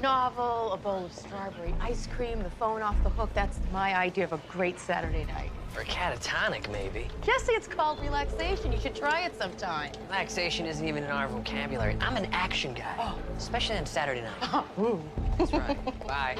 novel, a bowl of strawberry ice cream, the phone off the hook. That's my idea of a great Saturday night. Or a catatonic, maybe. Jesse, it's called relaxation. You should try it sometime. Relaxation isn't even in our vocabulary. I'm an action guy, especially on Saturday night. Oh, ooh. That's right. Bye.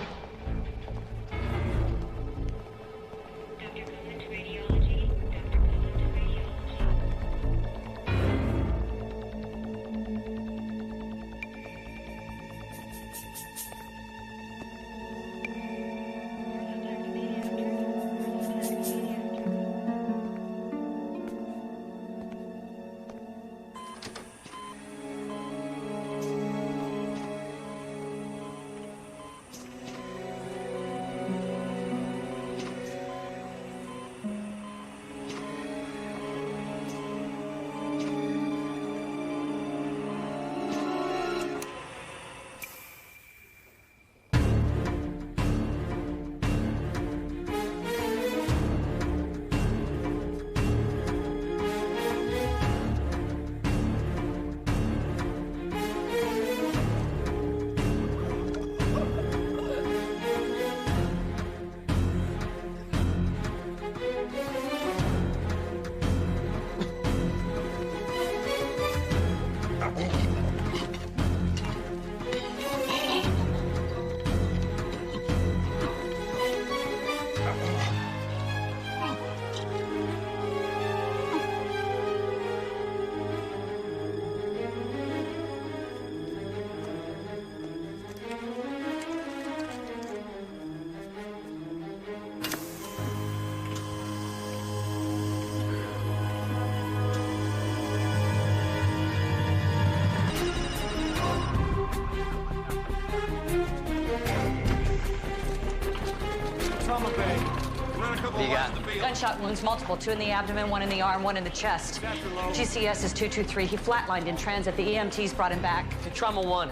What do you got? Gunshot wounds, multiple. 2 in the abdomen, 1 in the arm, 1 in the chest. GCS is 223. He flatlined in transit. The EMTs brought him back. Trauma 1.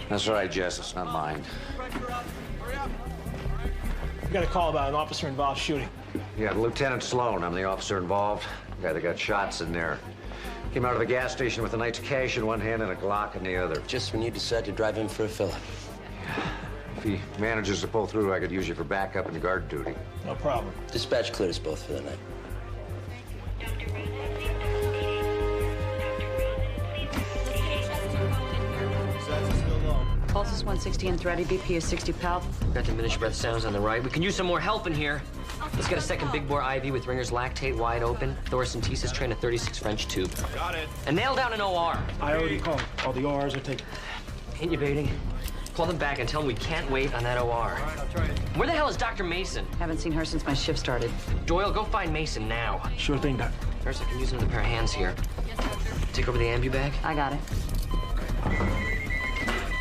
That's right, Jess. It's not mine. We got a call about an officer-involved shooting. Yeah, Lieutenant Sloan. I'm the officer involved. The guy that got shots in there. Came out of the gas station with a night's cash in one hand and a Glock in the other. Just when you decide to drive in for a fill-up. If he manages to pull through, I could use you for backup and guard duty. No problem. Dispatch cleared us both for the night. Pulse is 160 and thready. BP is 60 palp. Got diminished breath sounds on the right. We can use some more help in here. Let's get a second big bore IV with Ringer's lactate wide open. Thoracentesis train a 36 French tube. Got it. And nail down an OR. I already called. All the ORs are taken. Intubating. Call them back and tell them we can't wait on that OR. All right, I'll try it. Where the hell is Dr. Mason? Haven't seen her since my shift started. Doyle, go find Mason now. Sure thing, Doc. Nurse, I can use another pair of hands here. Take over the ambu bag. I got it.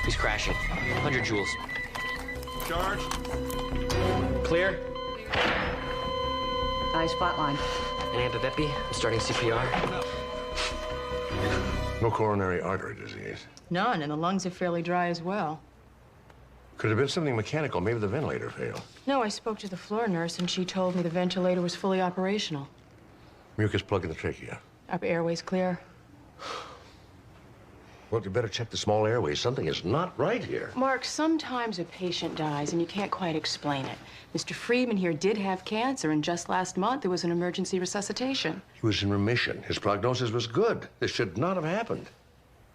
He's crashing. 100 joules. Charge. Clear. Eyes flatlined. An amp of epi. I'm starting CPR. No coronary artery disease. None, and the lungs are fairly dry as well. Could have been something mechanical. Maybe the ventilator failed. No, I spoke to the floor nurse, and she told me the ventilator was fully operational. Mucus plug in the trachea. Upper airways clear. Well, you better check the small airways. Something is not right here. Mark, sometimes a patient dies, and you can't quite explain it. Mr. Friedman here did have cancer, and just last month there was an emergency resuscitation. He was in remission. His prognosis was good. This should not have happened.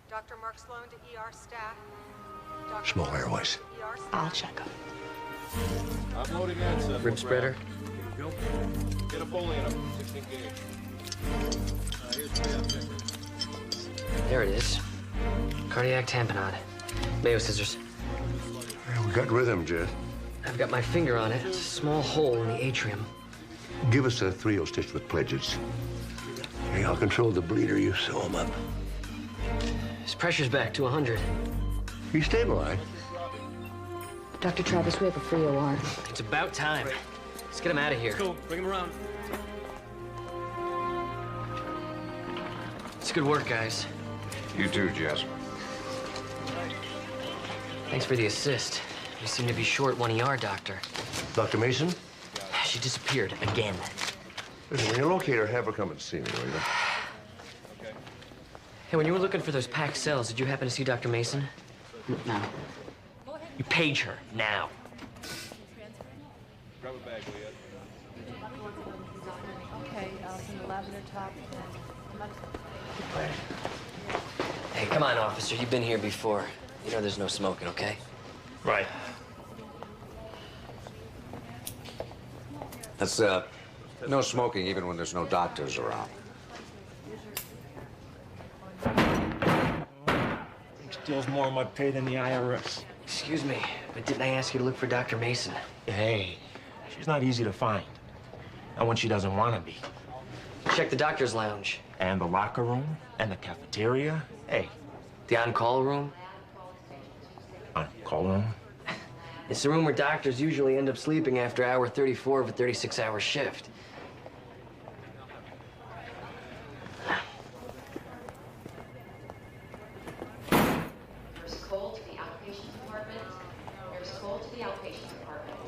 Dr. Mark Sloan to ER staff. Dr. Small airways. ER staff. I'll check him. I'm loading in, sir. Rib spreader. Get a Foley in him. 16 gauge. Here's 3 upstairs. There it is. Cardiac tamponade. Mayo scissors. Yeah, we got rhythm, Jess. I've got my finger on it. It's a small hole in the atrium. Give us a 3-0 stitch with pledges. Hey, I'll control the bleeder. You sew him up. His pressure's back to 100. He's stabilized. Dr. Travis, we have a free OR. It's about time. Let's get him out of here. Cool. Bring him around. It's good work, guys. You too, Jess. Thanks for the assist. We seem to be short one ER doctor. Dr. Mason? She disappeared again. Listen, when you locate her, have her come and see me, will you? Hey, when you were looking for those packed cells, did you happen to see Dr. Mason? No. You page her now. Grab a bag, Leah. Okay, from the lavender top. Hey, come on, officer. You've been here before. You know there's no smoking, okay? Right. That's, no smoking even when there's no doctors around. Steals more of my pay than the IRS. Excuse me, but didn't I ask you to look for Dr. Mason? Hey, she's not easy to find. And when she doesn't want to be. Check the doctor's lounge. And the locker room, and the cafeteria. Hey, The on-call room? call room. It's the room where doctors usually end up sleeping after hour 34 of a 36-hour shift. Nurse Cole to the outpatient department. Nurse Cole to the outpatient department.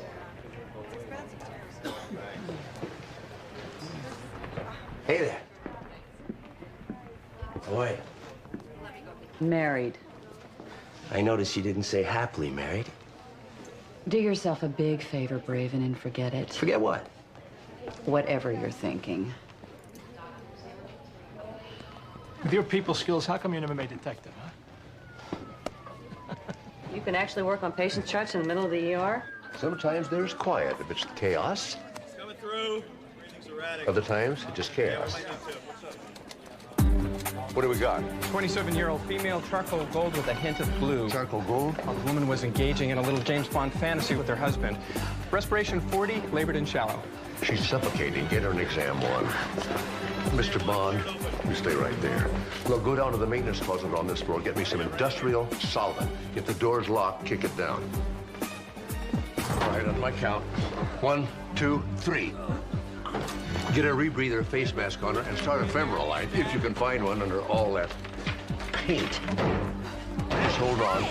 Hey there. How are you? Married. I noticed you didn't say happily married. Do yourself a big favor, Braven, and forget it. Forget what? Whatever you're thinking. With your people skills, how come you never made detective, huh? You can actually work on patients' charts in the middle of the ER? Sometimes there's quiet if it's chaos. Coming through. Everything's erratic. Other times, it's just chaos. What do we got? 27-year-old female, charcoal gold with a hint of blue. Charcoal gold? The woman was engaging in a little James Bond fantasy with her husband. Respiration 40, labored in shallow. She's suffocating. Get her an exam one. Mr. Bond, you stay right there. Look, go down to the maintenance closet on this floor. Get me some industrial solvent. If the door's locked, kick it down. All right, on my count. 1, 2, 3. Get a rebreather face mask on her and start a femoral line, if you can find one under all that paint. Just hold on.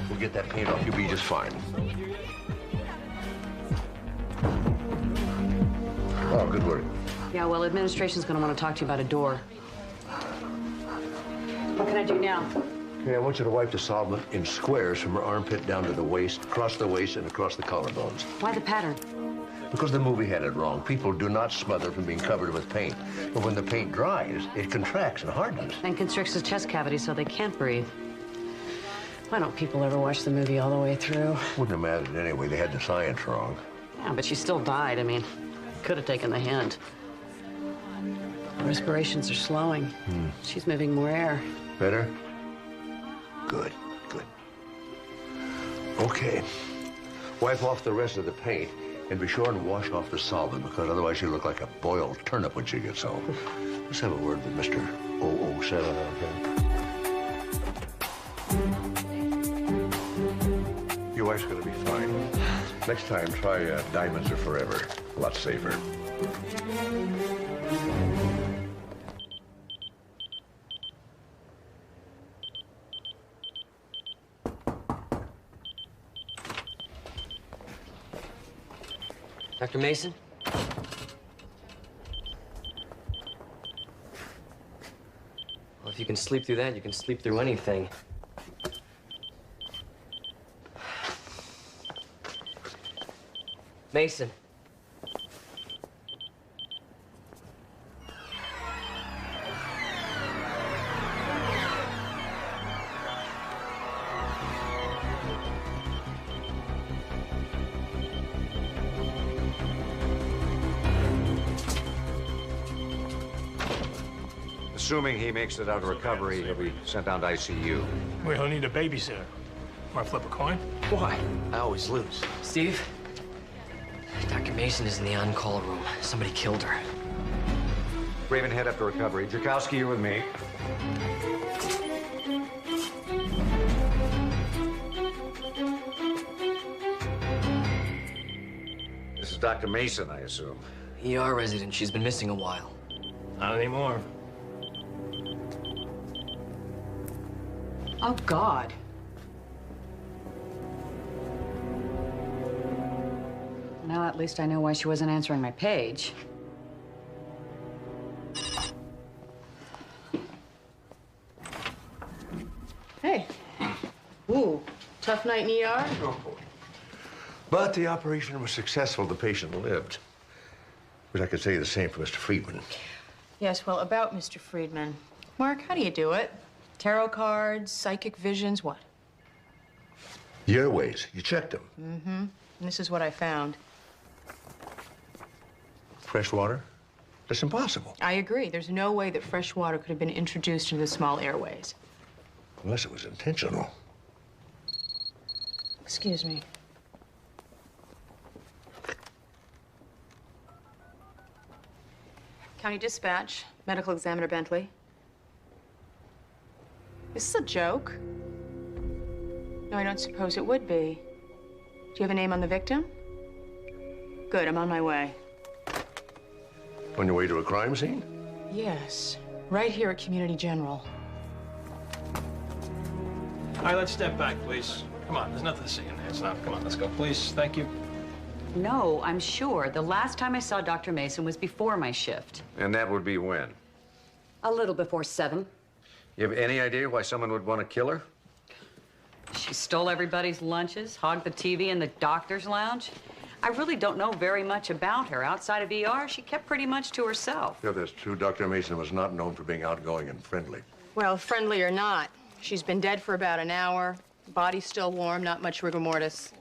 We'll get that paint off. You'll be just fine. Oh, good work. Yeah, well, administration's gonna want to talk to you about a door. What can I do now? Okay, I want you to wipe the solvent in squares from her armpit down to the waist, across the waist, and across the collarbones. Why the pattern? Because the movie had it wrong. People do not smother from being covered with paint. But when the paint dries, it contracts and hardens. And constricts the chest cavity so they can't breathe. Why don't people ever watch the movie all the way through? Wouldn't have mattered anyway. They had the science wrong. Yeah, but she still died. I mean, could have taken the hint. Respirations are slowing. She's moving more air. Better? Good, good. Okay. Wipe off the rest of the paint and be sure and wash off the solvent because otherwise you look like a boiled turnip when she gets home. Let's have a word with Mr. 007 out here. Your wife's gonna be fine. Next time, try Diamonds Are Forever. A lot safer. Dr. Mason? Well, if you can sleep through that, you can sleep through anything. Mason. Assuming he makes it out of recovery, he'll be sent down to ICU. We'll need a babysitter. Want to flip a coin? Why? I always lose. Steve? Dr. Mason is in the on-call room. Somebody killed her. Raven, head up to recovery. Jakowski, you're with me. This is Dr. Mason, I assume. ER resident. She's been missing a while. Not anymore. Oh, God. Now at least I know why she wasn't answering my page. Hey. Ooh, Tough night in ER? Oh. But the operation was successful. The patient lived. Wish I could say the same for Mr. Friedman. Yes, well, about Mr. Friedman. Mark, how do you do it? Tarot cards, psychic visions, what? The airways. You checked them. Mm-hmm. And this is what I found. Fresh water? That's impossible. I agree. There's no way that fresh water could have been introduced into the small airways. Unless it was intentional. Excuse me. County Dispatch, Medical Examiner Bentley. This is a joke. No, I don't suppose it would be. Do you have a name on the victim? Good, I'm on my way. On your way to a crime scene? Yes, right here at Community General. All right, let's step back, please. Come on, there's nothing to see in there. It's not. Come on, let's go, please. Thank you. No, I'm sure. The last time I saw Dr. Mason was before my shift. And that would be when? A little before 7. You have any idea why someone would want to kill her? She stole everybody's lunches, hogged the TV in the doctor's lounge. I really don't know very much about her. Outside of ER, she kept pretty much to herself. Yeah, that's true. Dr. Mason was not known for being outgoing and friendly. Well, friendly or not, she's been dead for about an hour. Body's still warm, not much rigor mortis.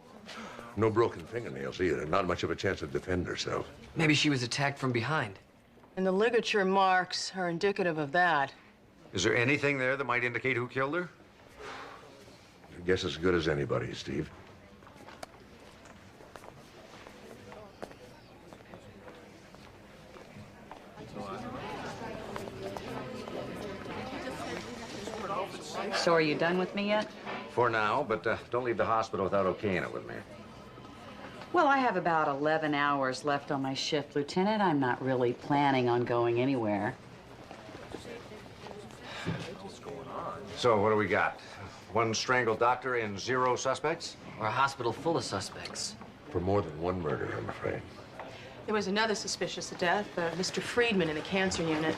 No broken fingernails either. Not much of a chance to defend herself. Maybe she was attacked from behind. And the ligature marks are indicative of that. Is there anything there that might indicate who killed her? Your guess as good as anybody, Steve. So are you done with me yet? For now, but don't leave the hospital without okaying it with me. Well, I have about 11 hours left on my shift, Lieutenant. I'm not really planning on going anywhere. So what do we got? One strangled doctor and 0 suspects? Or a hospital full of suspects. For more than one murder, I'm afraid. There was another suspicious death, Mr. Friedman in the cancer unit.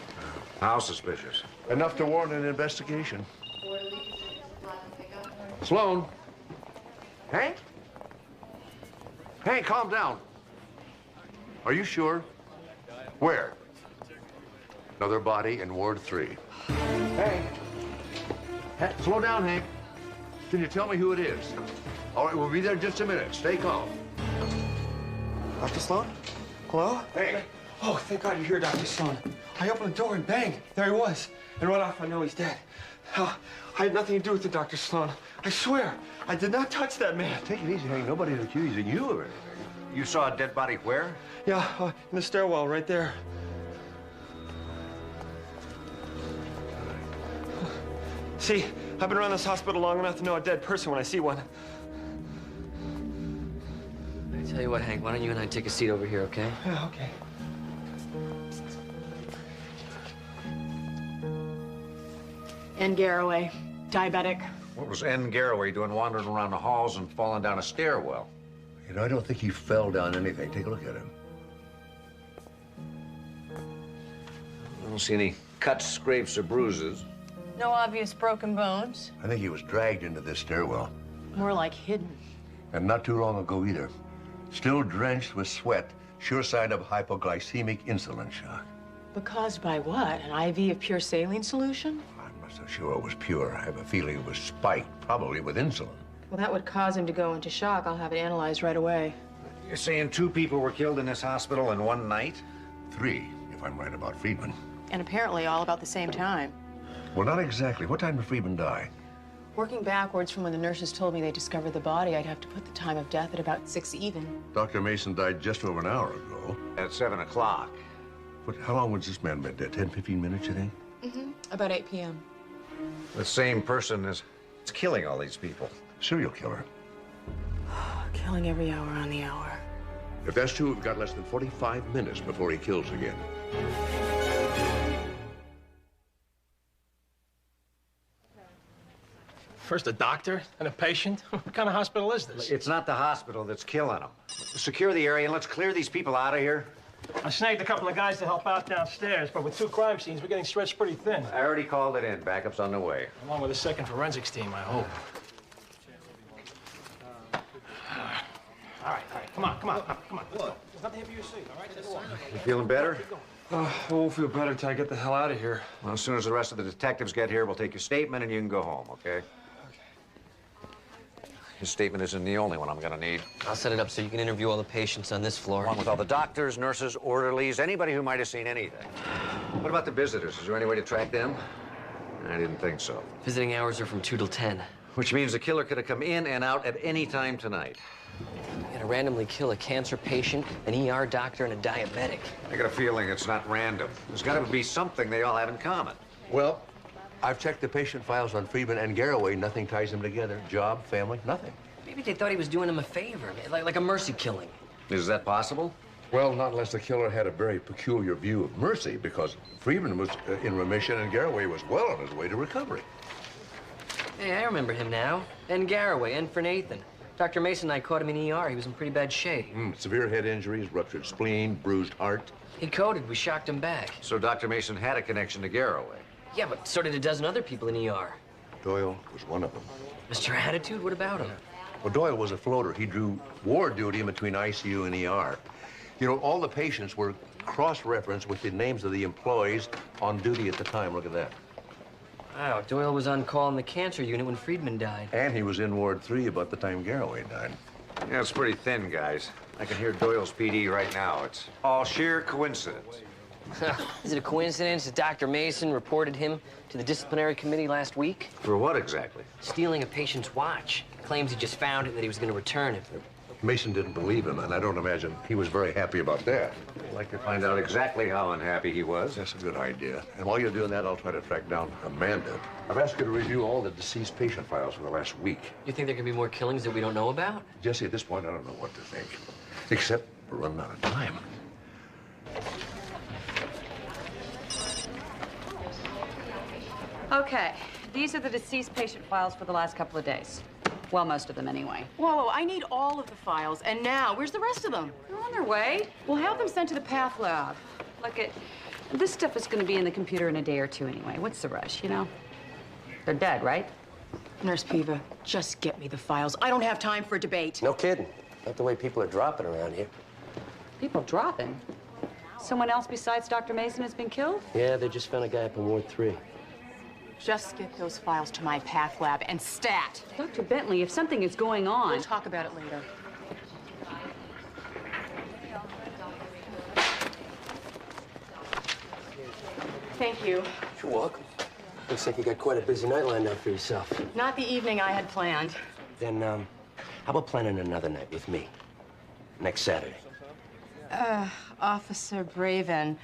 How suspicious? Enough to warrant an investigation. Sloan. Hank? Hank, calm down. Are you sure? Where? Another body in Ward 3. Hank. Slow down, Hank. Can you tell me who it is? All right, we'll be there in just a minute. Stay calm. Dr. Sloan? Hello? Hank. Oh, thank God you're here, Dr. Sloan. I opened the door and bang, there he was. And right off, I know he's dead. I had nothing to do with it, Dr. Sloan. I swear, I did not touch that man. Take it easy, Hank. Nobody's accusing you of anything. You saw a dead body where? Yeah, in the stairwell right there. See, I've been around this hospital long enough to know a dead person when I see one. I tell you what, Hank, why don't you and I take a seat over here, okay? Yeah, okay. Ann Garraway, diabetic. What was N. Garraway doing wandering around the halls and falling down a stairwell? You know, I don't think he fell down anything. Take a look at him. I don't see any cuts, scrapes, or bruises. No obvious broken bones. I think he was dragged into this stairwell. More like hidden. And not too long ago either. Still drenched with sweat. Sure sign of hypoglycemic insulin shock. But caused by what? An IV of pure saline solution? I'm not so sure it was pure. I have a feeling it was spiked, probably with insulin. Well, that would cause him to go into shock. I'll have it analyzed right away. You're saying 2 people were killed in this hospital in one night? 3, if I'm right about Friedman. And apparently all about the same time. Well, not exactly. What time did Friedman die? Working backwards from when the nurses told me they discovered the body, I'd have to put the time of death at about 6 even. Dr. Mason died just over an hour ago. At 7 o'clock. How long was this man been dead? 10, 15 minutes, you think? Mm-hmm. About 8 p.m. The same person is killing all these people. Serial killer. Killing every hour on the hour. If that's true, we've got less than 45 minutes before he kills again. First a doctor and a patient? What kind of hospital is this? It's not the hospital that's killing them. Secure the area and let's clear these people out of here. I snagged a couple of guys to help out downstairs, but with 2 crime scenes, we're getting stretched pretty thin. I already called it in. Backup's on the way. Along with a second forensics team, I hope. All right. Come on. Look, there's nothing here for you to see, all right? Just sign it. You feeling better? I won't feel better till I get the hell out of here. Well, as soon as the rest of the detectives get here, we'll take your statement and you can go home, okay? His statement isn't the only one I'm gonna need. I'll set it up so you can interview all the patients on this floor. Along with all the doctors, nurses, orderlies, anybody who might have seen anything. What about the visitors? Is there any way to track them? I didn't think so. Visiting hours are from 2 till 10. Which means the killer could have come in and out at any time tonight. You're gonna randomly kill a cancer patient, an ER doctor, and a diabetic. I got a feeling it's not random. There's got to be something they all have in common. Well, I've checked the patient files on Friedman and Garraway. Nothing ties them together. Job, family, nothing. Maybe they thought he was doing him a favor, like a mercy killing. Is that possible? Well, not unless the killer had a very peculiar view of mercy, because Friedman was in remission and Garraway was well on his way to recovery. Hey, I remember him now. And Garraway, and for Nathan. Dr. Mason and I caught him in ER. He was in pretty bad shape. Severe head injuries, ruptured spleen, bruised heart. He coded. We shocked him back. So Dr. Mason had a connection to Garraway. Yeah, but so did a dozen other people in ER. Doyle was one of them. Mr. Attitude, what about him? Well, Doyle was a floater. He drew ward duty in between ICU and ER. You know, all the patients were cross-referenced with the names of the employees on duty at the time. Look at that. Wow, Doyle was on call in the cancer unit when Friedman died. And he was in Ward 3 about the time Garraway died. Yeah, it's pretty thin, guys. I can hear Doyle's PD right now. It's all sheer coincidence. Is it a coincidence that Dr. Mason reported him to the disciplinary committee last week? For what exactly? Stealing a patient's watch. Claims he just found it and that he was going to return it. Mason didn't believe him, and I don't imagine he was very happy about that. I'd like to find out exactly how unhappy he was. That's a good idea. And while you're doing that, I'll try to track down Amanda. I've asked her to review all the deceased patient files for the last week. You think there could be more killings that we don't know about? Jesse, at this point, I don't know what to think. Except we're running out of time. Okay, these are the deceased patient files for the last couple of days. Well, most of them anyway. Whoa, I need all of the files. And now, where's the rest of them? They're on their way. We'll have them sent to the path lab. Look, this stuff is going to be in the computer in a day or two anyway. What's the rush, you know? They're dead, right? Nurse Piva, just get me the files. I don't have time for a debate. No kidding. Not the way people are dropping around here. People dropping? Someone else besides Dr. Mason has been killed? Yeah, they just found a guy up in Ward 3. Just get those files to my path lab and stat. Dr. Bentley, if something is going on... We'll talk about it later. Thank you. You're welcome. Looks like you got quite a busy night lined up for yourself. Not the evening I had planned. Then, how about planning another night with me? Next Saturday. Officer Braven,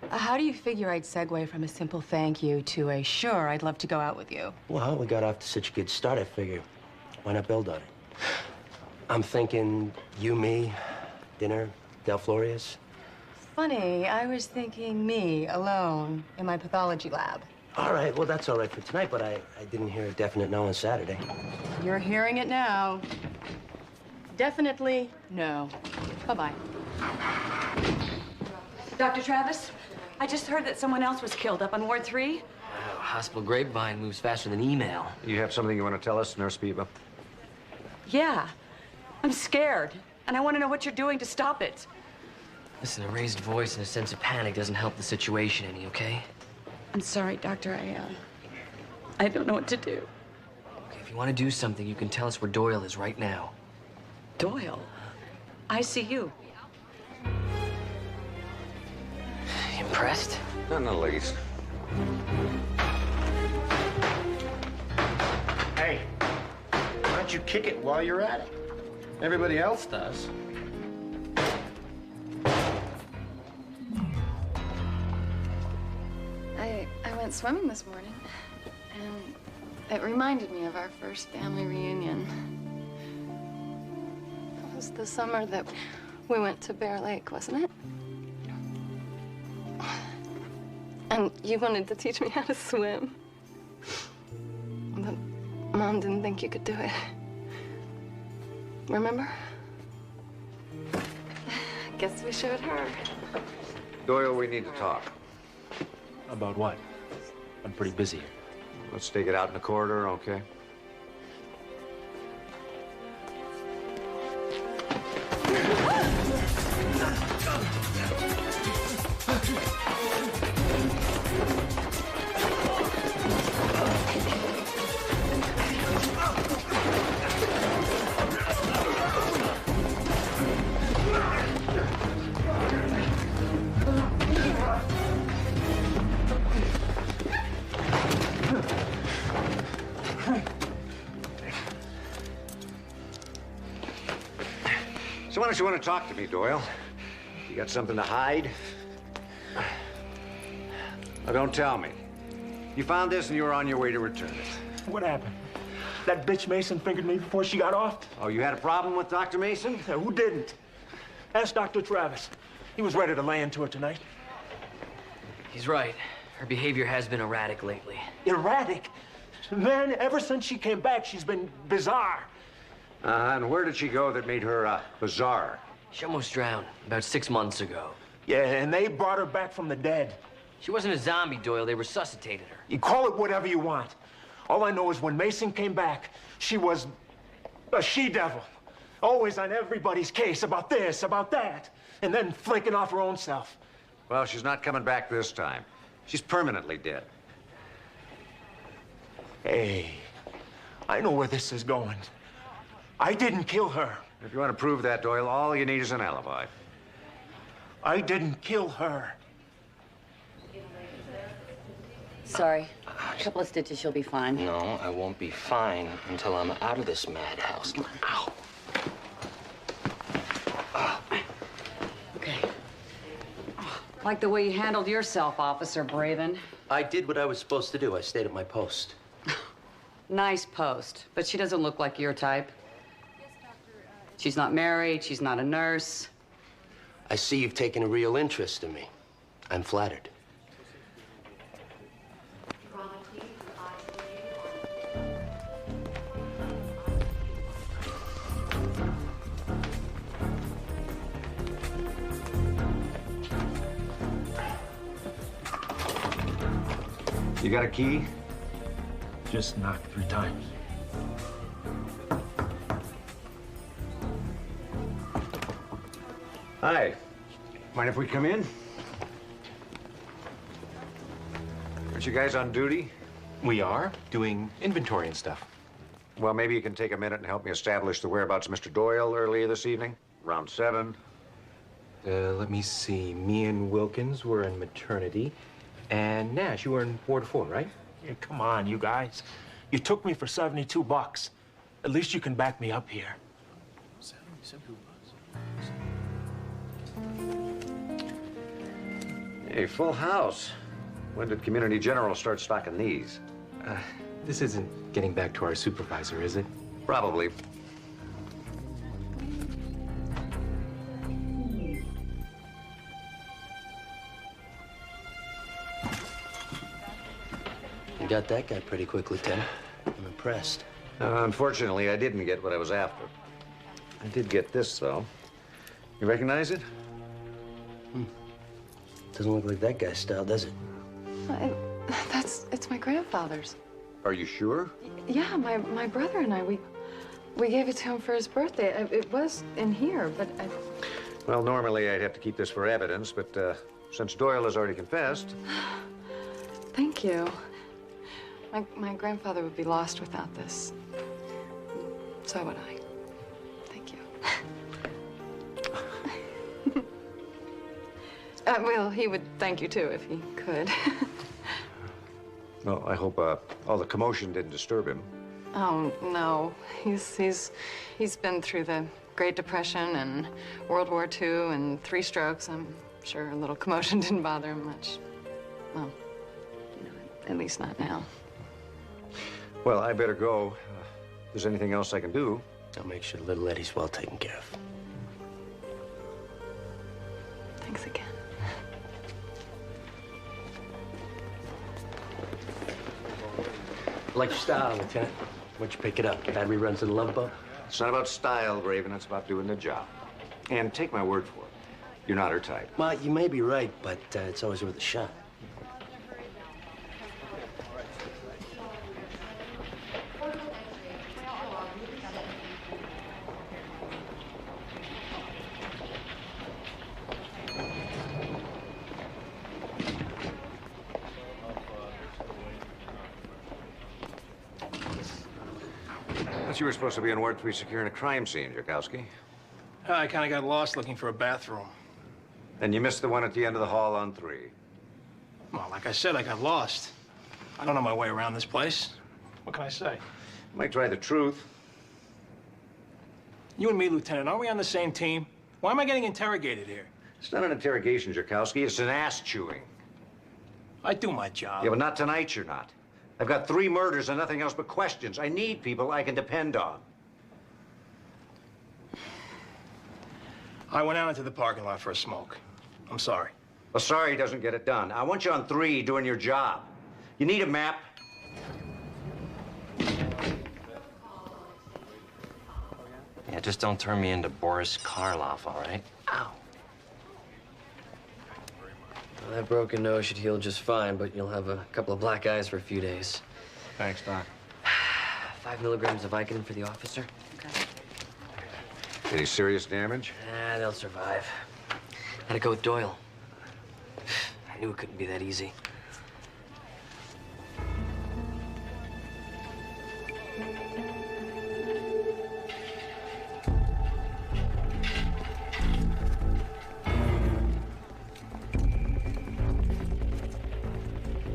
how do you figure I'd segue from a simple thank you to a sure, I'd love to go out with you? Well, we got off to such a good start, I figure. Why not build on it? I'm thinking you, me, dinner, Del Floria's. Funny, I was thinking me, alone, in my pathology lab. All right, well, that's all right for tonight, but I didn't hear a definite no on Saturday. You're hearing it now. Definitely no. Bye-bye. Dr. Travis, I just heard that someone else was killed up on Ward 3. Wow, hospital grapevine moves faster than email. You have something you want to tell us, Nurse Piva? Yeah. I'm scared, and I want to know what you're doing to stop it. Listen, a raised voice and a sense of panic doesn't help the situation any, okay? I'm sorry, Doctor. I don't know what to do. Okay, if you want to do something, you can tell us where Doyle is right now. Doyle? ICU. Impressed? Not in the least. Hey, why don't you kick it while you're at it? Everybody else does. I went swimming this morning, and it reminded me of our first family reunion. It was the summer that we went to Bear Lake, wasn't it? And you wanted to teach me how to swim. But Mom didn't think you could do it. Remember? Guess we showed her. Doyle, we need to talk. About what? I'm pretty busy. Let's take it out in the corridor, okay? So why don't you want to talk to me, Doyle? You got something to hide? Now, don't tell me. You found this and you were on your way to return it. What happened? That bitch Mason fingered me before she got off? Oh, you had a problem with Dr. Mason? Yeah, who didn't? Ask Dr. Travis. He was ready to lay into her tonight. He's right. Her behavior has been erratic lately. Erratic? Man, ever since she came back, she's been bizarre. And where did she go that made her, bizarre? She almost drowned about 6 months ago. Yeah, and they brought her back from the dead. She wasn't a zombie, Doyle. They resuscitated her. You call it whatever you want. All I know is when Mason came back, she was a she-devil. Always on everybody's case about this, about that, and then flaking off her own self. Well, she's not coming back this time. She's permanently dead. Hey, I know where this is going. I didn't kill her. If you want to prove that, Doyle, all you need is an alibi. I didn't kill her. Sorry. A couple of stitches, she'll be fine. No, I won't be fine until I'm out of this madhouse. Ow. Okay. Like the way you handled yourself, Officer Braven. I did what I was supposed to do. I stayed at my post. Nice post, but she doesn't look like your type. She's not married, she's not a nurse. I see you've taken a real interest in me. I'm flattered. You got a key? Just knocked 3 times. Hi. Mind if we come in? Aren't you guys on duty? We are doing inventory and stuff. Well, maybe you can take a minute and help me establish the whereabouts of Mr. Doyle earlier this evening, around 7. Let me see. Me and Wilkins were in maternity. And Nash, you were in Ward 4, right? Yeah, come on, you guys. You took me for $72. At least you can back me up here. 72 bucks. Hey, full house. When did Community General start stocking these? This isn't getting back to our supervisor, is it? Probably. You got that guy pretty quickly, Tim. I'm impressed. Unfortunately, I didn't get what I was after. I did get this, though. You recognize it? Doesn't look like that guy's style, does it? It's my grandfather's. Are you sure? Yeah, my brother and I, we gave it to him for his birthday. It was in here, but Well, normally I'd have to keep this for evidence, but since Doyle has already confessed... Thank you. My grandfather would be lost without this. So would I. Thank you. Well, he would thank you, too, if he could. Well, I hope all the commotion didn't disturb him. Oh, no. He's been through the Great Depression and World War II and 3 strokes. I'm sure a little commotion didn't bother him much. Well, at least not now. Well, I better go. If there's anything else I can do... I'll make sure little Eddie's well taken care of. Thanks again. Like your style, Lieutenant. Why'd you pick it up? Bad reruns of the Love Boat? It's not about style, Raven. It's about doing the job. And take my word for it. You're not her type. Well, you may be right, but it's always worth a shot. You were supposed to be on Ward 3 securing a crime scene, Jakowski. I kind of got lost looking for a bathroom. And you missed the one at the end of the hall on 3. Well, like I said, I got lost. I don't know my way around this place. What can I say? Might try the truth. You and me, Lieutenant, aren't we on the same team? Why am I getting interrogated here? It's not an interrogation, Zhirkowski. It's an ass chewing. I do my job. Yeah, but not tonight, you're not. I've got 3 murders and nothing else but questions. I need people I can depend on. I went out into the parking lot for a smoke. I'm sorry. Well, sorry doesn't get it done. I want you on 3 doing your job. You need a map. Yeah, just don't turn me into Boris Karloff, all right? Ow. Well, that broken nose should heal just fine, but you'll have a couple of black eyes for a few days. Thanks, Doc. 5 milligrams of Vicodin for the officer. Okay. Any serious damage? Ah, they'll survive. Had to go with Doyle. I knew it couldn't be that easy.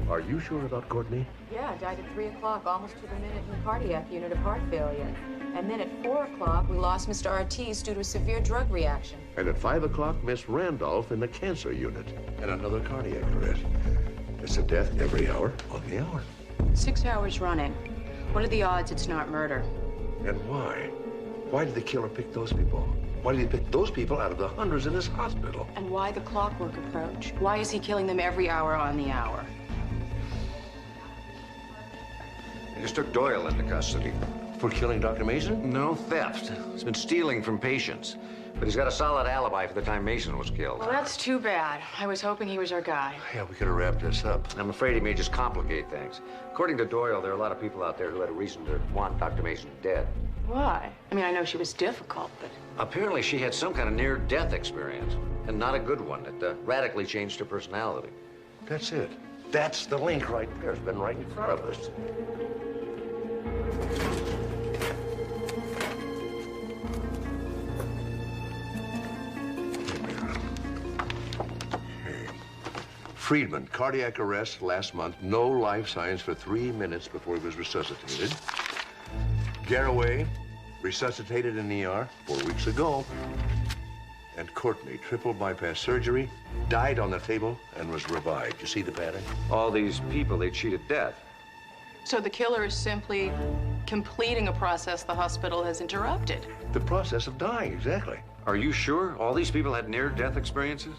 Are you sure about Courtney? Yeah, died at 3 o'clock, almost to the minute in the cardiac unit of heart failure. And then at 4 o'clock, we lost Mr. Ortiz due to a severe drug reaction. And at 5 o'clock, Miss Randolph in the cancer unit. And another cardiac arrest. It's a death every hour on the hour. 6 hours running. What are the odds it's not murder? And why? Why did the killer pick those people? Why did he pick those people out of the hundreds in this hospital? And why the clockwork approach? Why is he killing them every hour on the hour? They just took Doyle into custody. For killing Dr. Mason? No, theft. He's been stealing from patients. But he's got a solid alibi for the time Mason was killed. Well, that's too bad. I was hoping he was our guy. Yeah, we could have wrapped this up. I'm afraid he may just complicate things. According to Doyle, there are a lot of people out there who had a reason to want Dr. Mason dead. Why? I mean, I know she was difficult, but... Apparently, she had some kind of near-death experience, and not a good one. It radically changed her personality. That's it. That's the link right there. It's been right in front of us. Friedman, cardiac arrest last month. No life signs for 3 minutes before he was resuscitated. Garraway, resuscitated in the ER 4 weeks ago. And Courtney, triple bypass surgery, died on the table and was revived. You see the pattern? All these people they cheated death. So the killer is simply completing a process the hospital has interrupted. The process of dying, exactly. Are you sure all these people had near-death experiences?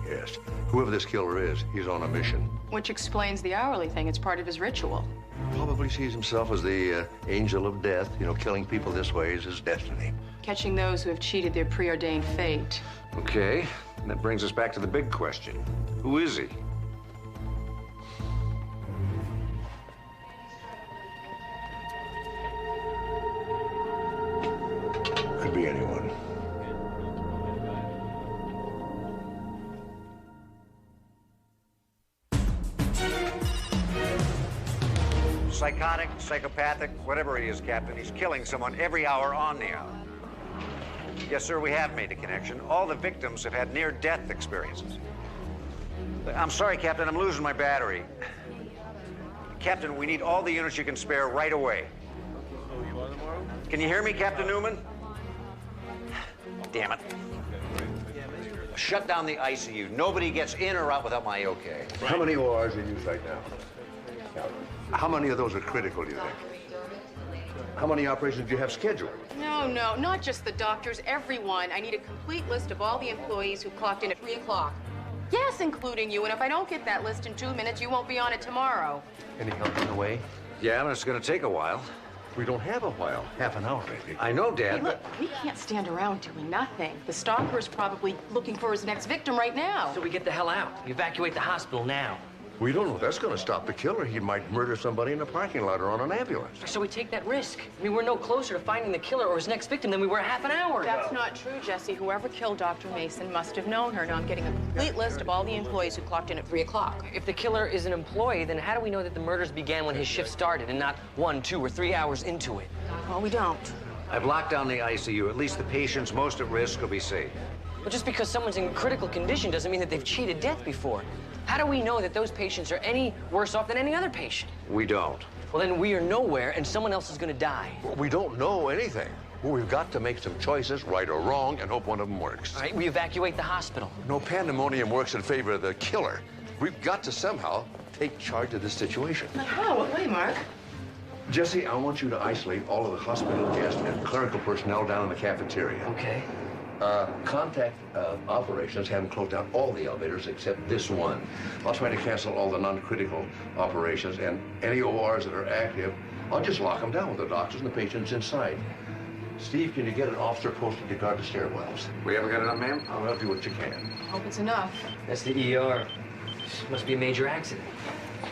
Yes. Whoever this killer is, he's on a mission. Which explains the hourly thing. It's part of his ritual. Probably sees himself as the angel of death. You know, killing people this way is his destiny. Catching those who have cheated their preordained fate. Okay, and that brings us back to the big question. Who is he? Could be anyone. Psychotic, psychopathic, whatever he is, Captain. He's killing someone every hour on the hour. Yes, sir, we have made a connection. All the victims have had near-death experiences. I'm sorry, Captain, I'm losing my battery. Captain, we need all the units you can spare right away. Can you hear me, Captain Newman? Damn it. Shut down the ICU. Nobody gets in or out without my okay. How many ORs are in use right now? How many of those are critical, do you think? How many operations do you have scheduled? No, not just the doctors, everyone. I need a complete list of all the employees who clocked in at 3 o'clock. Yes, including you, and if I don't get that list in 2 minutes, you won't be on it tomorrow. Any help on the way? Yeah, but it's gonna take a while. We don't have a while. Half an hour, maybe. I know, Dad, Hey, look, we can't stand around doing nothing. The stalker's probably looking for his next victim right now. So we get the hell out. We evacuate the hospital now. We don't know if that's going to stop the killer. He might murder somebody in a parking lot or on an ambulance. So we take that risk. I mean, we're no closer to finding the killer or his next victim than we were half an hour ago. That's not true, Jesse. Whoever killed Dr. Mason must have known her. Now I'm getting a complete list of all the employees who clocked in at 3 o'clock. If the killer is an employee, then how do we know that the murders began when his shift started and not 1, 2, or 3 hours into it? Well, we don't. I've locked down the ICU. At least the patients most at risk will be safe. But just because someone's in critical condition doesn't mean that they've cheated death before. How do we know that those patients are any worse off than any other patient? We don't. Well, then we are nowhere, and someone else is going to die. Well, we don't know anything. Well, we've got to make some choices, right or wrong, and hope one of them works. All right, we evacuate the hospital. No pandemonium works in favor of the killer. We've got to somehow take charge of this situation. But how? What way, Mark? Jesse, I want you to isolate all of the hospital guests and clerical personnel down in the cafeteria. Okay. Contact operations, have them close down all the elevators except this one. I'll try to cancel all the non-critical operations, and any ORs that are active, I'll just lock them down with the doctors and the patients inside. Steve, can you get an officer posted to guard the stairwells? We haven't got enough, ma'am? I'll help you what you can. Hope it's enough. That's the ER. Must be a major accident.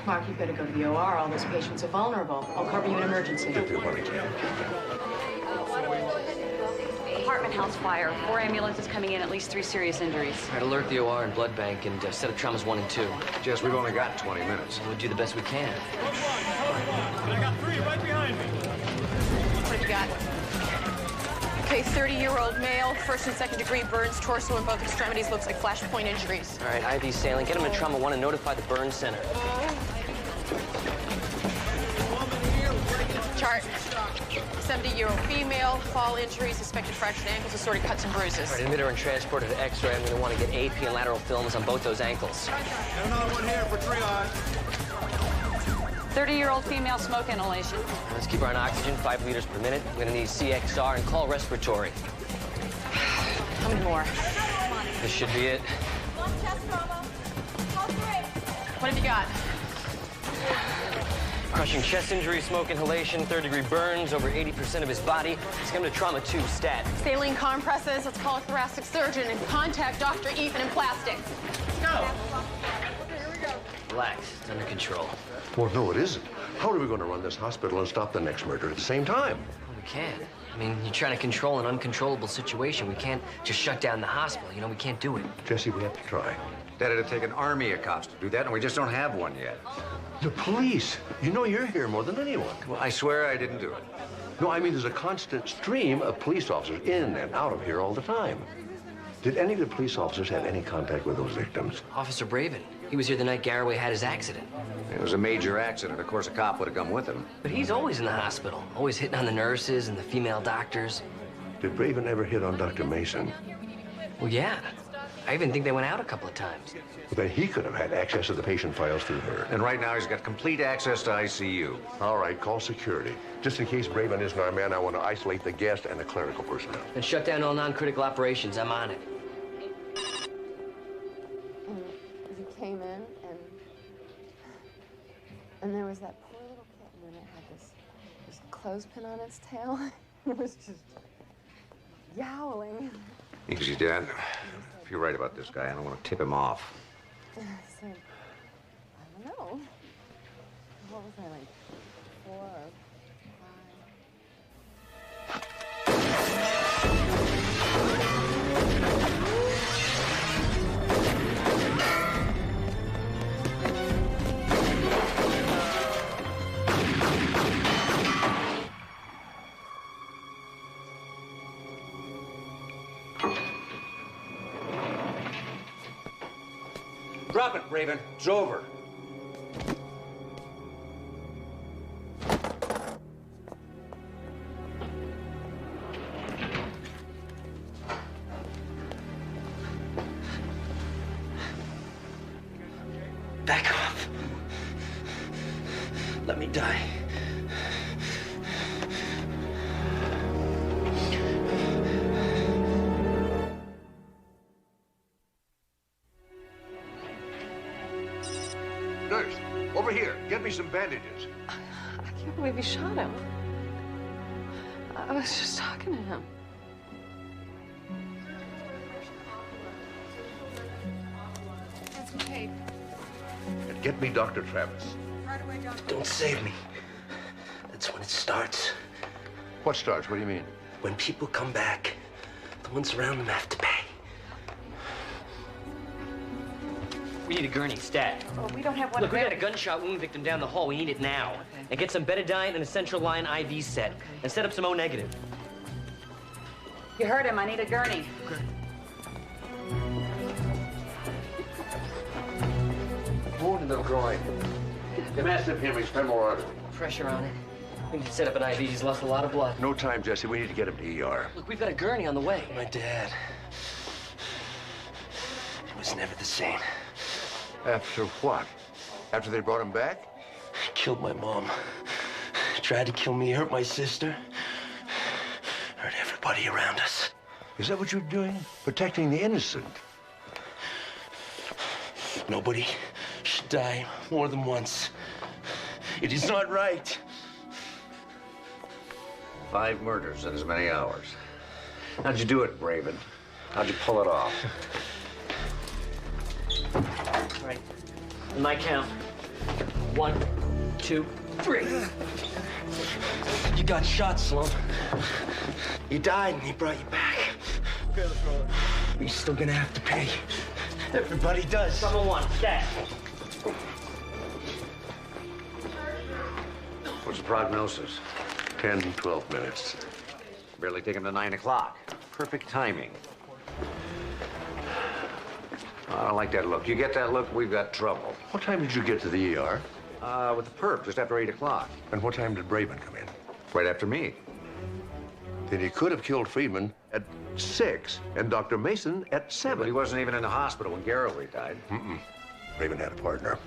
Mark, you better go to the OR. All those patients are vulnerable. I'll cover you in emergency. Get there when I can. Apartment house fire. 4 ambulances coming in, at least 3 serious injuries. All right, alert the OR and blood bank and set up traumas 1 and 2. Jess, we've only got 20 minutes. We'll do the best we can. I got 3 right behind me. What have you got? Okay, 30-year-old male, 1st and 2nd degree burns, torso and both extremities, looks like flashpoint injuries. All right, IV saline. Get him to trauma 1 and notify the burn center. Chart. 70-year-old female, fall injuries, suspected fractured ankles, assorted cuts and bruises. All right, admit her and transport her to X-ray. I'm going to want to get AP and lateral films on both those ankles. Got another one here for triage. 30-year-old female smoke inhalation. Let's keep her on oxygen, 5 liters per minute. We're going to need CXR and call respiratory. How many more? This should be it. What have you got? Crushing chest injury, smoke inhalation, 3rd-degree burns, over 80% of his body. He's coming to trauma 2, stat. Saline compresses. Let's call a thoracic surgeon and contact Dr. Ethan in plastics. Go. Relax, it's under control. Well, no, it isn't. How are we going to run this hospital and stop the next murder at the same time? Well, we can't. I mean, you're trying to control an uncontrollable situation. We can't just shut down the hospital. You know, we can't do it. Jesse, we have to try. That'd take an army of cops to do that, and we just don't have one yet. The police. You know you're here more than anyone. Well, I swear I didn't do it. No, I mean, there's a constant stream of police officers in and out of here all the time. Did any of the police officers have any contact with those victims? Officer Braven. He was here the night Garraway had his accident. It was a major accident. Of course, a cop would have come with him. But he's always in the hospital, always hitting on the nurses and the female doctors. Did Braven ever hit on Dr. Mason? Well, yeah. I even think they went out a couple of times. Well, then he could have had access to the patient files through her. And right now, he's got complete access to ICU. All right, call security. Just in case Braven isn't our man, I want to isolate the guest and the clerical personnel. And shut down all non-critical operations. I'm on it. You came in, and there was that poor little kitten, and it had this clothespin on its tail. It was just yowling. Easy, Dad. If you're right about this guy, I don't want to tip him off. So, I don't know. What was I, like 4 or 5? Drop it, Raven. It's over. Back off. Let me die. Nurse, over here. Get me some bandages. I can't believe you shot him. I was just talking to him. That's okay. And get me Dr. Travis. Right away, Doctor. Don't save me. That's when it starts. What starts? What do you mean? When people come back, the ones around them have to pay. We need a gurney, stat. Well, we don't have one. Look, we got a gunshot wound victim down the hall. We need it now. Okay. And get some betadine and a central line IV set. Okay. And set up some O negative. You heard him. I need a gurney. Okay. Wound in the groin. The massive hemorrhage, femoral artery. Pressure on it. We need to set up an IV. He's lost a lot of blood. No time, Jesse. We need to get him to ER. Look, we've got a gurney on the way. My dad. He was never the same. After what? After they brought him back? Killed my mom. Tried to kill me, hurt my sister. Hurt everybody around us. Is that what you're doing? Protecting the innocent? Nobody should die more than once. It is not right. 5 murders in as many hours. How'd you do it, Raven? How'd you pull it off? All right. On my count. 1, 2, 3. You got shot, Sloan. You died and he brought you back. Okay, let's roll it. You're still gonna have to pay. Everybody does. Number 1, cat. What's the prognosis? 10, 12 minutes. Barely taken to 9 o'clock. Perfect timing. I don't like that look. You get that look, we've got trouble. What time did you get to the ER? With the perp, just after 8 o'clock. And what time did Braben come in? Right after me. Then he could have killed Friedman at 6 and Dr. Mason at 7. But he wasn't even in the hospital when Garroway died. Braben had a partner.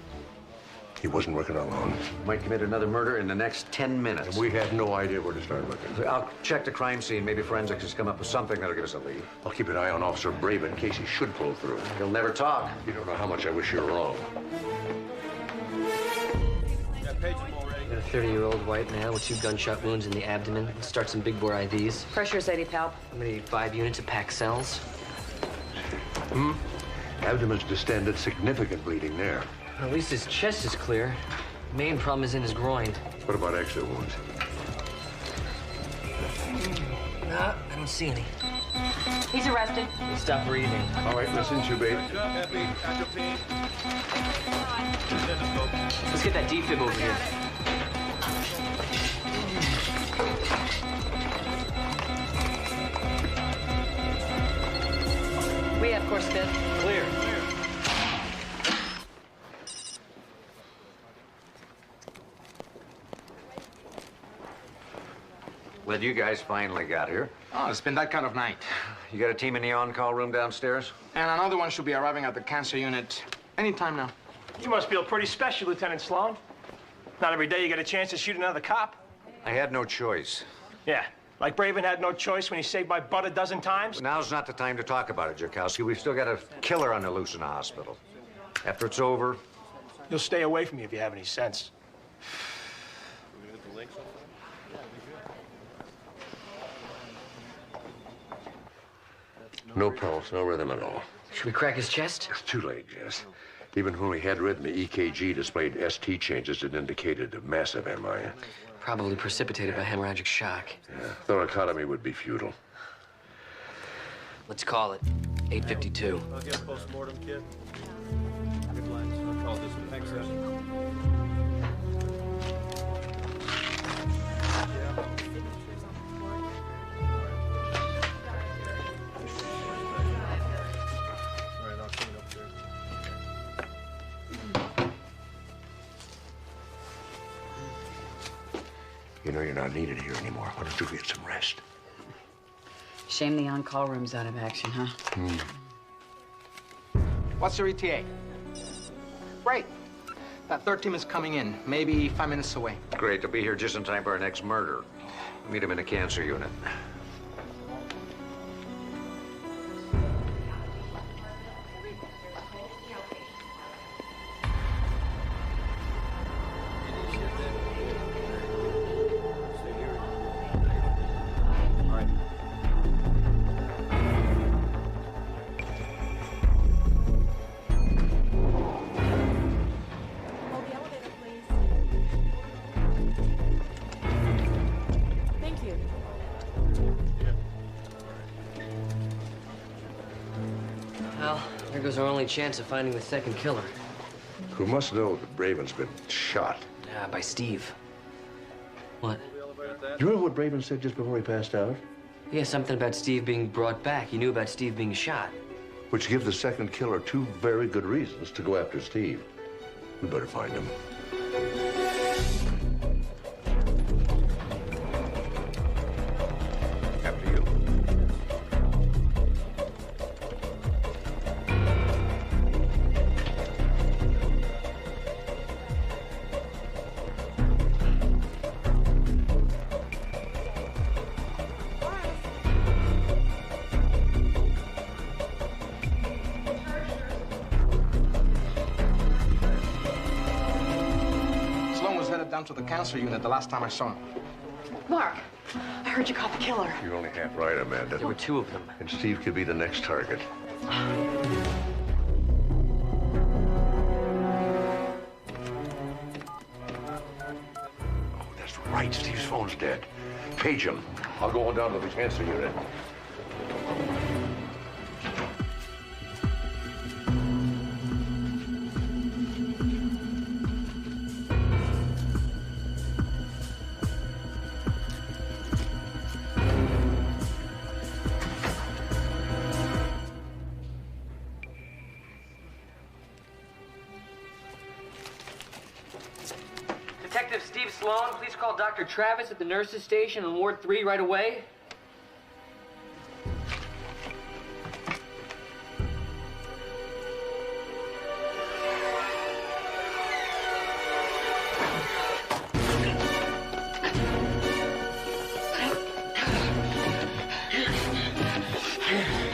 He wasn't working alone. Might commit another murder in the next 10 minutes. And we have no idea where to start looking. I'll check the crime scene. Maybe forensics has come up with something that'll give us a lead. I'll keep an eye on Officer Braben in case he should pull through. He'll never talk. You don't know how much I wish you were wrong. Got page them already. Got a 30-year-old white male with 2 gunshot wounds in the abdomen. Let's start some big bore IVs. Pressure's 80 palp. I'm gonna need 5 units of packed cells. Abdomen's distended, significant bleeding there. At least his chest is clear. Main problem is in his groin. What about exit wounds? Nah, I don't see any. He's arrested. Stop breathing. All right, let's intubate. Happy, atropine. Let's get that defib over here. We have course fit. Clear. Glad you guys finally got here. Oh, it's been that kind of night. You got a team in the on-call room downstairs? And another one should be arriving at the cancer unit anytime now. You must feel pretty special, Lieutenant Sloan. Not every day you get a chance to shoot another cop. I had no choice. Yeah, like Braven had no choice when he saved my butt a dozen times. Now's not the time to talk about it, Jerkowski. We've still got a killer on the loose in the hospital. After it's over... You'll stay away from me if you have any sense. No pulse, no rhythm at all. Should we crack his chest? It's too late, Jess. Even when we had rhythm, the EKG displayed ST changes that indicated a massive MI. Probably precipitated by hemorrhagic shock. Yeah, thoracotomy would be futile. Let's call it 8:52. I'll get a post-mortem kit. Good lines. I'll call this one. Thanks, sir. You know you're not needed here anymore. Why don't you get some rest? Shame the on-call room's out of action, huh? What's your ETA? Great. That third team is coming in, maybe 5 minutes away. Great, to be here just in time for our next murder. Meet him in the cancer unit. Well, there goes our only chance of finding the second killer. Who must know that Braven's been shot. By Steve. What? Do you remember what Braven said just before he passed out? Yeah, something about Steve being brought back. He knew about Steve being shot. Which gives the second killer 2 very good reasons to go after Steve. We better find him. to the cancer unit the last time I saw him. Mark, I heard you caught the killer. You're only half right, Amanda. There were two of them. And Steve could be the next target. That's right. Steve's phone's dead. Page him. I'll go on down to the cancer unit. Detective Steve Sloan, please call Dr. Travis at the nurses' station in Ward 3 right away.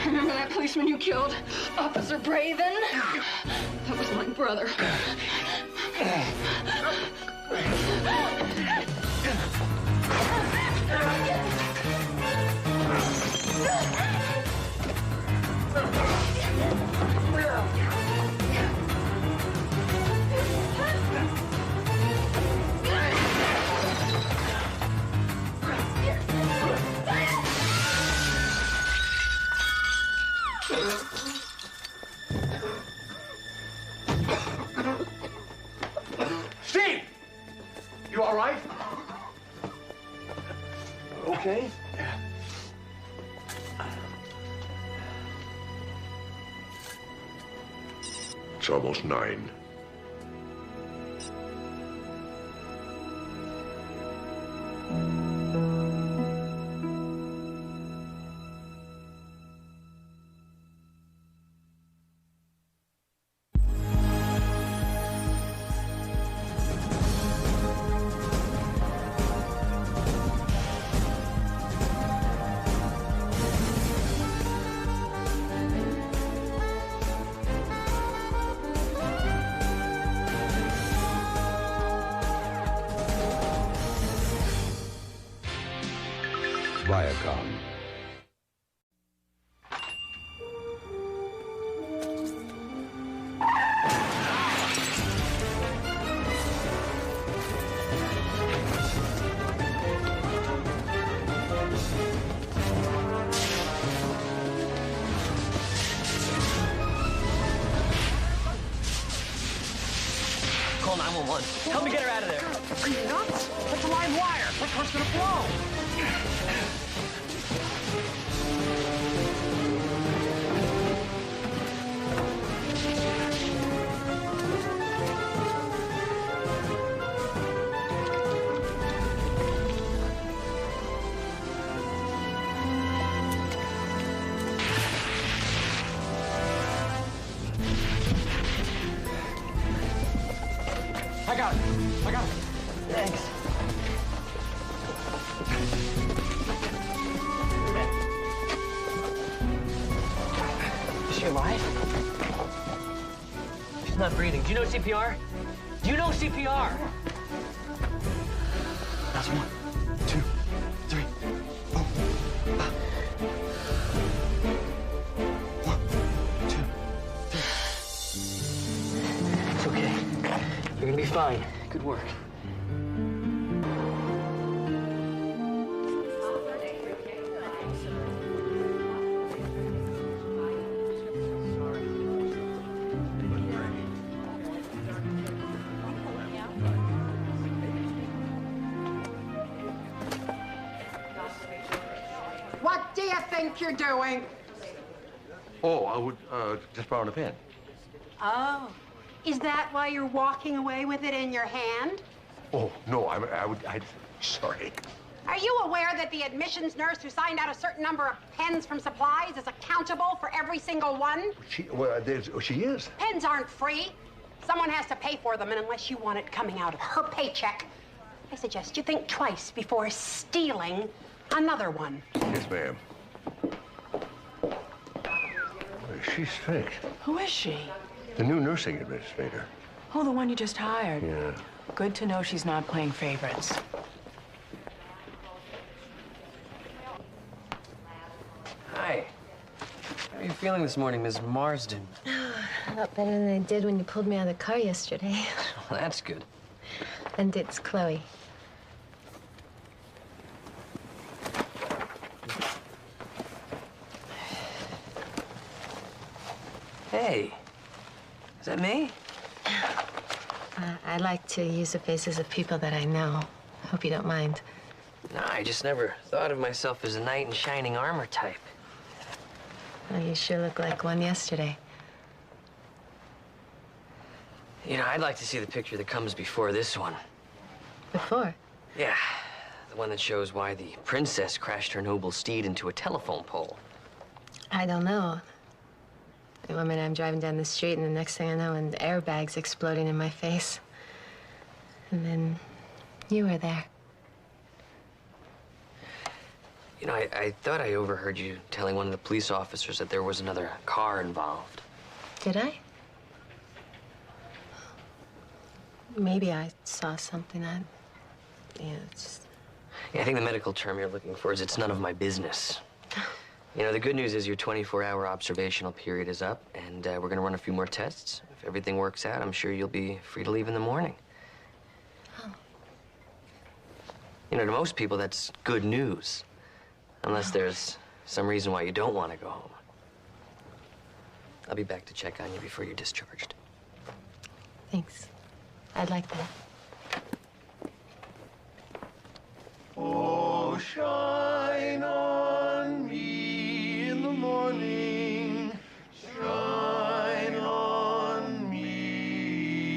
Remember that policeman you killed? Officer Braven? That was my brother. Steve! You all right? Okay. It's almost 9. Viacom. Call 911. Help me get her out of there. Are you nuts? That's a live wire. That car's gonna blow. I got it. I got it. Thanks. Is she alive? She's not breathing. Do you know CPR? Do you know CPR? That's 1, 2, 3. Oh. 1, 2, 3. It's okay. You're gonna be fine. Good work. What do you think you're doing? Oh, I would just borrow a pen. Oh. Is that why you're walking away with it in your hand? Oh, no, sorry. Are you aware that the admissions nurse who signed out a certain number of pens from supplies is accountable for every single one? She is. Pens aren't free. Someone has to pay for them, and unless you want it coming out of her paycheck, I suggest you think twice before stealing another one. Yes, ma'am. She's fake. Who is she? The new nursing administrator. Oh, the one you just hired. Yeah. Good to know she's not playing favorites. Hi. How are you feeling this morning, Miss Marsden? A lot better than I did when you pulled me out of the car yesterday. Well, that's good. And it's Chloe. Hey, is that me? I like to use the faces of people that I know. Hope you don't mind. No, I just never thought of myself as a knight in shining armor type. Well, you sure look like one yesterday. You know, I'd like to see the picture that comes before this one. Before? Yeah, the one that shows why the princess crashed her noble steed into a telephone pole. I don't know. One minute I'm driving down the street, and the next thing I know, an airbag's exploding in my face. And then you were there. You know, I thought I overheard you telling one of the police officers that there was another car involved. Did I? Maybe I saw something that... Yeah, it's just... Yeah, I think the medical term you're looking for is it's none of my business. You know, the good news is your 24-hour observational period is up, and we're going to run a few more tests. If everything works out, I'm sure you'll be free to leave in the morning. Oh. You know, to most people, that's good news. Unless there's some reason why you don't want to go home. I'll be back to check on you before you're discharged. Thanks. I'd like that. Oh, shine on me in the morning, shine on me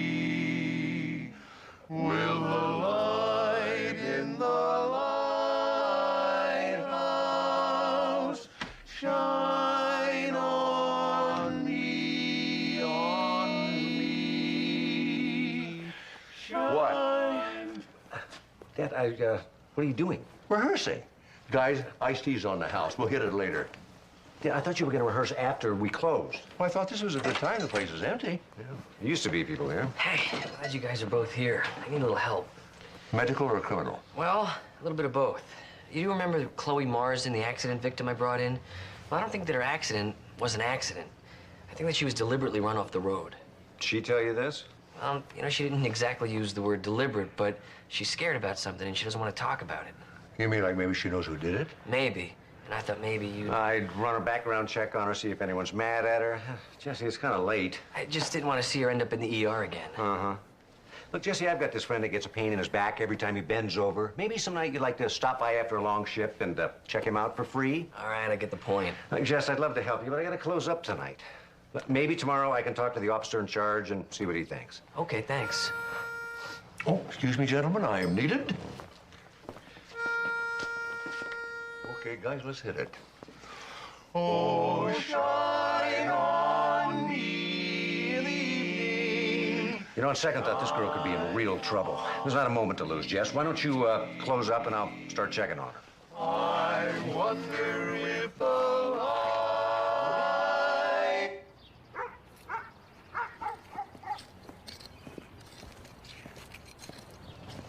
with the light in the lighthouse, shine on me, shine. What? Dad, what are you doing? Rehearsing. Guys, iced tea's on the house. We'll hit it later. Dad, I thought you were going to rehearse after we closed. Well, I thought this was a good time. The place is empty. Yeah. There used to be people here. Hey, I'm glad you guys are both here. I need a little help. Medical or criminal? Well, a little bit of both. You do remember Chloe Marsden, the accident victim I brought in? Well, I don't think that her accident was an accident. I think that she was deliberately run off the road. Did she tell you this? You know, she didn't exactly use the word deliberate, but she's scared about something and she doesn't want to talk about it. You mean like maybe she knows who did it? Maybe. And I thought maybe you... I'd run a background check on her, see if anyone's mad at her. Jesse, it's kind of late. I just didn't want to see her end up in the ER again. Uh-huh. Look, Jesse, I've got this friend that gets a pain in his back every time he bends over. Maybe some night you'd like to stop by after a long shift and check him out for free. All right, I get the point. Jess, I'd love to help you, but I got to close up tonight. But maybe tomorrow I can talk to the officer in charge and see what he thinks. Okay, thanks. Oh, excuse me, gentlemen, I am needed. Okay, guys, let's hit it. Oh, shine on me in the evening. You know, on second thought, this girl could be in real trouble. There's not a moment to lose, Jess. Why don't you close up and I'll start checking on her. I wonder if the light...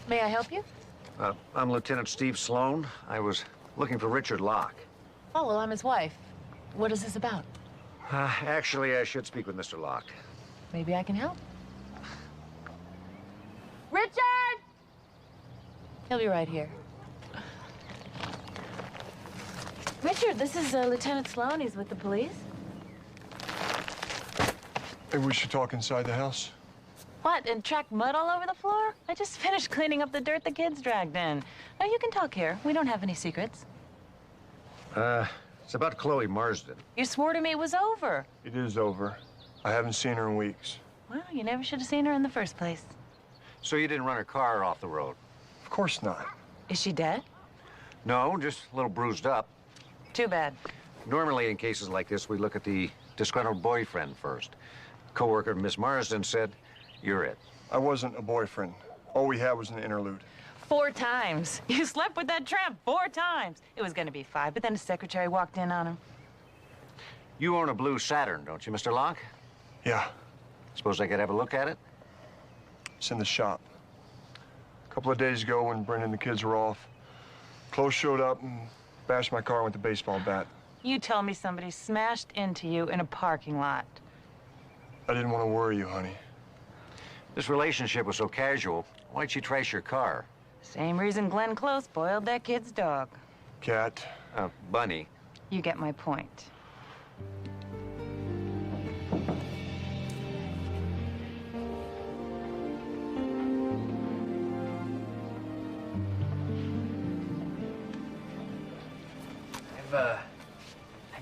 May I help you? I'm Lieutenant Steve Sloan. I was looking for Richard Locke. Oh, well, I'm his wife. What is this about? Actually, I should speak with Mr. Locke. Maybe I can help. Richard! He'll be right here. Richard, this is Lieutenant Sloan. He's with the police. Maybe we should talk inside the house. What, and track mud all over the floor? I just finished cleaning up the dirt the kids dragged in. No, you can talk here. We don't have any secrets. It's about Chloe Marsden. You swore to me it was over. It is over. I haven't seen her in weeks. Well, you never should have seen her in the first place. So you didn't run her car off the road? Of course not. Is she dead? No, just a little bruised up. Too bad. Normally, in cases like this, we look at the disgruntled boyfriend first. Coworker Miss Marsden said, you're it. I wasn't a boyfriend. All we had was an interlude. 4 times. You slept with that tramp 4 times. It was gonna be 5, but then his secretary walked in on him. You own a blue Saturn, don't you, Mr. Locke? Yeah. Suppose I could have a look at it? It's in the shop. couple of days ago when Brenda and the kids were off, Chloe showed up and bashed my car with a baseball bat. You tell me somebody smashed into you in a parking lot. I didn't want to worry you, honey. This relationship was so casual. Why'd she trace your car? Same reason Glenn Close boiled that kid's dog. Cat. Bunny. You get my point.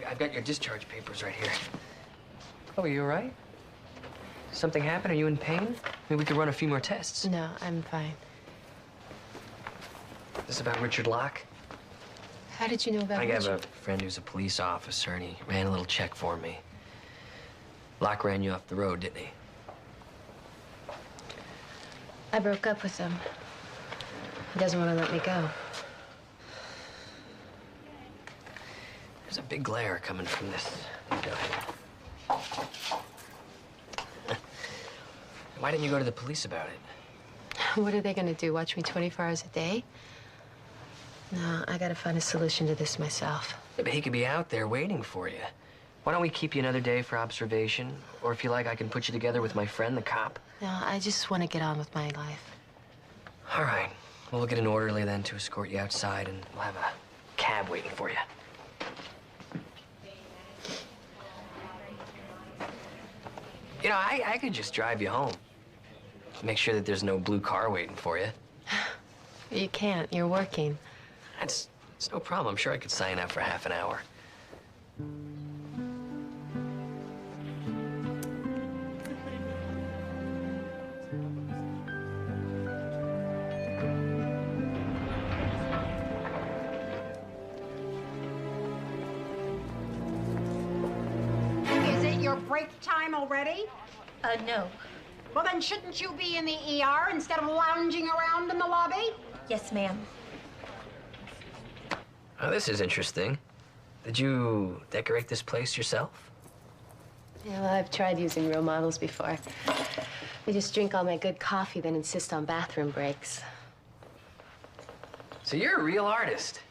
I've got your discharge papers right here. Oh, are you all right? Something happened? Are you in pain? Maybe we could run a few more tests. No, I'm fine. This about Richard Locke? How did you know about I have Richard? a friend who's a police officer, and he ran a little check for me. Locke ran you off the road, didn't he? I broke up with him. He doesn't want to let me go. There's a big glare coming from this window. Why didn't you go to the police about it? What are they going to do, watch me 24 hours a day? No, I got to find a solution to this myself. Yeah, but he could be out there waiting for you. Why don't we keep you another day for observation? Or if you like, I can put you together with my friend, the cop. No, I just want to get on with my life. All right. Well, we'll get an orderly then to escort you outside, and we'll have a cab waiting for you. You know, I could just drive you home. Make sure that there's no blue car waiting for you. You can't. You're working. It's no problem. I'm sure I could sign up for half an hour. Is it your break time already? No. Well, then shouldn't you be in the ER instead of lounging around in the lobby? Yes, ma'am. Oh, this is interesting. Did you decorate this place yourself? Yeah, well, I've tried using real models before. They just drink all my good coffee, then insist on bathroom breaks. So you're a real artist.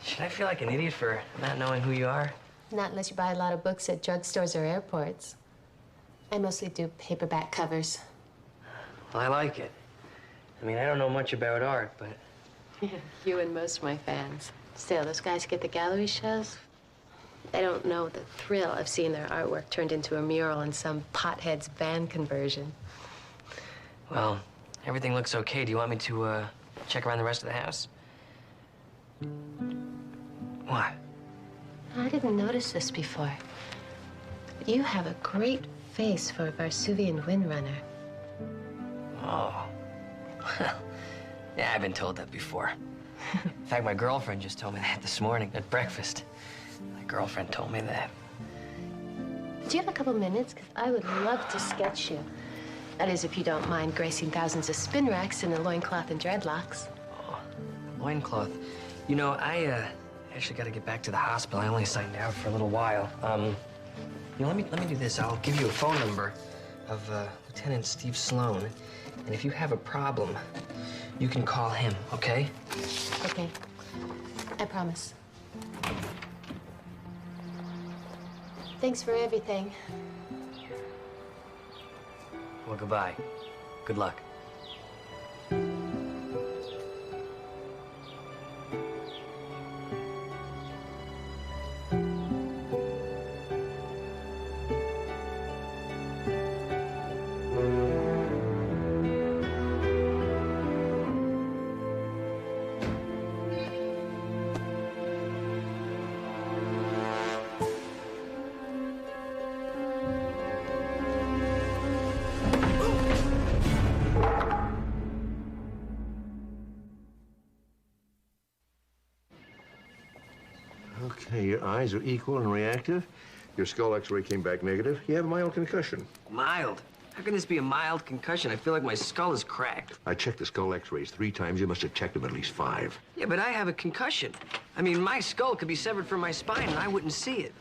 Should I feel like an idiot for not knowing who you are? Not unless you buy a lot of books at drugstores or airports. I mostly do paperback covers. Well, I like it. I mean, I don't know much about art, but... You and most of my fans. Still, those guys get the gallery shows. They don't know the thrill of seeing their artwork turned into a mural in some pothead's van conversion. Well, everything looks okay. Do you want me to, check around the rest of the house? What? I didn't notice this before. But you have a great face for a Varsuvian windrunner. Oh. Yeah, I've been told that before. In fact, my girlfriend just told me that this morning at breakfast. My girlfriend told me that. Do you have a couple minutes? Because I would love to sketch you. That is, if you don't mind gracing thousands of spin racks in a loincloth and dreadlocks. Oh, loincloth. You know, I actually got to get back to the hospital. I only signed out for a little while. You know, let me do this. I'll give you a phone number of Lieutenant Steve Sloan. And if you have a problem, you can call him, okay? Okay. I promise. Thanks for everything. Well, goodbye. Good luck. Okay, your eyes are equal and reactive. Your skull x-ray came back negative. You have a mild concussion. Mild? How can this be a mild concussion? I feel like my skull is cracked. I checked the skull x-rays 3 times. You must have checked them at least 5. Yeah, but I have a concussion. I mean, my skull could be severed from my spine and I wouldn't see it.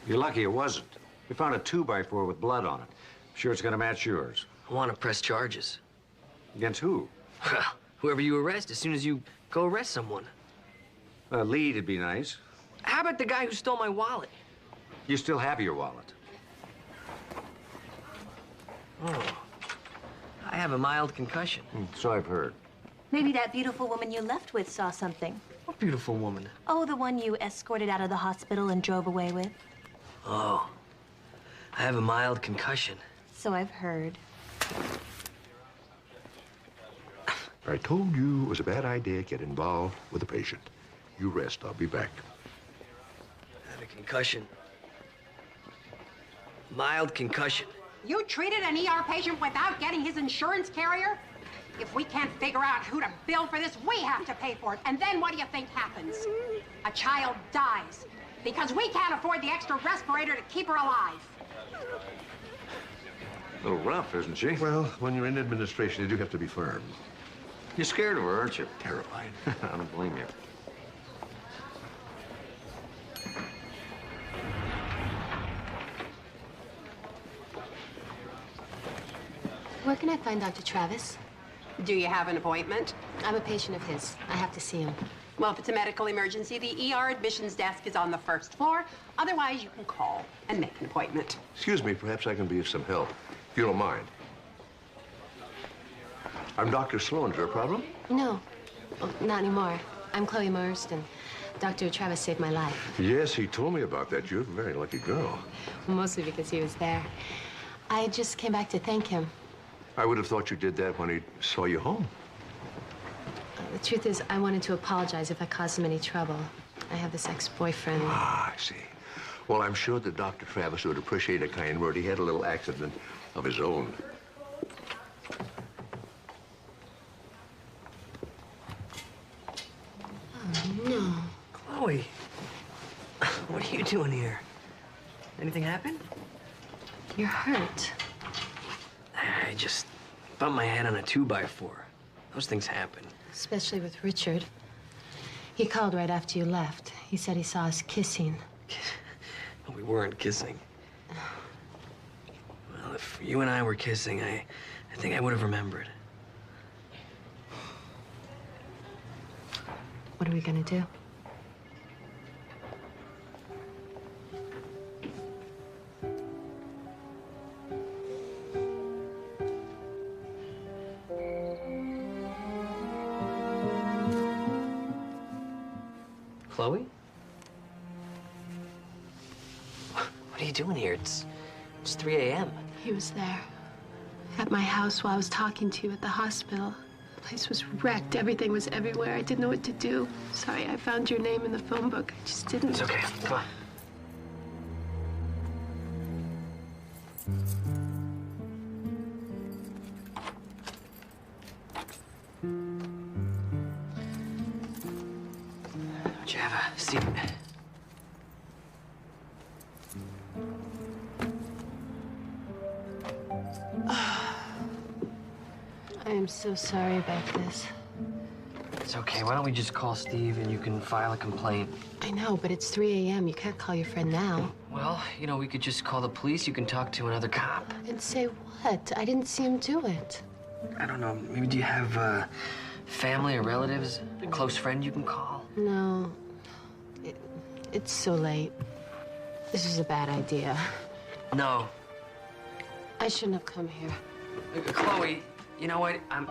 You're lucky it wasn't. We found a 2x4 with blood on it. I'm sure it's gonna match yours. I want to press charges. Against who? Well, whoever you arrest as soon as you go arrest someone. A lead would be nice. How about the guy who stole my wallet? You still have your wallet. Oh. I have a mild concussion. So I've heard. Maybe that beautiful woman you left with saw something. What beautiful woman? Oh, the one you escorted out of the hospital and drove away with. Oh. I have a mild concussion. So I've heard. I told you it was a bad idea to get involved with a patient. You rest. I'll be back. I have a concussion. Mild concussion. You treated an ER patient without getting his insurance carrier? If we can't figure out who to bill for this, we have to pay for it. And then what do you think happens? A child dies because we can't afford the extra respirator to keep her alive. A little rough, isn't she? Well, when you're in administration, you do have to be firm. You're scared of her, aren't you? Terrified. I don't blame you. Where can I find Dr. Travis? Do you have an appointment? I'm a patient of his. I have to see him. Well, if it's a medical emergency, the ER admissions desk is on the first floor. Otherwise, you can call and make an appointment. Excuse me, perhaps I can be of some help, if you don't mind. I'm Dr. Sloan. Is there a problem? No, well, not anymore. I'm Chloe Marston. Dr. Travis saved my life. Yes, he told me about that. You're a very lucky girl. Mostly because he was there. I just came back to thank him. I would have thought you did that when he saw you home. The truth is, I wanted to apologize if I caused him any trouble. I have this ex-boyfriend. Ah, I see. Well, I'm sure that Dr. Travis would appreciate a kind word. He had a little accident of his own. Oh, no. Chloe, what are you doing here? Anything happen? You're hurt. I just bumped my head on a 2x4. Those things happen. Especially with Richard. He called right after you left. He said he saw us kissing. We weren't kissing. Well, if you and I were kissing, I think I would have remembered. What are we gonna do? Chloe? What are you doing here? It's 3 a.m. He was there. At my house while I was talking to you at the hospital. The place was wrecked. Everything was everywhere. I didn't know what to do. Sorry, I found your name in the phone book. I just didn't. It's okay. Come on. Would you have a seat? I am so sorry about this. It's okay. Why don't we just call Steve and you can file a complaint? I know, but it's 3 a.m. You can't call your friend now. Well, you know, we could just call the police. You can talk to another cop. And say what? I didn't see him do it. I don't know. Maybe do you have family or relatives? A close friend you can call? No. It's so late. This is a bad idea. No. I shouldn't have come here. Chloe, you know what? I'm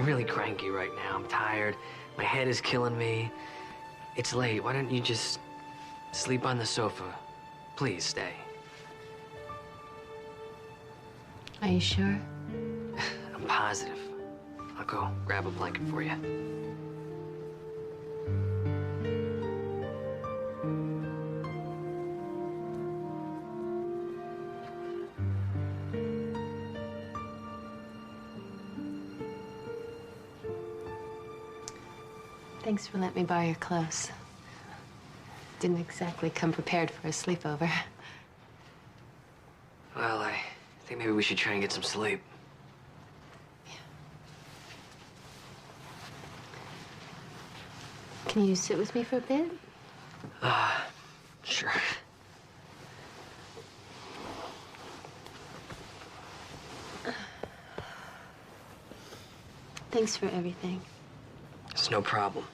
really cranky right now. I'm tired. My head is killing me. It's late. Why don't you just sleep on the sofa? Please stay. Are you sure? I'm positive. I'll go grab a blanket for you. Thanks for letting me borrow your clothes. Didn't exactly come prepared for a sleepover. Well, I think maybe we should try and get some sleep. Can you sit with me for a bit? Sure. Thanks for everything. It's no problem.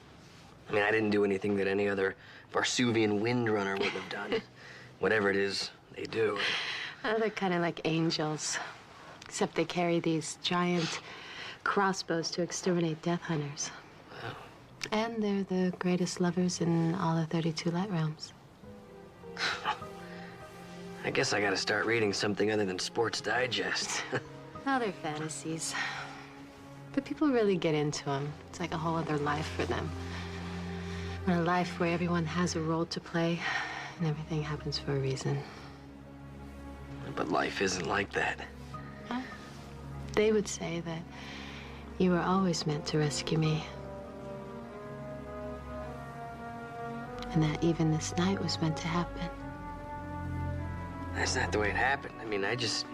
I mean, I didn't do anything that any other Varsuvian windrunner would have done. Whatever it is, they do. Oh, they're kind of like angels. Except they carry these giant crossbows to exterminate death hunters. Wow. And they're the greatest lovers in all the 32 light realms. I guess I gotta start reading something other than Sports Digest. Oh, they're fantasies. But people really get into them. It's like a whole other life for them. A life where everyone has a role to play and everything happens for a reason. But life isn't like that. Huh? They would say that you were always meant to rescue me. And that even this night was meant to happen. That's not the way it happened. I mean, I just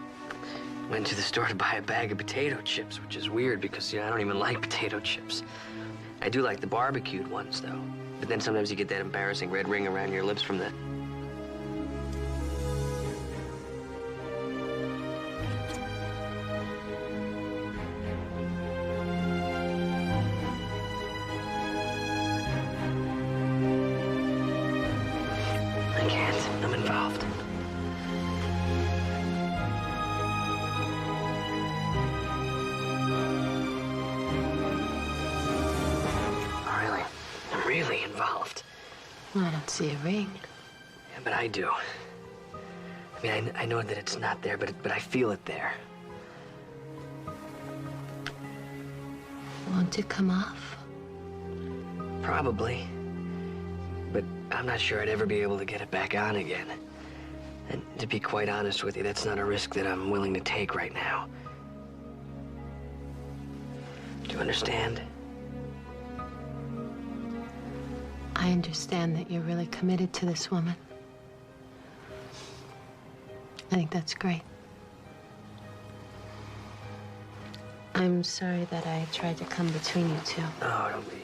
went to the store to buy a bag of potato chips, which is weird because, you know, I don't even like potato chips. I do like the barbecued ones, though. But then sometimes you get that embarrassing red ring around your lips from the... I can't. I'm involved. Really involved. Well, I don't see a ring. Yeah, but I do. I mean, I know that it's not there, but I feel it there. Won't it come off? Probably. But I'm not sure I'd ever be able to get it back on again. And to be quite honest with you, that's not a risk that I'm willing to take right now. Do you understand? I understand that you're really committed to this woman. I think that's great. I'm sorry that I tried to come between you two. Oh, don't be.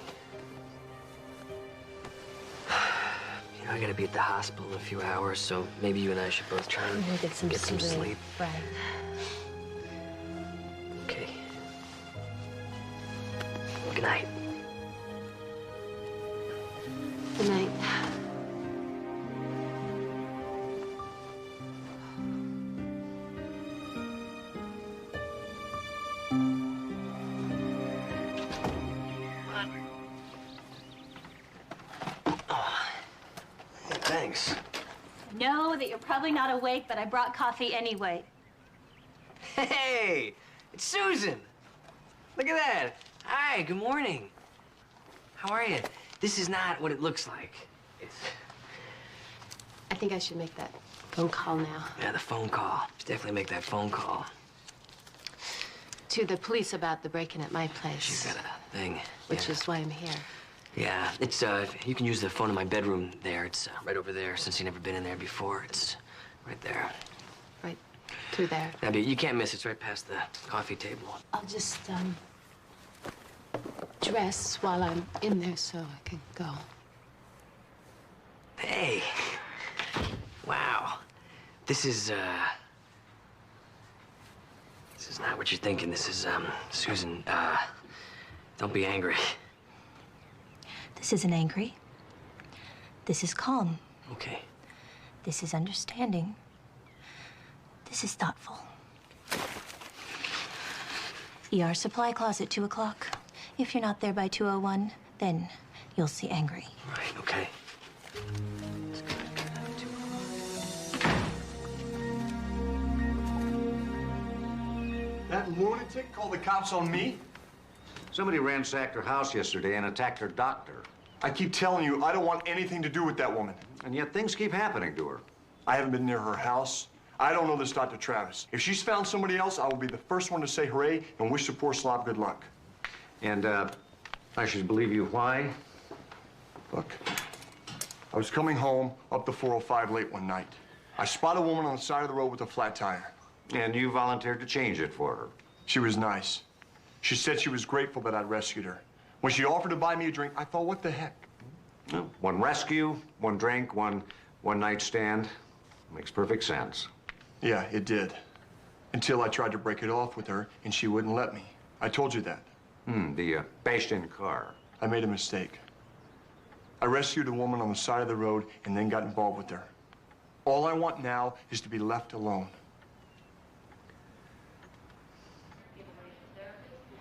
You know, I gotta be at the hospital in a few hours, so maybe you and I should both try and get some sleep. Right. Okay. Good night. Good night. Thanks. Know that you're probably not awake, but I brought coffee anyway. Hey, it's Susan. Look at that. Hi, good morning. How are you? This is not what it looks like. I think I should make that phone call now. Yeah, the phone call. Should definitely make that phone call. To the police about the break-in at my place. She's got a thing. Which is why I'm here. Yeah, it's, you can use the phone in my bedroom there. It's right over there, since you've never been in there before. It's right there. Right through there. Yeah, but you can't miss it. It's right past the coffee table. I'll just, dress while I'm in there so I can go. Hey. Wow. This is not what you're thinking. This is, Susan, don't be angry. This isn't angry. This is calm. Okay. This is understanding. This is thoughtful. ER supply closet, 2 o'clock. If you're not there by 2:01, then you'll see angry. Right, okay. That lunatic called the cops on me? Somebody ransacked her house yesterday and attacked her doctor. I keep telling you, I don't want anything to do with that woman. And yet things keep happening to her. I haven't been near her house. I don't know this Dr. Travis. If she's found somebody else, I will be the first one to say hooray and wish the poor slob good luck. And, I should believe you. Why? Look, I was coming home up the 405 late one night. I spotted a woman on the side of the road with a flat tire. And you volunteered to change it for her. She was nice. She said she was grateful that I'd rescued her. When she offered to buy me a drink, I thought, what the heck? Well, one rescue, one drink, one night stand. Makes perfect sense. Yeah, it did. Until I tried to break it off with her, and she wouldn't let me. I told you that. The bashed-in car. I made a mistake. I rescued a woman on the side of the road and then got involved with her. All I want now is to be left alone.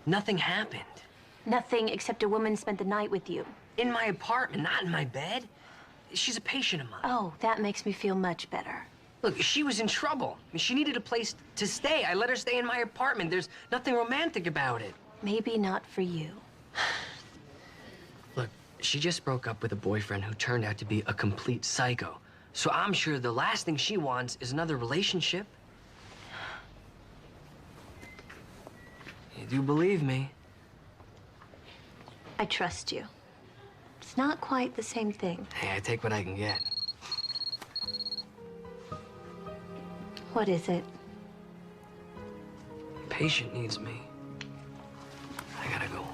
Nothing happened. Nothing except a woman spent the night with you. In my apartment, not in my bed. She's a patient of mine. Oh, that makes me feel much better. Look, she was in trouble. She needed a place to stay. I let her stay in my apartment. There's nothing romantic about it. Maybe not for you. Look, she just broke up with a boyfriend who turned out to be a complete psycho. So I'm sure the last thing she wants is another relationship. You do believe me? I trust you. It's not quite the same thing. Hey, I take what I can get. What is it? Patient needs me. I gotta go.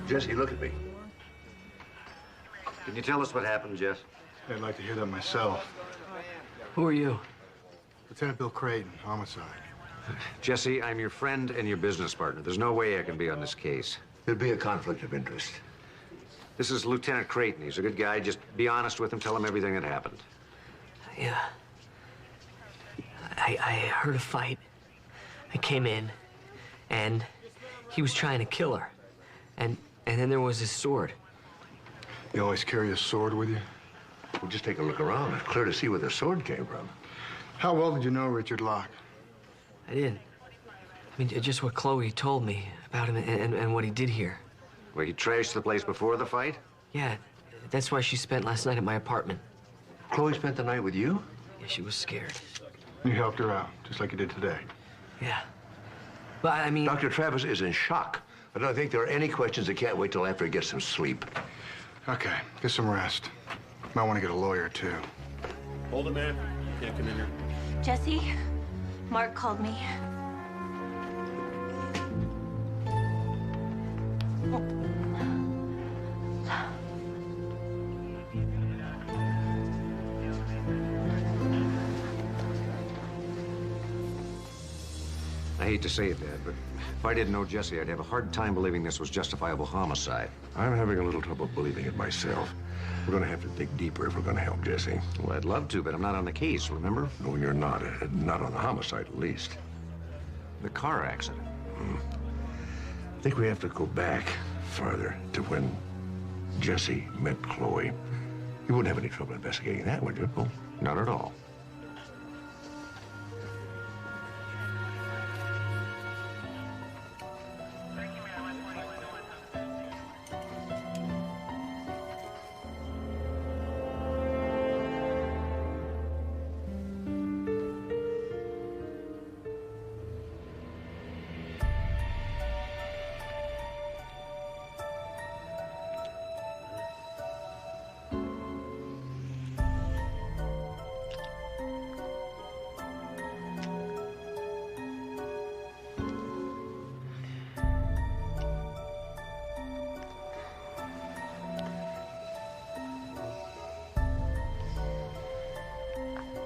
Jesse, look at me. Can you tell us what happened, Jess? I'd like to hear that myself. Who are you? Lieutenant Bill Creighton, homicide. Jesse, I'm your friend and your business partner. There's no way I can be on this case. There'd be a conflict of interest. This is Lieutenant Creighton. He's a good guy. Just be honest with him. Tell him everything that happened. Yeah. I heard a fight. I came in, and he was trying to kill her. And then there was his sword. You always carry a sword with you? Well, just take a look around. It's clear to see where the sword came from. How well did you know Richard Locke? I didn't. I mean, just what Chloe told me about him and what he did here. Well, he trashed the place before the fight? Yeah, that's why she spent last night at my apartment. Chloe spent the night with you? Yeah, she was scared. You helped her out, just like you did today. Yeah. But, I mean... Dr. Travis is in shock. I don't think there are any questions that can't wait till after he gets some sleep. Okay, get some rest. Might want to get a lawyer, too. Hold it, man. Can't come in here. Jesse, Mark called me. I hate to say it, Dad, but if I didn't know Jesse, I'd have a hard time believing this was justifiable homicide. I'm having a little trouble believing it myself. We're going to have to dig deeper if we're going to help Jesse. Well, I'd love to, but I'm not on the case, remember? No, you're not. Not on the homicide, at least. The car accident. I think we have to go back farther to when Jesse met Chloe. You wouldn't have any trouble investigating that, would you? Oh, not at all.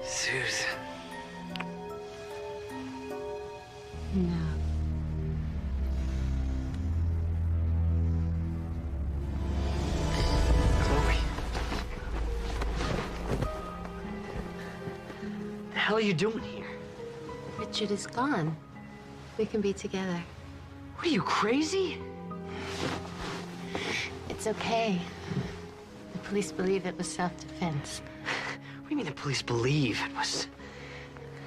Susan. No. Chloe. The hell are you doing here? Richard is gone. We can be together. What are you, crazy? It's It's okay. The police believe it was self-defense. What do you mean the police believe it was?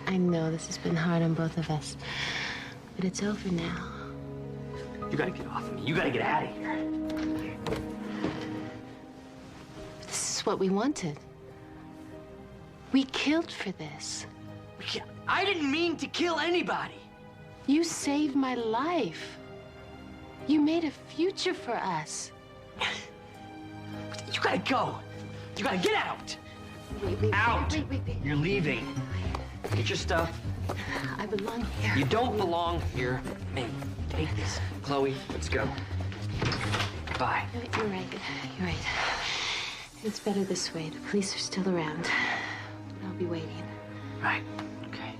I know this has been hard on both of us, but it's over now. You gotta get off of me. You gotta get out of here. This is what we wanted. We killed for this. I didn't mean to kill anybody. You saved my life. You made a future for us. You gotta go. You gotta get out. Out. Wait. You're leaving. Get your stuff. I belong here. You don't belong here. Hey, take this. Chloe, let's go. Bye. You're right. You're right. It's better this way. The police are still around. I'll be waiting. Right. Okay.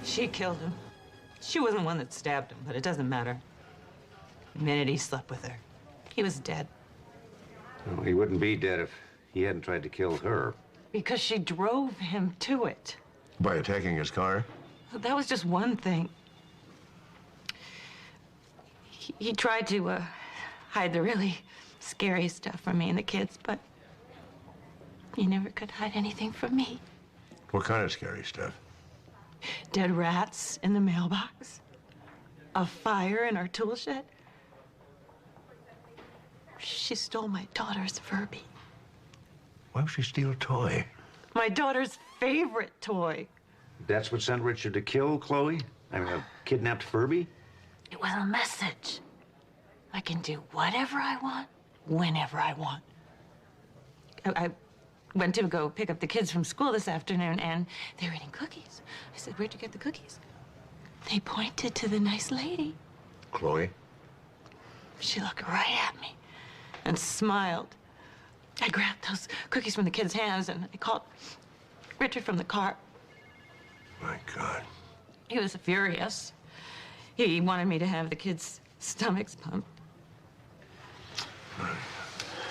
She killed him. She wasn't the one that stabbed him, but it doesn't matter. The minute he slept with her, he was dead. Well, he wouldn't be dead if he hadn't tried to kill her. Because she drove him to it. By attacking his car? That was just one thing. He tried to hide the really scary stuff from me and the kids, but he never could hide anything from me. What kind of scary stuff? Dead rats in the mailbox. A fire in our tool shed. She stole my daughter's Furby. Why would she steal a toy? My daughter's favorite toy. That's what sent Richard to kill Chloe? I mean, a kidnapped Furby? It was a message. I can do whatever I want, whenever I want. I went to go pick up the kids from school this afternoon, and they were eating cookies. I said, "Where'd you get the cookies?" They pointed to the nice lady. Chloe? She looked right at me and smiled. I grabbed those cookies from the kids' hands, and I called Richard from the car. My God. He was furious. He wanted me to have the kids' stomachs pumped.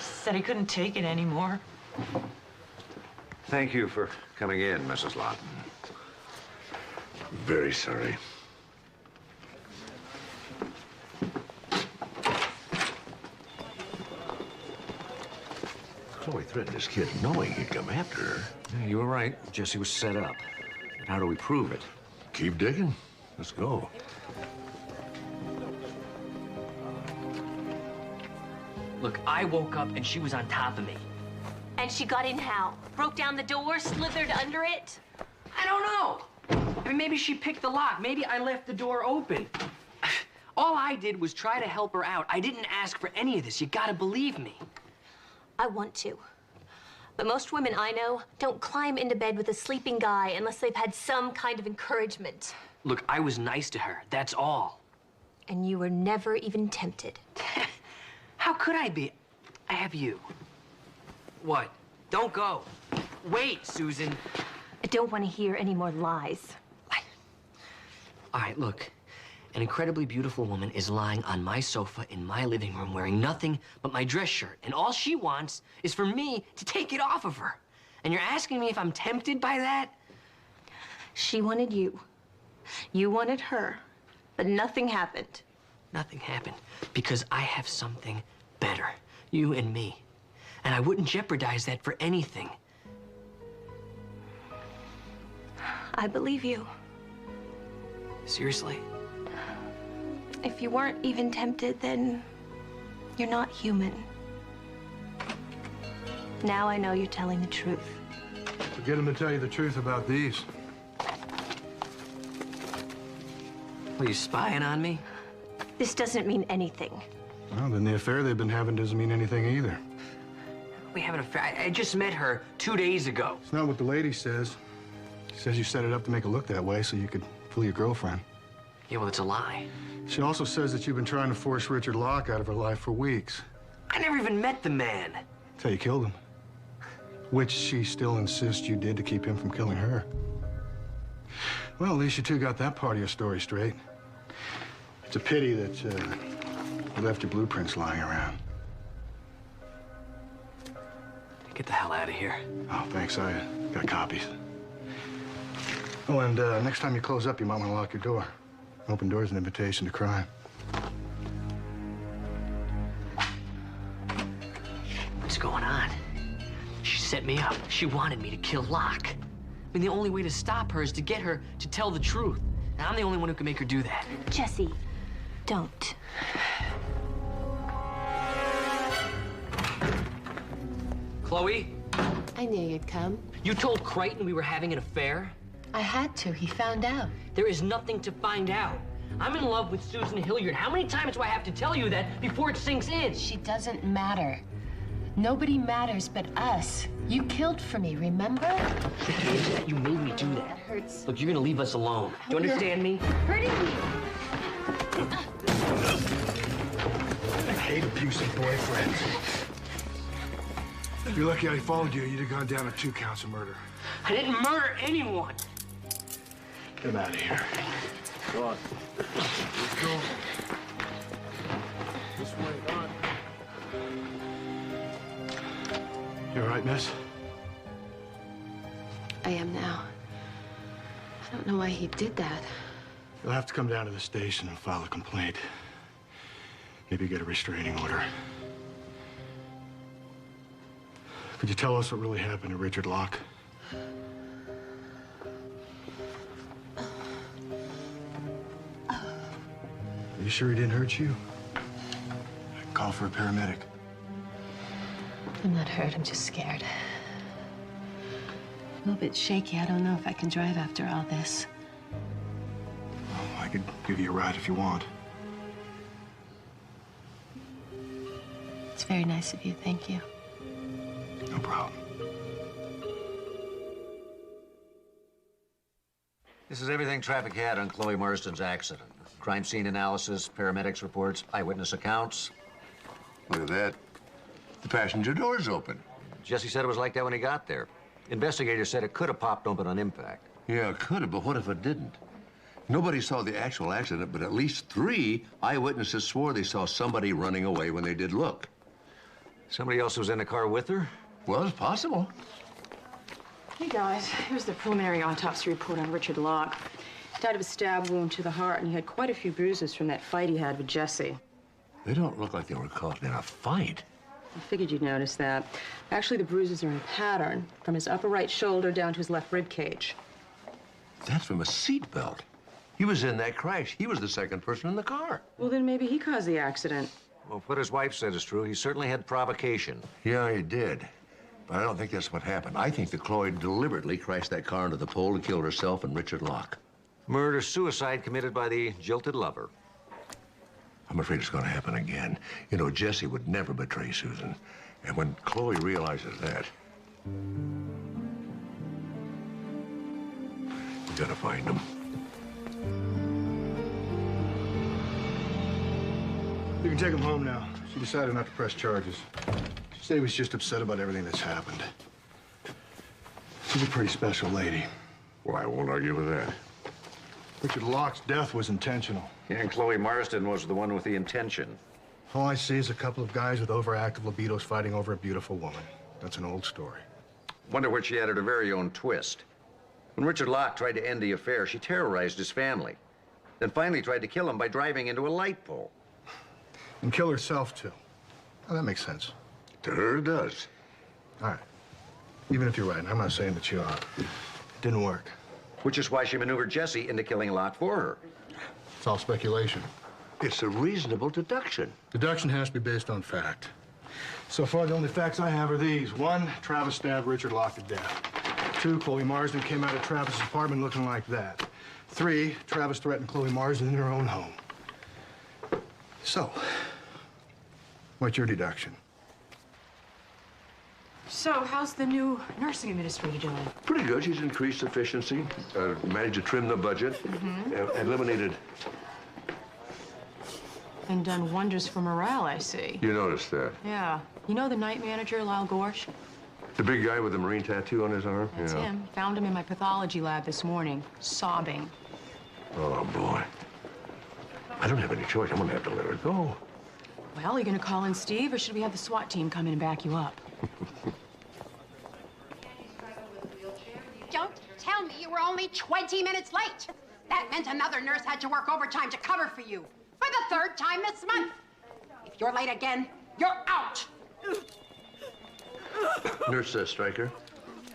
Said he couldn't take it anymore. Thank you for coming in, Mrs. Lawton. Very sorry. Chloe threatened this kid knowing he'd come after her. Yeah, you were right. Jesse was set up. But how do we prove it? Keep digging. Let's go. Look, I woke up and she was on top of me. And she got in how? Broke down the door, slithered under it? I don't know. I mean, maybe she picked the lock. Maybe I left the door open. All I did was try to help her out. I didn't ask for any of this. You gotta believe me. I want to. But most women I know don't climb into bed with a sleeping guy unless they've had some kind of encouragement. Look, I was nice to her. That's all. And you were never even tempted. How could I be? I have you. What? Don't go. Wait, Susan. I don't want to hear any more lies. All right, look. An incredibly beautiful woman is lying on my sofa in my living room wearing nothing but my dress shirt. And all she wants is for me to take it off of her. And you're asking me if I'm tempted by that? She wanted you. You wanted her. But nothing happened. Nothing happened because I have something better. You and me. And I wouldn't jeopardize that for anything. I believe you. Seriously? If you weren't even tempted, then you're not human. Now I know you're telling the truth. So get him to tell you the truth about these. Are you spying on me? This doesn't mean anything. Well, then the affair they've been having doesn't mean anything either. We have an affair. I just met her 2 days ago. It's not what the lady says. She says you set it up to make it look that way so you could fool your girlfriend. Yeah, well, it's a lie. She also says that you've been trying to force Richard Locke out of her life for weeks. I never even met the man. Till you killed him. Which she still insists you did to keep him from killing her. Well, at least you two got that part of your story straight. It's a pity that you left your blueprints lying around. Get the hell out of here. Oh, thanks. I got copies. Oh, and next time you close up, you might want to lock your door. Open door is an invitation to crime. What's going on? She set me up. She wanted me to kill Locke. I mean, the only way to stop her is to get her to tell the truth. And I'm the only one who can make her do that. Jesse, don't. Chloe? I knew you'd come. You told Crichton we were having an affair? I had to. He found out. There is nothing to find out. I'm in love with Susan Hilliard. How many times do I have to tell you that before it sinks in? She doesn't matter. Nobody matters but us. You killed for me, remember? You made me do that. That hurts. Look, you're gonna leave us alone. Do you understand me? Hurting me. I hate abusive boyfriends. You're lucky I followed you. You'd have gone down on 2 counts of murder. I didn't murder anyone. Get him out of here. Go on. Let's go. This way, on. You all right, miss? I am now. I don't know why he did that. You'll have to come down to the station and file a complaint. Maybe get a restraining order. Could you tell us what really happened to Richard Locke? Are you sure he didn't hurt you? Call for a paramedic. I'm not hurt. I'm just scared. A little bit shaky. I don't know if I can drive after all this. Well, I could give you a ride if you want. It's very nice of you. Thank you. No problem. This is everything traffic had on Chloe Marston's accident. Crime scene analysis, paramedics reports, eyewitness accounts. Look at that. The passenger door's open. Jesse said it was like that when he got there. Investigators said it could have popped open on impact. Yeah, it could have, but what if it didn't? Nobody saw the actual accident, but at least 3 eyewitnesses swore they saw somebody running away when they did look. Somebody else was in the car with her? Well, it's possible. Hey, guys. Here's the preliminary autopsy report on Richard Locke. He died of a stab wound to the heart, and he had quite a few bruises from that fight he had with Jesse. They don't look like they were caught in a fight. I figured you'd notice that. Actually, the bruises are in pattern, from his upper right shoulder down to his left rib cage. That's from a seatbelt. He was in that crash. He was the second person in the car. Well, then maybe he caused the accident. Well, if what his wife said is true, he certainly had provocation. Yeah, he did. But I don't think that's what happened. I think that Chloe deliberately crashed that car into the pole and killed herself and Richard Locke. Murder-suicide committed by the jilted lover. I'm afraid it's going to happen again. You know, Jesse would never betray Susan. And when Chloe realizes that, we gotta find him. You can take him home now. She decided not to press charges. She said he was just upset about everything that's happened. She's a pretty special lady. Well, I won't argue with that. Richard Locke's death was intentional. Yeah, and Chloe Marston was the one with the intention. All I see is a couple of guys with overactive libidos fighting over a beautiful woman. That's an old story. Wonder what she added her very own twist. When Richard Locke tried to end the affair, she terrorized his family. Then finally tried to kill him by driving into a light pole. And kill herself, too. Oh, that makes sense. To her, it does. All right. Even if you're right, and I'm not saying that you are. It didn't work. Which is why she maneuvered Jesse into killing Locke for her. It's all speculation. It's a reasonable deduction. Deduction has to be based on fact. So far, the only facts I have are these. 1, Travis stabbed Richard Locke to death. 2, Chloe Marsden came out of Travis's apartment looking like that. 3, Travis threatened Chloe Marsden in her own home. So, what's your deduction? So, how's the new nursing administrator doing? Pretty good. She's increased efficiency, managed to trim the budget, eliminated... And done wonders for morale, I see. You noticed that? Yeah. You know the night manager, Lyle Gorsh? The big guy with the marine tattoo on his arm? That's him. Found him in my pathology lab this morning, sobbing. Oh, boy. I don't have any choice. I'm gonna have to let her go. Well, are you gonna call in Steve, or should we have the SWAT team come in and back you up? Don't tell me you were only 20 minutes late. That meant another nurse had to work overtime to cover for you. For the 3rd time this month. If you're late again, you're out. Nurse Stryker,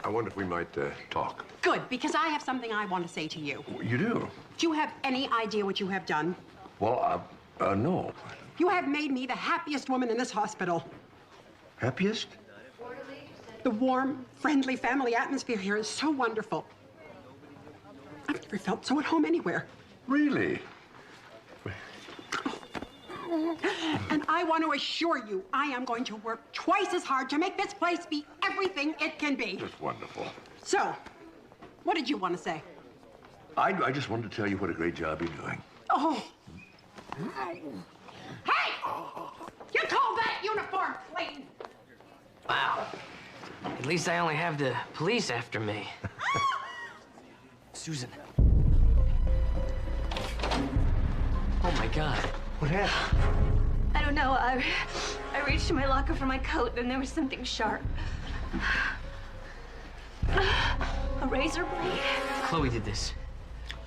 I wonder if we might talk. Good, because I have something I want to say to you. You do? Do you have any idea what you have done? Well, no. You have made me the happiest woman in this hospital. Happiest? The warm, friendly family atmosphere here is so wonderful. I've never felt so at home anywhere. Really? And I want to assure you, I am going to work twice as hard to make this place be everything it can be. That's wonderful. So, what did you want to say? I just wanted to tell you what a great job you're doing. Oh. Hey! You call that uniform clean? Wow. At least I only have the police after me. Susan. Oh, my God. What happened? I don't know. I reached in my locker for my coat, and there was something sharp. A razor blade. Chloe did this.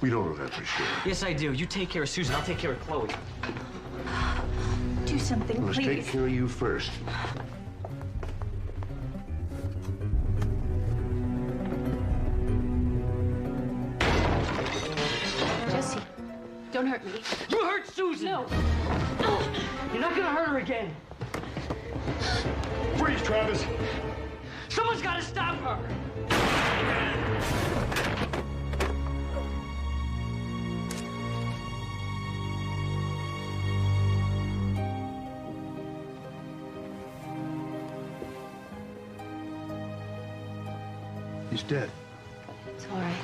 We don't know that for sure. Yes, I do. You take care of Susan. I'll take care of Chloe. Do something, Let's please. take care of you first. Jesse, don't hurt me. You hurt Susan! No. You're not gonna hurt her again. Freeze, Travis. Someone's gotta stop her! He's dead. It's all right.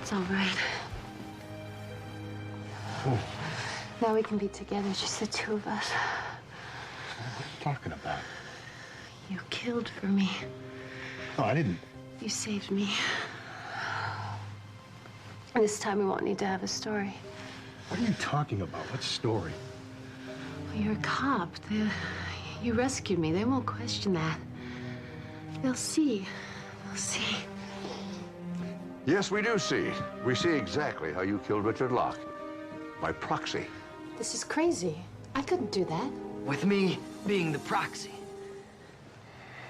It's all right. Oh. Now we can be together, just the two of us. What are you talking about? You killed for me. No, I didn't. You saved me. This time we won't need to have a story. What are you talking about? What story? Well, you're a cop. You rescued me. They won't question that. They'll see. They'll see. Yes, we do see. We see exactly how you killed Richard Locke. By proxy. This is crazy. I couldn't do that. With me being the proxy.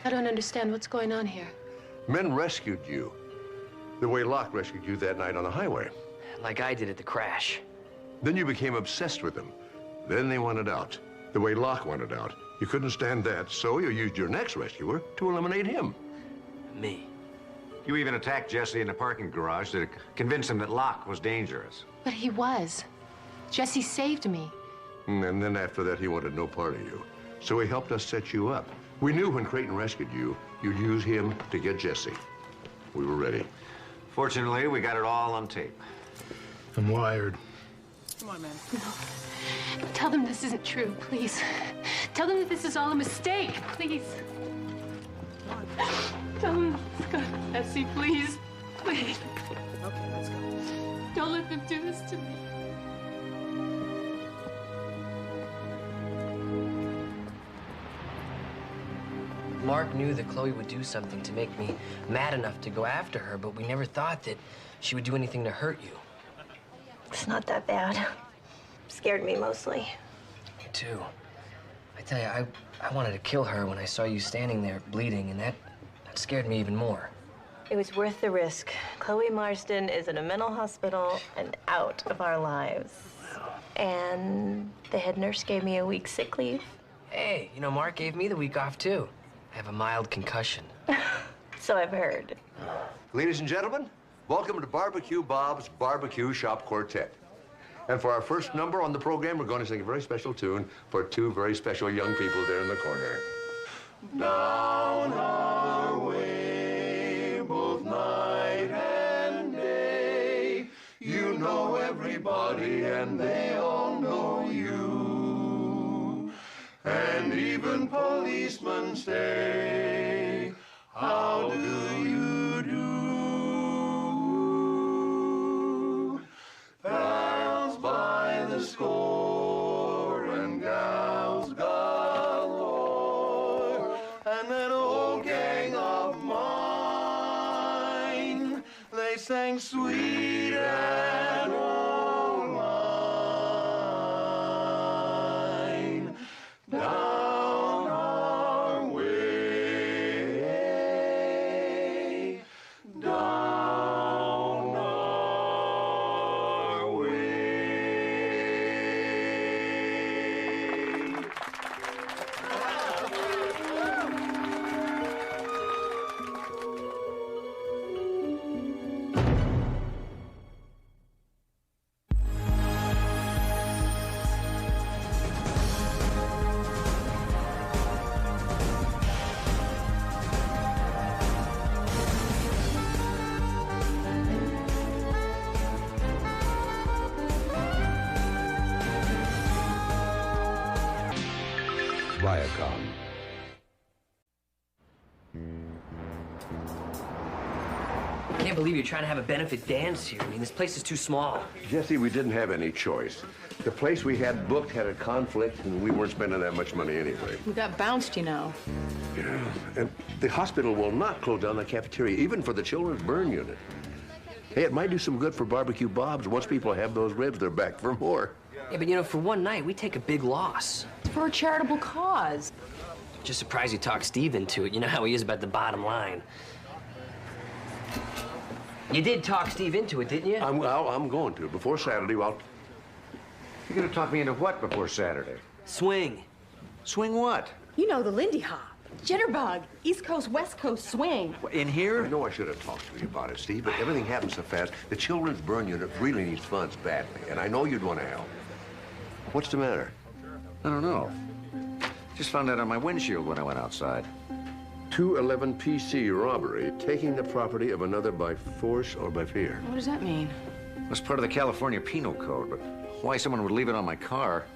I don't understand what's going on here. Men rescued you. The way Locke rescued you that night on the highway. Like I did at the crash. Then you became obsessed with them. Then they wanted out. The way Locke wanted out. You couldn't stand that, so you used your next rescuer to eliminate him. Me. You even attacked Jesse in the parking garage to convince him that Locke was dangerous. But he was. Jesse saved me. And then after that, he wanted no part of you. So he helped us set you up. We knew when Creighton rescued you, you'd use him to get Jesse. We were ready. Fortunately, we got it all on tape. I'm wired. Come on, man. No. Tell them this isn't true, please. Tell them that this is all a mistake, please. Tell them it's got Jesse, please. Please. Okay, let's go. Don't let them do this to me. Mark knew that Chloe would do something to make me mad enough to go after her, but we never thought that she would do anything to hurt you. It's not that bad. Scared me mostly. Me too. I tell you, I wanted to kill her when I saw you standing there bleeding, and that scared me even more. It was worth the risk. Chloe Marsden is in a mental hospital and out of our lives. And the head nurse gave me a week's sick leave. Hey, you know, Mark gave me the week off, too. I have a mild concussion. So I've heard. Ladies and gentlemen, welcome to Barbecue Bob's Barbecue Shop Quartet. And for our first number on the program, we're going to sing a very special tune for two very special young people there in the corner. down our way, both night and day. You know everybody and they all know you. And even policemen say, how do you do? Pals by the score and gals galore, and that old gang of mine, they sang sweet and old line down our way, down our way. Viacom. I can't believe you're trying to have a benefit dance here. I mean, this place is too small. Jesse, we didn't have any choice. The place we had booked had a conflict, and we weren't spending that much money anyway. We got bounced, you know. Yeah, and the hospital will not close down the cafeteria, even for the children's burn unit. Hey, it might do some good for barbecue Bob's. Once people have those ribs, they're back for more. Yeah, but you know, for one night, we take a big loss. It's for a charitable cause. Just surprised you talked Steve into it. You know how he is about the bottom line. You did talk Steve into it, didn't you? I'm going to. Before Saturday, You're gonna talk me into what before Saturday? Swing. Swing what? You know, the Lindy Hop. Jitterbug. East Coast, West Coast swing. In here? I know I should have talked to you about it, Steve, but everything happens so fast. The children's burn unit really needs funds badly, and I know you'd want to help. What's the matter? I don't know. Just found that on my windshield when I went outside. 211 PC robbery, taking the property of another by force or by fear. What does that mean? That's part of the California Penal Code, but why someone would leave it on my car?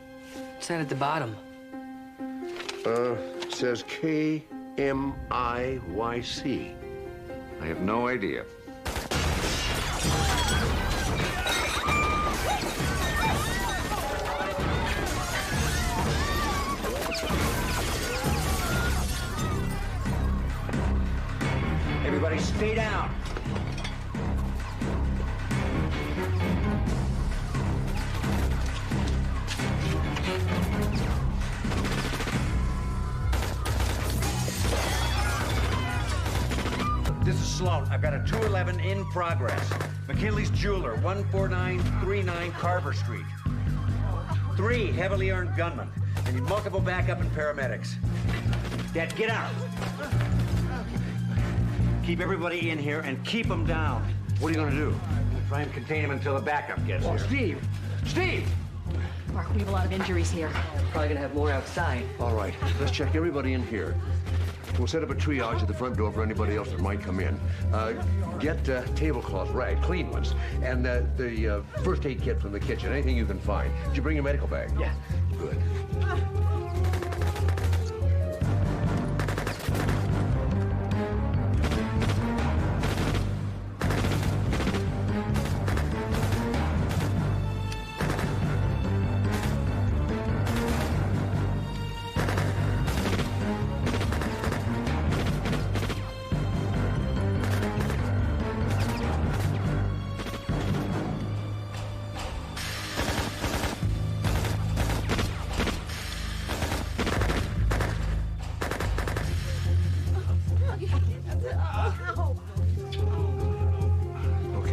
It's that at the bottom. It says KMIYC. I have no idea. Everybody stay down. This is Sloan. I've got a 211 in progress. McKinley's Jeweler, 14939 Carver Street. 3 heavily armed gunmen. I need multiple backup and paramedics. Dad, get out. Keep everybody in here and keep them down. What are you gonna do? Try and contain them until the backup gets here. Steve! Steve! Mark, we have a lot of injuries here. Probably gonna have more outside. All right, let's check everybody in here. We'll set up a triage at the front door for anybody else that might come in. Get tablecloths, right, clean ones, and the first aid kit from the kitchen, anything you can find. Did you bring your medical bag? Yeah. Good.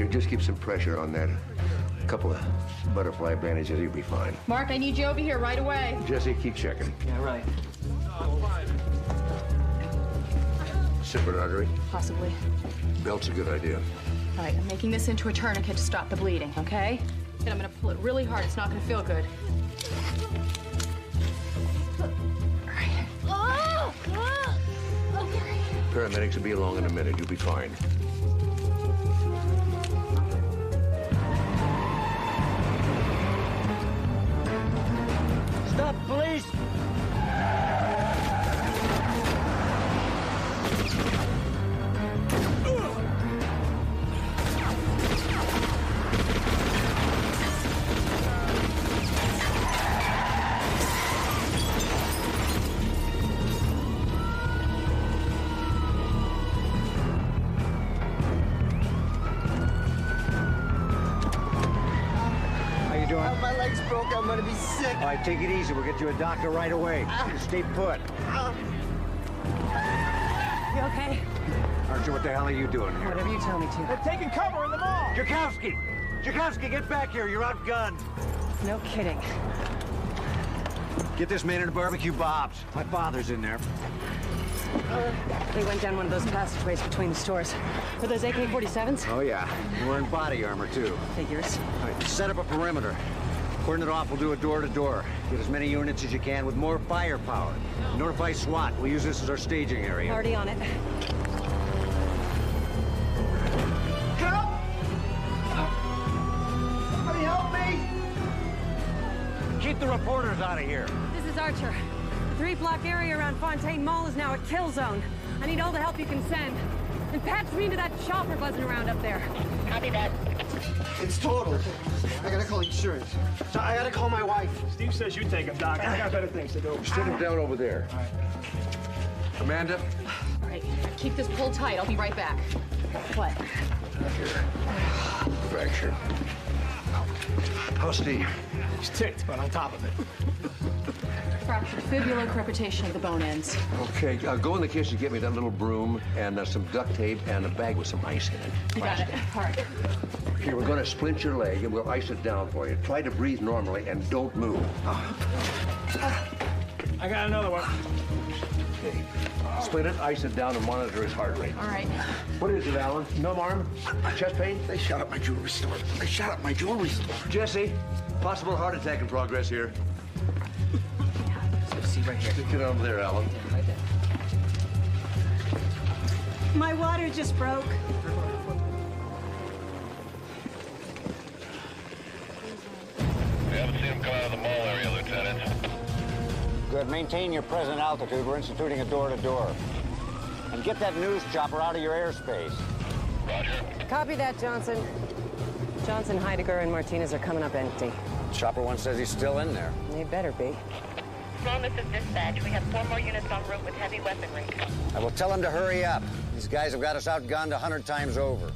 Just keep some pressure on that. A couple of butterfly bandages, you'll be fine. Mark, I need you over here right away. Jesse, keep checking. Yeah, right. Separate artery. Possibly. Belt's a good idea. All right, I'm making this into a tourniquet to stop the bleeding, okay? And I'm gonna pull it really hard. It's not gonna feel good. All right. paramedics will be along in a minute. You'll be fine. Stop, police! My leg's broke. I'm gonna be sick. All right, take it easy. We'll get you a doctor right away. Stay put. You okay? Archer, what the hell are you doing here? Whatever you tell me to. They're taking cover in the mall. Jakowski! Jakowski, get back here. You're outgunned. No kidding. Get this man in a barbecue Bob's. My father's in there. They went down one of those passageways between the stores. Are those AK-47s? Oh, yeah. We're in body armor, too. Figures. All right, set up a perimeter. Cordon it off, we'll do a door-to-door. Get as many units as you can with more firepower. Notify SWAT. We'll use this as our staging area. Already on it. Help! Somebody help me! Keep the reporters out of here. This is Archer. The 3-block area around Fontaine Mall is now a kill zone. I need all the help you can send. And patch me into that chopper buzzing around up there. Copy that. It's total. I gotta call insurance. So I gotta call my wife. Steve says you take him, Doc. I got better things to do. Sit him down over there. Amanda? All right, keep this pulled tight. I'll be right back. What? Here. Fracture. How's Steve? He's ticked, but on top of it. Fractured fibulocrepitation of the bone ends. Okay, go in the kitchen, get me that little broom and some duct tape and a bag with some ice in it. I got it. All right. Here, we're gonna splint your leg and we'll ice it down for you. Try to breathe normally and don't move. I got another one. Okay. Split it, ice it down, and monitor his heart rate. All right. What is it, Alan? Numb arm? Chest pain? They shot up my jewelry store. They shot up my jewelry store. Jesse, possible heart attack in progress here. See right here. Get over there, Alan. Yeah, right there. My water just broke. We haven't seen him come out of the mall area, Lieutenant. Good. Maintain your present altitude. We're instituting a door-to-door. And get that news chopper out of your airspace. Roger. Copy that, Johnson. Johnson, Heidegger, and Martinez are coming up empty. Chopper one says he's still in there. They better be. Sloan, this is dispatch. We have 4 more units en route with heavy weaponry. I will tell him to hurry up. These guys have got us outgunned 100 times over.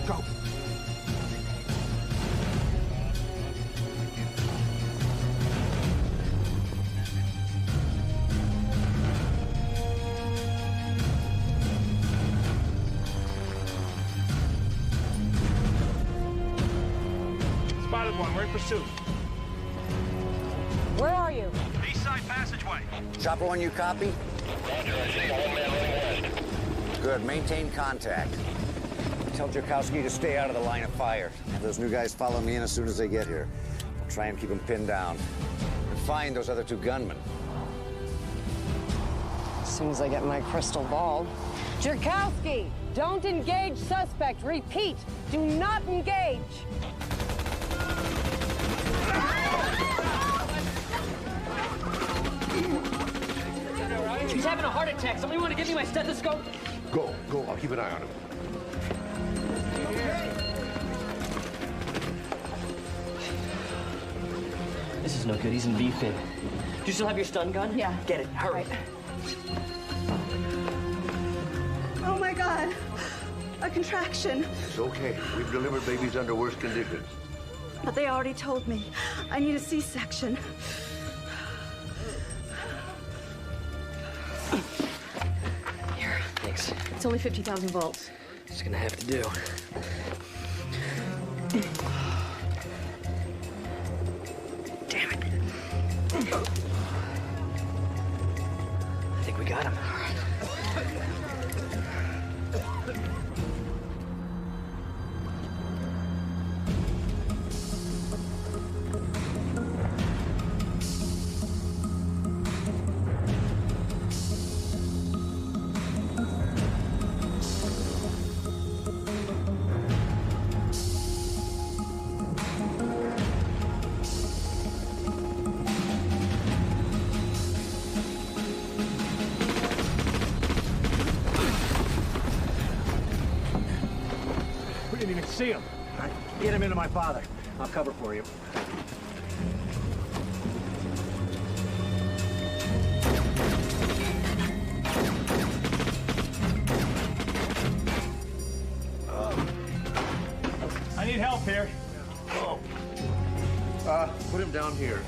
Go. Spotted one. We're in pursuit. Where are you? East side passageway. Chopper one, you copy? Roger, I see one man running west. Good. Maintain contact. Tell Jakowski to stay out of the line of fire. Have those new guys follow me in as soon as they get here. I'll try and keep them pinned down. And find those other 2 gunmen. As soon as I get my crystal ball. Jakowski, don't engage suspect. Repeat, do not engage. He's having a heart attack. Somebody want to give me my stethoscope? Go. I'll keep an eye on him. This is no good. He's in V-fin. Do you still have your stun gun? Yeah. Get it. Hurry. Right. Oh, my God. A contraction. It's okay. We've delivered babies under worse conditions. But they already told me. I need a C-section. Here. Thanks. It's only 50,000 volts. It's gonna have to do. Damn it. I think we got him. see him. All right, get him into my father. I'll cover for you. I need help here. Oh. Put him down here.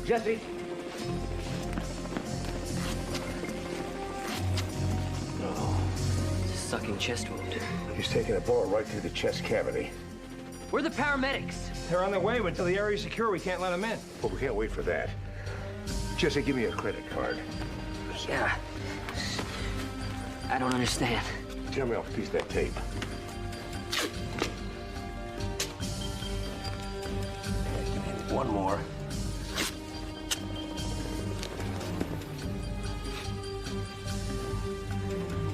Jesse. Sucking chest wound. He's taking a bullet right through the chest cavity. Where are the paramedics? They're on their way, but until the area's secure, we can't let them in. But we can't wait for that. Jesse, give me a credit card. Yeah. I don't understand. Tear me off a piece of that tape. One more.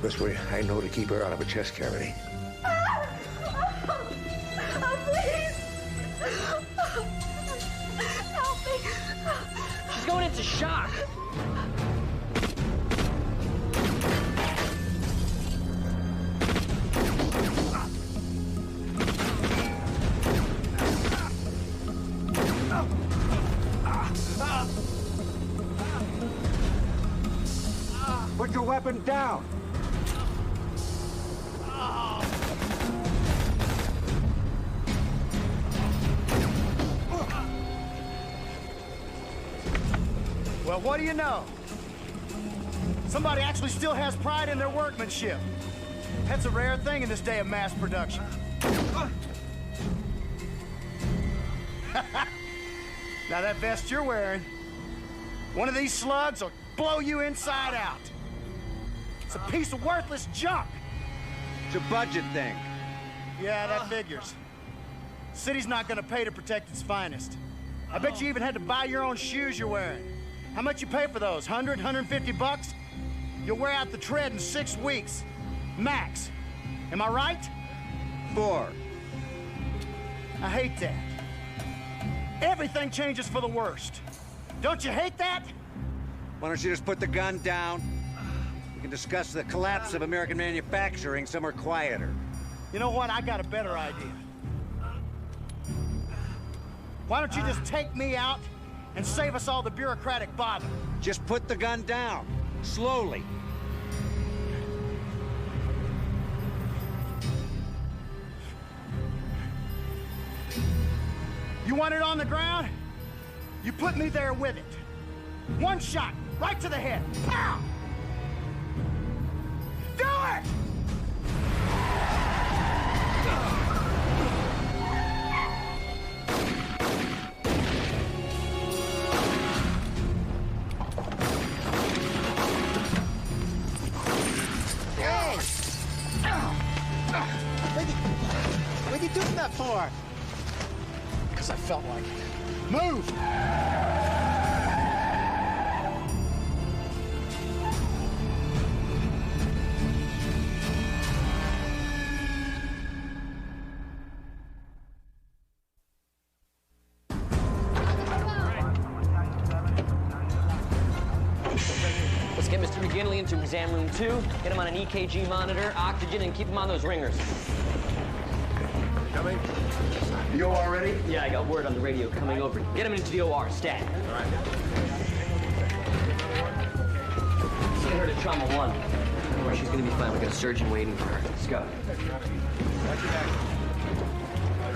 This way, I know to keep her out of a chest cavity. Oh, please! Help me! She's going into shock. Put your weapon down. Well, what do you know? Somebody actually still has pride in their workmanship. That's a rare thing in this day of mass production. Now that vest you're wearing, one of these slugs will blow you inside out. It's a piece of worthless junk. It's a budget thing. Yeah, that figures. City's not gonna pay to protect its finest. I bet you even had to buy your own shoes you're wearing. How much you pay for those? 100, 150 bucks? You'll wear out the tread in 6 weeks. Max. Am I right? 4. I hate that. Everything changes for the worst. Don't you hate that? Why don't you just put the gun down? We can discuss the collapse of American manufacturing somewhere quieter. You know what? I got a better idea. Why don't you just take me out and save us all the bureaucratic bother? Just put the gun down. Slowly. You want it on the ground? You put me there with it. One shot, right to the head. Pow! Do it! Hey! What'd you do that for? Because I felt like it. Move! Let's get Mr. McGinley into exam room 2, get him on an EKG monitor, oxygen, and keep him on those ringers. Coming? You all ready? Yeah, I got word on the radio coming over. Get him into the OR, stat. All right. Let's get her to trauma 1. Don't worry, she's gonna be fine. We got a surgeon waiting for her. Let's go.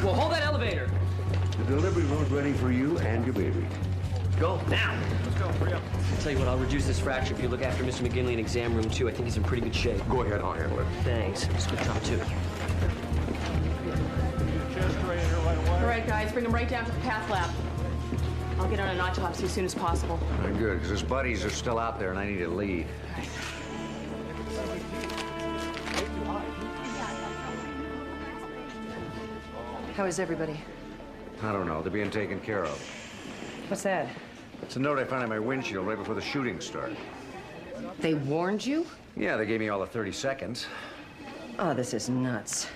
Well, hold that elevator. The delivery room's ready for you and your baby. Go, now. Let's go, hurry up. I'll tell you what, I'll reduce this fracture if you look after Mr. McGinley in exam room 2. I think he's in pretty good shape. Go ahead, I'll handle it. Thanks. Let's go trauma 2. All right, guys, bring him right down to the cath lab. I'll get on an autopsy as soon as possible. Very good, because his buddies are still out there and I need to leave. How is everybody? I don't know. They're being taken care of. What's that? It's a note I found on my windshield right before the shooting started. They warned you? Yeah, they gave me all the 30 seconds. Oh, this is nuts.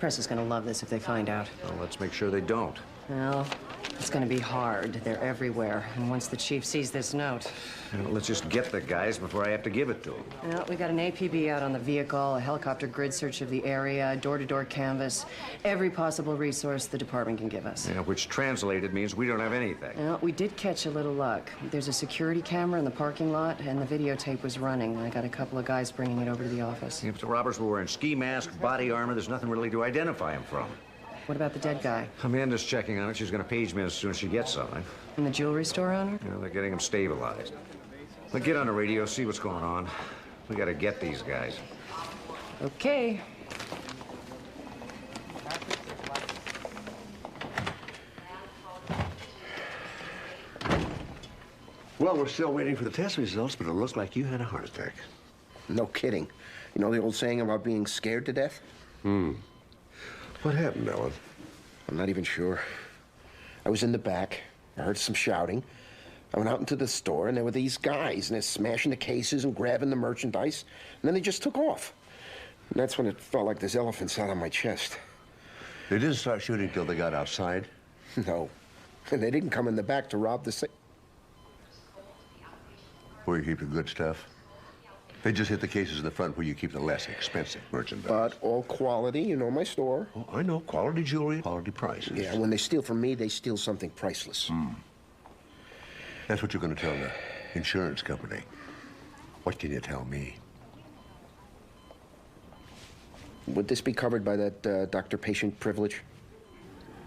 Press is gonna love this if they find out. Well, let's make sure they don't. Well, It's gonna be hard. They're everywhere. And once the chief sees this note... Well, let's just get the guys before I have to give it to them. Well, we got an APB out on the vehicle, a helicopter grid search of the area, door-to-door canvas, every possible resource the department can give us. Yeah, which translated means we don't have anything. Well, we did catch a little luck. There's a security camera in the parking lot, and the videotape was running. I got a couple of guys bringing it over to the office. If the robbers were wearing ski masks, body armor, there's nothing really to identify them from. What about the dead guy? Amanda's checking on it. She's going to page me as soon as she gets something. And the jewelry store owner? Yeah, they're getting him stabilized. But get on the radio, see what's going on. We got to get these guys. Okay. Well, we're still waiting for the test results, but it looks like you had a heart attack. No kidding. You know the old saying about being scared to death? What happened, Ellen? I'm not even sure. I was in the back. I heard some shouting. I went out into the store, and there were these guys, and they're smashing the cases and grabbing the merchandise, and then they just took off. And that's when it felt like this elephant sat on my chest. They didn't start shooting till they got outside? No. And they didn't come in the back to rob the Where you keep the good stuff? They just hit the cases in the front where you keep the less expensive merchandise. But all quality, you know my store. Oh, I know. Quality jewelry, quality prices. Yeah, when they steal from me, they steal something priceless. That's what you're going to tell the insurance company. What can you tell me? Would this be covered by that doctor-patient privilege?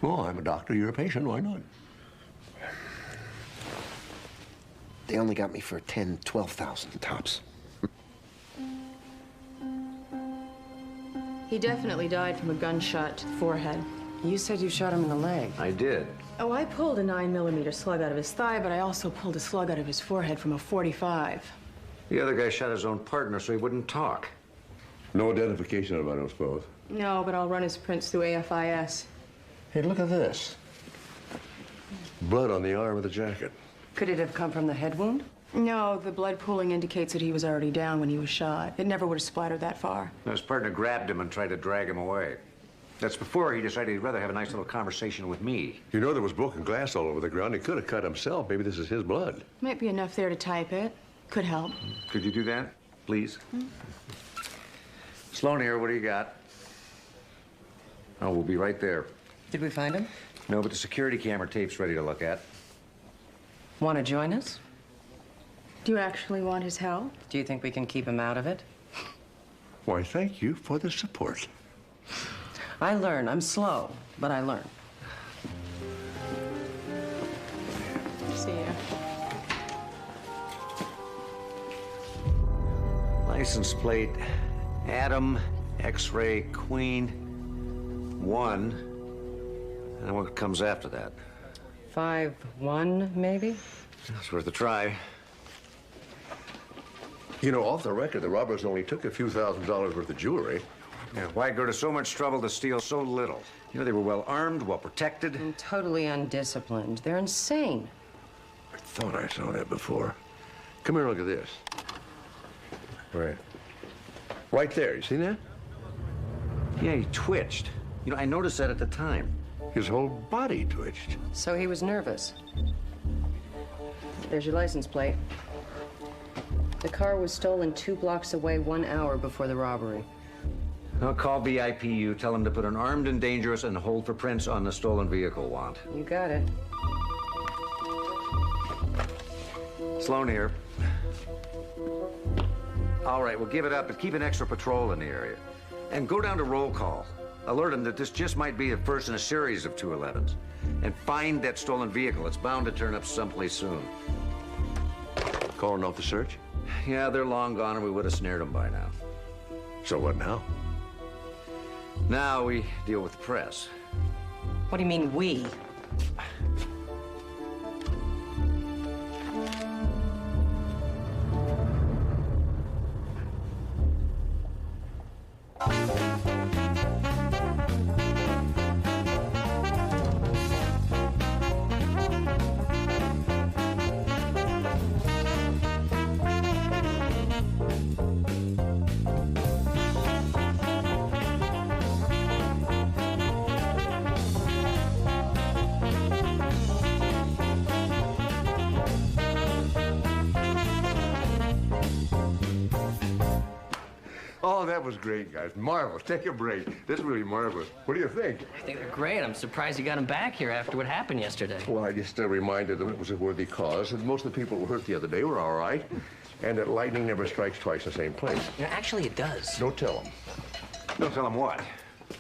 Well, I'm a doctor, you're a patient, why not? They only got me for 10, 12,000 tops. He definitely died from a gunshot to the forehead. You said you shot him in the leg. I did. Oh, I pulled a 9mm slug out of his thigh, but I also pulled a slug out of his forehead from a .45. The other guy shot his own partner so he wouldn't talk. No identification of it, I don't suppose. No, but I'll run his prints through AFIS. Hey, look at this. Blood on the arm of the jacket. Could it have come from the head wound? No, the blood pooling indicates that he was already down when he was shot. It never would have splattered that far. His partner grabbed him and tried to drag him away. That's before he decided he'd rather have a nice little conversation with me. You know there was broken glass all over the ground. He could have cut himself. Maybe this is his blood. Might be enough there to type it. Could help. Could you do that, please? Sloan here, what do you got? Oh, we'll be right there. Did we find him? No, but the security camera tape's ready to look at. Want to join us? Do you actually want his help? Do you think we can keep him out of it? Why, thank you for the support. I learn. I'm slow, but I learn. See ya. License plate, Adam, X-ray, Queen, 1. And what comes after that? 5-1, maybe? It's worth a try. You know, off the record, the robbers only took a few $1,000s worth of jewelry. Yeah, why go to so much trouble to steal so little? You know, they were well armed, well protected. And totally undisciplined. They're insane. I thought I saw that before. Come here, look at this. Right. Right there, you see that? Yeah, he twitched. You know, I noticed that at the time. His whole body twitched. So he was nervous. There's your license plate. The car was stolen 2 blocks away 1 hour before the robbery. I'll call BIPU, tell them to put an armed and dangerous and hold for prints on the stolen vehicle want. You got it. Sloan here. All right, we'll give it up, but keep an extra patrol in the area. And go down to roll call. Alert them that this just might be the first in a series of 211s. And find that stolen vehicle. It's bound to turn up someplace soon. Calling off the search? Yeah, they're long gone, and we would have snared them by now. So what now? Now we deal with the press. What do you mean, we? that was great, guys. Marvelous. Take a break. This is really marvelous. What do you think? I think they're great. I'm surprised you got them back here after what happened yesterday. Well, I just reminded them it was a worthy cause, and most of the people who were hurt the other day were all right, and that lightning never strikes twice in the same place. Yeah, actually, it does. Don't tell them. Don't tell them what?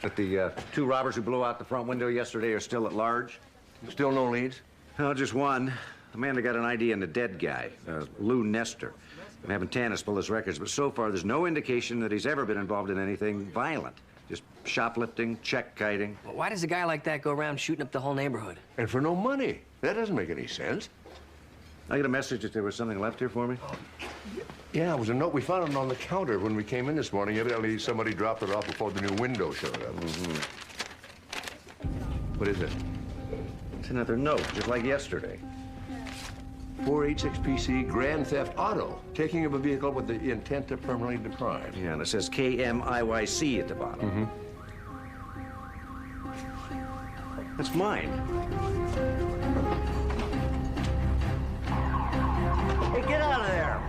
That the two robbers who blew out the front window yesterday are still at large? Still no leads? No, just one. Amanda got an ID on the dead guy, Lou Nestor. I'm having Tanis pull his records, but so far there's no indication that he's ever been involved in anything violent. Just shoplifting, check kiting. Well, why does a guy like that go around shooting up the whole neighborhood? And for no money. That doesn't make any sense. I get a message that there was something left here for me? Yeah, it was a note. We found it on the counter when we came in this morning. Evidently, somebody dropped it off before the new window showed up. Mm-hmm. What is it? It's another note, just like yesterday. 486 PC, Grand Theft Auto. Taking of a vehicle with the intent to permanently deprive. Yeah, and it says KMIYC at the bottom. Mm-hmm. That's mine. Hey, get out of there!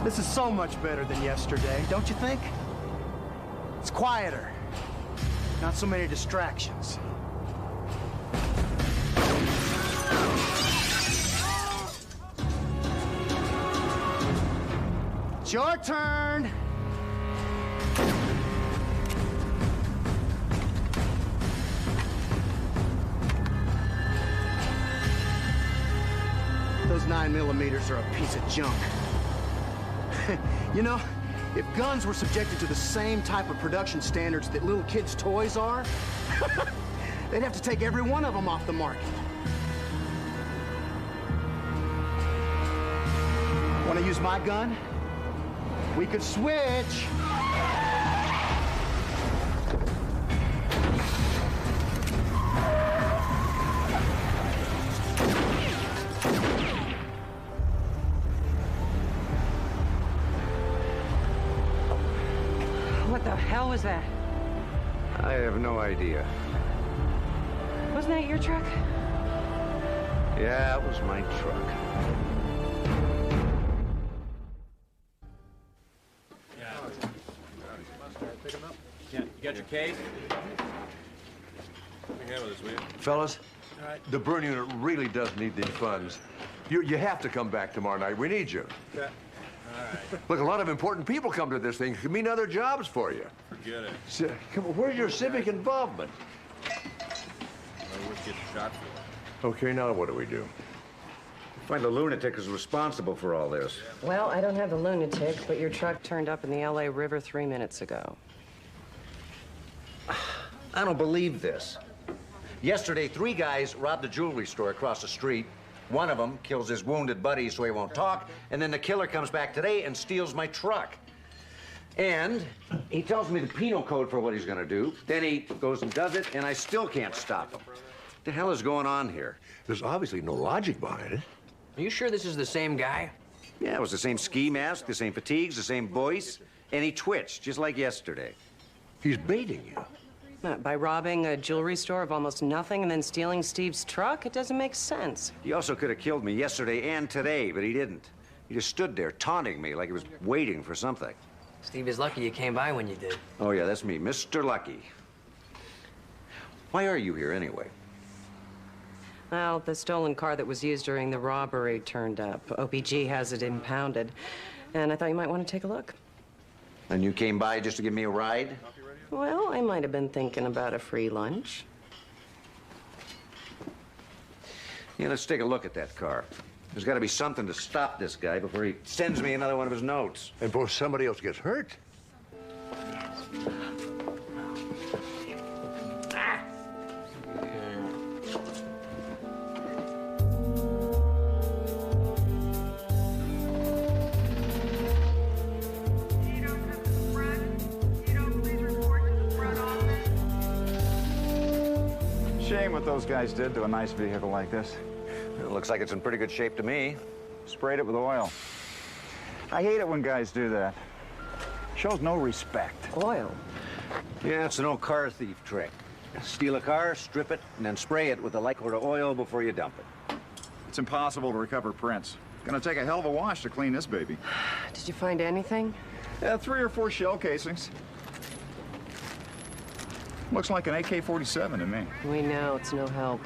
This is so much better than yesterday, don't you think? It's quieter. Not so many distractions. It's your turn. Those 9mm are a piece of junk. You know, if guns were subjected to the same type of production standards that little kids' toys are, they'd have to take every one of them off the market. Want to use my gun? We could switch. What the hell was that? I have no idea. Wasn't that your truck? Yeah, it was my truck. Yeah, you got your case? Let me handle this, will you? Fellas, the burn unit really does need these funds. You have to come back tomorrow night. We need you. Yeah. All right. Look, a lot of important people come to this thing. It could mean other jobs for you. Forget it. Come on, where's your civic involvement? I would get shot for it. Okay, now what do we do? Find the lunatic who's responsible for all this. Well, I don't have the lunatic, but your truck turned up in the LA River 3 minutes ago. I don't believe this. Yesterday, 3 guys robbed a jewelry store across the street. One of them kills his wounded buddy so he won't talk, and then the killer comes back today and steals my truck. And he tells me the penal code for what he's gonna do. Then he goes and does it, and I still can't stop him. What the hell is going on here? There's obviously no logic behind it. Are you sure this is the same guy? Yeah, it was the same ski mask, the same fatigues, the same voice, and he twitched, just like yesterday. He's baiting you. By robbing a jewelry store of almost nothing and then stealing Steve's truck? It doesn't make sense. He also could have killed me yesterday and today, but he didn't. He just stood there taunting me like he was waiting for something. Steve is lucky you came by when you did. Oh, yeah, that's me, Mr. Lucky. Why are you here anyway? Well, the stolen car that was used during the robbery turned up. OPG has it impounded, and I thought you might want to take a look. And you came by just to give me a ride? Well, I might have been thinking about a free lunch. Yeah, let's take a look at that car. There's got to be something to stop this guy before he sends me another one of his notes. And before somebody else gets hurt. Shame what those guys did to a nice vehicle like this. It looks like it's in pretty good shape to me. Sprayed it with oil. I hate it when guys do that. Shows no respect. Oil? Yeah, it's an old car thief trick. Steal a car, strip it, and then spray it with a light coat of oil before you dump it. It's impossible to recover prints. Gonna take a hell of a wash to clean this baby. Did you find anything? 3 or 4 shell casings. Looks like an AK-47 to me. We know, it's no help.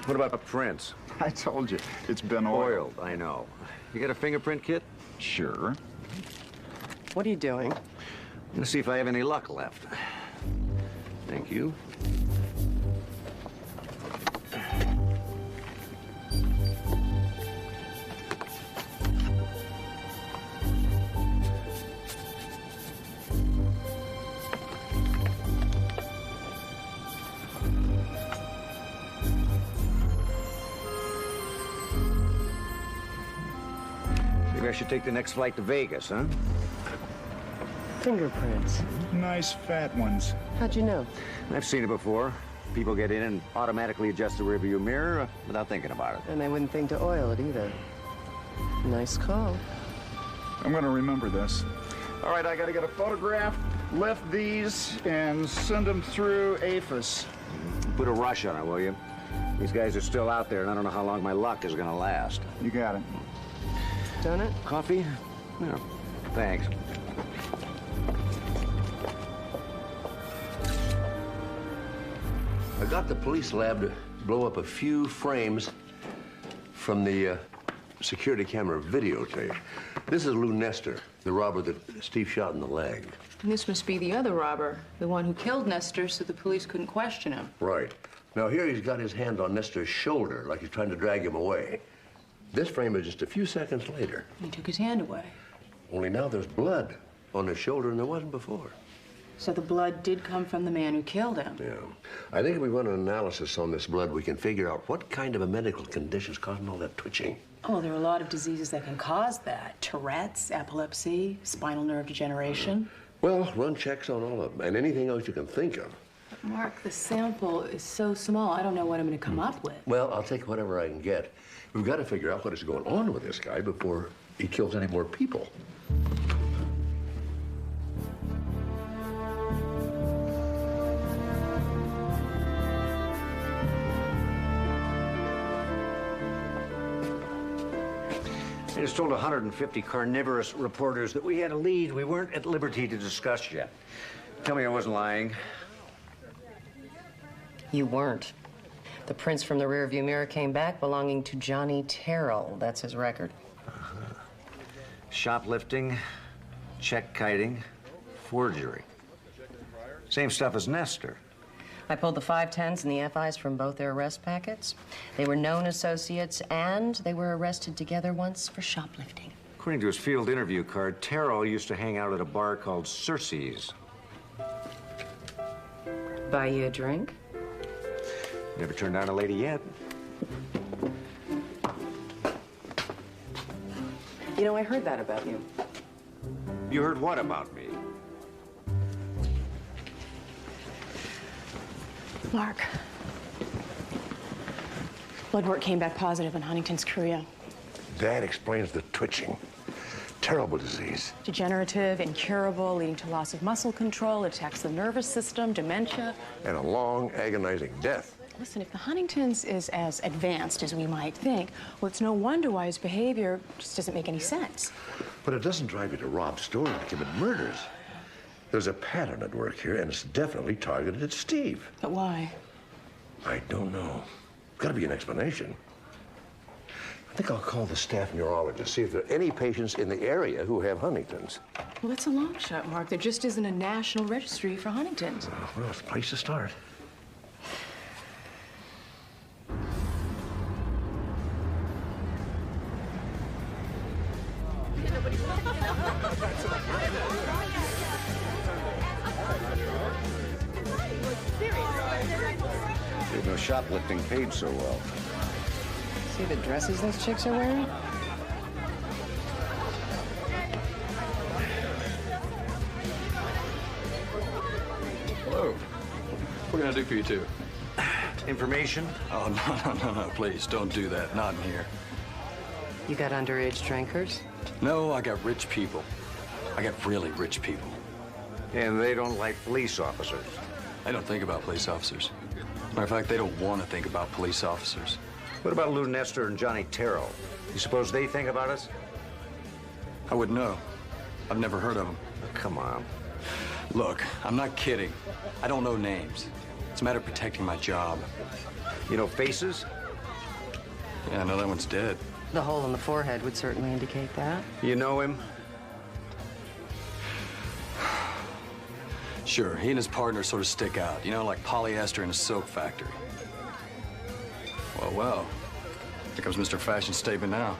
What about the prints? I told you, it's been oiled. I know. You got a fingerprint kit? Sure. What are you doing? I'm gonna see if I have any luck left. Thank you. Maybe I should take the next flight to Vegas, huh? Fingerprints. Nice fat ones. How'd you know? I've seen it before. People get in and automatically adjust the rearview mirror without thinking about it. And they wouldn't think to oil it either. Nice call. I'm gonna remember this. All right, I gotta get a photograph, lift these, and send them through APHIS. Put a rush on it, will you? These guys are still out there, and I don't know how long my luck is gonna last. You got it. Done it? Coffee? No. Thanks. I got the police lab to blow up a few frames from the security camera videotape. This is Lou Nestor, the robber that Steve shot in the leg. And this must be the other robber, the one who killed Nestor so the police couldn't question him. Right. Now here he's got his hand on Nestor's shoulder like he's trying to drag him away. This frame is just a few seconds later. He took his hand away. Only now there's blood on his shoulder and there wasn't before. So the blood did come from the man who killed him. Yeah. I think if we run an analysis on this blood, we can figure out what kind of a medical condition is causing all that twitching. Oh, there are a lot of diseases that can cause that. Tourette's, epilepsy, spinal nerve degeneration. Well, run checks on all of them and anything else you can think of. But Mark, the sample is so small, I don't know what I'm going to come up with. Well, I'll take whatever I can get. We've got to figure out what is going on with this guy before he kills any more people. I just told 150 carnivorous reporters that we had a lead we weren't at liberty to discuss yet. Tell me I wasn't lying. You weren't. The prints from the rearview mirror came back belonging to Johnny Terrell. That's his record. Shoplifting, check kiting, forgery. Same stuff as Nestor. I pulled the 510s and the FIs from both their arrest packets. They were known associates, and they were arrested together once for shoplifting. According to his field interview card, Terrell used to hang out at a bar called Circe's. Buy you a drink? Never turned down a lady yet. You know, I heard that about you. You heard what about me? Mark, blood work came back positive on Huntington's chorea. That explains the twitching. Terrible disease. Degenerative, incurable, leading to loss of muscle control, attacks the nervous system, dementia. And a long, agonizing death. Listen, if the Huntington's is as advanced as we might think, well, it's no wonder why his behavior just doesn't make any sense. But it doesn't drive you to rob stores and commit murders. There's a pattern at work here, and it's definitely targeted at Steve. But why? I don't know. Gotta be an explanation. I think I'll call the staff neurologist, see if there are any patients in the area who have Huntington's. Well, that's a long shot, Mark. There just isn't a national registry for Huntington's. Well, it's a place to start. Didn't know shoplifting paid so well. See the dresses those chicks are wearing? Hello. What can I do for you two? Information? Oh, no, please, don't do that. Not in here. You got underage drinkers? No, I got rich people. I got really rich people. And they don't like police officers. They don't think about police officers. Matter of fact, they don't want to think about police officers. What about Lou Nestor and Johnny Terrell? You suppose they think about us? I wouldn't know. I've never heard of them. Oh, come on. Look, I'm not kidding. I don't know names. It's a matter of protecting my job. You know faces? Yeah, I know that one's dead. The hole in the forehead would certainly indicate that. You know him? Sure, he and his partner sort of stick out, you know, like polyester in a silk factory. Well, here comes Mr. Fashion Statement now.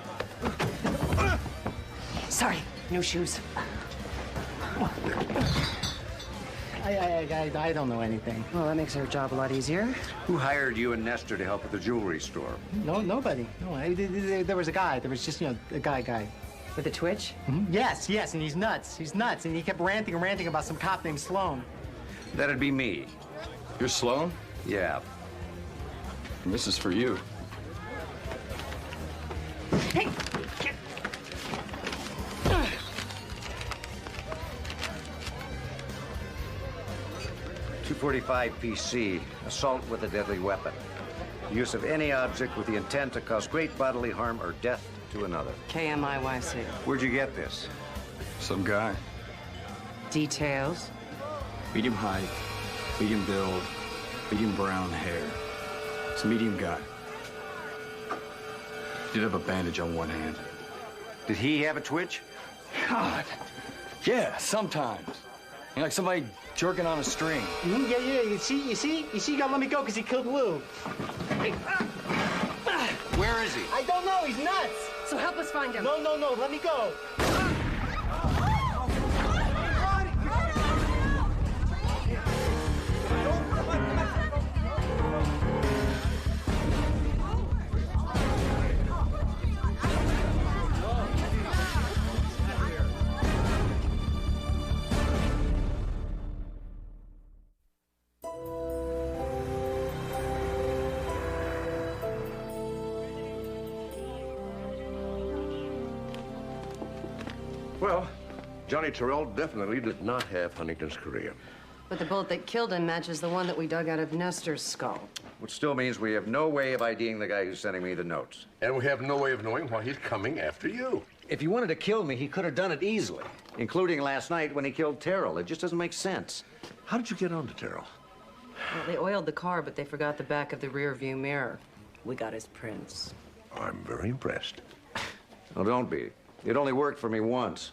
Sorry, no shoes. I don't know anything. Well, that makes our job a lot easier. Who hired you and Nestor to help at the jewelry store? No, nobody. No, there was a guy. There was just, you know, a guy. With a twitch? Mm-hmm. Yes, and he's nuts. He's nuts, and he kept ranting about some cop named Sloan. That'd be me. You're Sloan? Yeah. And this is for you. Hey! 245 PC, assault with a deadly weapon. Use of any object with the intent to cause great bodily harm or death to another. KMIYC. Where'd you get this? Some guy. Details? Medium height, medium build, medium brown hair. It's a medium guy. Did have a bandage on one hand. Did he have a twitch? God. Yeah, sometimes. You know, like somebody jerking on a string. Yeah. You see, you gotta let me go because he killed Lou. Hey. Where is he? I don't know. He's nuts. So help us find him. No. Let me go. Well, Johnny Terrell definitely did not have Huntington's career. But the bullet that killed him matches the one that we dug out of Nestor's skull. Which still means we have no way of IDing the guy who's sending me the notes. And we have no way of knowing why he's coming after you. If he wanted to kill me, he could have done it easily, including last night when he killed Terrell. It just doesn't make sense. How did you get onto Terrell? Well, they oiled the car, but they forgot the back of the rear view mirror. We got his prints. I'm very impressed. Well, don't be. It only worked for me once.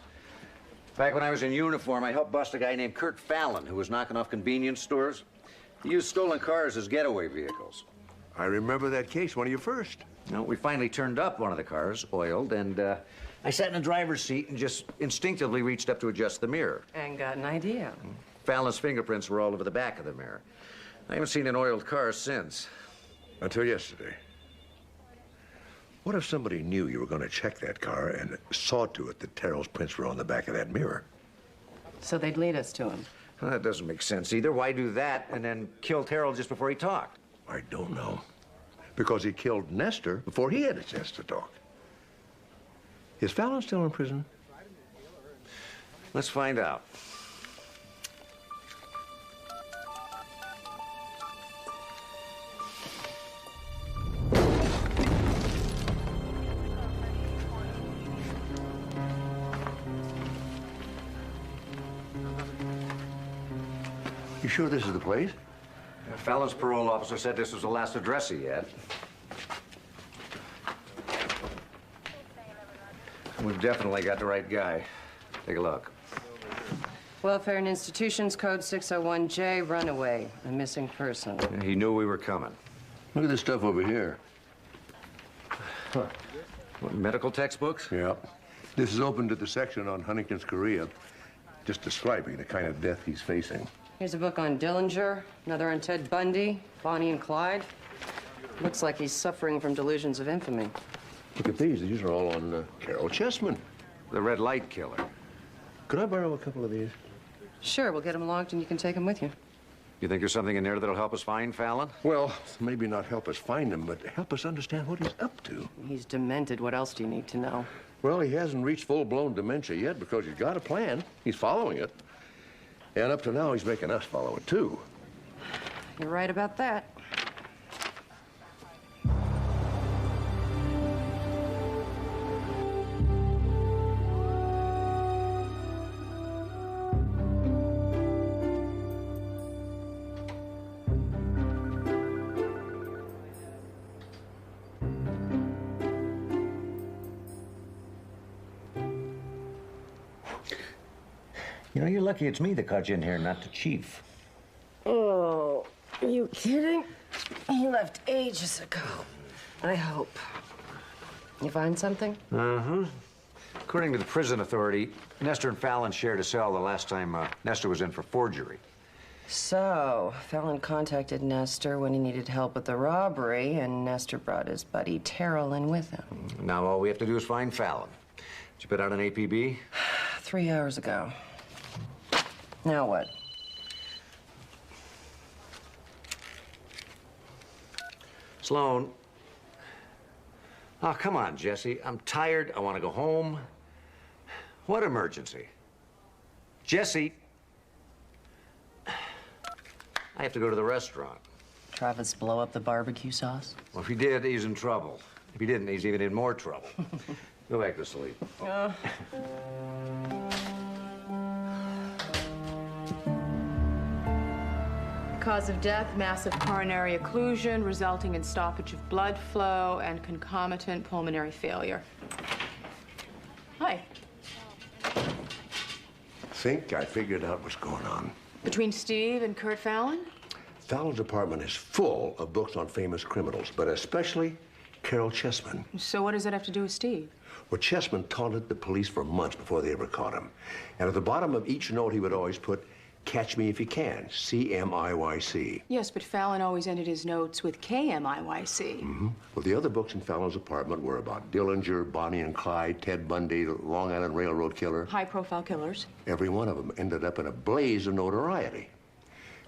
Back when I was in uniform, I helped bust a guy named Kurt Fallon, who was knocking off convenience stores. He used stolen cars as getaway vehicles. I remember that case, one of your first. No, we finally turned up one of the cars, oiled, and I sat in the driver's seat and just instinctively reached up to adjust the mirror. And got an idea. Fallon's fingerprints were all over the back of the mirror. I haven't seen an oiled car since. Until yesterday. What if somebody knew you were going to check that car and saw to it that Terrell's prints were on the back of that mirror? So they'd lead us to him. Well, that doesn't make sense either. Why do that and then kill Terrell just before he talked? I don't know. Because he killed Nestor before he had a chance to talk. Is Fallon still in prison? Let's find out. You sure this is the place? Fallon's parole officer said this was the last address he had. We've definitely got the right guy. Take a look. Welfare and Institutions Code 601J, runaway, a missing person. He knew we were coming. Look at this stuff over here. Huh. What, medical textbooks? Yeah. This is open to the section on Huntington's career, just describing the kind of death he's facing. Here's a book on Dillinger, another on Ted Bundy, Bonnie and Clyde. Looks like he's suffering from delusions of infamy. Look at these. These are all on Carol Chessman. The red light killer. Could I borrow a couple of these? Sure, we'll get them logged and you can take them with you. You think there's something in there that'll help us find Fallon? Well, maybe not help us find him, but help us understand what he's up to. He's demented. What else do you need to know? Well, he hasn't reached full-blown dementia yet because he's got a plan. He's following it. And up to now, he's making us follow it, too. You're right about that. You know, you're lucky it's me that caught you in here, not the chief. Oh, are you kidding? He left ages ago. I hope. You find something? Uh-huh. According to the prison authority, Nestor and Fallon shared a cell the last time Nestor was in for forgery. So, Fallon contacted Nestor when he needed help with the robbery, and Nestor brought his buddy Terrell in with him. Now all we have to do is find Fallon. Did you put out an APB? 3 hours ago. Now what? Sloan. Oh, come on, Jesse. I'm tired. I want to go home. What emergency? Jesse. I have to go to the restaurant. Travis blow up the barbecue sauce? Well, if he did, he's in trouble. If he didn't, he's even in more trouble. Go back to sleep. Cause of death, massive coronary occlusion resulting in stoppage of blood flow and concomitant pulmonary failure. Hi. Think I figured out what's going on. Between Steve and Kurt Fallon? Fallon's apartment is full of books on famous criminals, but especially Carol Chessman. So what does that have to do with Steve? Well, Chessman taunted the police for months before they ever caught him. And at the bottom of each note, he would always put, "Catch me if you can, CMIYC. Yes, but Fallon always ended his notes with KMIYC. Mm-hmm. Well, the other books in Fallon's apartment were about Dillinger, Bonnie and Clyde, Ted Bundy, Long Island Railroad Killer. High-profile killers. Every one of them ended up in a blaze of notoriety.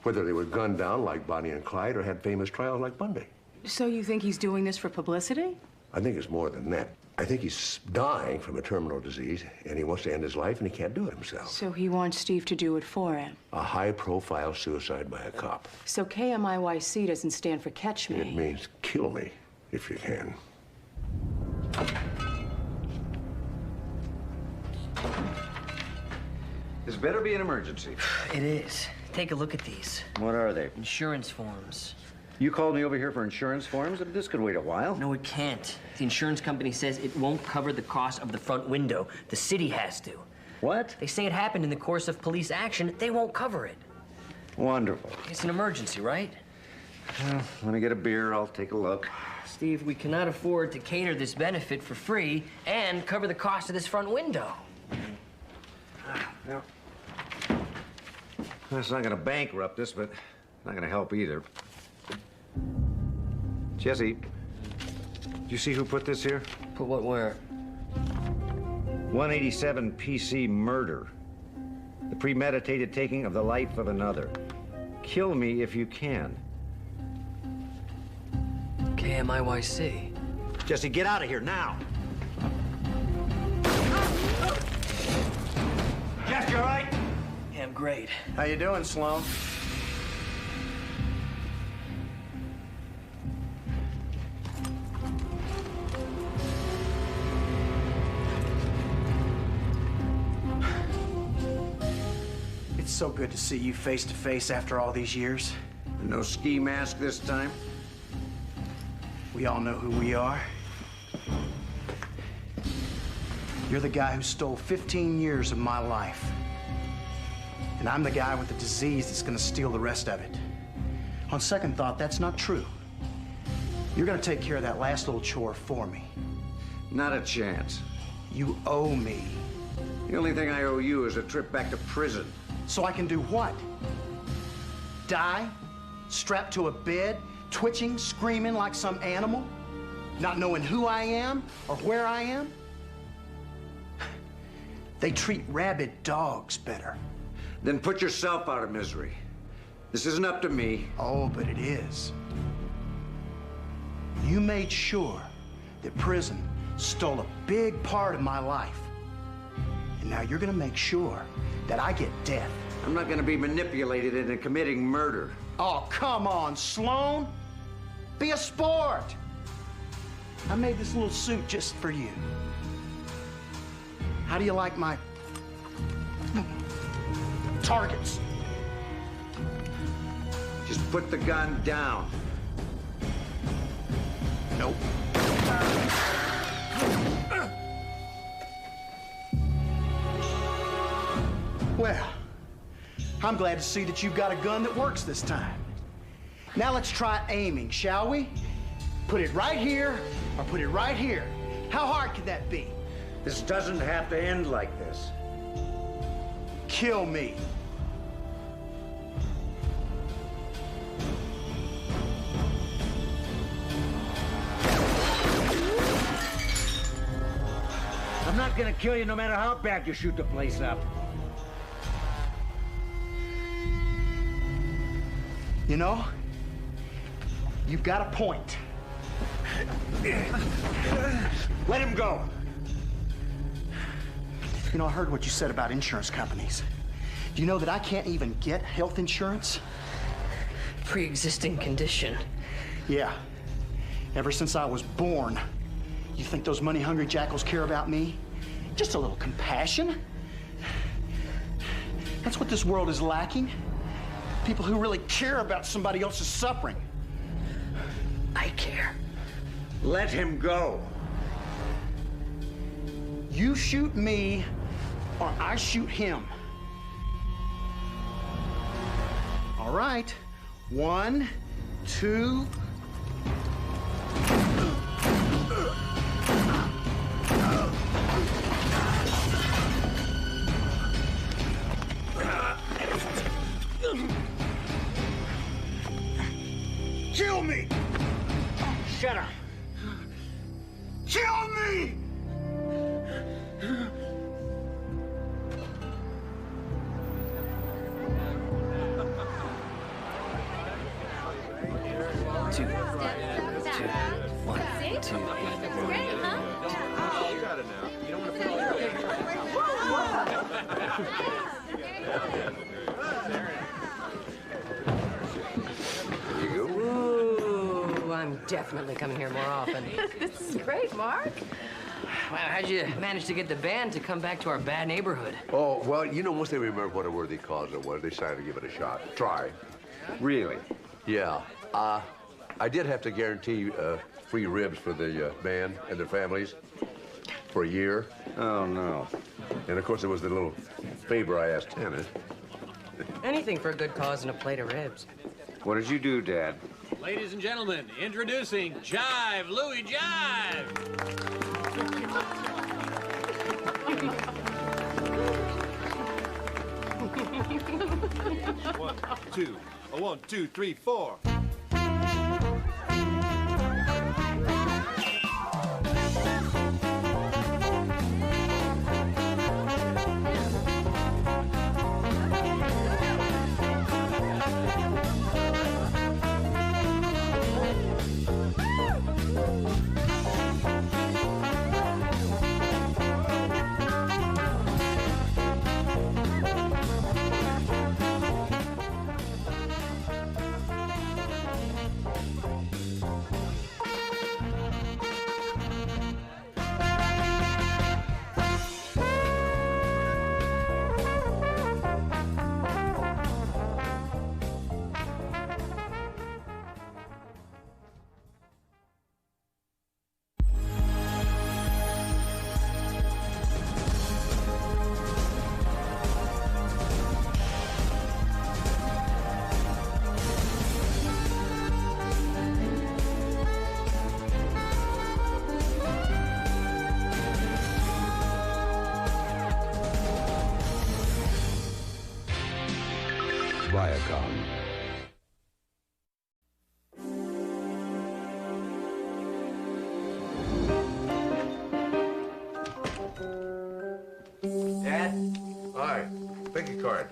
Whether they were gunned down like Bonnie and Clyde or had famous trials like Bundy. So you think he's doing this for publicity? I think it's more than that. I think he's dying from a terminal disease, and he wants to end his life, and he can't do it himself. So he wants Steve to do it for him. A high-profile suicide by a cop. So KMIYC doesn't stand for catch me. It means kill me, if you can. This better be an emergency. It is. Take a look at these. What are they? Insurance forms. You called me over here for insurance forms? This could wait a while. No, it can't. The insurance company says it won't cover the cost of the front window. The city has to. What? They say it happened in the course of police action. They won't cover it. Wonderful. It's an emergency, right? Well, let me get a beer. I'll take a look. Steve, we cannot afford to cater this benefit for free and cover the cost of this front window. Yeah. That's not going to bankrupt us, but not going to help either. Jesse, do you see who put this here? Put what where? 187 PC murder. The premeditated taking of the life of another. Kill me if you can. KMIYC. Jesse, get out of here now. Jesse, you all right? Yeah, I'm great. How you doing, Sloan? It's so good to see you face to face after all these years. No ski mask this time? We all know who we are. You're the guy who stole 15 years of my life. And I'm the guy with the disease that's gonna steal the rest of it. On second thought, that's not true. You're gonna take care of that last little chore for me. Not a chance. You owe me. The only thing I owe you is a trip back to prison. So I can do what? Die? Strapped to a bed, twitching, screaming like some animal? Not knowing who I am or where I am? They treat rabid dogs better. Then put yourself out of misery. This isn't up to me. Oh, but it is. You made sure that prison stole a big part of my life. And now you're gonna make sure that I get death. I'm not gonna be manipulated into committing murder. Oh, come on, Sloan. Be a sport. I made this little suit just for you. How do you like my targets? Just put the gun down. Nope. Well, I'm glad to see that you've got a gun that works this time. Now let's try aiming, shall we? Put it right here or put it right here. How hard could that be? This doesn't have to end like this. Kill me. I'm not gonna kill you no matter how bad you shoot the place up. You know, you've got a point. Let him go. You know, I heard what you said about insurance companies. Do you know that I can't even get health insurance? Pre-existing condition. Yeah. Ever since I was born. You think those money-hungry jackals care about me? Just a little compassion. That's what this world is lacking. People who really care about somebody else's suffering. I care. Let him go. You shoot me, or I shoot him. All right. 1, 2. Kill me! Shut up. Kill me! Two. 1, 2. Great, huh? You got it now. You don't want to Ooh, I'm definitely coming here more often. This is great, Mark. Wow, how'd you manage to get the band to come back to our bad neighborhood? Oh, well, you know, once they remember what a worthy cause it was, they decided to give it a shot. Try. Really? Yeah. I did have to guarantee free ribs for the band and their families for a year. Oh, no. And, of course, there was the little favor I asked Tanner. Anything for a good cause and a plate of ribs. What did you do, Dad? Ladies and gentlemen, introducing Jive Louie Jive. 1, 2. 1, 2, 3, 4. Viacom. Dad? Hi. Pick a card.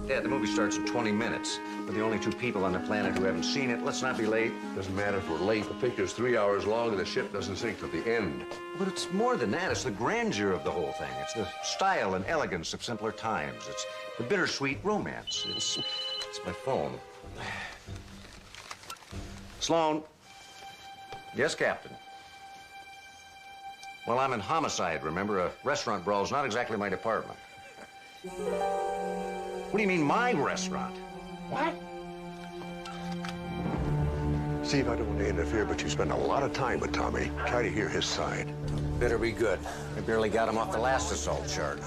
Dad, the movie starts in 20 minutes. We're the only 2 people on the planet who haven't seen it. Let's not be late. Doesn't matter if we're late. The picture's 3 hours long and the ship doesn't sink till the end. But it's more than that. It's the grandeur of the whole thing. It's the style and elegance of simpler times. It's the bittersweet romance. It's my phone. Sloan. Yes, Captain. Well, I'm in homicide, remember? A restaurant brawl's not exactly my department. What do you mean, my restaurant? What? Steve, I don't want to interfere, but you spend a lot of time with Tommy. Try to hear his side. Better be good. I barely got him off the last assault charge.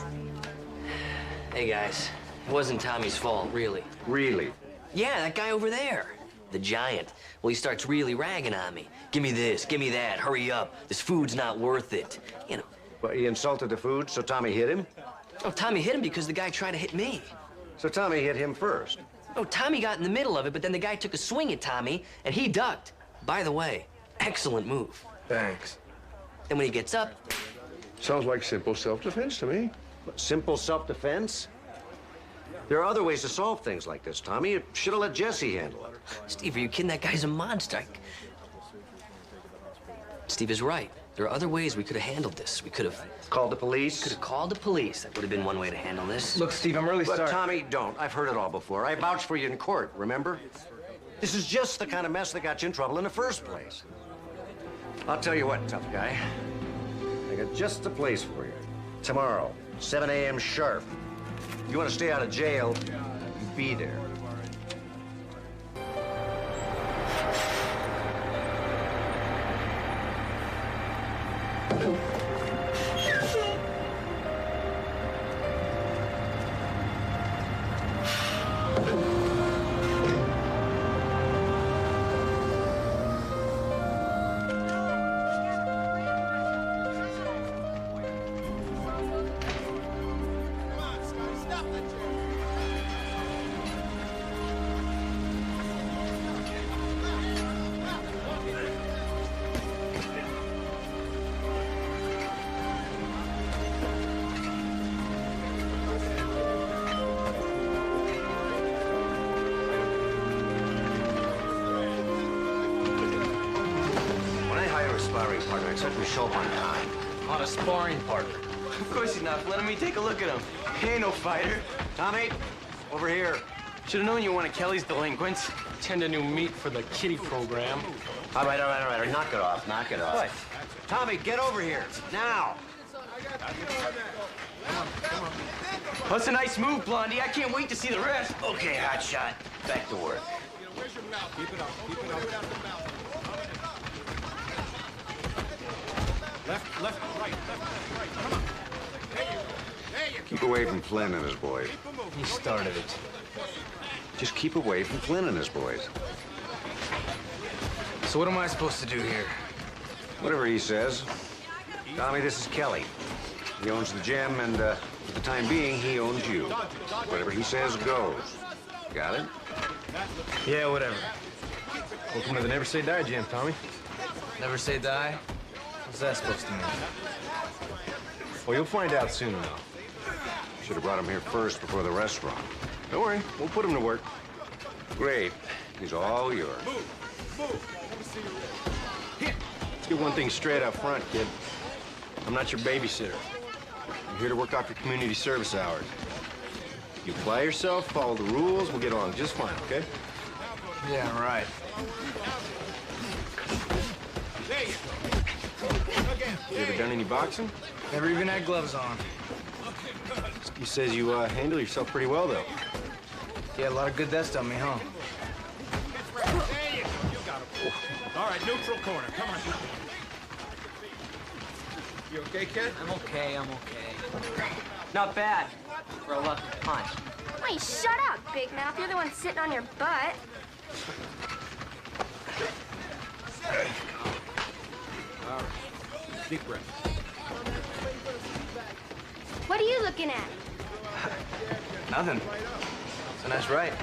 Hey, guys. It wasn't Tommy's fault, really. Really? Yeah, that guy over there. The giant. Well, he starts really ragging on me. Give me this, give me that, hurry up. This food's not worth it. You know. Well, he insulted the food, so Tommy hit him? Oh, Tommy hit him because the guy tried to hit me. So Tommy hit him first? Oh, Tommy got in the middle of it, but then the guy took a swing at Tommy, and he ducked. By the way, excellent move. Thanks. Then when he gets up... Sounds like simple self-defense to me. Simple self-defense? There are other ways to solve things like this, Tommy. You should have let Jesse handle it. Steve, are you kidding? That guy's a monster. Steve is right. There are other ways we could have handled this. We could have... Called the police? Could have called the police. That would have been one way to handle this. Look, Steve, I'm really But sorry. Tommy, don't. I've heard it all before. I vouched for you in court, remember? This is just the kind of mess that got you in trouble in the first place. I'll tell you what, tough guy. I got just the place for you. Tomorrow, 7 a.m. sharp. If you want to stay out of jail, you be there. Sparring partner, expect him to show up on time. On a sparring partner. Of course he's not. Letting me take a look at him. He ain't no fighter. Tommy, over here. Should have known you were one of Kelly's delinquents. Tend new meat for the kiddie program. All right. Knock it off. Knock it off. What? Tommy, get over here. Now. That's a nice move, Blondie. I can't wait to see the rest. Okay, hotshot. Back to work. Keep it up. Keep it up. Left, right. Come on. There you Keep away from Flynn and his boys. He started it. Just keep away from Flynn and his boys. So what am I supposed to do here? Whatever he says. Tommy, this is Kelly. He owns the gym, and for the time being, he owns you. Whatever he says goes. Got it? Yeah, whatever. Welcome to the Never Say Die gym, Tommy. Never say die? What's that supposed to mean? Well, you'll find out soon enough. Should have brought him here first before the restaurant. Don't worry, we'll put him to work. Great. He's all yours. Move. Let me see you. Here. Let's get one thing straight up front, kid. I'm not your babysitter. I'm here to work off your community service hours. You apply yourself, follow the rules, we'll get along just fine, okay? Yeah, right. There you go. You ever done any boxing? Never even had gloves on. He says you handle yourself pretty well, though. Yeah, a lot of good that's done me, huh? There you go. You got him. All right, neutral corner. Come on. You okay, kid? I'm okay. Not bad for a lucky punch. Wait, shut up, Big Mouth. You're the one sitting on your butt. All right. Deep breath. What are you looking at? Nothing. It's a nice right.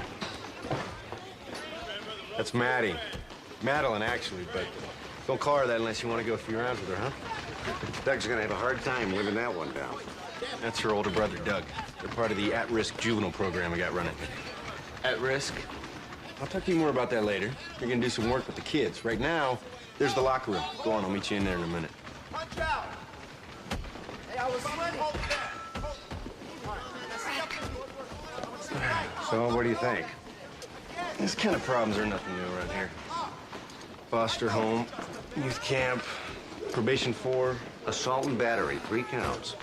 That's Maddie. Madeline, actually, but don't call her that unless you want to go a few rounds with her, huh? Doug's gonna have a hard time living that one down. That's her older brother, Doug. They're part of the at-risk juvenile program we got running. At risk? I'll talk to you more about that later. You're gonna do some work with the kids. Right now, there's the locker room. Go on, I'll meet you in there in a minute. Punch out. Hey, I was sweating. So, what do you think? These kind of problems are nothing new around here. Foster home, youth camp, probation 4. Assault and battery, 3 counts.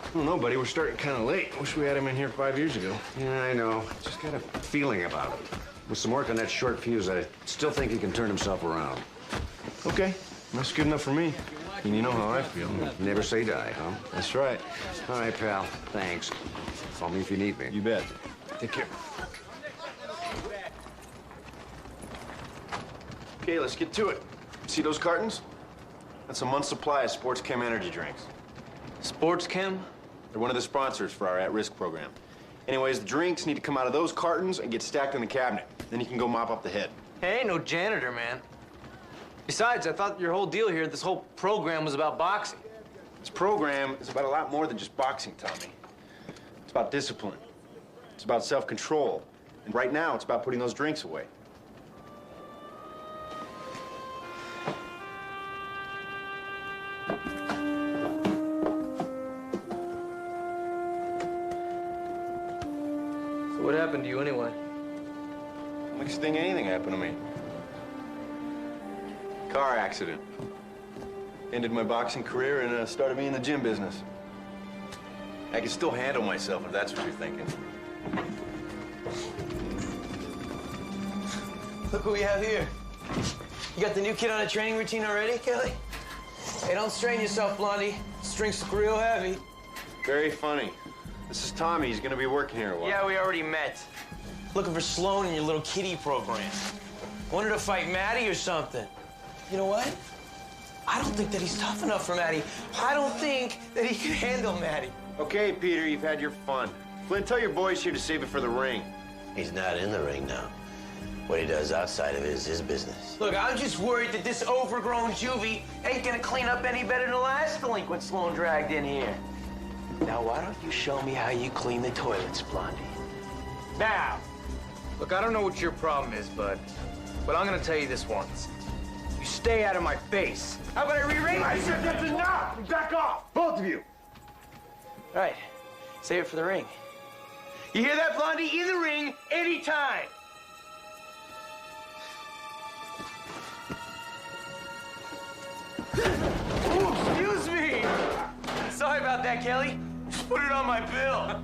I don't know, buddy. We're starting kind of late. Wish we had him in here 5 years ago. Yeah, I know. Just got a feeling about it. With some work on that short fuse, I still think he can turn himself around. Okay, that's good enough for me. And you know how I feel. Never say die, huh? That's right. All right, pal. Thanks. Call me if you need me. You bet. Take care. Okay, let's get to it. See those cartons? That's a month's supply of Sports Chem energy drinks. Sports Chem? They're one of the sponsors for our at-risk program. Anyways, the drinks need to come out of those cartons and get stacked in the cabinet. Then you can go mop up the head. Hey, ain't no janitor, man. Besides, I thought your whole deal here, this whole program was about boxing. This program is about a lot more than just boxing, Tommy. It's about discipline. It's about self-control. And right now, it's about putting those drinks away. What happened to you anyway? Next thing anything happened to me. Car accident. Ended my boxing career and started me in the gym business. I can still handle myself, if that's what you're thinking. Look who we have here. You got the new kid on a training routine already, Kelly? Hey, don't strain yourself, Blondie. This drink's look real heavy. Very funny. This is Tommy. He's gonna be working here a while. Yeah, we already met. Looking for Sloan in your little kiddie program. Wanted to fight Maddie or something. You know what? I don't think that he's tough enough for Maddie. I don't think that he can handle Maddie. Okay, Peter, you've had your fun. Flynn, tell your boys here to save it for the ring. He's not in the ring now. What he does outside of it is his business. Look, I'm just worried that this overgrown juvie ain't gonna clean up any better than the last delinquent Sloan dragged in here. Now, why don't you show me how you clean the toilets, Blondie? Now! Look, I don't know what your problem is, bud, but I'm gonna tell you this once. You stay out of my face. How about I re-ring? I said that's enough! Back off, both of you! All right, save it for the ring. You hear that, Blondie? In the ring, anytime! Ooh, excuse me! Sorry about that, Kelly. Just put it on my bill.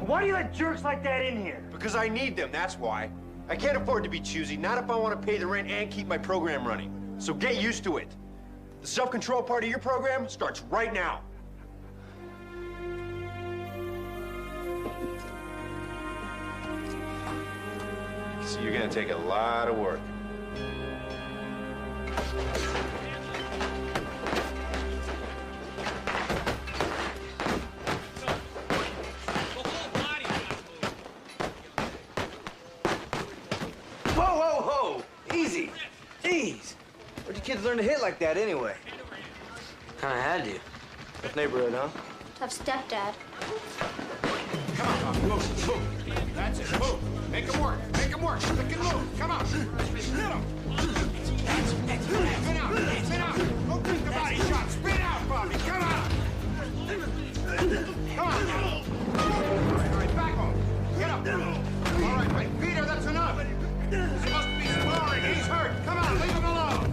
Why do you let jerks like that in here? Because I need them, that's why. I can't afford to be choosy, not if I want to pay the rent and keep my program running. So get used to it. The self-control part of your program starts right now. So you're gonna take a lot of work. Whoa, whoa, whoa! Easy. Jeez. Where'd you kids learn to hit like that anyway? Kinda had to. Tough neighborhood, huh? Tough stepdad. Come on, move, move. That's it, move. Make him work, make him work. Lick and move, come on. Hit him. Spin out, spin out. Don't think the body shot. Spin out, Bobby, come on. Come on. All right, back home. Get up. All right, Peter, that's enough. He's supposed to be sparring. He's hurt. Come on, leave him alone.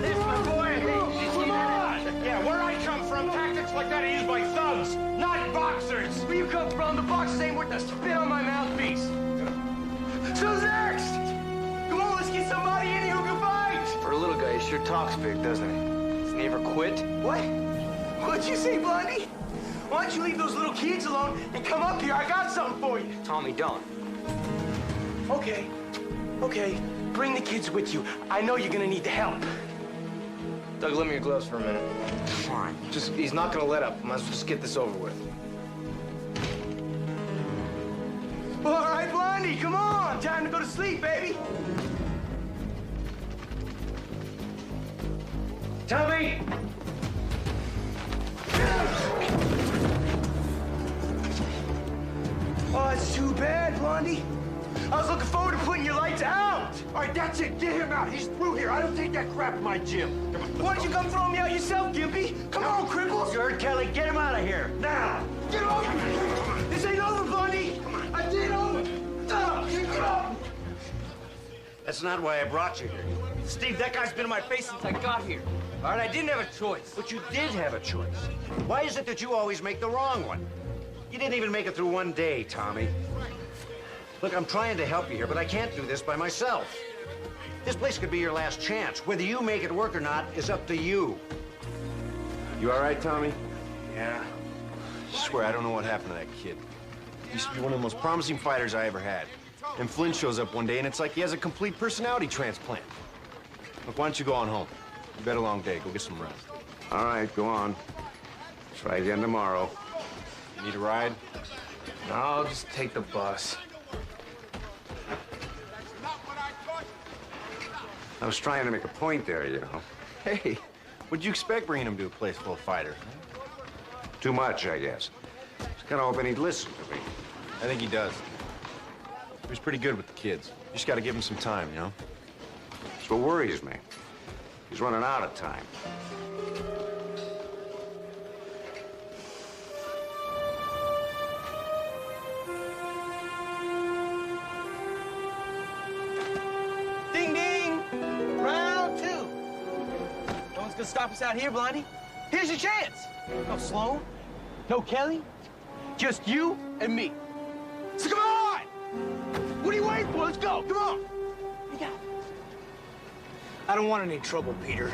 This my boy. Come on! Yeah, where I come from, tactics like that are used by thugs, not boxers. Where you come from, the boxers ain't worth a spit on my mouthpiece. So next! Come on, let's get somebody in here who can fight! For a little guy, he sure talks big, doesn't he? Doesn't he ever quit? What? What'd you say, Blondie? Why don't you leave those little kids alone and come up here? I got something for you. Tommy, don't. Okay. Okay. Bring the kids with you. I know you're gonna need the help. Doug, lend me your gloves for a minute. Fine. Just, he's not gonna let up. Might as well just get this over with. All right, Blondie, come on. Time to go to sleep, baby. Tommy! Oh, it's too bad, Blondie. I was looking forward to putting your lights out. All right, that's it. Get him out. He's through here. I don't take that crap in my gym. Come on, why don't you come throw me out yourself, Gimpy? Come on, cripples. You heard Kelly. Get him out of here. Now. Get over here. This ain't over, Blondie. I did over. Get up. That's not why I brought you here. Steve, that guy's been in my face since I got here. All right, I didn't have a choice. But you did have a choice. Why is it that you always make the wrong one? You didn't even make it through one day, Tommy. Look, I'm trying to help you here, but I can't do this by myself. This place could be your last chance. Whether you make it work or not is up to you. You all right, Tommy? Yeah. I swear, I don't know what happened to that kid. He used to be one of the most promising fighters I ever had. And Flynn shows up one day, and it's like he has a complete personality transplant. Look, why don't you go on home? You've had a long day. Go get some rest. All right, go on. Try again tomorrow. You need a ride? No, I'll just take the bus. I was trying to make a point there, you know. Hey, what'd you expect bringing him to a place full of fighters? Too much, I guess. I was kind of hoping he'd listen to me. I think he does. He was pretty good with the kids. You just got to give him some time, you know? That's what worries me. He's running out of time. Ding, ding! Round two. No one's gonna stop us out here, Blondie. Here's your chance. No Sloan, no Kelly, just you and me. So come on! What are you waiting for? Let's go, come on! You got it. I don't want any trouble, Peter.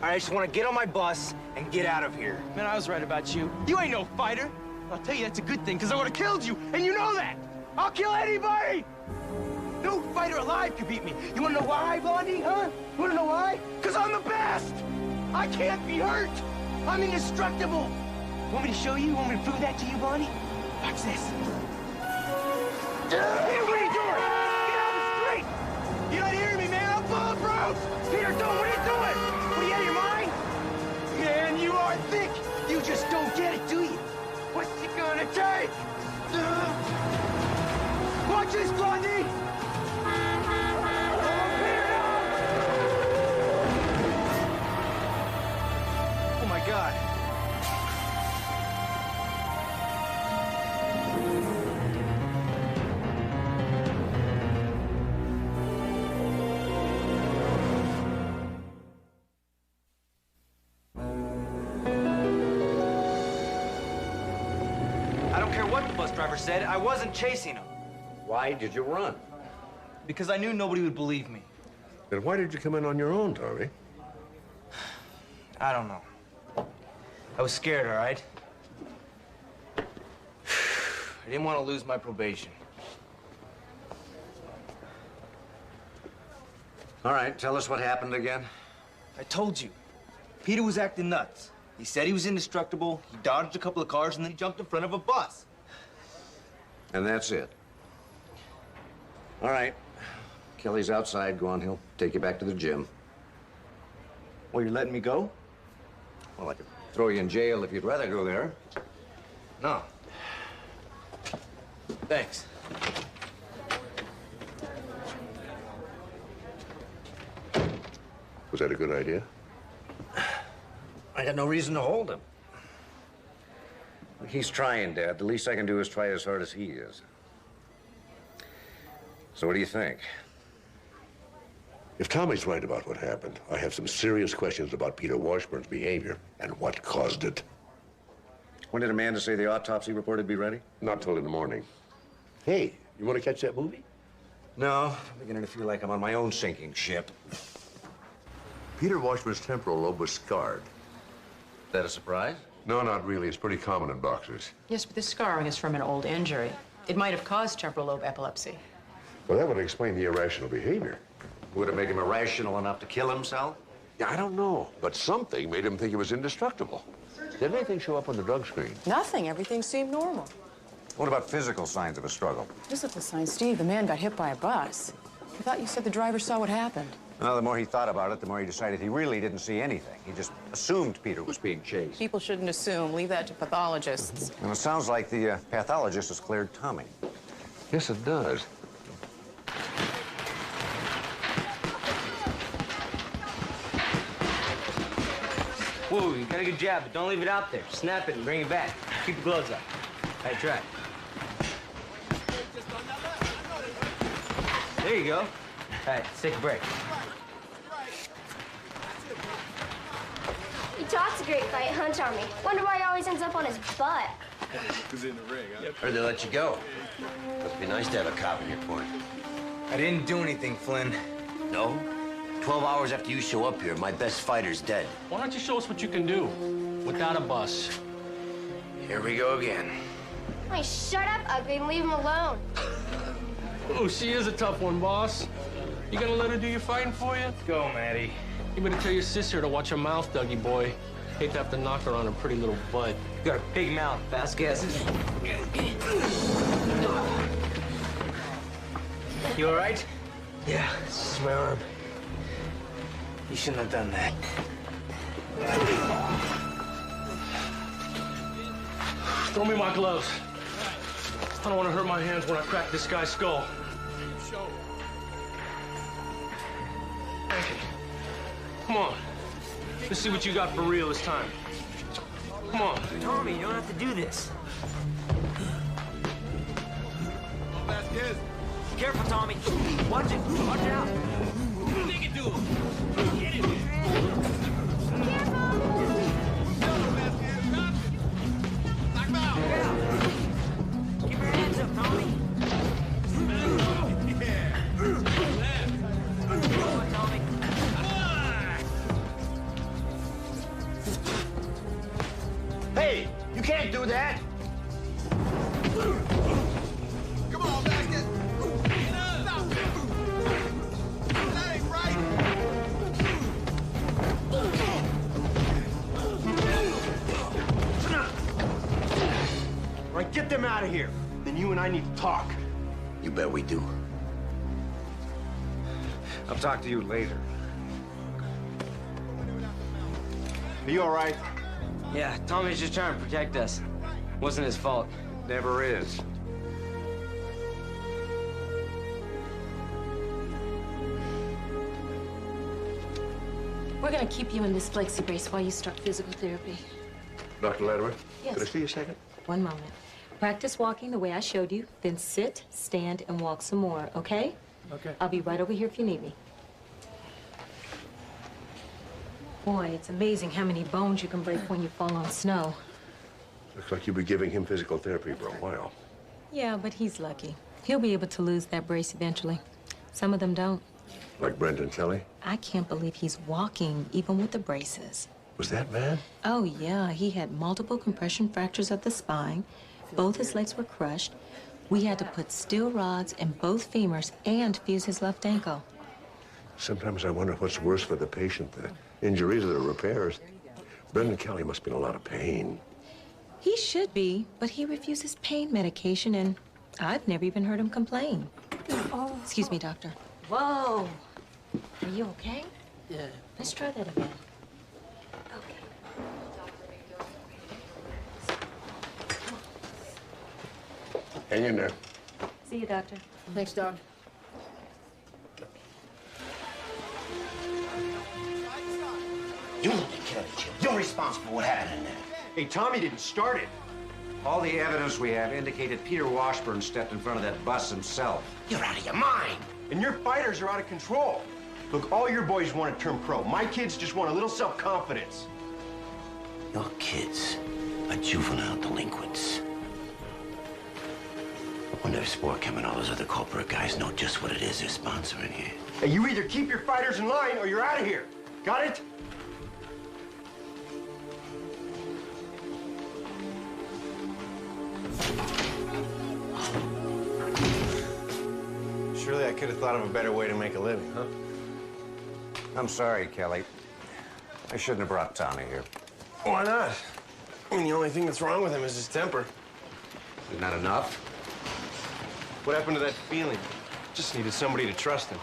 I just want to get on my bus and get out of here. Man, I was right about you. You ain't no fighter. I'll tell you that's a good thing, because I would have killed you, and you know that. I'll kill anybody! No fighter alive could beat me. You want to know why, Blondie, huh? You want to know why? Because I'm the best! I can't be hurt! I'm indestructible! Want me to show you? Want me to prove that to you, Blondie? Watch this. Peter, what are you doing? Get out of the street! You're not hearing me, man. I'm bulletproof! Peter, don't! What are you doing? What, are you out of your mind? Man, you are thick. You just don't get it, do you? What's it gonna take? Watch this, Blondie! Oh, my God. I don't care what the bus driver said. I wasn't chasing him. Why did you run? Because I knew nobody would believe me. Then why did you come in on your own, Tommy? I don't know. I was scared, all right? I didn't want to lose my probation. All right, tell us what happened again. I told you. Peter was acting nuts. He said he was indestructible, he dodged a couple of cars, and then he jumped in front of a bus. And that's it. All right. Kelly's outside. Go on, he'll take you back to the gym. Well, you're letting me go? Well, I could throw you in jail if you'd rather go there. No. Thanks. Was that a good idea? I got no reason to hold him. He's trying, Dad. The least I can do is try as hard as he is. So what do you think? If Tommy's right about what happened, I have some serious questions about Peter Washburn's behavior and what caused it. When did Amanda say the autopsy report would be ready? Not till in the morning. Hey, you want to catch that movie? No, I'm beginning to feel like I'm on my own sinking ship. Peter Washburn's temporal lobe was scarred. Is that a surprise? No, not really. It's pretty common in boxers. Yes, but this scarring is from an old injury. It might have caused temporal lobe epilepsy. Well, that would explain the irrational behavior. Would it make him irrational enough to kill himself? Yeah, I don't know, but something made him think he was indestructible. Did anything show up on the drug screen? Nothing. Everything seemed normal. What about physical signs of a struggle? Physical signs, Steve. The man got hit by a bus. I thought you said the driver saw what happened. Well, the more he thought about it, the more he decided he really didn't see anything. He just assumed Peter was being chased. People shouldn't assume. Leave that to pathologists. And it sounds like the pathologist has cleared Tommy. Yes, it does. Whoa, you got a good jab, but don't leave it out there. Snap it and bring it back. Keep your gloves up. All right, try. There you go. All right, let's take a break. He talks a great fight, huh, Tommy? Wonder why he always ends up on his butt. Who's in the ring, huh? Heard they let you go. Must be nice to have a cop in your corner. I didn't do anything, Flynn. No? 12 hours after you show up here, my best fighter's dead. Why don't you show us what you can do without a bus? Here we go again. Hey, shut up, ugly, and leave him alone. Oh, she is a tough one, boss. You gonna let her do your fighting for you? Let's go, Maddie. You better tell your sister to watch her mouth, Dougie boy. Hate to have to knock her on her pretty little butt. You got a big mouth, Vasquez. You all right? Yeah, it's just my arm. You shouldn't have done that. Throw me my gloves. I don't want to hurt my hands when I crack this guy's skull. Hey, come on. Let's see what you got for real this time. Come on. Tommy, you don't have to do this. Vasquez. Careful, Tommy. Watch it. Watch out. Take it to him. Get it. Knock him out. Keep your hands up, Tommy. Come on, Tommy. Hey, you can't do that! Come on, Vasquez. Stop. That ain't right. All right, get them out of here. Then you and I need to talk. You bet we do. I'll talk to you later. Are you all right? Yeah, Tommy's just trying to protect us. Wasn't his fault. Never is. We're gonna keep you in this flexi brace while you start physical therapy. Dr. Latimer, Yes. could I see you a second? One moment. Practice walking the way I showed you, then sit, stand, and walk some more, okay? Okay. I'll be right over here if you need me. Boy, it's amazing how many bones you can break when you fall on snow. Looks like you'll be giving him physical therapy for a while. Yeah, but he's lucky. He'll be able to lose that brace eventually. Some of them don't. Like Brendan Kelly? I can't believe he's walking, even with the braces. Was that bad? Oh, yeah. He had multiple compression fractures of the spine. Both his legs were crushed. We had to put steel rods in both femurs and fuse his left ankle. Sometimes I wonder what's worse for the patient, the injuries or the repairs. Brendan Kelly must be in a lot of pain. He should be, but he refuses pain medication, and I've never even heard him complain. Oh. Excuse me, doctor. Whoa. Are you okay? Yeah. Let's try that again. Hang in there. See you, doctor. Thanks, Doc. You didn't kill it, Jim. You're responsible for what happened in there. Hey, Tommy didn't start it. All the evidence we have indicated Peter Washburn stepped in front of that bus himself. You're out of your mind. And your fighters are out of control. Look, all your boys want to turn pro. My kids just want a little self-confidence. Your kids are juvenile delinquents. Wonder if Sportchem and all those other corporate guys know just what it is they're sponsoring here. Hey, you either keep your fighters in line or you're out of here. Got it? Surely I could have thought of a better way to make a living, huh? I'm sorry, Kelly. I shouldn't have brought Tommy here. Why not? I mean, the only thing that's wrong with him is his temper. Isn't that enough? What happened to that feeling? Just needed somebody to trust him.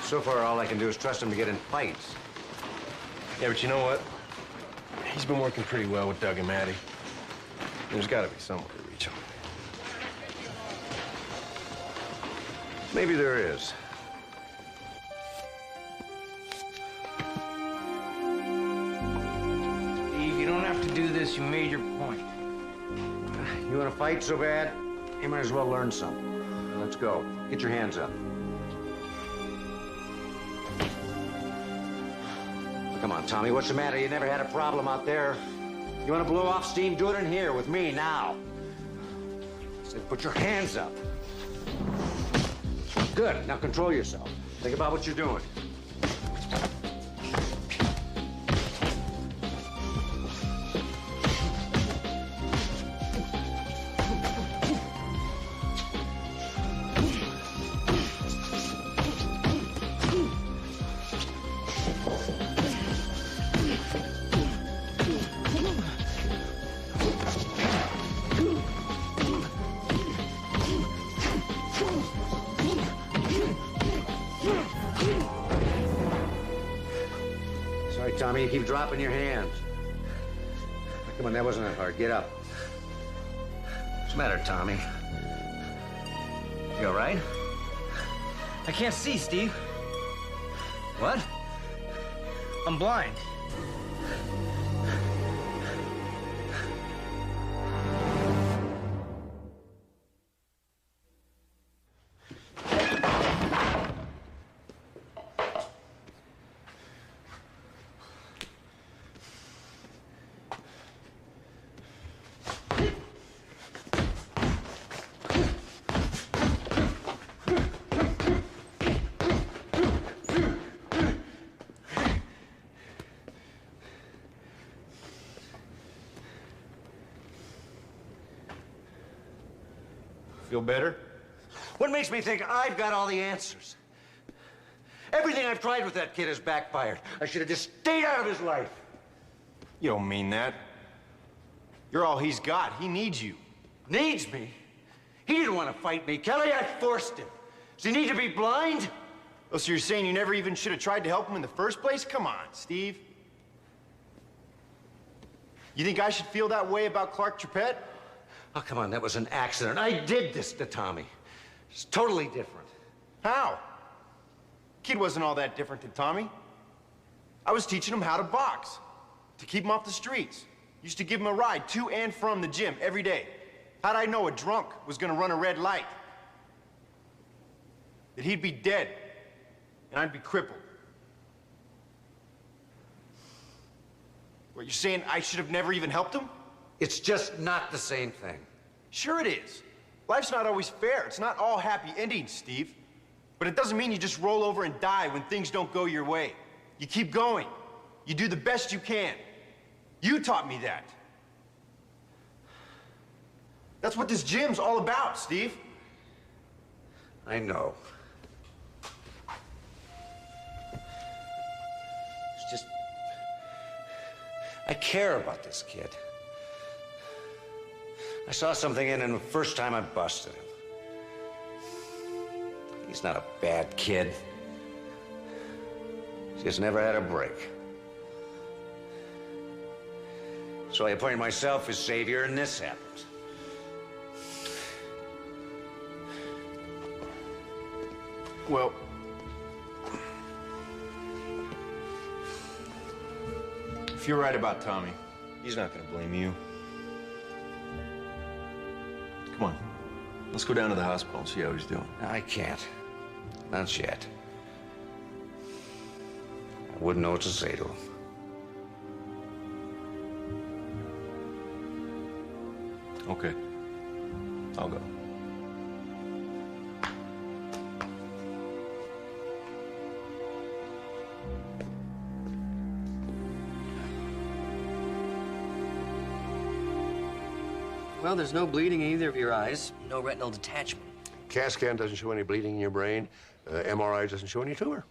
So far, all I can do is trust him to get in fights. Yeah, but you know what? He's been working pretty well with Doug and Maddie. There's got to be some way to reach him. Maybe there is. guess you made your point. You want to fight so bad? You might as well learn something. Let's go. Get your hands up. Come on, Tommy, what's the matter? You never had a problem out there. You want to blow off steam? Do it in here with me now. I said, put your hands up. Good. Now control yourself. Think about what you're doing. Sorry, Tommy, you keep dropping your hands. Come on, that wasn't that hard. Get up. What's the matter, Tommy? You all right? I can't see, Steve. What? I'm blind. Feel better? What makes me think I've got all the answers? Everything I've tried with that kid has backfired. I should have just stayed out of his life. You don't mean that. You're all he's got. He needs you. Needs me? He didn't want to fight me, Kelly. I forced him. Does he need to be blind? Oh, so you're saying you never even should have tried to help him in the first place? Come on, Steve. You think I should feel that way about Clark Trippett? Oh, come on, that was an accident. I did this to Tommy. It's totally different. How? Kid wasn't all that different than Tommy. I was teaching him how to box, to keep him off the streets. Used to give him a ride to and from the gym every day. How'd I know a drunk was gonna run a red light? That he'd be dead, and I'd be crippled. What, you're saying I should have never even helped him? It's just not the same thing. Sure it is. Life's not always fair. It's not all happy endings, Steve. But it doesn't mean you just roll over and die when things don't go your way. You keep going. You do the best you can. You taught me that. That's what this gym's all about, Steve. I know. It's just... I care about this kid. I saw something in him the first time I busted him. He's not a bad kid. He's just never had a break. So I appointed myself as savior, and this happens. Well, if you're right about Tommy, he's not gonna blame you. Come on, let's go down to the hospital and see how he's doing. I can't. Not yet. I wouldn't know what to say to him. Okay, I'll go. Well, there's no bleeding in either of your eyes, no retinal detachment. CAT scan doesn't show any bleeding in your brain. MRI doesn't show any tumor.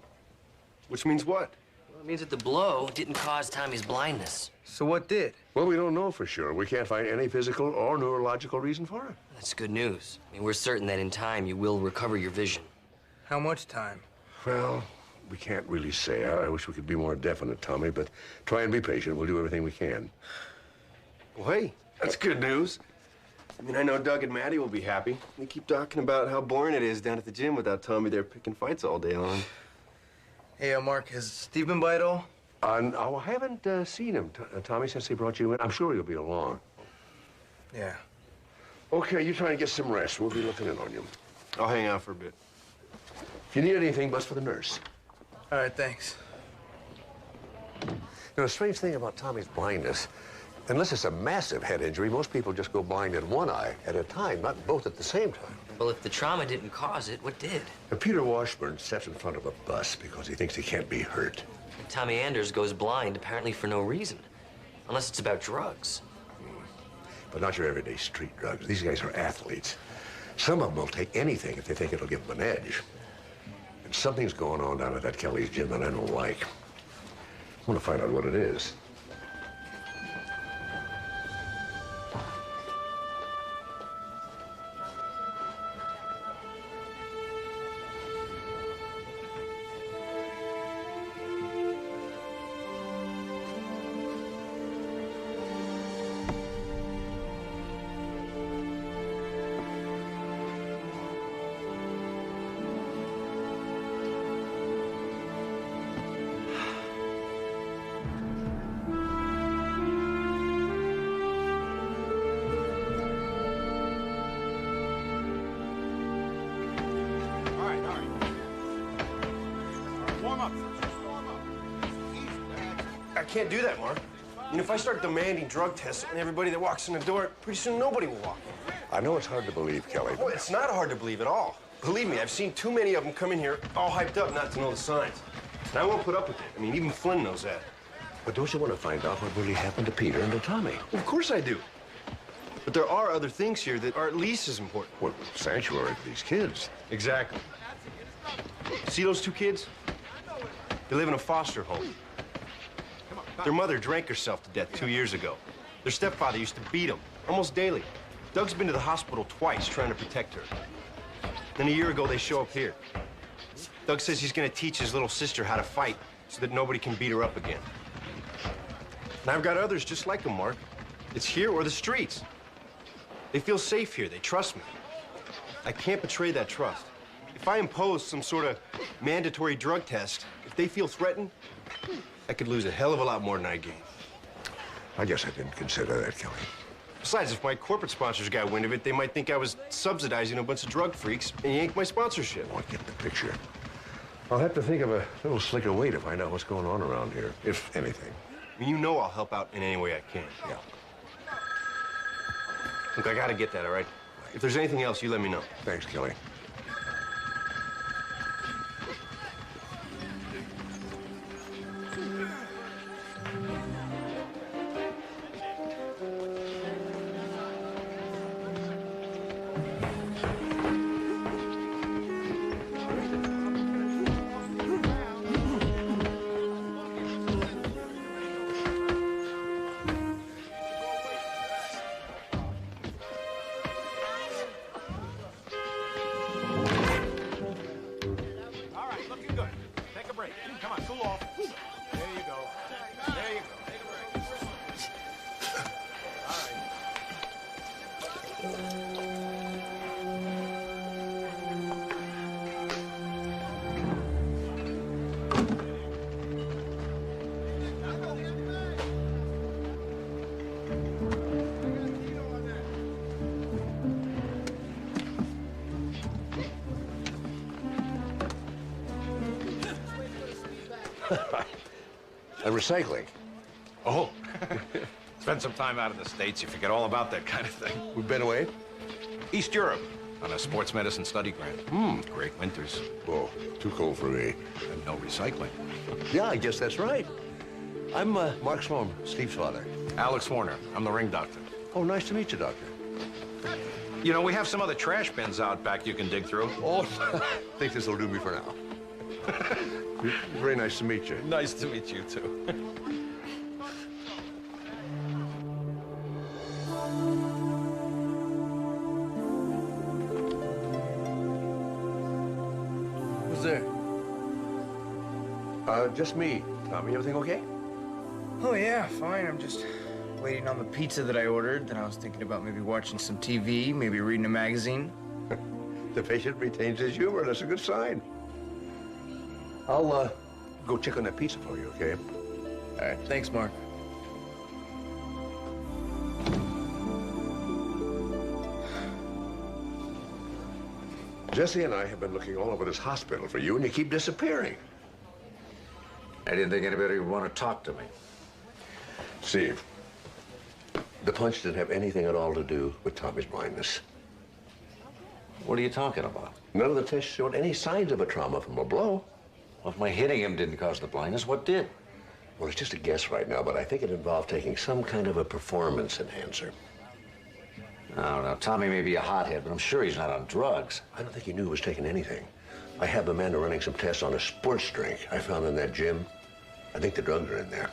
Which means what? Well, it means that the blow didn't cause Tommy's blindness. So what did? Well, we don't know for sure. We can't find any physical or neurological reason for it. That's good news. I mean, we're certain that in time you will recover your vision. How much time? Well, we can't really say. I wish we could be more definite, Tommy, but try and be patient. We'll do everything we can. Well, hey, that's good news. I mean, I know Doug and Maddie will be happy. They keep talking about how boring it is down at the gym without Tommy there picking fights all day long. Hey, Mark, has Steve been by at all? No, I haven't seen him, Tommy, since they brought you in. I'm sure he'll be along. Yeah. Okay, you try and get some rest. We'll be looking in on you. I'll hang out for a bit. If you need anything, bust for the nurse. All right, thanks. You know, the strange thing about Tommy's blindness, unless it's a massive head injury, most people just go blind in one eye at a time, not both at the same time. Well, if the trauma didn't cause it, what did? Now, Peter Washburn steps in front of a bus because he thinks he can't be hurt. And Tommy Anders goes blind, apparently for no reason. Unless it's about drugs. But not your everyday street drugs. These guys are athletes. Some of them will take anything if they think it'll give them an edge. And something's going on down at that Kelly's gym that I don't like. I'm gonna find out what it is. I can't do that, Mark. And if I start demanding drug tests on everybody that walks in the door, pretty soon nobody will walk in. I know it's hard to believe, Kelly. Well, it's not hard to believe at all. Believe me, I've seen too many of them come in here all hyped up not to know the signs. And I won't put up with it. I mean, even Flynn knows that. But don't you want to find out what really happened to Peter and to Tommy? Well, of course I do. But there are other things here that are at least as important. What sanctuary for these kids? Exactly. See those two kids? They live in a foster home. Their mother drank herself to death 2 years ago. Their stepfather used to beat them almost daily. Doug's been to the hospital twice trying to protect her. Then a year ago, they show up here. Doug says he's gonna teach his little sister how to fight so that nobody can beat her up again. And I've got others just like him, Mark. It's here or the streets. They feel safe here. They trust me. I can't betray that trust. If I impose some sort of mandatory drug test, if they feel threatened, I could lose a hell of a lot more than I gain. I guess I didn't consider that, Kelly. Besides, if my corporate sponsors got wind of it, they might think I was subsidizing a bunch of drug freaks and yank my sponsorship. Oh, I get the picture. I'll have to think of a little slicker way to find out what's going on around here, if anything. I mean, you know I'll help out in any way I can. Yeah. Look, I gotta get that, all right? If there's anything else, you let me know. Thanks, Kelly. And recycling. Oh. Spent some time out in the States. You forget all about that kind of thing. We've been away? East Europe on a sports medicine study grant. Great winters. Whoa, too cold for me. And no recycling. Yeah, I guess that's right. I'm Mark Sloan, Steve's father. Alex Warner. I'm the ring doctor. Oh, nice to meet you, Doctor. You know, we have some other trash bins out back you can dig through. Oh, I think this will do me for now. Very nice to meet you. Nice to meet you, too. Who's there? Just me. Tommy, everything okay? Oh, yeah, fine. I'm just waiting on the pizza that I ordered. Then I was thinking about maybe watching some TV, maybe reading a magazine. The patient retains his humor. That's a good sign. I'll go check on that pizza for you, okay? All right. Thanks, Mark. Jesse and I have been looking all over this hospital for you, and you keep disappearing. I didn't think anybody would want to talk to me. Steve, the punch didn't have anything at all to do with Tommy's blindness. What are you talking about? None of the tests showed any signs of a trauma from a blow. Well, if my hitting him didn't cause the blindness, what did? Well, it's just a guess right now, but I think it involved taking some kind of a performance enhancer. I don't know. Tommy may be a hothead, but I'm sure he's not on drugs. I don't think he knew he was taking anything. I have Amanda running some tests on a sports drink I found in that gym. I think the drugs are in there.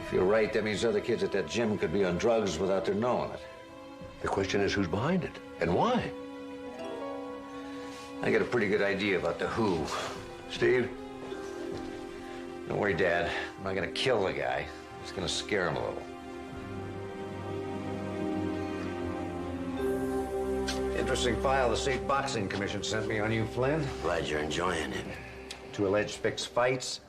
If you're right, that means other kids at that gym could be on drugs without their knowing it. The question is who's behind it and why? I got a pretty good idea about the who. Steve? Don't worry, Dad. I'm not gonna kill the guy. I'm just gonna scare him a little. Interesting file the State Boxing Commission sent me on you, Flynn. Glad you're enjoying it. 2 alleged fixed fights.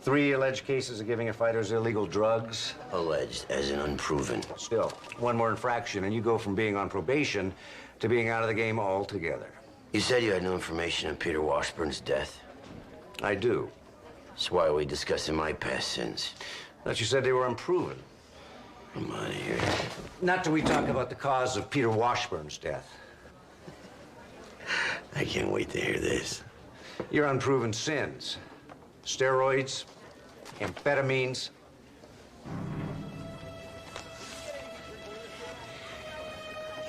3 alleged cases of giving a fighters illegal drugs. Alleged, as in unproven. Still, 1 more infraction, and you go from being on probation to being out of the game altogether. You said you had no information on Peter Washburn's death? I do. That's why are we discussing my past sins? Thought you said they were unproven. I'm out of here. Not till we talk about the cause of Peter Washburn's death. I can't wait to hear this. Your unproven sins. Steroids, amphetamines.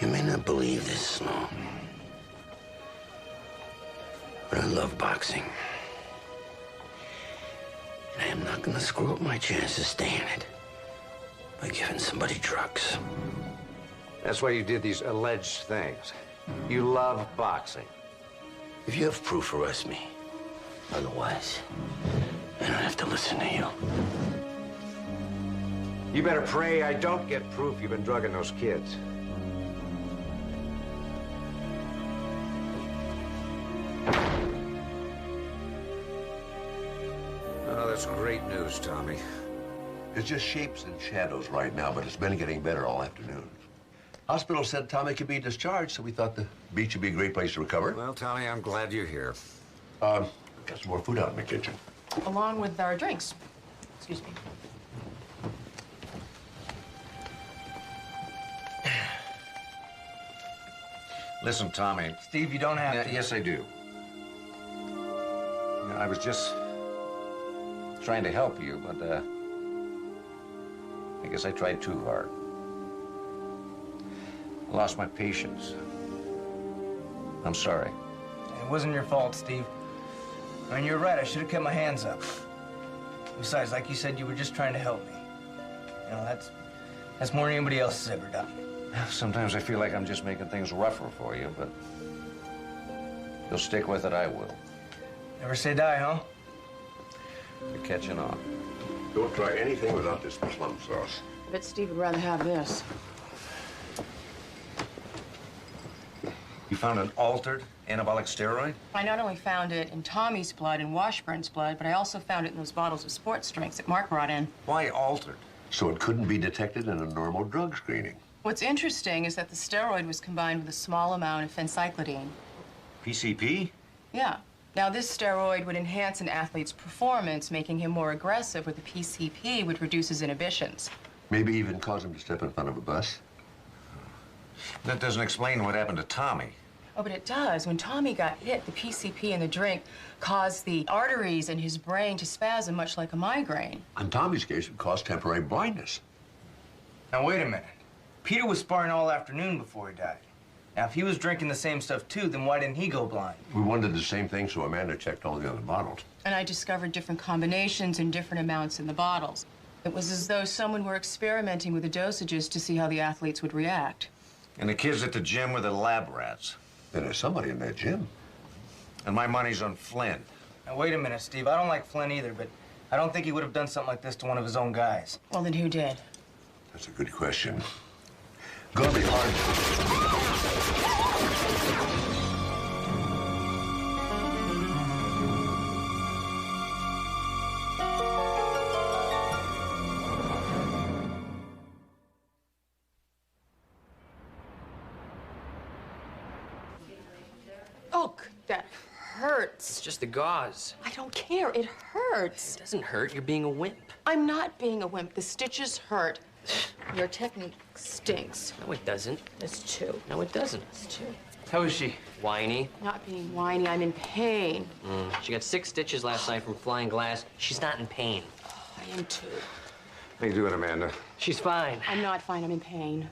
You may not believe this, Sloan, but I love boxing. And I am not gonna screw up my chance of staying it by giving somebody drugs. That's why you did these alleged things. You love boxing. If you have proof, arrest me. Otherwise, I don't have to listen to you. You better pray I don't get proof you've been drugging those kids. Oh, that's great news, Tommy. It's just shapes and shadows right now, but it's been getting better all afternoon. Hospital said Tommy could be discharged, so we thought the beach would be a great place to recover. Well, Tommy, I'm glad you're here. Got some more food out in the kitchen. Along with our drinks. Excuse me. Listen, Tommy. Steve, you don't have to. Yes, I do. You know, I was just trying to help you, but I guess I tried too hard. I lost my patience. I'm sorry. It wasn't your fault, Steve. I mean, you're right. I should have kept my hands up. Besides, like you said, you were just trying to help me. You know, that's more than anybody else has ever done. Sometimes I feel like I'm just making things rougher for you, but if you'll stick with it, I will. Never say die, huh? You're catching on. Don't try anything without this plum sauce. I bet Steve would rather have this. You found an altered anabolic steroid? I not only found it in Tommy's blood and Washburn's blood, but I also found it in those bottles of sports drinks that Mark brought in. Why altered? So it couldn't be detected in a normal drug screening. What's interesting is that the steroid was combined with a small amount of phencyclidine. PCP? Yeah. Now, this steroid would enhance an athlete's performance, making him more aggressive, where the PCP would reduce his inhibitions. Maybe even cause him to step in front of a bus. That doesn't explain what happened to Tommy. Oh, but it does. When Tommy got hit, the PCP in the drink caused the arteries in his brain to spasm, much like a migraine. In Tommy's case, it caused temporary blindness. Now, wait a minute. Peter was sparring all afternoon before he died. Now, if he was drinking the same stuff, too, then why didn't he go blind? We wondered the same thing, so Amanda checked all the other bottles. And I discovered different combinations and different amounts in the bottles. It was as though someone were experimenting with the dosages to see how the athletes would react. And the kids at the gym were the lab rats. Then there's somebody in that gym. And my money's on Flynn. Now, wait a minute, Steve. I don't like Flynn either, but I don't think he would have done something like this to one of his own guys. Well, then who did? That's a good question. Gonna be hard. hurts. It's just the gauze. I don't care. It hurts. It doesn't hurt. You're being a wimp. I'm not being a wimp. The stitches hurt. Your technique stinks. No, it doesn't. It's two. No, it doesn't. It's two. How is she? Whiny. Not being whiny. I'm in pain. She got 6 stitches last night from flying glass. She's not in pain. I am too. How you doing, Amanda? She's fine. I'm not fine. I'm in pain.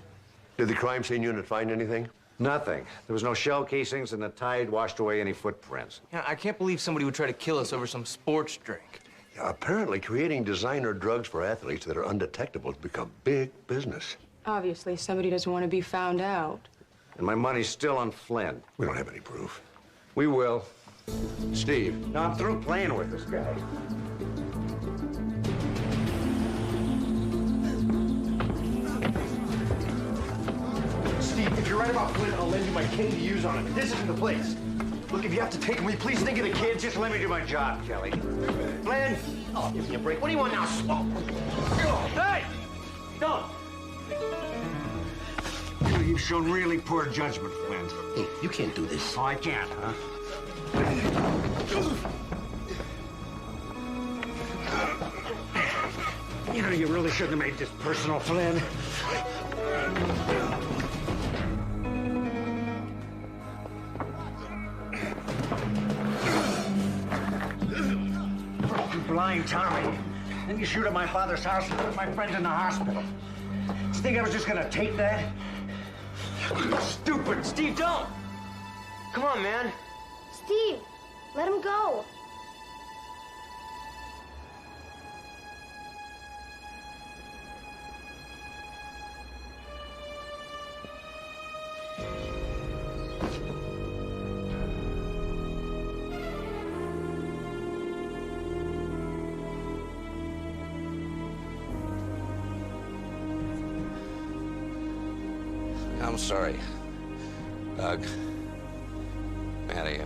Did the crime scene unit find anything? Nothing. There was no shell casings, and the tide washed away any footprints. Yeah, I can't believe somebody would try to kill us over some sports drink. Yeah, apparently, creating designer drugs for athletes that are undetectable has become big business. Obviously, somebody doesn't want to be found out. And my money's still on Flynn. We don't have any proof. We will. Steve. No, I'm through playing with this guy. Steve, if you're right about Flynn, I'll lend you my cane to use on him. This isn't the place. Look, if you have to take him, will you please think of the kids? Just let me do my job, Kelly. Flynn! Oh, give me a break. What do you want now, Smoke? Hey! Don't! You've shown really poor judgment, Flynn. Hey, you can't do this. Oh, I can't, huh? You know, you really shouldn't have made this personal, Flynn. You blind Tommy. Then you shoot at my father's house and put my friend in the hospital. You think I was just gonna take that? Stupid! Steve, don't! Come on, man. Steve, let him go. I'm sorry, Doug. Maddie,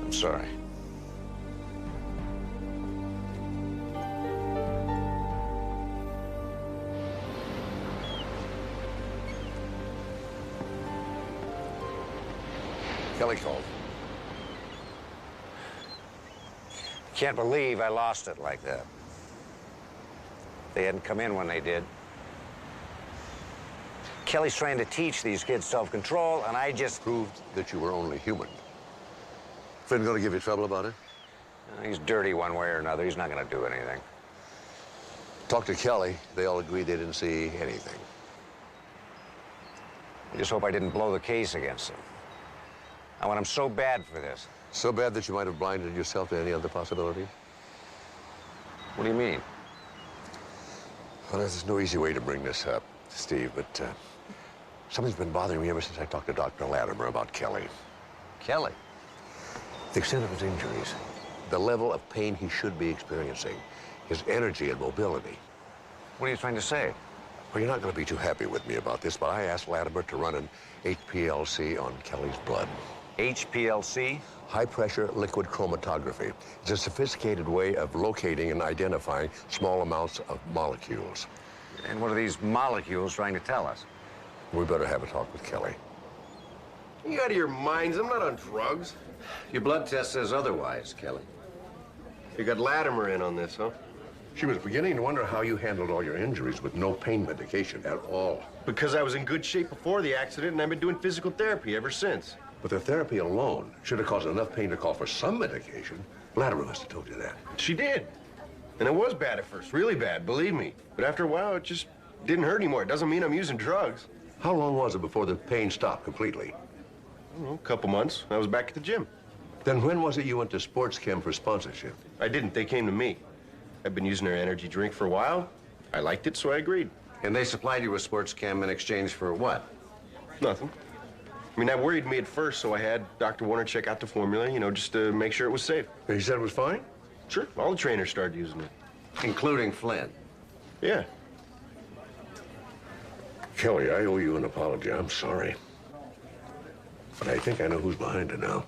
I'm sorry. Kelly called. Can't believe I lost it like that. They hadn't come in when they did. Kelly's trying to teach these kids self-control, and I just proved that you were only human. Flynn gonna give you trouble about it? He's dirty one way or another. He's not gonna do anything. Talk to Kelly. They all agreed they didn't see anything. I just hope I didn't blow the case against him. I want him so bad for this. So bad that you might have blinded yourself to any other possibilities? What do you mean? Well, there's no easy way to bring this up, Steve, but something's been bothering me ever since I talked to Dr. Latimer about Kelly. Kelly? The extent of his injuries, the level of pain he should be experiencing, his energy and mobility. What are you trying to say? Well, you're not going to be too happy with me about this, but I asked Latimer to run an HPLC on Kelly's blood. HPLC? High-pressure liquid chromatography. It's a sophisticated way of locating and identifying small amounts of molecules. And what are these molecules trying to tell us? We better have a talk with Kelly. You out of your minds? I'm not on drugs. Your blood test says otherwise, Kelly. You got Latimer in on this, huh? She was beginning to wonder how you handled all your injuries with no pain medication at all. Because I was in good shape before the accident, and I've been doing physical therapy ever since. But the therapy alone should have caused enough pain to call for some medication. Latimer must have told you that. She did. And it was bad at first, really bad, believe me. But after a while, it just didn't hurt anymore. It doesn't mean I'm using drugs. How long was it before the pain stopped completely? I don't know, a couple months. I was back at the gym. Then when was it you went to Sports Chem for sponsorship? I didn't. They came to me. I've been using their energy drink for a while. I liked it, so I agreed. And they supplied you with Sports Chem in exchange for what? Nothing. I mean, that worried me at first, so I had Dr. Warner check out the formula, you know, just to make sure it was safe. And he said it was fine? Sure. All the trainers started using it. Including Flynn? Yeah. Kelly, I owe you an apology. I'm sorry. But I think I know who's behind it now.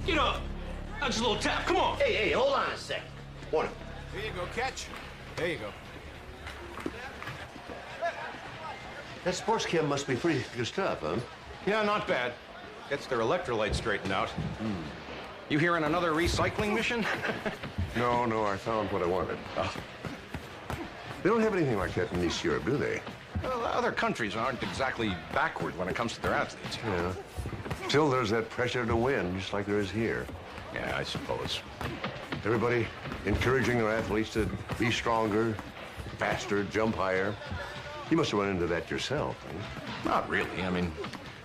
Get up! Just a little tap. Come on. Hey, hold on a second. Warning. There you go, catch. There you go. That sports chem must be pretty good stuff, huh? Yeah, not bad. Gets their electrolytes straightened out. You hearing another recycling mission? No, I found what I wanted. They don't have anything like that in East Europe, do they? Well, other countries aren't exactly backward when it comes to their athletes. Yeah. Still, there's that pressure to win, just like there is here. Yeah, I suppose. Everybody encouraging their athletes to be stronger, faster, jump higher. You must have run into that yourself, huh? Not really. I mean,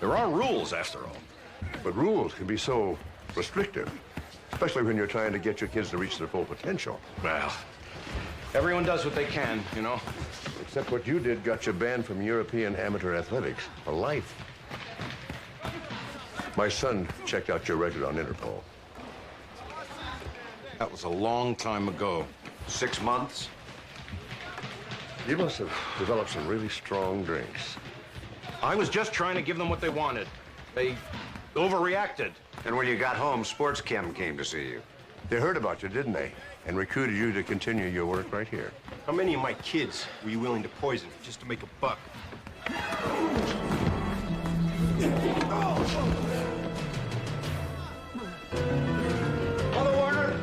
there are rules, after all. But rules can be so restrictive, especially when you're trying to get your kids to reach their full potential. Well, everyone does what they can, you know? Except what you did got you banned from European amateur athletics for life. My son checked out your record on Interpol. That was a long time ago. 6 months? You must have developed some really strong drinks. I was just trying to give them what they wanted. They overreacted. And when you got home, sports chem came to see you. They heard about you, didn't they? And recruited you to continue your work right here. How many of my kids were you willing to poison just to make a buck? Mother Warner!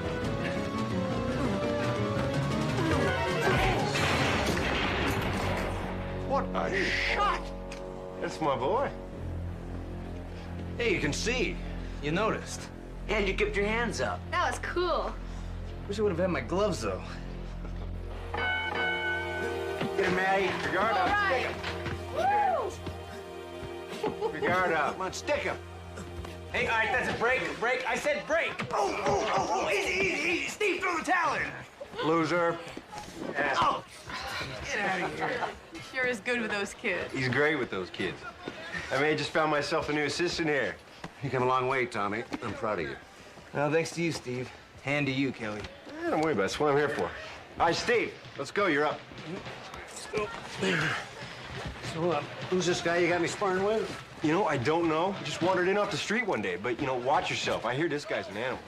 What a shot! That's my boy. Hey, you can see. You noticed. And you kept your hands up. That was cool. Wish I would have had my gloves, though. Get him, Maddie. Your guard up. Right. Stick him. Your guard up. Come on, stick him. Hey, all right, that's a break. Break. I said break. Oh. Easy. Steve, throw the towel in. Loser. Yeah. Oh. Get out of here. You sure is good with those kids. He's great with those kids. I mean, I just found myself a new assistant here. You came a long way, Tommy. I'm proud of you. Well, thanks to you, Steve. Hand to you, Kelly. Don't worry about it. That's what I'm here for. All right, Steve, let's go. You're up. So, who's this guy you got me sparring with? You know, I don't know. Just wandered in off the street one day. But, you know, watch yourself. I hear this guy's an animal.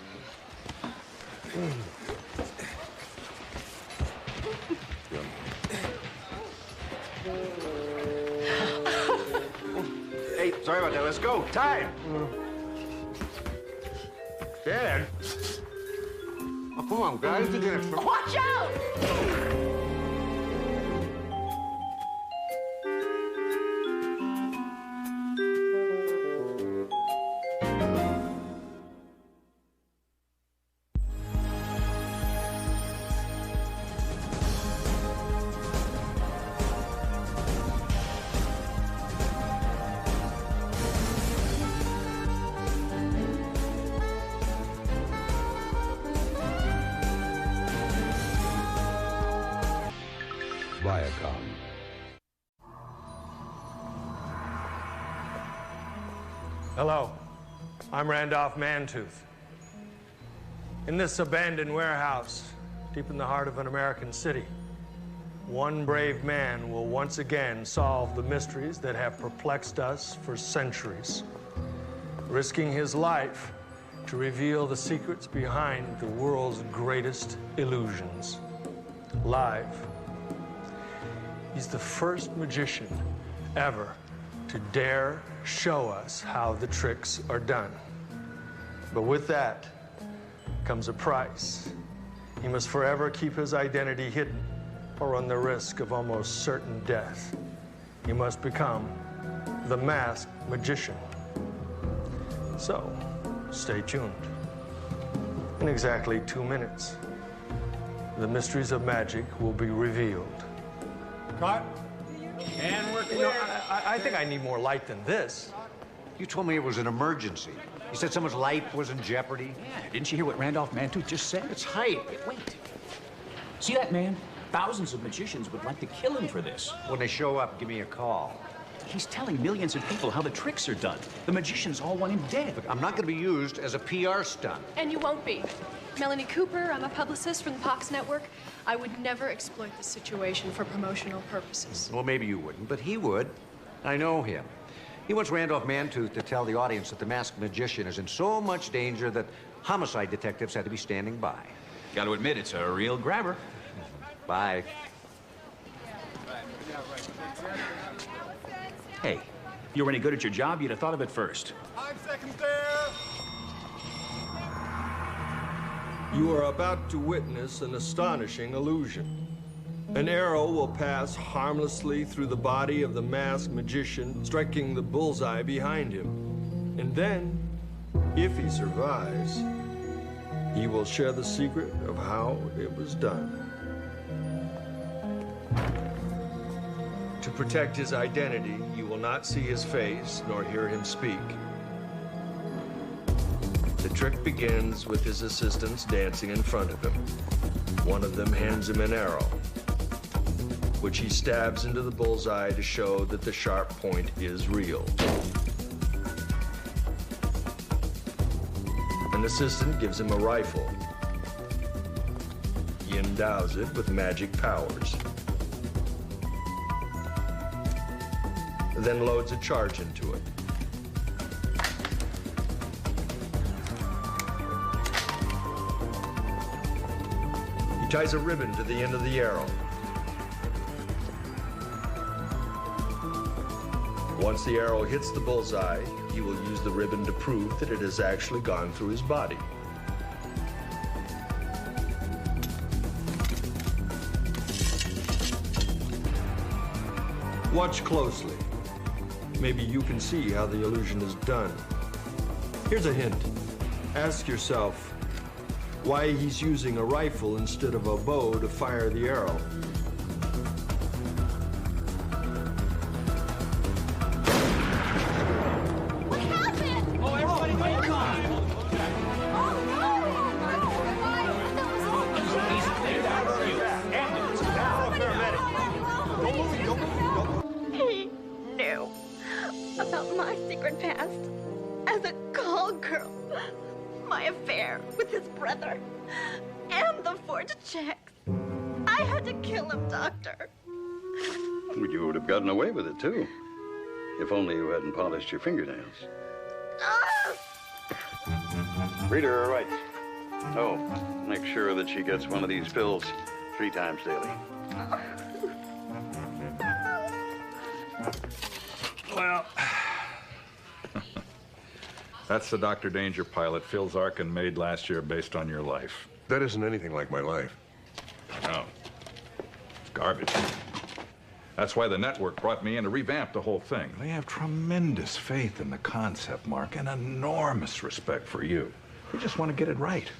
Hey, sorry about that. Let's go. Time. Dad? Oh, come on, guys. Watch out! Viacom. Hello, I'm Randolph Mantooth. In this abandoned warehouse, deep in the heart of an American city, one brave man will once again solve the mysteries that have perplexed us for centuries, risking his life to reveal the secrets behind the world's greatest illusions. Live. He's the first magician ever to dare show us how the tricks are done. But with that comes a price. He must forever keep his identity hidden or run the risk of almost certain death. He must become the masked magician. So, stay tuned. In exactly 2 minutes, the mysteries of magic will be revealed. Cut. And we're clear. I think I need more light than this. You told me it was an emergency. You said someone's life was in jeopardy. Yeah, didn't you hear what Randolph Mantooth just said? It's hype. Wait. See that man? Thousands of magicians would like to kill him for this. When they show up, give me a call. He's telling millions of people how the tricks are done. The magicians all want him dead. Look, I'm not going to be used as a PR stunt. And you won't be. Melanie Cooper, I'm a publicist from the Pox Network. I would never exploit this situation for promotional purposes. Well, maybe you wouldn't, but he would. I know him. He wants Randolph Mantooth to tell the audience that the masked magician is in so much danger that Homicide detectives had to be standing by. Got to admit, it's a real grabber. Bye. Hey, you were any good at your job, you'd have thought of it first. 5 seconds there. You are about to witness an astonishing illusion. An arrow will pass harmlessly through the body of the masked magician, striking the bullseye behind him. And then, if he survives, he will share the secret of how it was done. To protect his identity, you will not see his face nor hear him speak. The trick begins with his assistants dancing in front of him. One of them hands him an arrow, which he stabs into the bullseye to show that the sharp point is real. An assistant gives him a rifle. He endows it with magic powers. Then loads a charge into it. He ties a ribbon to the end of the arrow. Once the arrow hits the bullseye, he will use the ribbon to prove that it has actually gone through his body. Watch closely. Maybe you can see how the illusion is done. Here's a hint. Ask yourself why he's using a rifle instead of a bow to fire the arrow. He knew about my secret past as a call girl, my affair with his brother, and the forged checks. I had to kill him, Doctor. You would have gotten away with it, too. If only you hadn't polished your fingernails. Read her rights. Oh, make sure that she gets one of these pills 3 times daily. Well, that's the Dr. Danger pilot Phil Zarkin made last year based on your life. That isn't anything like my life. No. It's garbage. That's why the network brought me in to revamp the whole thing. They have tremendous faith in the concept, Mark, and enormous respect for you. They just want to get it right.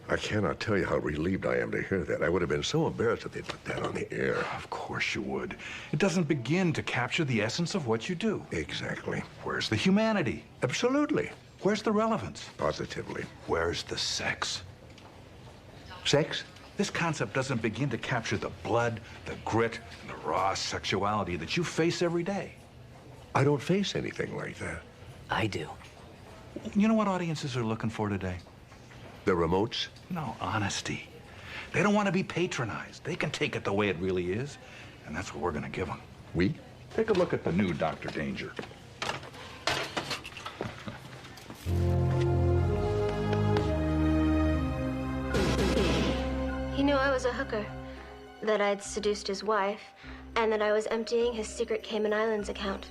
I cannot tell you how relieved I am to hear that. I would have been so embarrassed if they put that on the air. Of course you would. It doesn't begin to capture the essence of what you do. Exactly. Where's the humanity? Absolutely. Where's the relevance? Positively. Where's the sex? Sex? This concept doesn't begin to capture the blood, the grit, and the raw sexuality that you face every day. I don't face anything like that. I do. You know what audiences are looking for today? The remotes? No, honesty. They don't want to be patronized. They can take it the way it really is, and that's what we're going to give them. We? Take a look at the new Dr. Danger. He knew I was a hooker, that I'd seduced his wife, and that I was emptying his secret Cayman Islands account.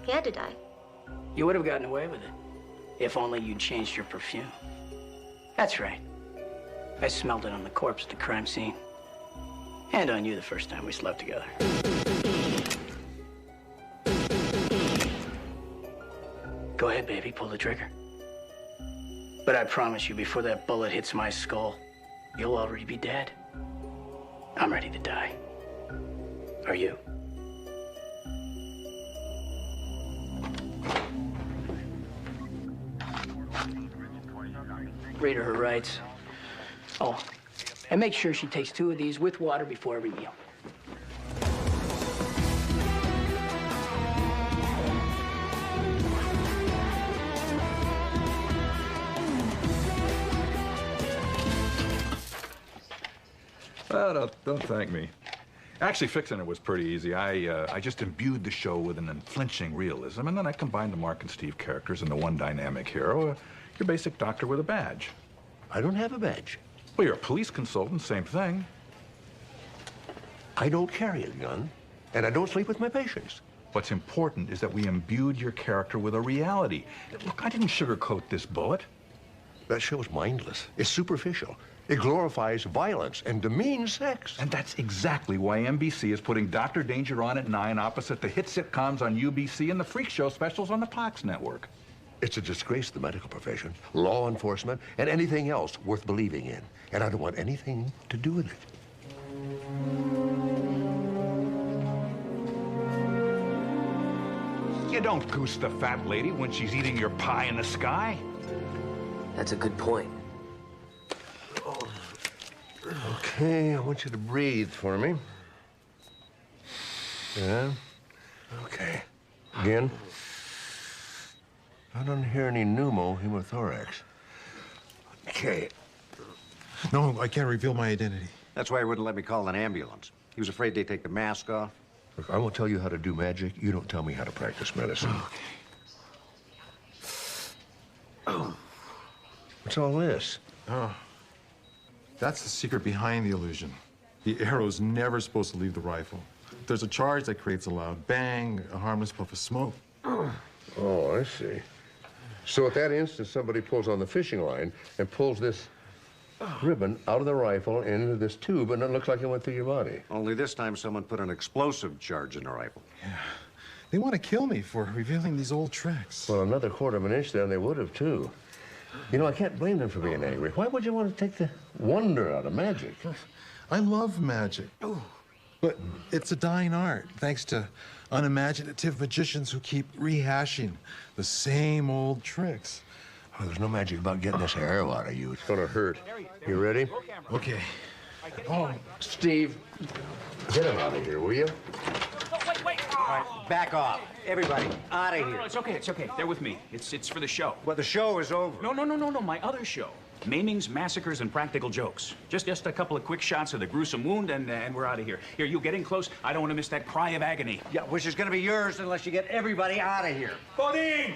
He had to die. You would have gotten away with it, if only you'd changed your perfume. That's right. I smelled it on the corpse at the crime scene. And on you the first time we slept together. Go ahead, baby, pull the trigger. But I promise you, before that bullet hits my skull, you'll already be dead. I'm ready to die. Are you? Read her rights. Oh, and make sure she takes 2 of these with water before every meal. Well, don't thank me. Actually, fixing it was pretty easy. I just imbued the show with an unflinching realism, and then I combined the Mark and Steve characters into one dynamic hero. You're a basic doctor with a badge. I don't have a badge. Well, you're a police consultant, same thing. I don't carry a gun, and I don't sleep with my patients. What's important is that we imbued your character with a reality. Look, I didn't sugarcoat this bullet. That show's mindless. It's superficial. It glorifies violence and demeans sex. And that's exactly why NBC is putting Dr. Danger on at 9 opposite the hit sitcoms on UBC and the freak show specials on the Fox network. It's a disgrace to the medical profession, law enforcement, and anything else worth believing in. And I don't want anything to do with it. You don't goose the fat lady when she's eating your pie in the sky. That's a good point. Okay, I want you to breathe for me. Yeah. Okay. Again. I don't hear any pneumohemothorax. Okay. No, I can't reveal my identity. That's why he wouldn't let me call an ambulance. He was afraid they'd take the mask off. Look, I won't tell you how to do magic. You don't tell me how to practice medicine. Okay. Oh. What's all this? Oh. That's the secret behind the illusion. The arrow's never supposed to leave the rifle. There's a charge that creates a loud bang, a harmless puff of smoke. Oh, I see. So at that instant, somebody pulls on the fishing line and pulls this ribbon out of the rifle into this tube, and it looks like it went through your body. Only this time someone put an explosive charge in the rifle. Yeah. They want to kill me for revealing these old tricks. Well, another quarter of an inch there, and they would have, too. You know, I can't blame them for being angry. Why would you want to take the wonder out of magic? I love magic. But it's a dying art, thanks to unimaginative magicians who keep rehashing the same old tricks. Oh, there's no magic about getting this arrow out of you. It's gonna hurt. You ready? Okay. Oh, Steve, get him out of here, will you? Wait. All right, back off. Everybody, out of here. No, it's okay. They're with me. It's for the show. Well, the show is over. No, my other show. Maimings, massacres, and practical jokes. Just a couple of quick shots of the gruesome wound, and we're out of here. Here, you get in close. I don't want to miss that cry of agony. Yeah, which is going to be yours unless you get everybody out of here. Confronting!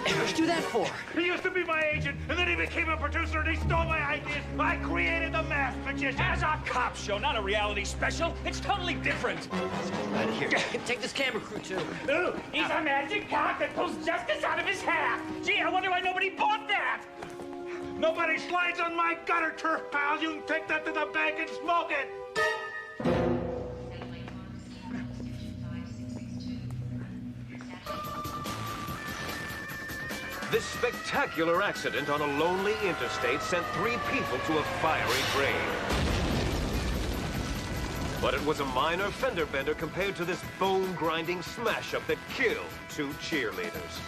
What'd you do that for? He used to be my agent, and then he became a producer, and he stole my ideas. I created the Masked Magician. As a cop show, not a reality special. It's totally different. Out of here. Take this camera crew, too. Ooh, he's a magic cock that pulls justice out of his hat. Gee, I wonder why nobody bought that. Nobody slides on my gutter turf, pal. You can take that to the bank and smoke it. This spectacular accident on a lonely interstate sent 3 people to a fiery grave. But it was a minor fender bender compared to this bone-grinding smash-up that killed 2 cheerleaders.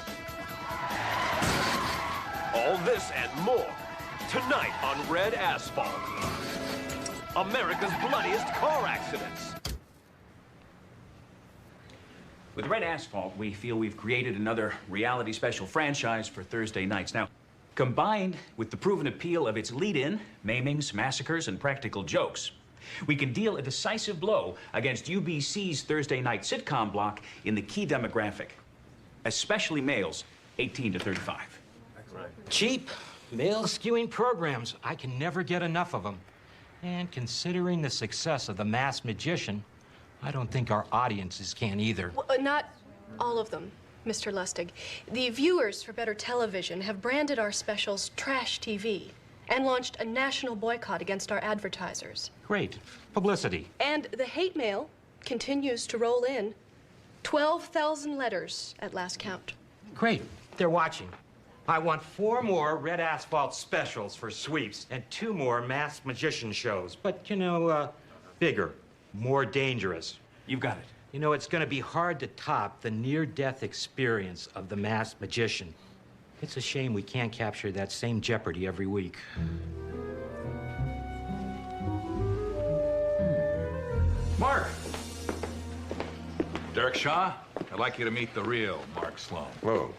All this and more, tonight on Red Asphalt. America's bloodiest car accidents. With Red Asphalt, we feel we've created another reality special franchise for Thursday nights. Now, combined with the proven appeal of its lead-in, maimings, massacres, and practical jokes, we can deal a decisive blow against UBC's Thursday night sitcom block in the key demographic, especially males 18 to 35. Cheap, male-skewing programs. I can never get enough of them. And considering the success of The Masked Magician, I don't think our audiences can either. Well, not all of them, Mr. Lustig. The viewers for Better Television have branded our specials trash TV and launched a national boycott against our advertisers. Great. Publicity. And the hate mail continues to roll in. 12,000 letters at last count. Great. They're watching. I want 4 more Red Asphalt specials for sweeps and 2 more Masked Magician shows. But, you know, bigger. More dangerous. You've got it. You know, it's going to be hard to top the near-death experience of the Masked Magician. It's a shame we can't capture that same jeopardy every week. Mark! Derek Shaw, I'd like you to meet the real Mark Sloan. Whoa.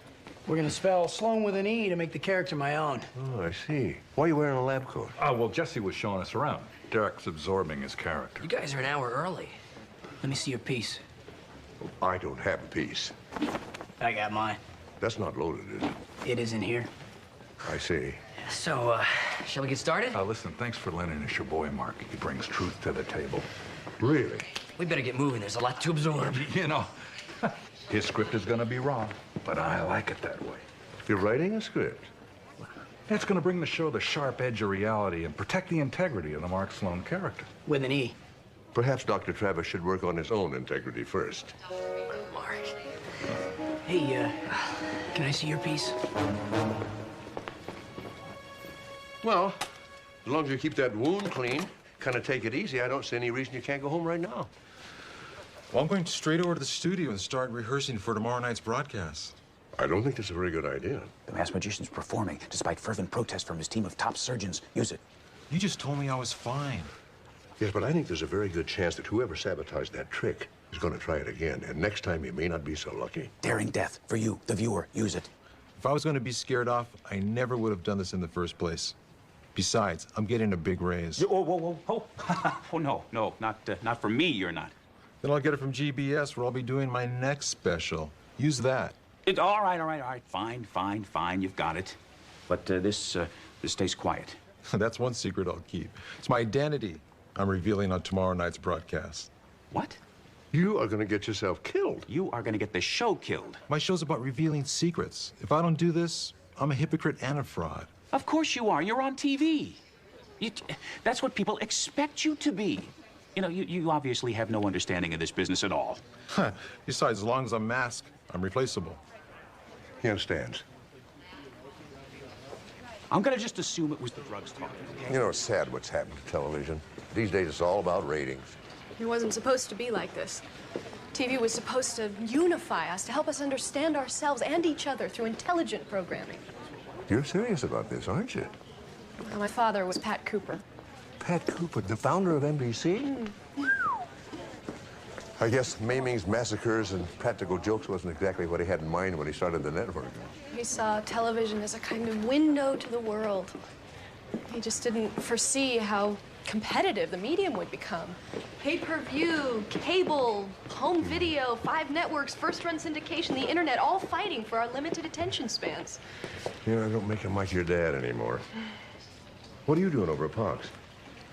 We're gonna spell Sloan with an E to make the character my own. Oh, I see. Why are you wearing a lab coat? Oh, well, Jesse was showing us around. Derek's absorbing his character. You guys are an hour early. Let me see your piece. I don't have a piece. I got mine. That's not loaded, is it? It isn't here. I see. So, shall we get started? Listen, thanks for lending us your boy, Mark. He brings truth to the table. Really? We better get moving. There's a lot to absorb. You know, his script is gonna be wrong, but I like it that way. You're writing a script? It's gonna bring the show the sharp edge of reality and protect the integrity of the Mark Sloan character. With an E. Perhaps Dr. Travis should work on his own integrity first. Mark. Hey, can I see your piece? Well, as long as you keep that wound clean, kind of take it easy, I don't see any reason you can't go home right now. Well, I'm going straight over to the studio and start rehearsing for tomorrow night's broadcast. I don't think that's a very good idea. The masked magician's performing, despite fervent protest from his team of top surgeons. Use it. You just told me I was fine. Yes, but I think there's a very good chance that whoever sabotaged that trick is going to try it again, and next time you may not be so lucky. Daring death for you, the viewer. Use it. If I was going to be scared off, I never would have done this in the first place. Besides, I'm getting a big raise. Whoa, whoa, whoa, oh. Oh, no, not for me, you're not. Then I'll get it from GBS, where I'll be doing my next special. Use that. All right, fine, you've got it. But this stays quiet. That's one secret I'll keep. It's my identity I'm revealing on tomorrow night's broadcast. What? You are going to get yourself killed. You are going to get the show killed. My show's about revealing secrets. If I don't do this, I'm a hypocrite and a fraud. Of course you are. You're on TV. That's what people expect you to be. You know, you obviously have no understanding of this business at all. Besides, as long as I'm masked, I'm replaceable. He understands. I'm going to just assume it was the drugs talking. You know, it's sad what's happened to television. These days, it's all about ratings. It wasn't supposed to be like this. TV was supposed to unify us, to help us understand ourselves and each other through intelligent programming. You're serious about this, aren't you? Well, my father was Pat Cooper. Pat Cooper, the founder of NBC? I guess maimings, massacres, and practical jokes wasn't exactly what he had in mind when he started the network. He saw television as a kind of window to the world. He just didn't foresee how competitive the medium would become. Pay-per-view, cable, home video, 5 networks, first-run syndication, the internet, all fighting for our limited attention spans. You know, don't make him like your dad anymore. What are you doing over at Pox?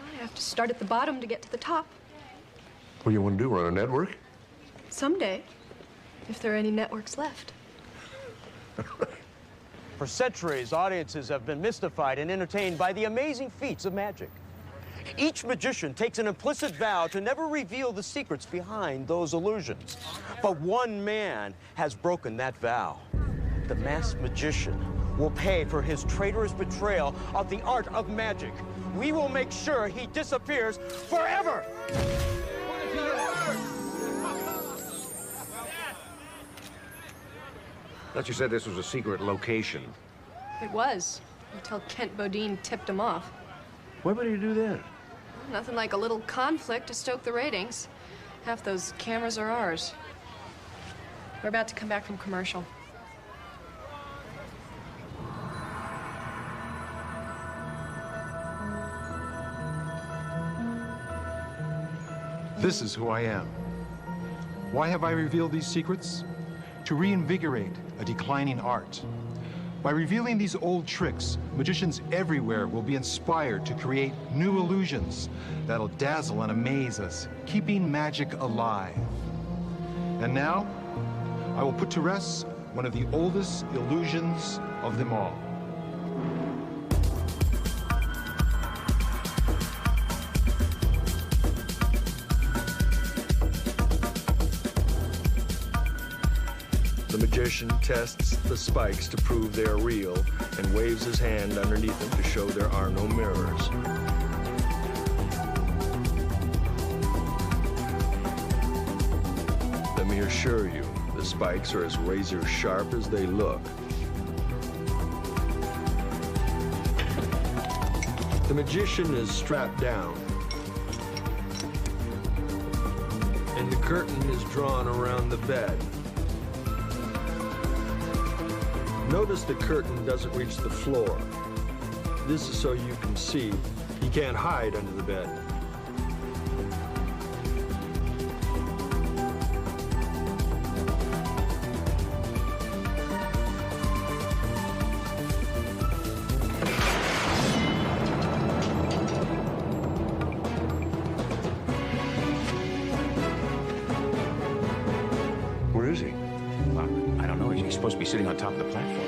I have to start at the bottom to get to the top. What do you want to do, run a network? Someday, if there are any networks left. For centuries, audiences have been mystified and entertained by the amazing feats of magic. Each magician takes an implicit vow to never reveal the secrets behind those illusions. But one man has broken that vow. The masked magician will pay for his traitorous betrayal of the art of magic. We will make sure he disappears forever! Thought you said this was a secret location. It was, until Kent Bodine tipped him off. Why would he do that? Nothing like a little conflict to stoke the ratings. Half those cameras are ours. We're about to come back from commercial. This is who I am. Why have I revealed these secrets? To reinvigorate a declining art. By revealing these old tricks, magicians everywhere will be inspired to create new illusions that'll dazzle and amaze us, keeping magic alive. And now, I will put to rest one of the oldest illusions of them all. The magician tests the spikes to prove they are real and waves his hand underneath them to show there are no mirrors. Let me assure you, the spikes are as razor sharp as they look. The magician is strapped down, and the curtain is drawn around the bed. Notice the curtain doesn't reach the floor. This is so you can see he can't hide under the bed. Where is he? Well, I don't know. He's supposed to be sitting on top of the platform.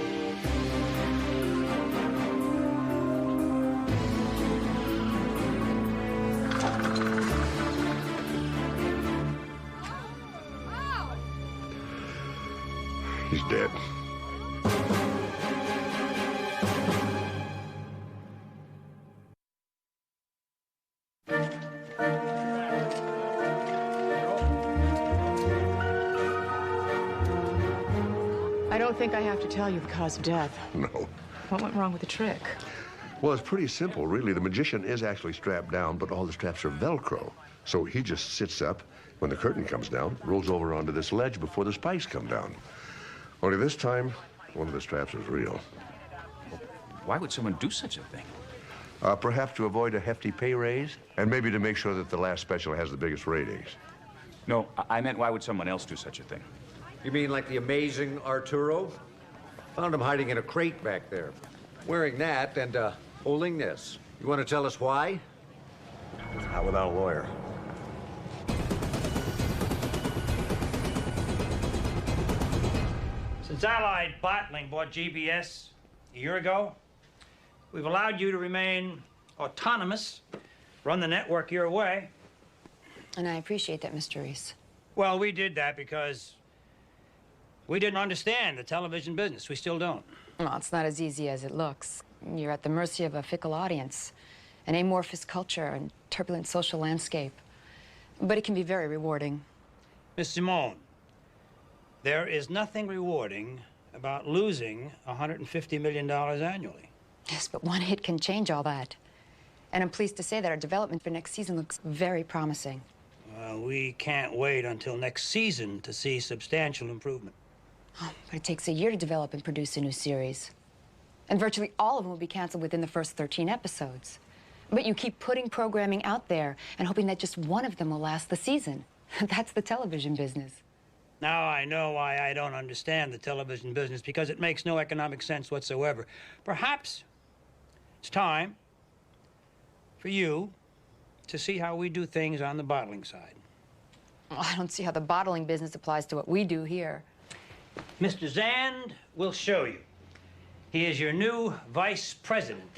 He's dead. I don't think I have to tell you the cause of death. No. What went wrong with the trick? Well, it's pretty simple, really. The magician is actually strapped down, but all the straps are Velcro. So he just sits up when the curtain comes down, rolls over onto this ledge before the spikes come down. Only this time, one of the straps is real. Why would someone do such a thing? Perhaps to avoid a hefty pay raise, and maybe to make sure that the last special has the biggest ratings. No, I meant why would someone else do such a thing? You mean like the amazing Arturo? Found him hiding in a crate back there. Wearing that and holding this. You want to tell us why? Not without a lawyer. Since Allied Bottling bought GBS a year ago, we've allowed you to remain autonomous, run the network your way. And I appreciate that, Mr. Reese. Well, we did that because we didn't understand the television business. We still don't. Well, it's not as easy as it looks. You're at the mercy of a fickle audience, an amorphous culture, and turbulent social landscape. But it can be very rewarding. Miss Simone, there is nothing rewarding about losing $150 million annually. Yes, but one hit can change all that. And I'm pleased to say that our development for next season looks very promising. We can't wait until next season to see substantial improvement. Oh, but it takes a year to develop and produce a new series. And virtually all of them will be canceled within the first 13 episodes. But you keep putting programming out there and hoping that just one of them will last the season. That's the television business. Now I know why I don't understand the television business, because it makes no economic sense whatsoever. Perhaps it's time for you to see how we do things on the bottling side. Well, I don't see how the bottling business applies to what we do here. Mr. Zand will show you. He is your new vice president.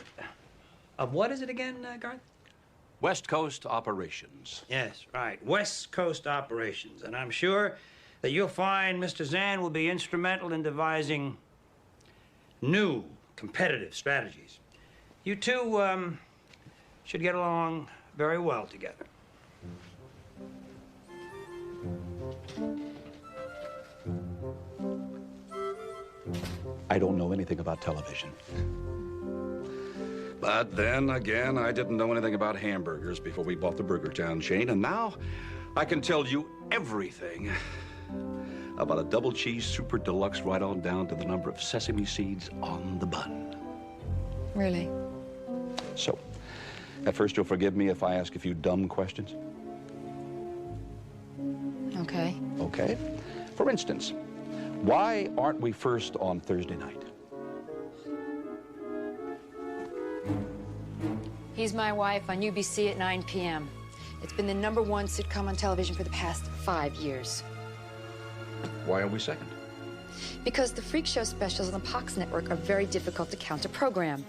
Of what is it again, Garth? West Coast Operations. Yes, right. West Coast Operations. And I'm sure that you'll find Mr. Zand will be instrumental in devising new competitive strategies. You two should get along very well together. I don't know anything about television. But then again, I didn't know anything about hamburgers before we bought the Burger Town chain, and now I can tell you everything about a double cheese super deluxe right on down to the number of sesame seeds on the bun. Really? So, at first you'll forgive me if I ask a few dumb questions? Okay. Okay. For instance, why aren't we first on Thursday night? He's My Wife on UBC at 9 p.m. It's been the #1 sitcom on television for the past 5 years. Why are we second? Because the freak show specials on the Pox Network are very difficult to counter program.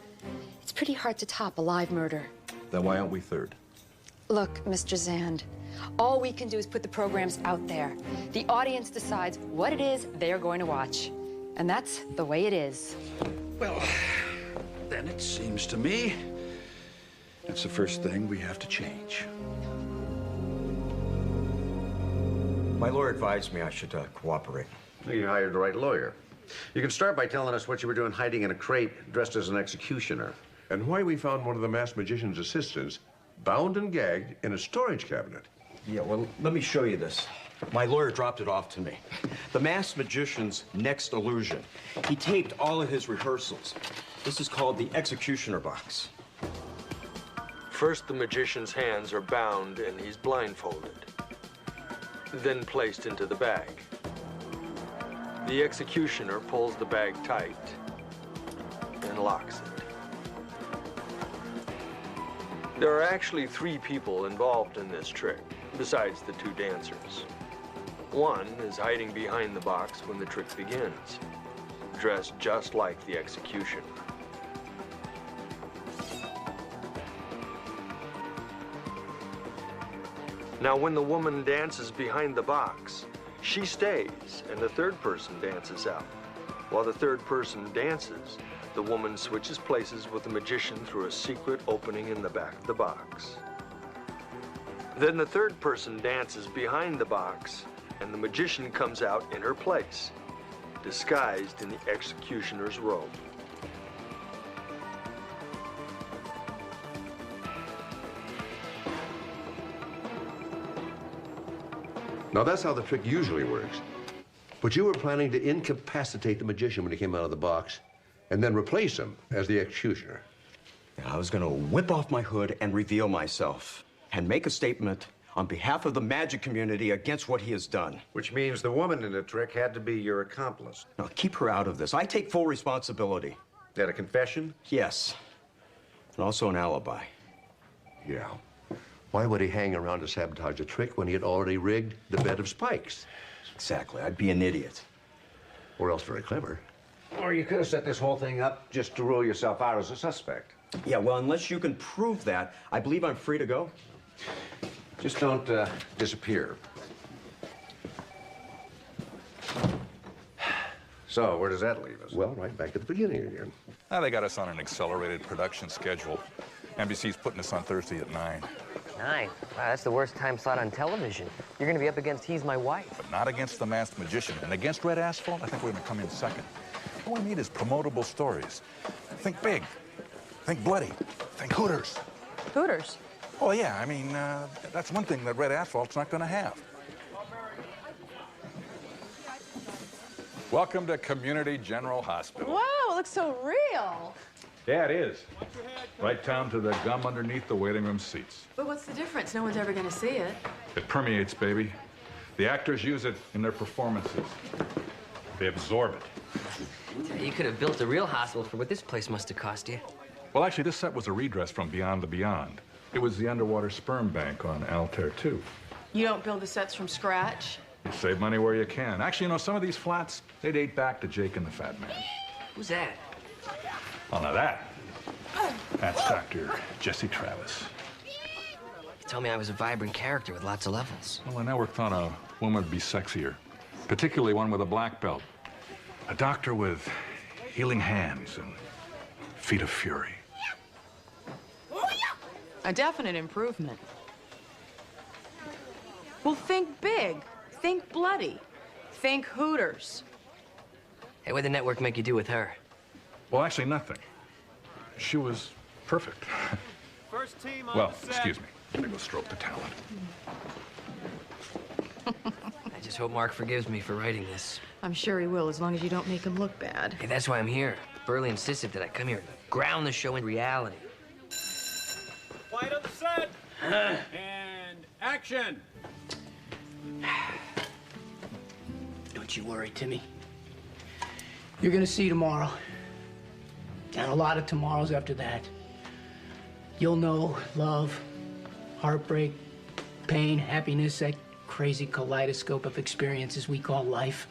It's pretty hard to top a live murder. Then why aren't we third? Look, Mr. Zand, all we can do is put the programs out there. The audience decides what it is they are going to watch. And that's the way it is. Well, then it seems to me that's the first thing we have to change. My lawyer advised me I should cooperate. You hired the right lawyer. You can start by telling us what you were doing hiding in a crate dressed as an executioner. And why we found one of the masked magician's assistants bound and gagged in a storage cabinet. Yeah, well, let me show you this. My lawyer dropped it off to me. The masked magician's next illusion. He taped all of his rehearsals. This is called the executioner box. First, the magician's hands are bound and he's blindfolded, then placed into the bag. The executioner pulls the bag tight and locks it. There are actually 3 people involved in this trick, besides the 2 dancers. One is hiding behind the box when the trick begins, dressed just like the executioner. Now, when the woman dances behind the box, she stays and the 3rd person dances out. While the 3rd person dances, the woman switches places with the magician through a secret opening in the back of the box. Then the 3rd person dances behind the box and the magician comes out in her place, disguised in the executioner's robe. Now, that's how the trick usually works. But you were planning to incapacitate the magician when he came out of the box and then replace him as the executioner. I was going to whip off my hood and reveal myself and make a statement on behalf of the magic community against what he has done. Which means the woman in the trick had to be your accomplice. Now, keep her out of this. I take full responsibility. Is that a confession? Yes. And also an alibi. Yeah. Why would he hang around to sabotage a trick when he had already rigged the bed of spikes? Exactly. I'd be an idiot. Or else very clever. Or you could have set this whole thing up just to rule yourself out as a suspect. Yeah, well, unless you can prove that, I believe I'm free to go. Just don't disappear. So, where does that leave us? Well, right back at the beginning again. Now they got us on an accelerated production schedule. NBC's putting us on Thursday at 9. 9? Wow, that's the worst time slot on television. You're gonna be up against He's My Wife. But not against the masked magician. And against Red Asphalt, I think we're gonna come in second. All we need is promotable stories. Think big. Think bloody. Think Hooters. Hooters? Oh, yeah, I mean, that's one thing that Red Asphalt's not gonna have. Welcome to Community General Hospital. Wow, it looks so real. Yeah, it is. Right down to the gum underneath the waiting room seats. But what's the difference? No one's ever going to see it. It permeates, baby. The actors use it in their performances. They absorb it. You could have built a real hospital for what this place must have cost you. Well, actually, this set was a redress from Beyond the Beyond. It was the underwater sperm bank on Altair 2. You don't build the sets from scratch? You save money where you can. Actually, you know, some of these flats, they date back to Jake and the Fat Man. Who's that? Oh, now that's Dr. Jesse Travis. Tell me I was a vibrant character with lots of levels. Well, the network thought a woman would be sexier, particularly one with a black belt. A doctor with healing hands and feet of fury. A definite improvement. Well, think big. Think bloody. Think Hooters. Hey, what'd the network make you do with her? Well, actually, nothing. She was perfect. First team on Well, the set. excuse me. Gotta go stroke the talent. I just hope Mark forgives me for writing this. I'm sure he will, as long as you don't make him look bad. Hey, that's why I'm here. Burley insisted that I come here and ground the show in reality. Quiet on the set. And action. Don't you worry, Timmy. You're gonna see tomorrow. And a lot of tomorrows after that. You'll know love, heartbreak, pain, happiness, that crazy kaleidoscope of experiences we call life.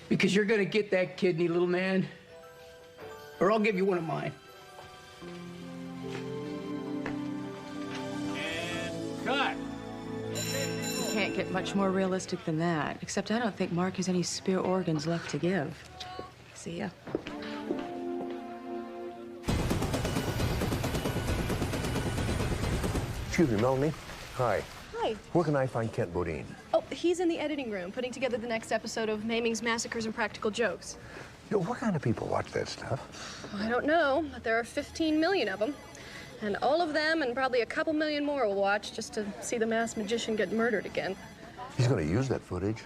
Because you're gonna get that kidney, little man, or I'll give you one of mine. And cut. You can't get much more realistic than that, except I don't think Mark has any spare organs left to give. See ya. Excuse me, Melanie. Hi. Hi. Where can I find Kent Bodine? Oh, he's in the editing room, putting together the next episode of Maiming's Massacres and Practical Jokes. You know, what kind of people watch that stuff? I don't know, but there are 15 million of them. And all of them and probably a couple million more will watch just to see the masked magician get murdered again. He's going to use that footage.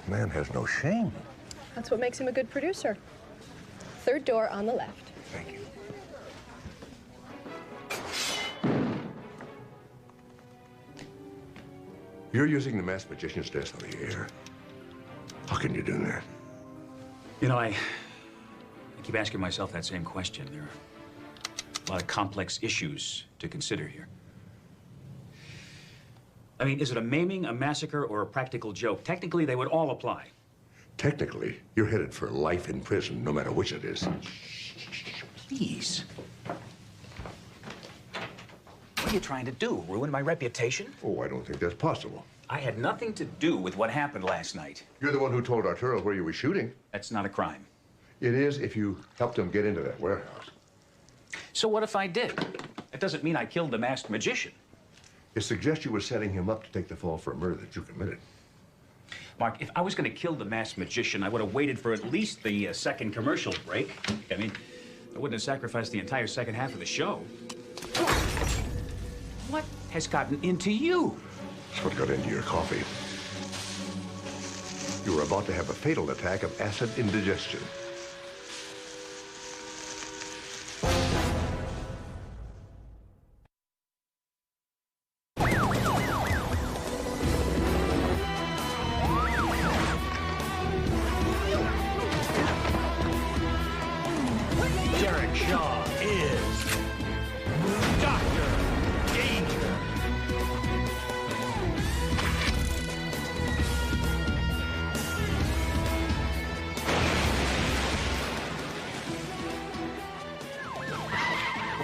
Man has no shame. That's what makes him a good producer. Third door on the left. Thank you. You're using the masked magician's desk on the air. How can you do that? You know, I keep asking myself that same question. There are a lot of complex issues to consider here. I mean, is it a maiming, a massacre, or a practical joke? Technically, they would all apply. Technically, you're headed for life in prison, no matter which it is. Please. What are you trying to do? Ruin my reputation? Oh, I don't think that's possible. I had nothing to do with what happened last night. You're the one who told Arturo where you were shooting. That's not a crime. It is if you helped him get into that warehouse. So what if I did? That doesn't mean I killed the masked magician. It suggests you were setting him up to take the fall for a murder that you committed. Mark, if I was going to kill the masked magician, I would have waited for at least the second commercial break. I mean, I wouldn't have sacrificed the entire second half of the show. What has gotten into you? That's what got into your coffee. You were about to have a fatal attack of acid indigestion.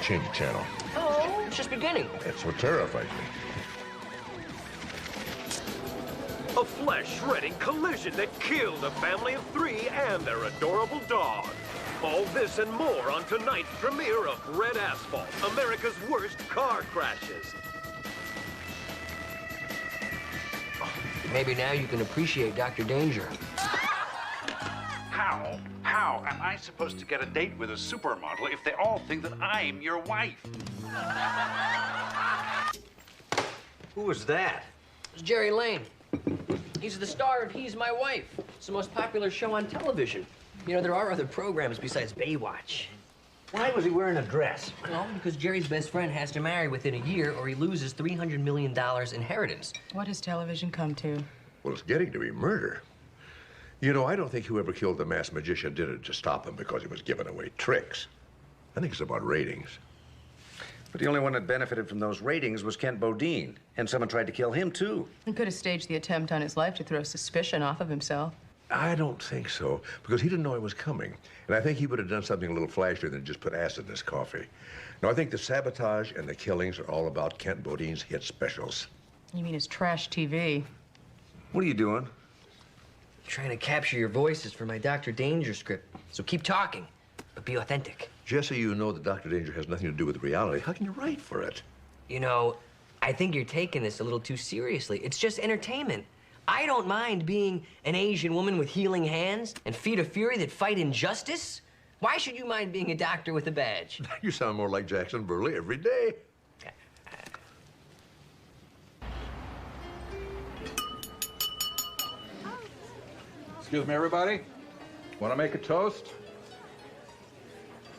Change the channel. Oh, it's just beginning. That's what terrifies me. A flesh-shredding collision that killed a family of 3 and their adorable dog. All this and more on tonight's premiere of Red Asphalt, America's worst car crashes. Maybe now you can appreciate Dr. Danger. How am I supposed to get a date with a supermodel if they all think that I'm your wife? Who was that? It's Jerry Lane. He's the star of He's My Wife. It's the most popular show on television. You know, there are other programs besides Baywatch. Why was he wearing a dress? Well, because Jerry's best friend has to marry within a year or he loses $300 million inheritance. What has television come to? Well, it's getting to be murder. You know, I don't think whoever killed the masked magician did it to stop him because he was giving away tricks. I think it's about ratings. But the only one that benefited from those ratings was Kent Bodine. And someone tried to kill him, too. He could have staged the attempt on his life to throw suspicion off of himself. I don't think so, because he didn't know it was coming. And I think he would have done something a little flashier than just put acid in his coffee. No, I think the sabotage and the killings are all about Kent Bodine's hit specials. You mean his trash TV? What are you doing? Trying to capture your voices for my Dr. Danger script. So keep talking, but be authentic. Jesse, you know that Dr. Danger has nothing to do with reality. How can you write for it? You know, I think you're taking this a little too seriously. It's just entertainment. I don't mind being an Asian woman with healing hands and feet of fury that fight injustice. Why should you mind being a doctor with a badge? You sound more like Jackson Burley every day. Excuse me, everybody. Want to make a toast?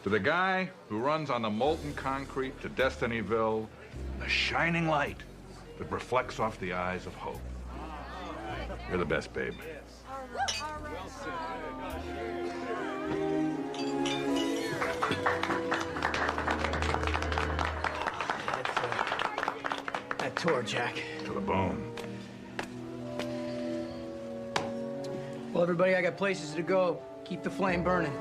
To the guy who runs on the molten concrete to Destinyville, the shining light that reflects off the eyes of hope. You're the best, babe. That tour, Jack. To the bone. Well, everybody, I got places to go. Keep the flame burning.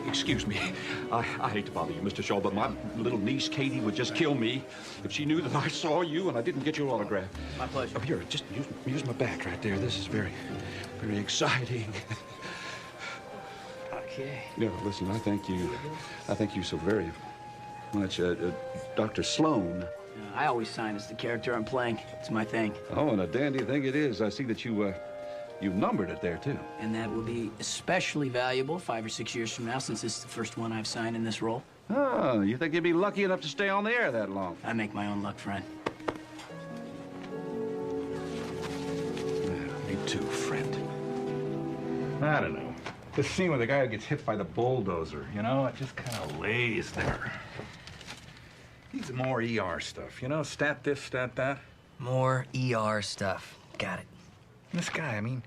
Excuse me. I hate to bother you, Mr. Shaw, but my little niece, Katie, would just kill me if she knew that I saw you and I didn't get your autograph. My pleasure. Oh, here, just use my back right there. This is very, very exciting. Okay. Yeah, listen, I thank you so very much. Dr. Sloan I always sign as the character I'm playing. It's my thing. Oh, and a dandy thing it is. I see that you numbered it there, too. And that will be especially valuable 5 or 6 years from now, since this is the first one I've signed in this role. Oh, you think you'd be lucky enough to stay on the air that long? I make my own luck, friend. Me too, friend. I don't know. The scene where the guy gets hit by the bulldozer, you know, it just kind of lays there. Needs more ER stuff, you know, stat this, stat that. More ER stuff. Got it. This guy, I mean,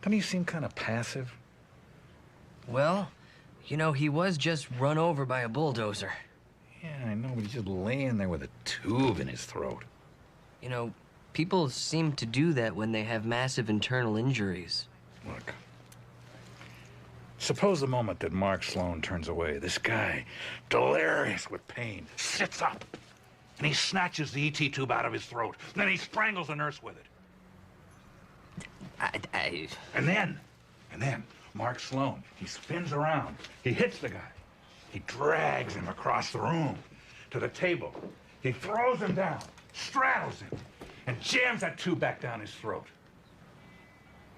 doesn't he seem kind of passive? Well, you know, he was just run over by a bulldozer. Yeah, I know, but he's just laying there with a tube in his throat. You know, people seem to do that when they have massive internal injuries. Look, suppose the moment that Mark Sloan turns away, this guy, delirious with pain, sits up, and he snatches the ET tube out of his throat. Then he strangles the nurse with it. And then, Mark Sloan, he spins around. He hits the guy. He drags him across the room to the table. He throws him down, straddles him, and jams that tube back down his throat.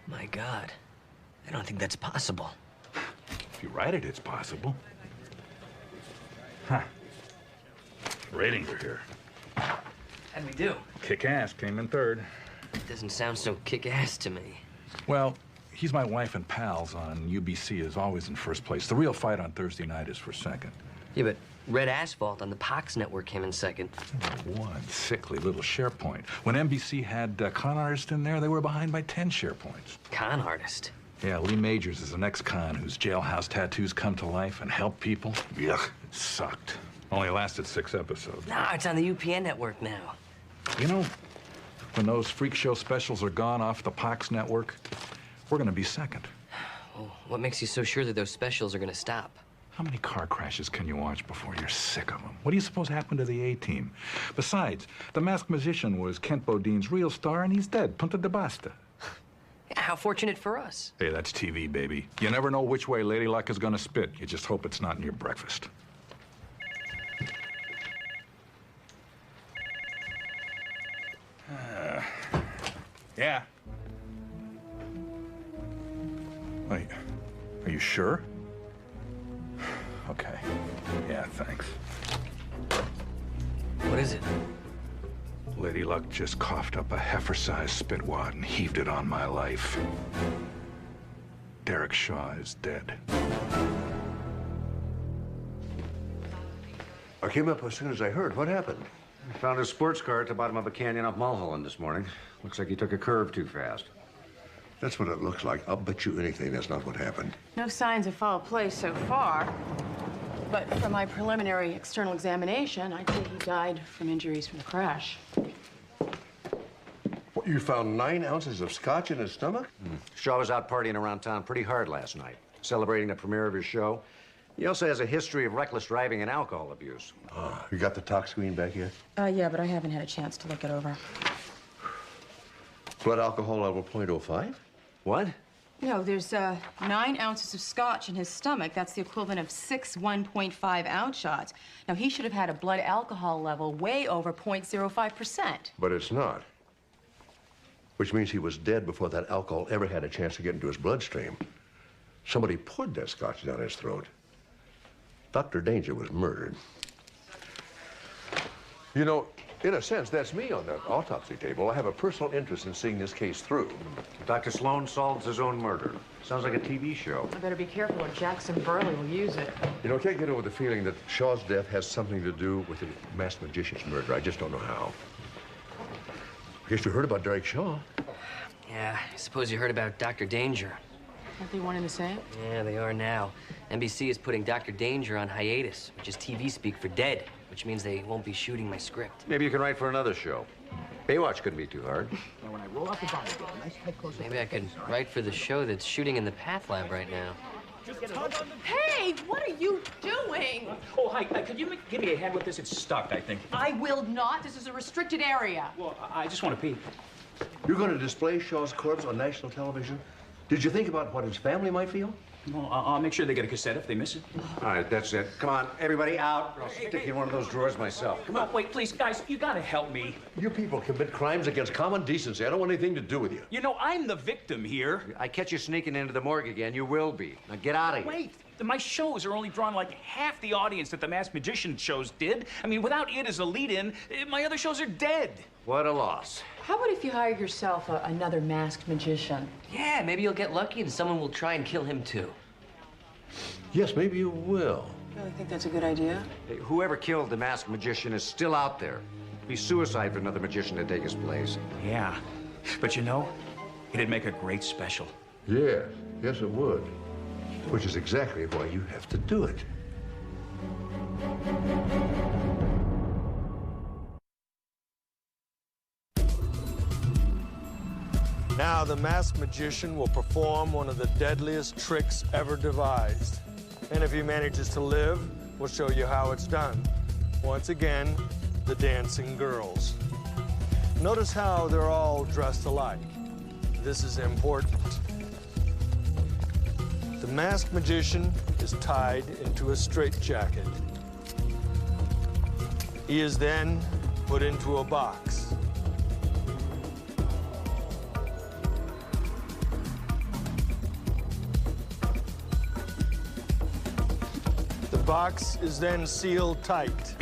My God, I don't think that's possible. If you write it, it's possible. Huh. Ratings are here. How'd we do? Kick-Ass came in third. It doesn't sound so kick-ass to me. Well, he's my wife and pals on UBC is always in first place. The Real Fight on Thursday night is for second. Yeah, but Red Asphalt on the Pox network came in second. One sickly little share point. When NBC had Con Artist in there, they were behind by 10 share points. Con Artist? Yeah, Lee Majors is an ex-con whose jailhouse tattoos come to life and help people. Yuck, it sucked. Only lasted 6 episodes. No, it's on the UPN network now. You know, when those freak show specials are gone off the Pox network, we're gonna be second. Well, what makes you so sure that those specials are gonna stop? How many car crashes can you watch before you're sick of them? What do you suppose happened to the A-Team? Besides, the masked musician was Kent Bodine's real star, and he's dead. Punta de basta. Yeah, how fortunate for us. Hey, that's TV, baby. You never know which way Lady Luck is gonna spit. You just hope it's not in your breakfast. Yeah. Wait, are you sure? Okay. Yeah, thanks. What is it? Lady Luck just coughed up a heifer-sized spit wad and heaved it on my life. Derek Shaw is dead. I came up as soon as I heard. What happened? I found his sports car at the bottom of a canyon off Mulholland this morning. Looks like he took a curve too fast. That's what it looks like. I'll bet you anything that's not what happened. No signs of foul play so far. But from my preliminary external examination, I'd say he died from injuries from the crash. What, you found 9 ounces of scotch in his stomach? Shaw was out partying around town pretty hard last night, celebrating the premiere of his show. He also has a history of reckless driving and alcohol abuse. You got the tox screen back yet? Yeah, but I haven't had a chance to look it over. Blood alcohol level 0.05? What? No, there's 9 ounces of scotch in his stomach. That's the equivalent of 6 1.5-ounce shots. Now, he should have had a blood alcohol level way over 0.05%. But it's not. Which means he was dead before that alcohol ever had a chance to get into his bloodstream. Somebody poured that scotch down his throat. Dr. Danger was murdered. You know, in a sense, that's me on the autopsy table. I have a personal interest in seeing this case through. Dr. Sloan solves his own murder. Sounds like a TV show. I better be careful or Jackson Burley will use it. You know, I can't get over the feeling that Shaw's death has something to do with the masked magician's murder. I just don't know how. I guess you heard about Derek Shaw. Yeah, I suppose you heard about Dr. Danger. Aren't they one and the same? Yeah, they are now. NBC is putting Dr. Danger on hiatus, which is TV speak for dead, which means they won't be shooting my script. Maybe you can write for another show. Baywatch couldn't be too hard. Now, when I roll out the body, get a nice tight close. Maybe I could write for the show that's shooting in the Path Lab right now. Hey, what are you doing? Oh, hi. Could you give me a hand with this? It's stuck, I think. I will not. This is a restricted area. Well, I just want to pee. You're going to display Shaw's corpse on national television? Did you think about what his family might feel? Well, I'll make sure they get a cassette if they miss it. All right, that's it. Come on, everybody out. I'll stick you in one of those drawers myself. Come on. Oh, wait, please, guys, you gotta help me. You people commit crimes against common decency. I don't want anything to do with you. You know, I'm the victim here. I catch you sneaking into the morgue again, you will be. Now get out of here. Wait, my shows are only drawing like half the audience that the Masked Magician shows did. I mean, without it as a lead-in, my other shows are dead. What a loss. How about if you hired yourself another masked magician? Yeah, maybe you'll get lucky and someone will try and kill him too. Yes, maybe you will. You really think that's a good idea? Hey, whoever killed the masked magician is still out there. It'd be suicide for another magician to take his place. Yeah, but you know, it'd make a great special. Yes, yes it would. Which is exactly why you have to do it. Now the masked magician will perform one of the deadliest tricks ever devised. And if he manages to live, we'll show you how it's done. Once again, the dancing girls. Notice how they're all dressed alike. This is important. The masked magician is tied into a straitjacket. He is then put into a box. The box is then sealed tight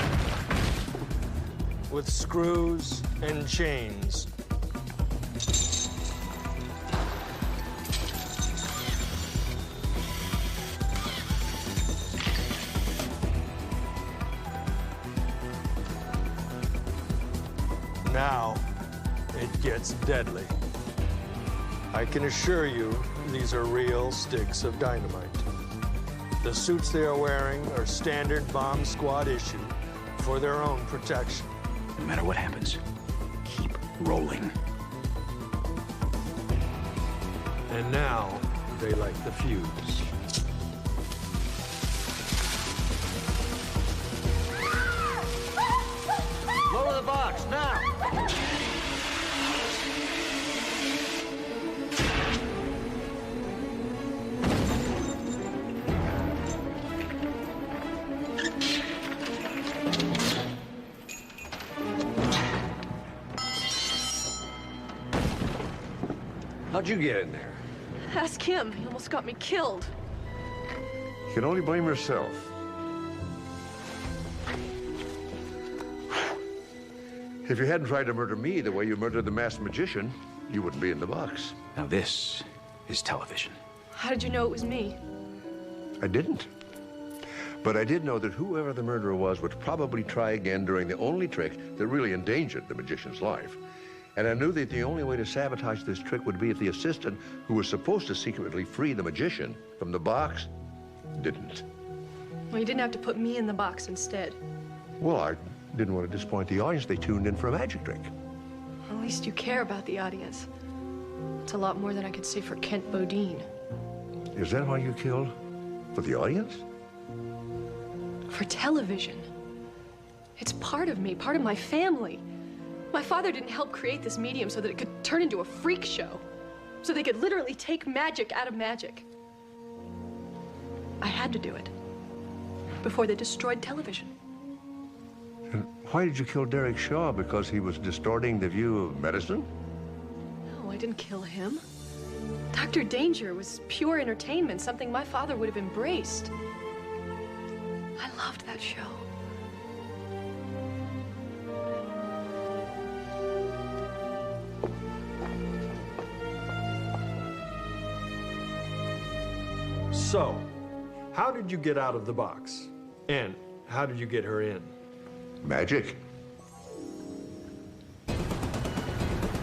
with screws and chains. Now it gets deadly. I can assure you these are real sticks of dynamite. The suits they are wearing are standard bomb squad issue for their own protection. No matter what happens, keep rolling. And now they light the fuse. Lower the box, now! How'd you get in there? Ask him. He almost got me killed. You can only blame yourself. If you hadn't tried to murder me the way you murdered the masked magician, you wouldn't be in the box. Now this is television. How did you know it was me? I didn't. But I did know that whoever the murderer was would probably try again during the only trick that really endangered the magician's life. And I knew that the only way to sabotage this trick would be if the assistant, who was supposed to secretly free the magician from the box, didn't. Well, you didn't have to put me in the box instead. Well, I didn't want to disappoint the audience. They tuned in for a magic trick. At least you care about the audience. It's a lot more than I could say for Kent Bodine. Is that why you killed? For the audience? For television. It's part of me, part of my family. My father didn't help create this medium so that it could turn into a freak show. So they could literally take magic out of magic. I had to do it. Before they destroyed television. And why did you kill Derek Shaw? Because he was distorting the view of medicine? No, I didn't kill him. Dr. Danger was pure entertainment, something my father would have embraced. I loved that show. So, how did you get out of the box? And how did you get her in? Magic.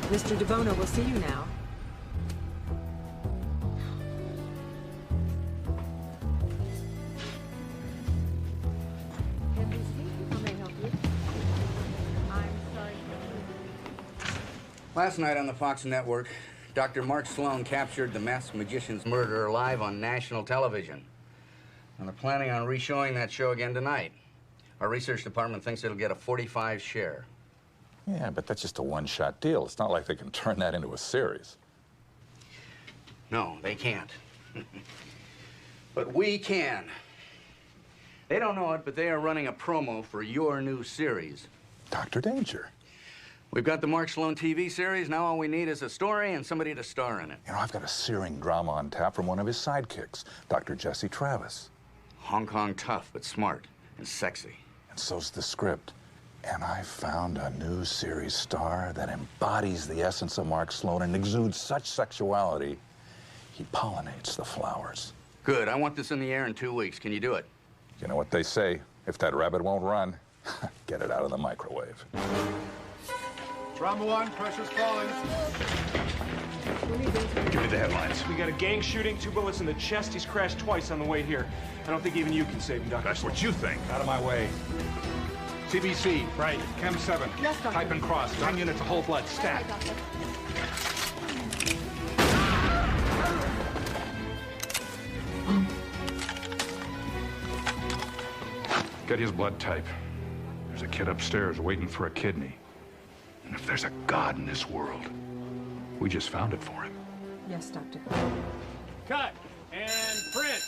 Mr. DeBono will see you now. Last night on the Fox network, Dr. Mark Sloan captured the masked magician's murderer live on national television. And they're planning on re-showing that show again tonight. Our research department thinks it'll get a 45 share. Yeah, but that's just a one-shot deal. It's not like they can turn that into a series. No, they can't. But we can. They don't know it, but they are running a promo for your new series. Dr. Danger. We've got the Mark Sloan TV series. Now all we need is a story and somebody to star in it. You know, I've got a searing drama on tap from one of his sidekicks, Dr. Jesse Travis. Hong Kong tough, but smart and sexy. And so's the script. And I found a new series star that embodies the essence of Mark Sloan and exudes such sexuality, he pollinates the flowers. Good. I want this in the air in 2 weeks. Can you do it? You know what they say, if that rabbit won't run, get it out of the microwave. Drama 1, pressure's falling. Give me the headlines. We got a gang shooting, 2 bullets in the chest. He's crashed twice on the way here. I don't think even you can save him, Doctor. That's what you think. Out of my way. CBC. Right. Chem 7. Yes, Doctor. Type and cross. 10 units of whole blood. Stat. Get his blood type. There's a kid upstairs waiting for a kidney. And if there's a God in this world, we just found it for him. Yes, Doctor. Cut. And print.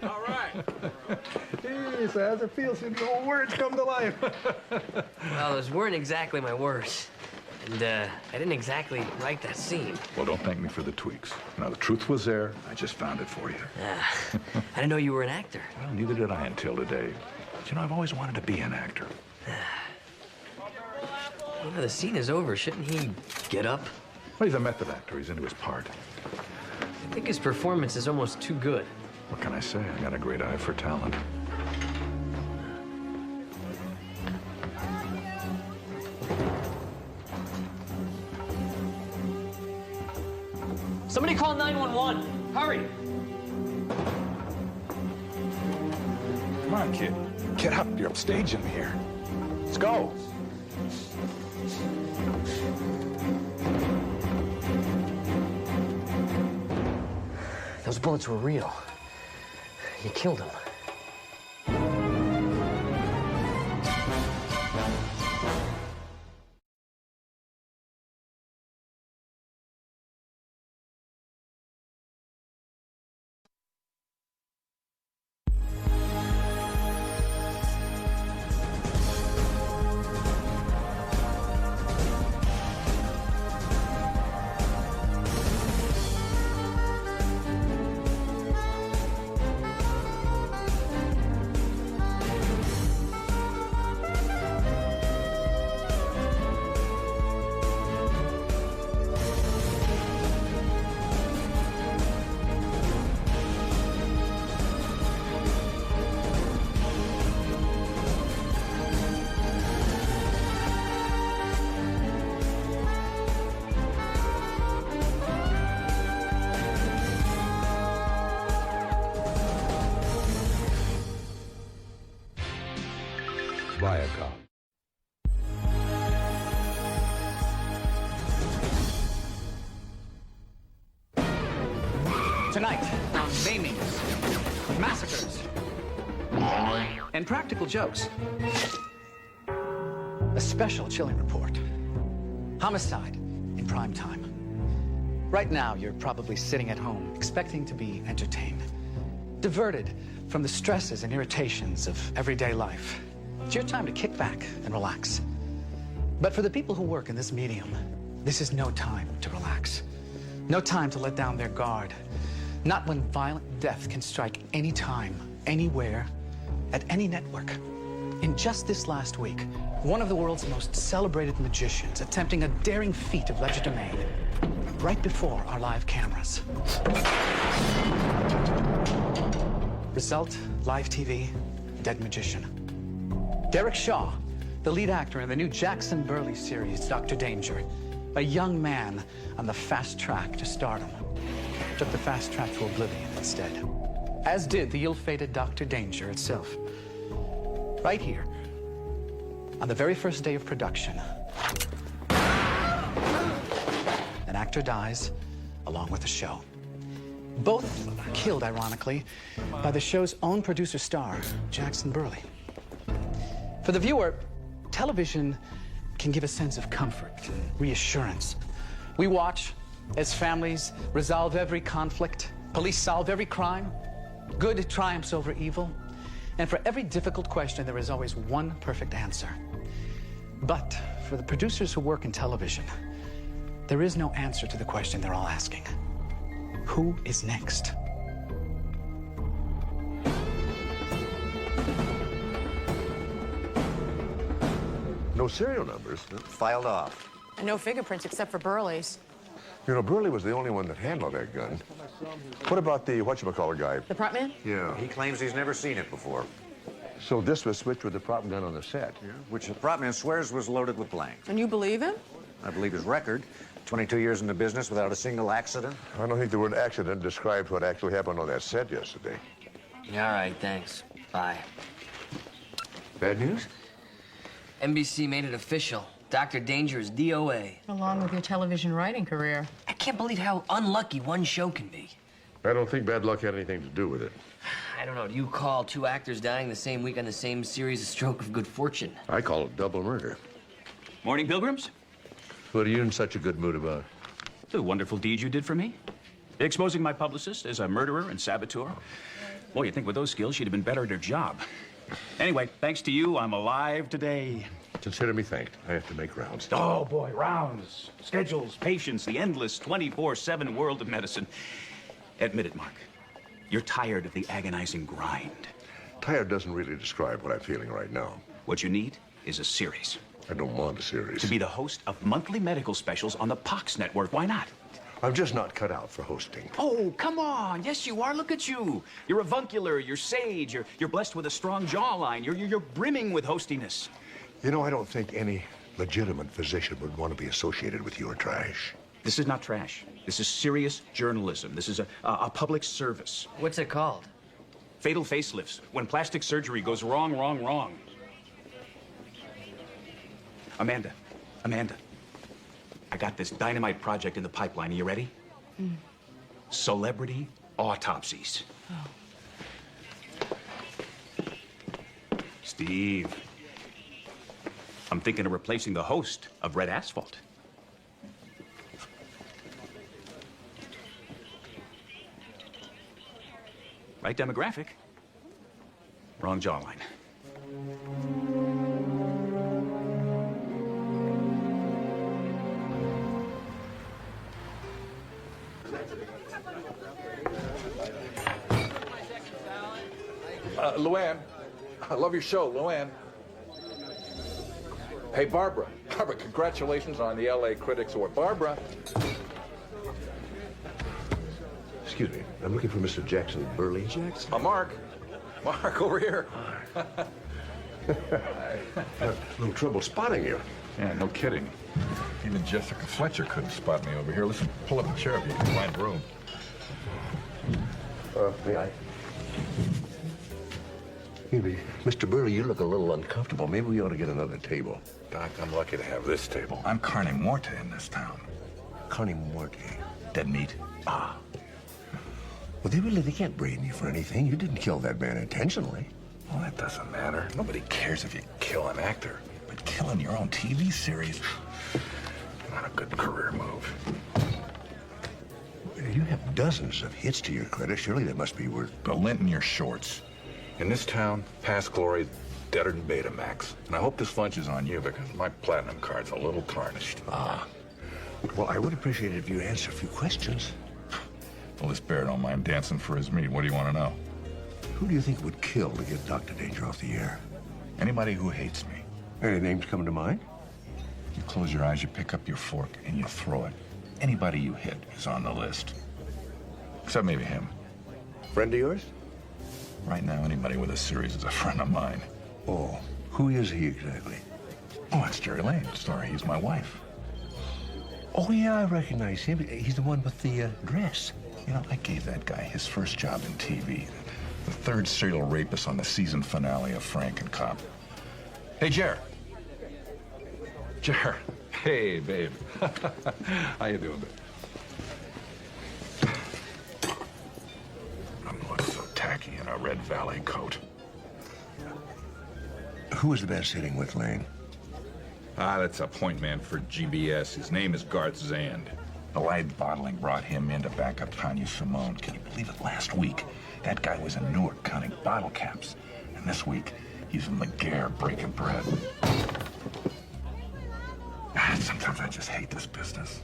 All right. Hey, so how's it feel seeing the old words come to life? Well, those weren't exactly my words. And I didn't exactly write that scene. Well, don't thank me for the tweaks. Now, the truth was there. I just found it for you. I didn't know you were an actor. Well, neither did I until today. But, you know, I've always wanted to be an actor. You know, the scene is over. Shouldn't he get up? Well, he's a method actor. He's into his part. I think his performance is almost too good. What can I say? I got a great eye for talent. Somebody call 911. Hurry. Come on, kid. Get up. You're upstaging me here. Let's go. Those bullets were real. You killed him. Viacom. Tonight, maimings, massacres, and practical jokes. A special chilling report. Homicide in prime time. Right now, you're probably sitting at home, expecting to be entertained, diverted from the stresses and irritations of everyday life. It's your time to kick back and relax. But for the people who work in this medium, this is no time to relax. No time to let down their guard. Not when violent death can strike any time, anywhere, at any network. In just this last week, one of the world's most celebrated magicians attempting a daring feat of legerdemain right before our live cameras. Result, live TV, dead magician. Derek Shaw, the lead actor in the new Jackson Burley series, Dr. Danger, a young man on the fast track to stardom, took the fast track to oblivion instead, as did the ill-fated Dr. Danger itself. Right here, on the very first day of production, an actor dies along with the show. Both killed, ironically, by the show's own producer star, Jackson Burley. For the viewer, television can give a sense of comfort and reassurance. We watch as families resolve every conflict, police solve every crime, Good triumphs over evil, and for every difficult question, there is always one perfect answer. But for the producers who work in television, there is no answer to the question they're all asking. Who is next? No serial numbers. Filed off. And no fingerprints except for Burley's. You know, Burley was the only one that handled that gun. What about the whatchamacallit guy? The prop man? Yeah. He claims he's never seen it before. So this was switched with the prop gun on the set? Yeah. Which the prop man swears was loaded with blanks. And you believe him? I believe his record. 22 years in the business without a single accident. I don't think the word accident describes what actually happened on that set yesterday. All right, thanks. Bye. Bad news? NBC made it official. Dr. Danger is DOA. Along with your television writing career. I can't believe how unlucky one show can be. I don't think bad luck had anything to do with it. I don't know. Do you call two actors dying the same week on the same series a stroke of good fortune? I call it double murder. Morning, Pilgrims. What are you in such a good mood about? The wonderful deed you did for me. Exposing my publicist as a murderer and saboteur. Well, you'd think with those skills, she'd have been better at her job. Anyway, thanks to you, I'm alive today. Consider me thanked. I have to make rounds. Oh, boy, rounds, schedules, patience, the endless 24/7 world of medicine. Admit it, Mark. You're tired of the agonizing grind. Tired doesn't really describe what I'm feeling right now. What you need is a series. I don't want a series. To be the host of monthly medical specials on the Pox Network. Why not? I'm just not cut out for hosting. Oh, come on. Yes, you are. Look at you. You're avuncular. You're sage. You're blessed with a strong jawline. You're brimming with hostiness. You know, I don't think any legitimate physician would want to be associated with your trash. This is not trash. This is serious journalism. This is a public service. What's it called? Fatal facelifts. When plastic surgery goes wrong, wrong, wrong. Amanda. I got this dynamite project in the pipeline. Are you ready? Celebrity autopsies. Steve. I'm thinking of replacing the host of Red Asphalt. Right demographic. Wrong jawline. Luann, I love your show, Luann. Hey, Barbara, congratulations on the LA Critics Award. Barbara. Excuse me, I'm looking for Mr. Jackson Burley. Mark, over here. A little trouble spotting you. Yeah, no kidding. Even Jessica Fletcher couldn't spot me over here. Listen, pull up a chair if you can find room. May I? Maybe, Mr. Burley, you look a little uncomfortable. Maybe we ought to get another table. Doc, I'm lucky to have this table. I'm carne morte in this town. Carne morte. Dead meat. Ah. Well, they can't brain you for anything. You didn't kill that man intentionally. Well, that doesn't matter. Nobody cares if you kill an actor. But killing your own TV series, not a good career move. You have dozens of hits to your credit. Surely that must be worth... The lint in your shorts. In this town, past glory, deader than Betamax. And I hope this lunch is on you because my platinum card's a little tarnished. Ah. Well, I would appreciate it if you answer a few questions. Well, this bear don't mind dancing for his meat. What do you want to know? Who do you think would kill to get Dr. Danger off the air? Anybody who hates me. Any names coming to mind? You close your eyes, you pick up your fork, and you throw it. Anybody you hit is on the list. Except maybe him. Friend of yours? Right now, anybody with a series is a friend of mine. Oh, who is he exactly? Oh, that's Jerry Lane. Sorry, he's my wife. Oh, yeah, I recognize him. He's the one with the dress. You know, I gave that guy his first job in TV. The third serial rapist on the season finale of Frank and Cop. Hey, Jer. Jer. Hey, babe. How you doing, babe? I'm looking so tacky in a red valet coat. Who was the best sitting with, Lane? Ah, that's a point man for GBS. His name is Garth Zand. Allied Bottling brought him in to back up Tanya Simone. Can you believe it? Last week, that guy was in Newark counting bottle caps. And this week, he's in McGare breaking bread. Sometimes I just hate this business.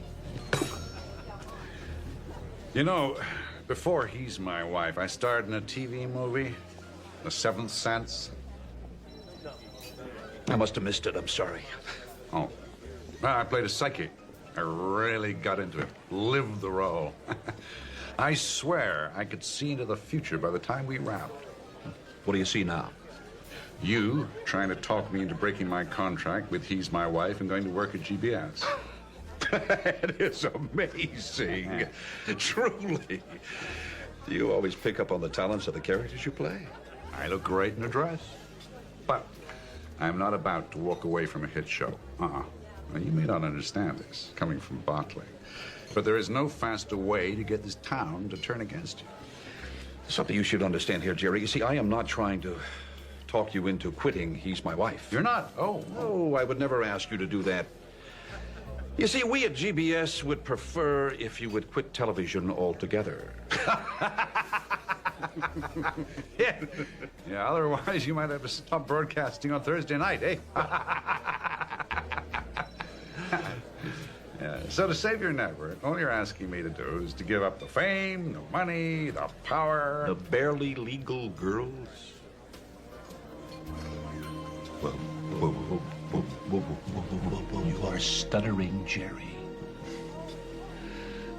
You know, before He's My Wife, I starred in a TV movie, The Seventh Sense. I must have missed it. I'm sorry. Oh. Well, I played a psychic. I really got into it. Lived the role. I swear I could see into the future by the time we wrapped. What do you see now? You trying to talk me into breaking my contract with He's My Wife and going to work at GBS. That is amazing. Truly. Do you always pick up on the talents of the characters you play? I look great in a dress. But I'm not about to walk away from a hit show. Now, you may not understand this, coming from Bartley. But there is no faster way to get this town to turn against you. Something you should understand here, Jerry. You see, I am not trying to talk you into quitting He's My Wife. You're not? Oh. No, I would never ask you to do that. You see, we at GBS would prefer if you would quit television altogether. Yeah, otherwise you might have to stop broadcasting on Thursday night, eh? Yeah, so to save your network, all you're asking me to do is to give up the fame, the money, the power... The barely legal girls? Well, you are stuttering, Jerry.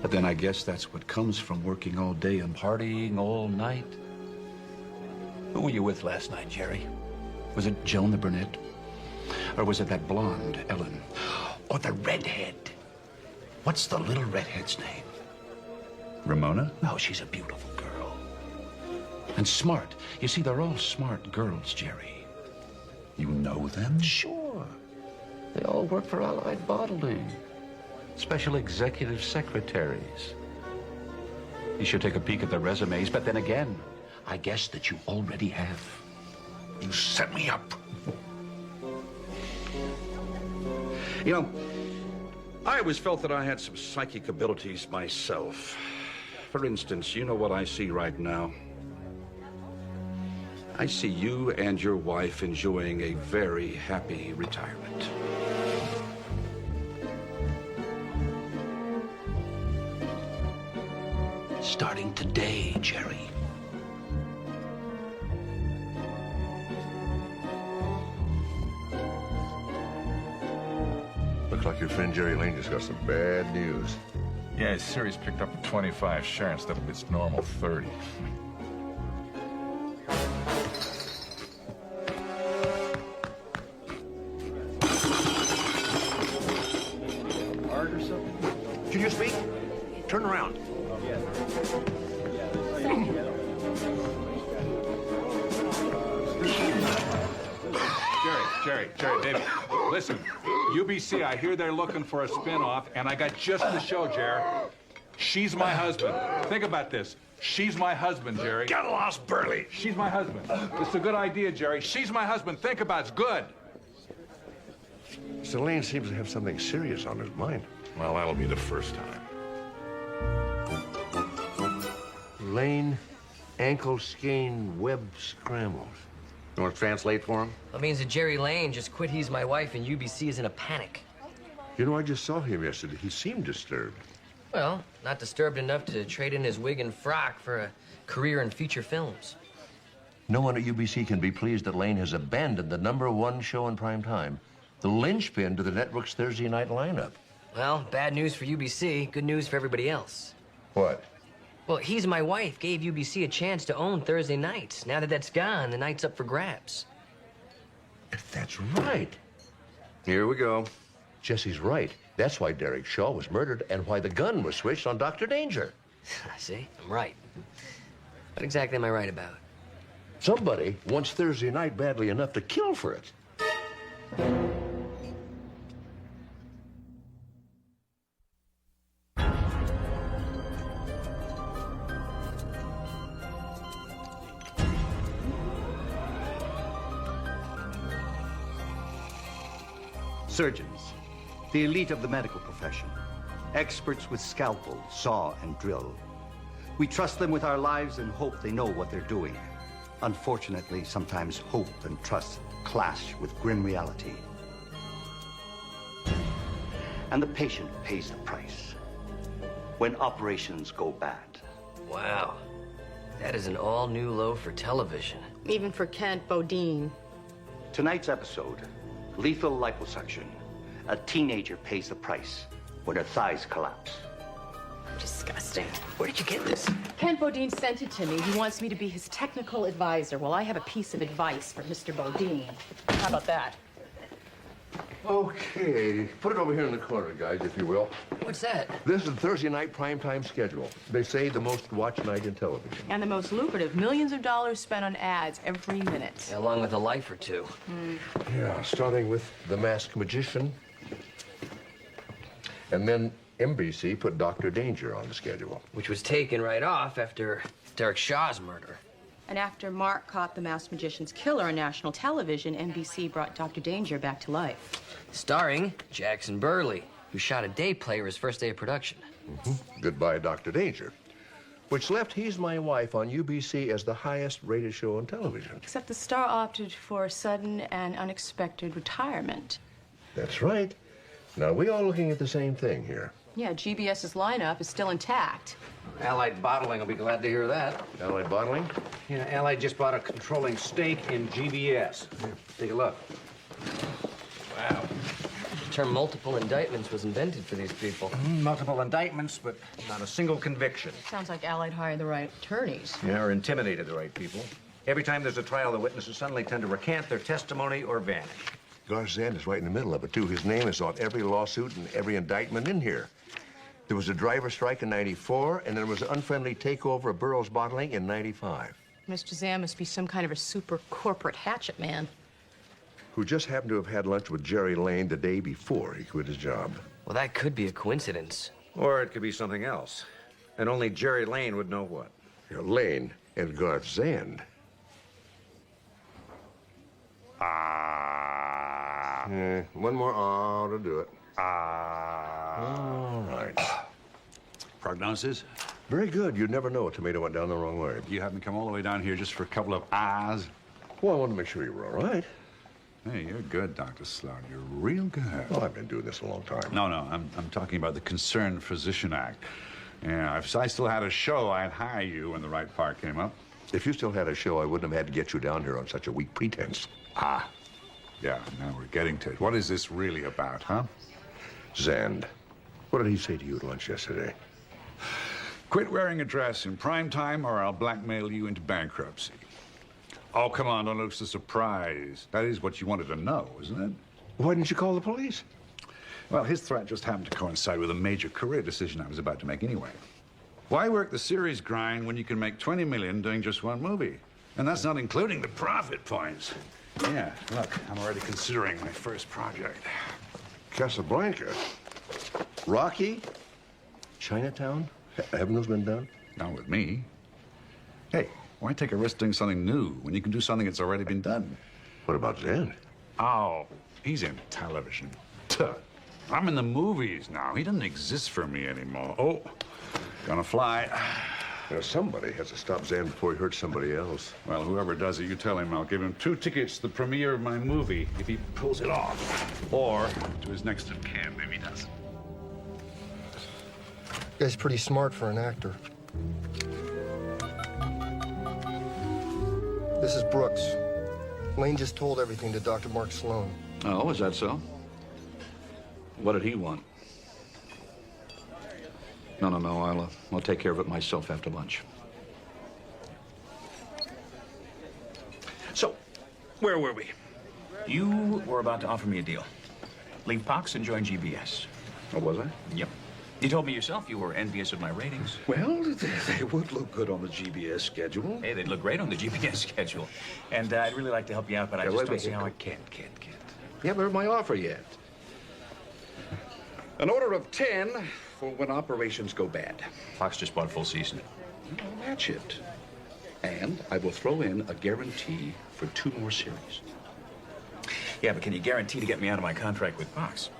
But then I guess that's what comes from working all day and partying all night. Who were you with last night, Jerry? Was it Joan the brunette? Or was it that blonde, Ellen? Or the redhead? What's the little redhead's name? Ramona? No, she's a beautiful girl. And smart. You see, they're all smart girls, Jerry. You know them? Sure. They all work for Allied Bottling. Special executive secretaries. You should take a peek at their resumes, but then again, I guess that you already have. You set me up. You know, I always felt that I had some psychic abilities myself. For instance, you know what I see right now? I see you and your wife enjoying a very happy retirement. Starting today, Jerry. Looks like your friend Jerry Lane just got some bad news. Yeah, his series picked up a 25 share instead of its normal 30. Did you speak? Turn around. Jerry, David, listen. UBC, I hear they're looking for a spin-off, and I got just the show, Jerry. She's my husband. Think about this. She's my husband, Jerry. Get lost, Burley. She's my husband. It's a good idea, Jerry. She's my husband. Think about it. It's good. Mr. Lane seems to have something serious on his mind. Well, that'll be the first time. Lane, ankle skein, web scrambles. You want to translate for him? That means that Jerry Lane just quit He's My Wife and UBC is in a panic. You know, I just saw him yesterday. He seemed disturbed. Well, not disturbed enough to trade in his wig and frock for a career in feature films. No one at UBC can be pleased that Lane has abandoned the #1 show in prime time, the linchpin to the network's Thursday night lineup. Well, bad news for UBC, good news for everybody else. What? Well, He's My Wife gave UBC a chance to own Thursday nights. Now that that's gone, the night's up for grabs. That's right. Here we go. Jesse's right. That's why Derek Shaw was murdered and why the gun was switched on Dr. Danger. See, I'm right. What exactly am I right about? Somebody wants Thursday night badly enough to kill for it. Surgeons, the elite of the medical profession. experts with scalpel, saw, and drill. We trust them with our lives and hope they know what they're doing. Unfortunately, sometimes hope and trust clash with grim reality. And the patient pays the price when operations go bad. Wow. That is an all-new low for television. Even for Kent Bodine. Tonight's episode, lethal liposuction. A teenager pays the price when her thighs collapse. Disgusting. Where did you get this? Kent Bodine sent it to me. He wants me to be his technical advisor. Well, I have a piece of advice for Mr. Bodine. How about that? Okay, put it over here in the corner, guys, if you will. What's that? This is the Thursday night primetime schedule. They say the most watched night in television. And the most lucrative, millions of dollars spent on ads every minute. Along with a life or two. Yeah, starting with The Masked Magician. And then NBC put Dr. Danger on the schedule. Which was taken right off after Derek Shaw's murder. And after Mark caught the masked magician's killer on national television, NBC brought Dr. Danger back to life. Starring Jackson Burley, who shot a day play for his first day of production. Goodbye, Dr. Danger. Which left He's My Wife on UBC as the highest rated show on television. Except the star opted for a sudden and unexpected retirement. That's right. Now, we all looking at the same thing here. Yeah, GBS's lineup is still intact. Allied Bottling will be glad to hear that. Allied Bottling? Yeah, Allied just bought a controlling stake in GBS. Take a look. Wow. The term multiple indictments was invented for these people. Multiple indictments, but not a single conviction. Sounds like Allied hired the right attorneys. Yeah, or intimidated the right people. Every time there's a trial, the witnesses suddenly tend to recant their testimony or vanish. Garzan is right in the middle of it, too. His name is on every lawsuit and every indictment in here. There was a driver strike in '94, and there was an unfriendly takeover of Burroughs Bottling in '95. Mr. Zam must be some kind of a super corporate hatchet man. Who just happened to have had lunch with Jerry Lane the day before he quit his job. Well, that could be a coincidence. Or it could be something else. And only Jerry Lane would know what. You know, Lane and Garzan. One more ah to do it. All right. Prognosis? Very good. You'd never know a tomato went down the wrong way. You haven't come all the way down here just for a couple of ahs? Well, I wanted to make sure you were all right. Hey, you're good, Dr. Sloan. You're real good. Well, I've been doing this a long time. No, I'm talking about the Concerned Physician Act. Yeah, if I still had a show, I'd hire you when the right part came up. If you still had a show, I wouldn't have had to get you down here on such a weak pretense. Ah. Yeah, now we're getting to it. What is this really about, huh? Zand. What did he say to you at lunch yesterday? Quit wearing a dress in prime time or I'll blackmail you into bankruptcy. Oh, come on, don't look so surprised. That is what you wanted to know, isn't it? Why didn't you call the police? Well, his threat just happened to coincide with a major career decision I was about to make anyway. Why work the series grind when you can make $20 million doing just one movie? And that's not including the profit points. Yeah, look, I'm already considering my first project. Casablanca? Rocky? Chinatown? Heaven knows been done? Not with me. Hey, why take a risk doing something new when you can do something that's already been done? What about Zen? Oh, he's in television. Tuh. I'm in the movies now. He doesn't exist for me anymore. Oh, gonna fly. You know, somebody has to stop Zan before he hurts somebody else. Well, whoever does it, you tell him I'll give him 2 tickets to the premiere of my movie if he pulls it off. Or to his next of kin if he doesn't. Guy's pretty smart for an actor. This is Brooks. Lane just told everything to Dr. Mark Sloan. Oh, is that so? What did he want? No, I'll take care of it myself after lunch. So, where were we? You were about to offer me a deal. Leave Pox and join GBS. Oh, was I? Yep. You told me yourself you were envious of my ratings. Well, they would look good on the GBS schedule. Hey, they'd look great on the GBS schedule. And I'd really like to help you out, but I just don't see how I can't. You haven't heard my offer yet. An order of 10 for when operations go bad. Fox just bought full season. I'll match it. And I will throw in a guarantee for 2 more series. Yeah, but can you guarantee to get me out of my contract with Fox?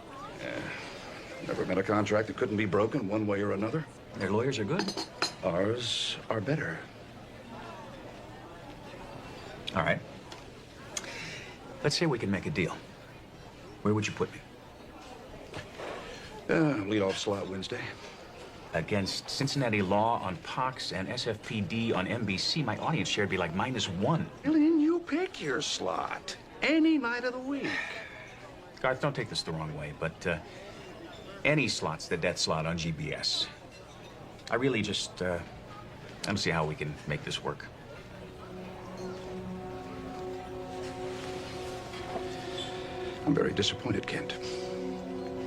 Never met a contract that couldn't be broken one way or another. Their lawyers are good. Ours are better. All right. Let's say we can make a deal. Where would you put me? Lead-off slot Wednesday. Against Cincinnati Law on Pox and SFPD on NBC, my audience share would be like -1. Then you pick your slot. Any night of the week. Garth, don't take this the wrong way, but any slot's the death slot on GBS. I really just, I don't see how we can make this work. I'm very disappointed, Kent.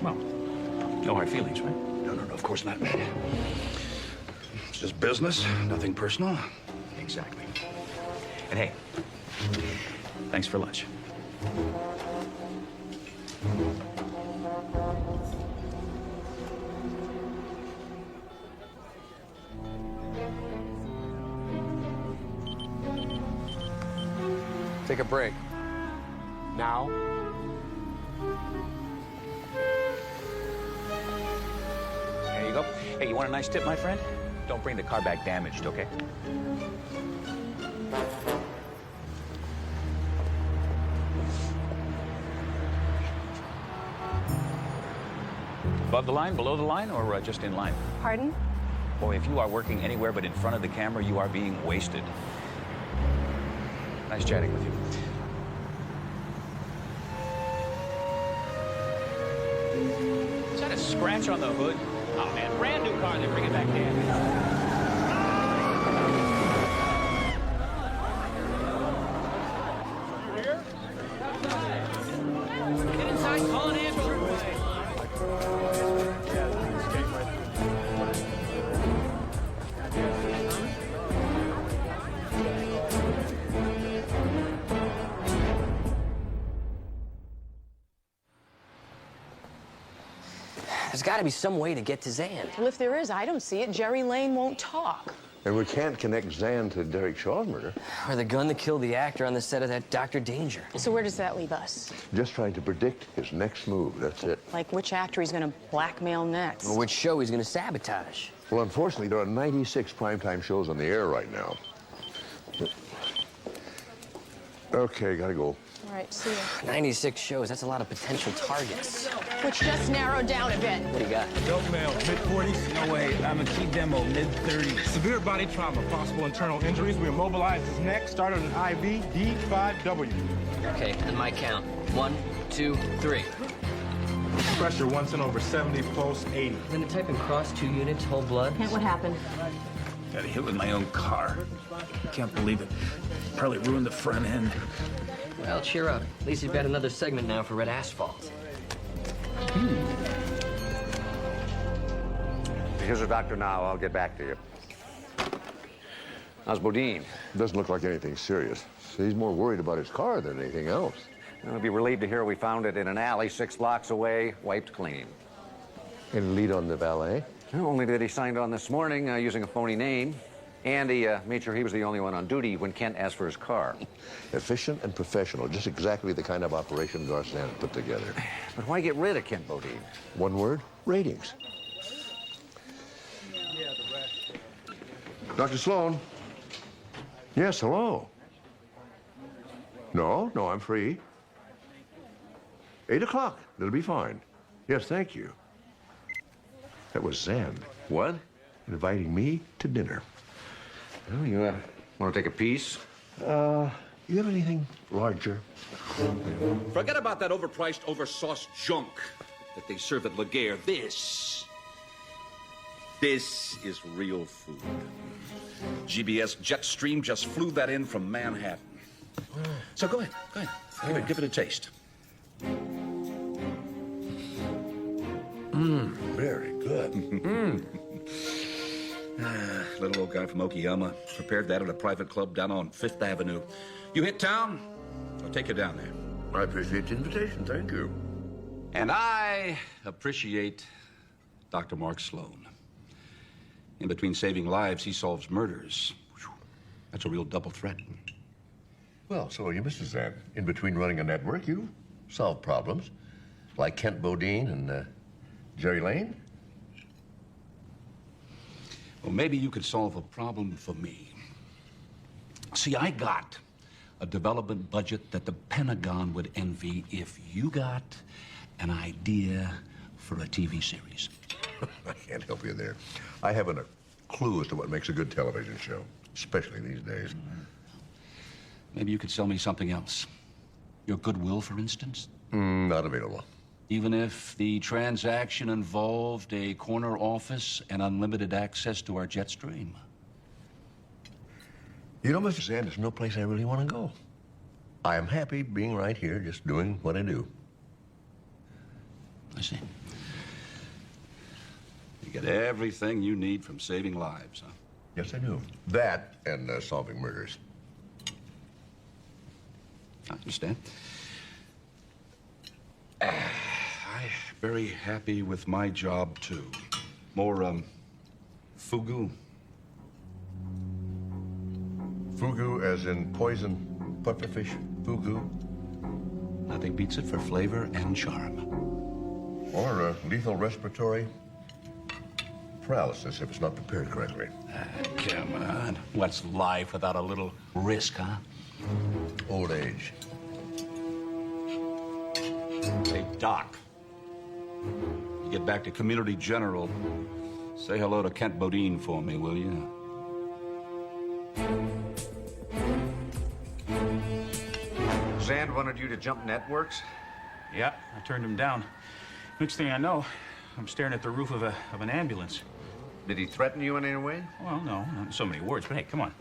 Well, no hard feelings, right? No, of course not. It's just business, nothing personal. Exactly. And hey, thanks for lunch. Take a break. Now. There you go. Hey, you want a nice tip, my friend? Don't bring the car back damaged, okay? Above the line, below the line, or just in line? Pardon? Boy, if you are working anywhere but in front of the camera, you are being wasted. Nice chatting with you. Is that a scratch on the hood? Oh, man, brand new car, they bring it back damaged. Get inside, call an ambulance. There's got to be some way to get to Zan. Well, if there is, I don't see it. Jerry Lane won't talk. And we can't connect Zan to Derek Shaw's murder. Or the gun that killed the actor on the set of that Dr. Danger. So where does that leave us? Just trying to predict his next move, that's it. Like which actor he's going to blackmail next? Or which show he's going to sabotage. Well, unfortunately, there are 96 primetime shows on the air right now. Okay, gotta go. All right, see you. 96 shows, that's a lot of potential targets. Which just narrowed down a bit. What do you got? Adult male, mid-40s. No way. I'm a key demo, mid-30s. Severe body trauma, possible internal injuries. We immobilized his neck, started an IV, D5W. Okay, and my count. 1, 2, 3. Pressure once in over 70, pulse 80. Then to type in cross 2 units, whole blood. Kent, what happened? Got hit with my own car. Can't believe it. Probably ruined the front end. Well, cheer up. At least you've got another segment now for Red Asphalt. Here's a doctor now. I'll get back to you. How's Bodine? Doesn't look like anything serious. So he's more worried about his car than anything else. I'll be relieved to hear we found it in an alley 6 blocks away, wiped clean. Any lead on the valet? Only that he signed on this morning using a phony name. And he made sure he was the only one on duty when Kent asked for his car. Efficient and professional, just exactly the kind of operation Garsan put together. But why get rid of Kent Bodine? One word, ratings. Dr. Sloan? Yes, hello. No, I'm free. 8 o'clock, it'll be fine. Yes, thank you. That was Zan. What? Inviting me to dinner. Well, you want to take a piece? You have anything larger? Forget about that overpriced, oversauced junk that they serve at Laguerre. This is real food. GBS Jetstream just flew that in from Manhattan. So go ahead. Give it a taste. Very good. Little old guy from Okayama prepared that at a private club down on 5th Avenue. You hit town, I'll take you down there. I appreciate the invitation, thank you. And I appreciate Dr. Mark Sloan. In between saving lives, he solves murders. That's a real double threat. Well, so are you, Mrs. Zan. In between running a network, you solve problems. Like Kent Bodine and Jerry Lane? Well, maybe you could solve a problem for me. See, I got a development budget that the Pentagon would envy if you got an idea for a TV series. I can't help you there. I haven't a clue as to what makes a good television show, especially these days. Maybe you could sell me something else. Your goodwill, for instance? Not available. Even if the transaction involved a corner office and unlimited access to our jet stream? You know, Mr. Zand, there's no place I really want to go. I am happy being right here, just doing what I do. I see. You get everything you need from saving lives, huh? Yes, I do. That and solving murders. I understand. I'm very happy with my job, too. More, fugu. Fugu as in poison pufferfish? Fugu? Nothing beats it for flavor and charm. Or lethal respiratory paralysis if it's not prepared correctly. Come on. What's life without a little risk, huh? Old age. Hey, Doc. You get back to Community General, say hello to Kent Bodine for me, will you? Zand wanted you to jump networks? Yeah, I turned him down. Next thing I know, I'm staring at the roof of an ambulance. Did he threaten you in any way? Well, no, not in so many words, but hey, come on.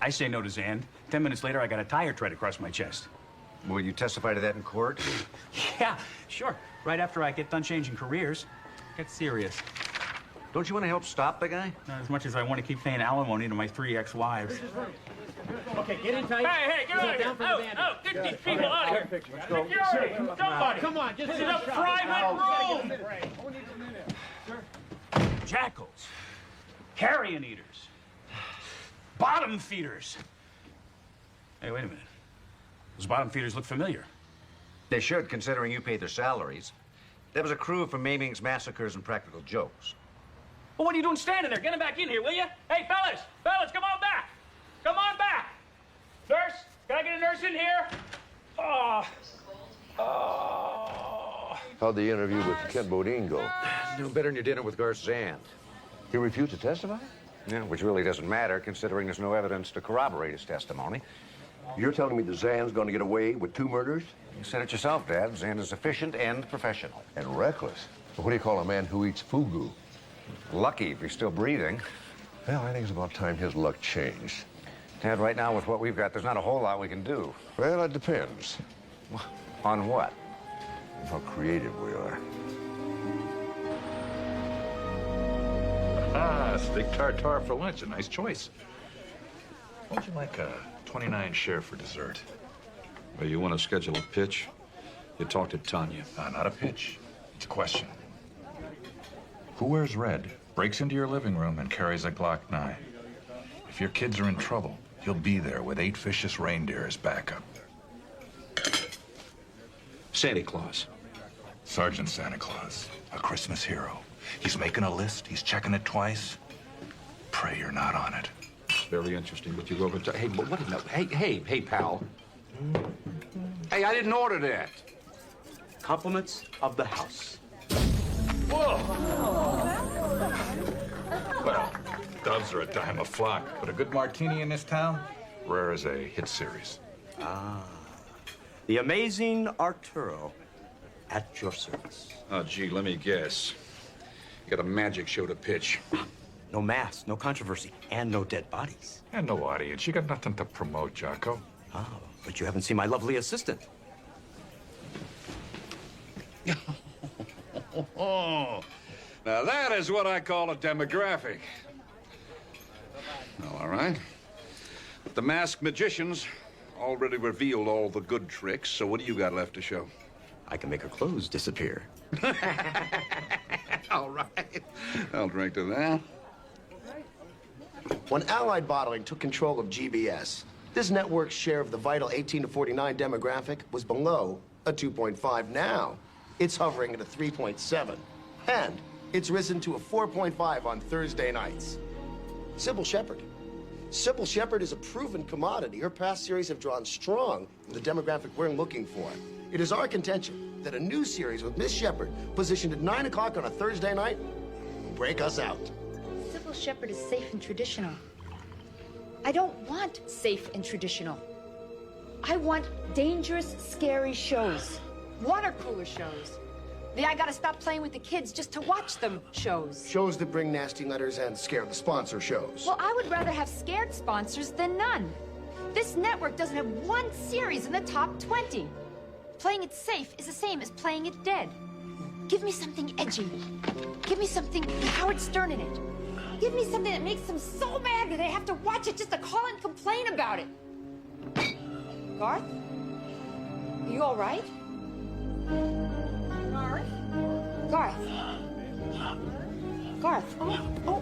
I say no to Zand. 10 minutes later, I got a tire tread across my chest. Will you testify to that in court? Yeah, sure. Right after I get done changing careers. Get serious. Don't you want to help stop the guy? Not as much as I want to keep paying alimony to my 3 ex-wives. Okay, get in tight. Hey, get out of here! Out! Get these people out of here! Security! Somebody! Come on, just this is a private room! Jackals. Carrion eaters. Bottom feeders. Hey, wait a minute. Those bottom feeders look familiar. They should, considering you pay their salaries. There was a crew from Maiming's Massacres and Practical Jokes. Well, what are you doing standing there? Get him back in here, will you? Hey, fellas! Fellas, come on back! Come on back! Nurse, can I get a nurse in here? Oh. How'd the interview with Kent Bodine go? No better than your dinner with Garth Zand. He refused to testify? Yeah, which really doesn't matter, considering there's no evidence to corroborate his testimony. You're telling me that Zand's going to get away with 2 murders? You said it yourself, Dad. Zand is efficient and professional. And reckless. What do you call a man who eats fugu? Lucky if he's still breathing. Well, I think it's about time his luck changed. Dad, right now with what we've got, there's not a whole lot we can do. Well, it depends. On what? How creative we are. Ah, steak tartare for lunch. A nice choice. Why don't you like a 29 share for dessert? Well, you want to schedule a pitch? You talk to Tanya. Not a pitch. It's a question. Who wears red, breaks into your living room, and carries a Glock 9? If your kids are in trouble, you'll be there with 8 vicious reindeer as backup. Santa Claus. Sergeant Santa Claus, a Christmas hero. He's making a list. He's checking it twice. Pray you're not on it. Very interesting, but you go over to... Hey, what? No, hey, pal. Hey, I didn't order that. Compliments of the house. Whoa! Well, doves are a dime a flock, but a good martini in this town, rare as a hit series. Ah. The amazing Arturo at your service. Oh, gee, let me guess. You got a magic show to pitch. No mass, no controversy, and no dead bodies. And no audience. You got nothing to promote, Jocko. Oh, but you haven't seen my lovely assistant. Oh, now that is what I call a demographic. Well, all right. But the masked magicians already revealed all the good tricks, so what do you got left to show? I can make her clothes disappear. All right. I'll drink to that. When Allied Bottling took control of GBS, this network's share of the vital 18 to 49 demographic was below a 2.5. Now, it's hovering at a 3.7. And it's risen to a 4.5 on Thursday nights. Sybil Shepherd. Sybil Shepherd is a proven commodity. Her past series have drawn strong in the demographic we're looking for. It is our contention that a new series with Miss Shepherd, positioned at 9 o'clock on a Thursday night, will break us out. Sybil Shepherd is safe and traditional. I don't want safe and traditional. I want dangerous, scary shows. Water cooler shows. The I gotta stop playing with the kids just to watch them shows. Shows that bring nasty letters and scare the sponsor shows. Well, I would rather have scared sponsors than none. This network doesn't have one series in the top 20. Playing it safe is the same as playing it dead. Give me something edgy. Give me something with Howard Stern in it. Give me something that makes them so mad that they have to watch it just to call and complain about it. Garth? Are you all right? Garth? Garth? Garth? Oh.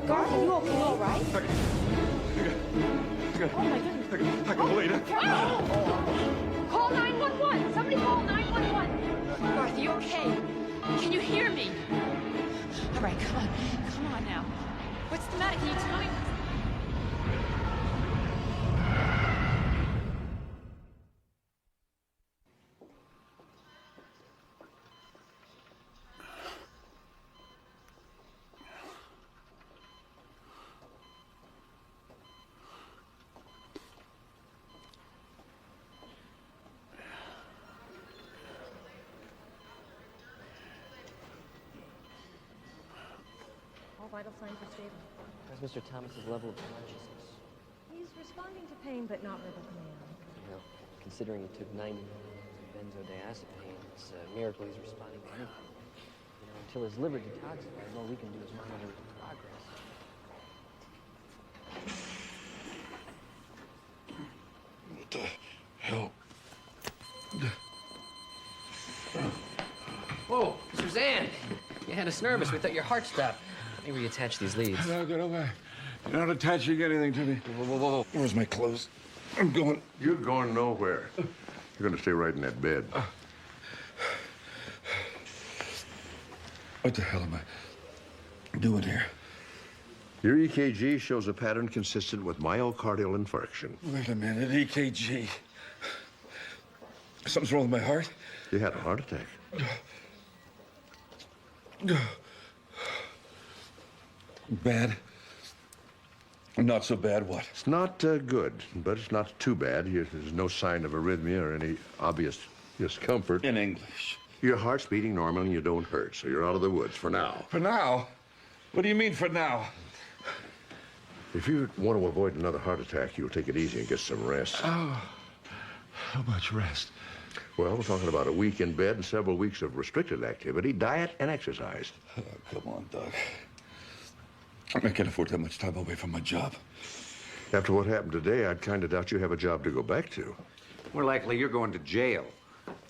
Garth, are you okay? You all right? Oh, my goodness. I can believe it. Call 911. Somebody call 911. Garth, are you okay? Can you hear me? All right, come on. Come on now. What's the matter? Can you tell me? Vital signs are stable. How's Mr. Thomas's level of consciousness? He's responding to pain, but not verbal command. You know, considering he took 90 benzodiazepine, it's a miracle he's responding to anything. You know, until his liver detoxifies, all we can do is monitor his progress. What the hell? Whoa, Suzanne! You had us nervous. We thought your heart stopped. Let me reattach these leads. No, get away. You're not attaching anything to me. Whoa. Where's my clothes? I'm going. You're going nowhere. You're going to stay right in that bed. What the hell am I doing here? Your EKG shows a pattern consistent with myocardial infarction. Wait a minute, EKG. Something's wrong with my heart? You had a heart attack. Bad? Not so bad, what? It's not good, but it's not too bad. There's no sign of arrhythmia or any obvious discomfort. In English. Your heart's beating normal and you don't hurt, so you're out of the woods for now. For now? What do you mean for now? If you want to avoid another heart attack, you'll take it easy and get some rest. Oh, how much rest? Well, we're talking about a week in bed and several weeks of restricted activity, diet, and exercise. Oh, come on, Doug. I can't afford that much time away from my job. After what happened today, I'd kind of doubt you have a job to go back to. More likely you're going to jail.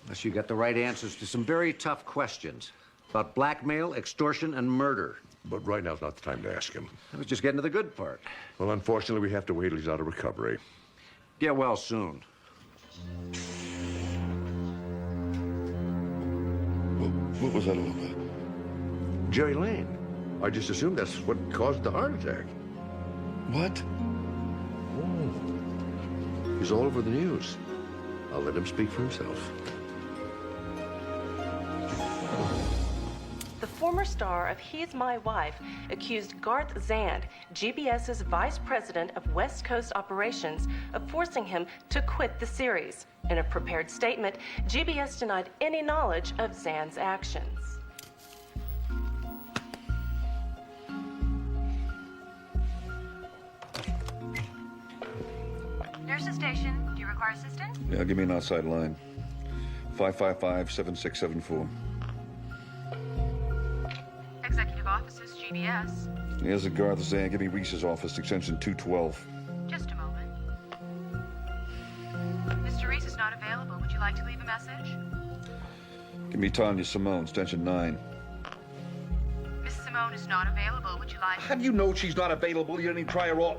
Unless you got the right answers to some very tough questions about blackmail, extortion, and murder. But right now's not the time to ask him. I was just getting to the good part. Well, unfortunately, we have to wait till he's out of recovery. Get well soon. What was that all about? Jerry Lane. I just assumed that's what caused the heart attack. What? Oh. He's all over the news. I'll let him speak for himself. The former star of He's My Wife accused Garth Zand, GBS's vice president of West Coast operations, of forcing him to quit the series. In a prepared statement, GBS denied any knowledge of Zand's actions. Nurses station, do you require assistance? Yeah, give me an outside line. 555-7674. Executive offices, GBS. Here's the Garth Zand. Give me Reese's office, extension 212. Just a moment. Mr. Reese is not available. Would you like to leave a message? Give me Tanya Simone, extension 9. Miss Simone is not available. Would you like... How do you know she's not available? You didn't even try her off.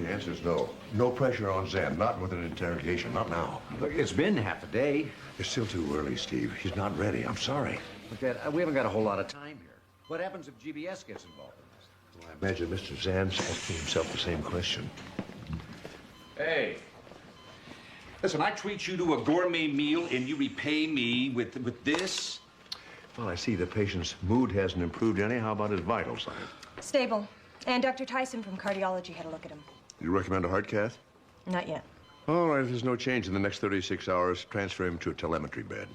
The answer is no. No pressure on Zan, not with an interrogation, not now. Look, it's been half a day. It's still too early, Steve. He's not ready. I'm sorry. Look, Dad, we haven't got a whole lot of time here. What happens if GBS gets involved in this? Well, I imagine Mr. Zan's asking himself the same question. Hey. Listen, I treat you to a gourmet meal and you repay me with this? Well, I see the patient's mood hasn't improved any. How about his vital signs? Stable. And Dr. Tyson from cardiology had a look at him. You recommend a heart cath? Not yet. All right, if there's no change in the next 36 hours, transfer him to a telemetry bed.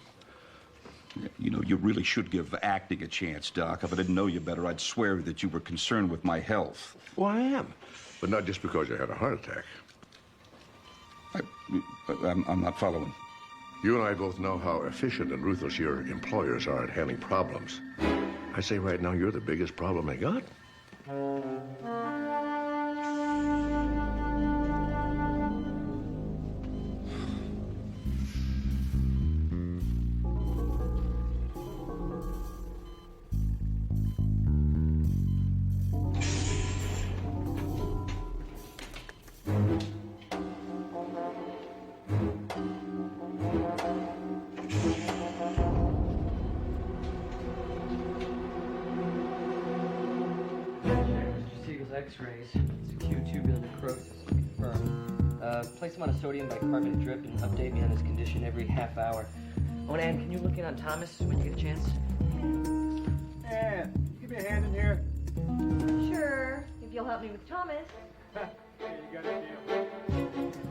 You know, you really should give acting a chance, Doc. If I didn't know you better, I'd swear that you were concerned with my health. Well, I am. But not just because you had a heart attack. I'm not following. You and I both know how efficient and ruthless your employers are at handling problems. I say right now, you're the biggest problem they got. X-rays. It's acute tubular necrosis confirmed. Place him on a sodium bicarbonate drip and update me on his condition every half hour. Oh, and Ann, can you look in on Thomas when you get a chance? Ann, give me a hand in here. Sure, if you'll help me with Thomas. Hey, you got a deal.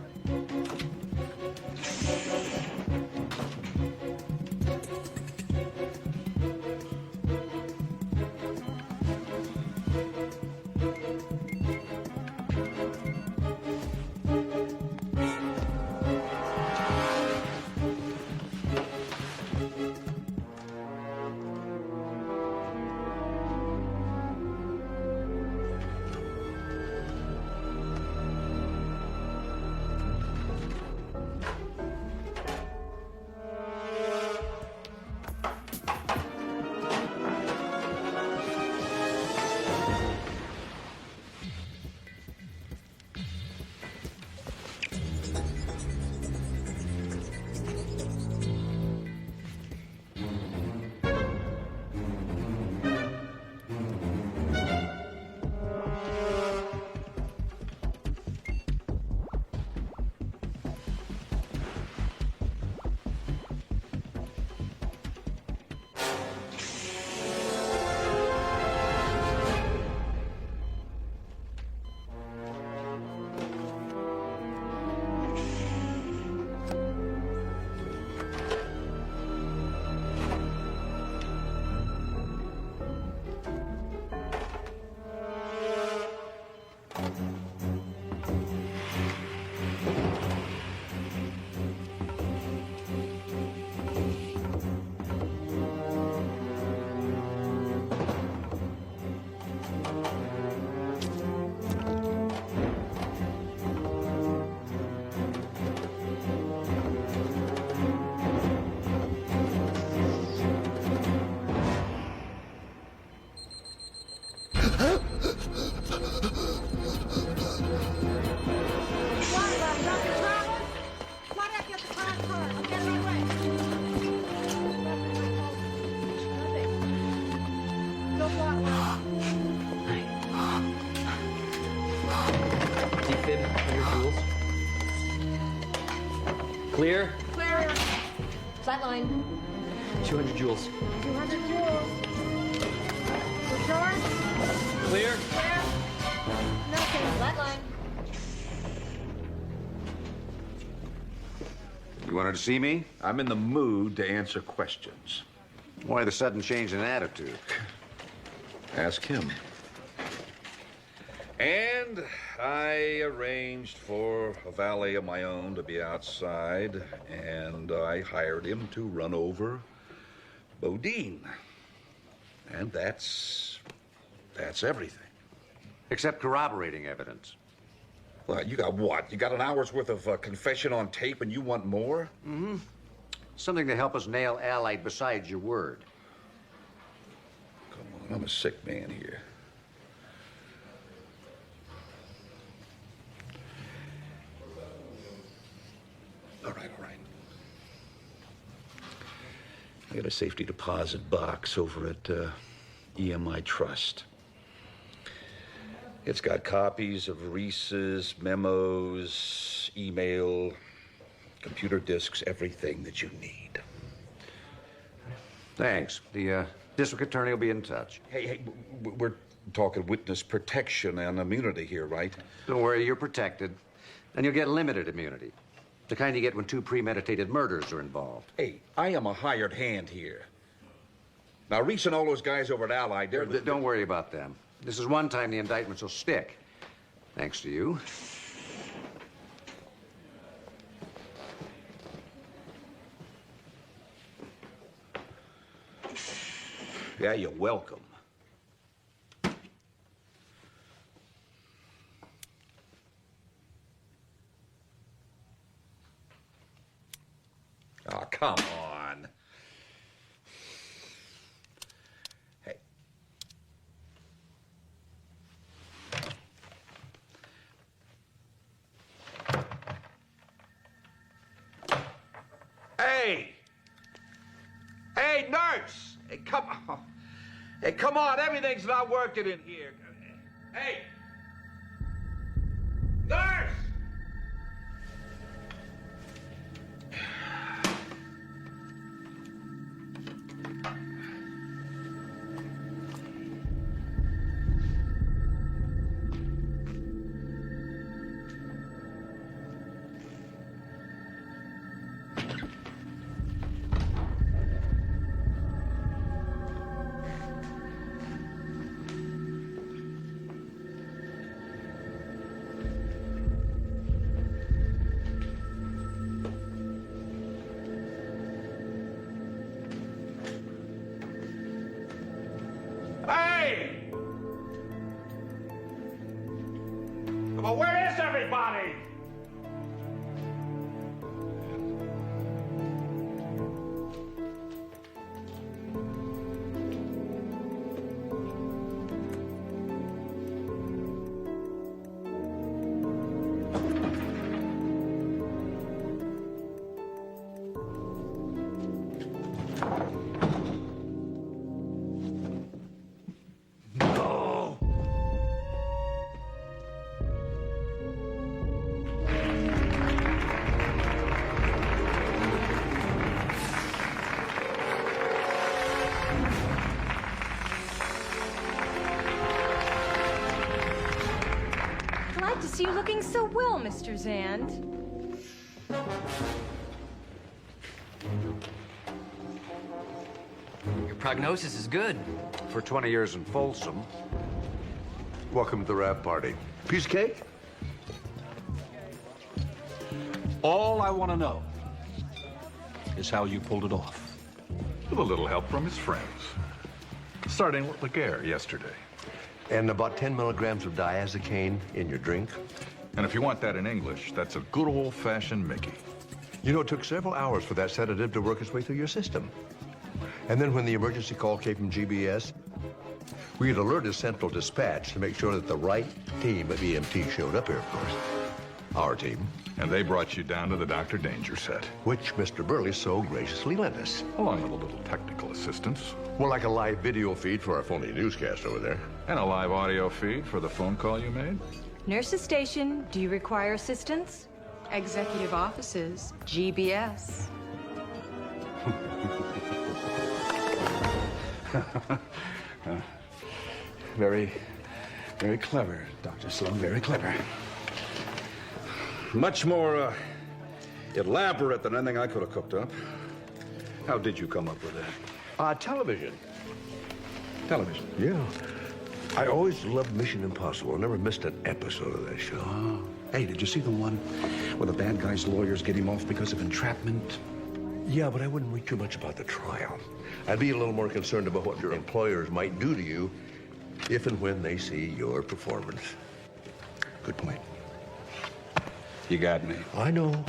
Clear? Clear. Flatline. 200 joules. 200 joules. We're sure? Clear? Clear. Nothing. Flatline. You wanted to see me? I'm in the mood to answer questions. Why the sudden change in attitude? Ask him. And I arranged for a valet of my own to be outside, and I hired him to run over Bodine. And that's everything. Except corroborating evidence. Well, you got what? You got an hour's worth of confession on tape and you want more? Mm-hmm. Something to help us nail Allied besides your word. Come on, I'm a sick man here. All right. I got a safety deposit box over at EMI Trust. It's got copies of Reese's, memos, email, computer disks, everything that you need. Thanks. The district attorney will be in touch. Hey, we're talking witness protection and immunity here, right? Don't worry, you're protected. And you'll get limited immunity. The kind you get when 2 premeditated murders are involved. Hey, I am a hired hand here. Now, Reese and all those guys over at Allied, Don't worry about them. This is one time the indictments will stick. Thanks to you. Yeah, you're welcome. Oh, come on. Hey. Hey! Hey, nurse! Hey, come on. Hey, come on. Everything's not working in here. Hey! Nurse! Hey! Come on, where is everybody? Glad to see you looking so well, Mr. Zand. Your prognosis is good. For 20 years in Folsom. Welcome to the wrap party. Piece of cake? All I want to know is how you pulled it off. With a little help from his friends. Starting with Laguerre yesterday. And about 10 milligrams of diazepam in your drink. And if you want that in English, that's a good old-fashioned Mickey. You know, it took several hours for that sedative to work its way through your system. And then when the emergency call came from GBS, we had alerted Central Dispatch to make sure that the right team of EMT showed up here, of course. Our team. And they brought you down to the Dr. Danger set. Which Mr. Burley so graciously lent us. Along with a little technical assistance. Well, like a live video feed for our phony newscast over there. And a live audio feed for the phone call you made. Nurses Station, do you require assistance? Executive offices, GBS. Very clever, Dr. Sloan, very clever. Much more elaborate than anything I could have cooked up. How did you come up with that? Television. Television? Yeah. I always loved Mission Impossible. I never missed an episode of that show. Oh. Hey, did you see the one where the bad guy's lawyers get him off because of entrapment? Yeah, but I wouldn't read too much about the trial. I'd be a little more concerned about what your employers might do to you if and when they see your performance. Good point. You got me. I know.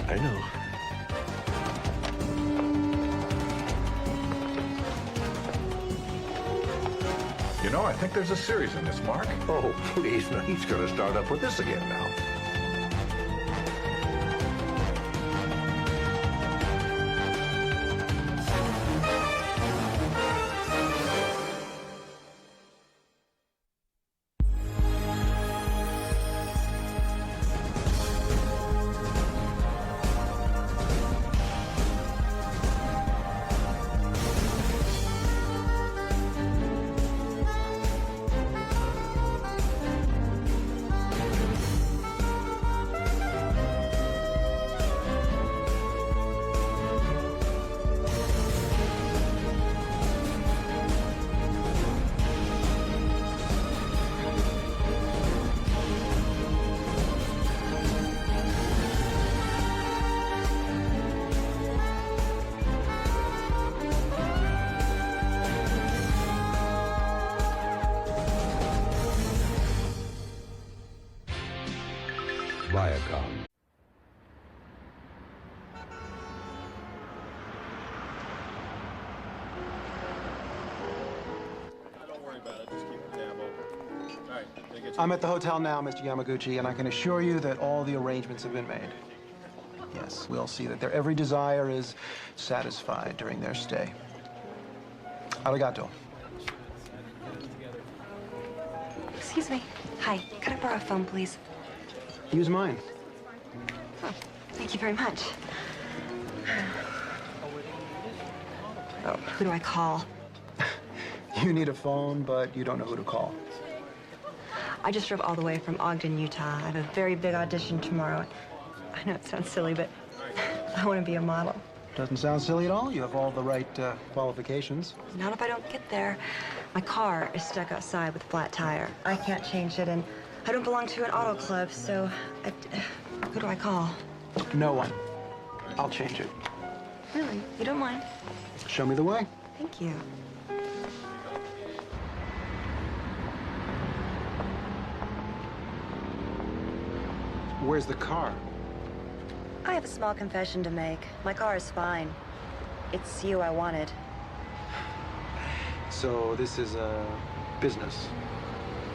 You know, I think there's a series in this, Mark. Oh, please. Now he's going to start up with this again now. I'm at the hotel now, Mr. Yamaguchi, and I can assure you that all the arrangements have been made. Yes, we'll see that their every desire is satisfied during their stay. Arigato. Excuse me. Hi. Could I borrow a phone, please? Use mine. Oh, thank you very much. Oh, who do I call? You need a phone, but you don't know who to call. I just drove all the way from Ogden, Utah. I have a very big audition tomorrow. I know it sounds silly, but I want to be a model. Doesn't sound silly at all. You have all the right qualifications. Not if I don't get there. My car is stuck outside with a flat tire. I can't change it, and I don't belong to an auto club, so who do I call? No one. I'll change it. Really? You don't mind? Show me the way. Thank you. Where's the car? I have a small confession to make. My car is fine. It's you I wanted. So this is a business.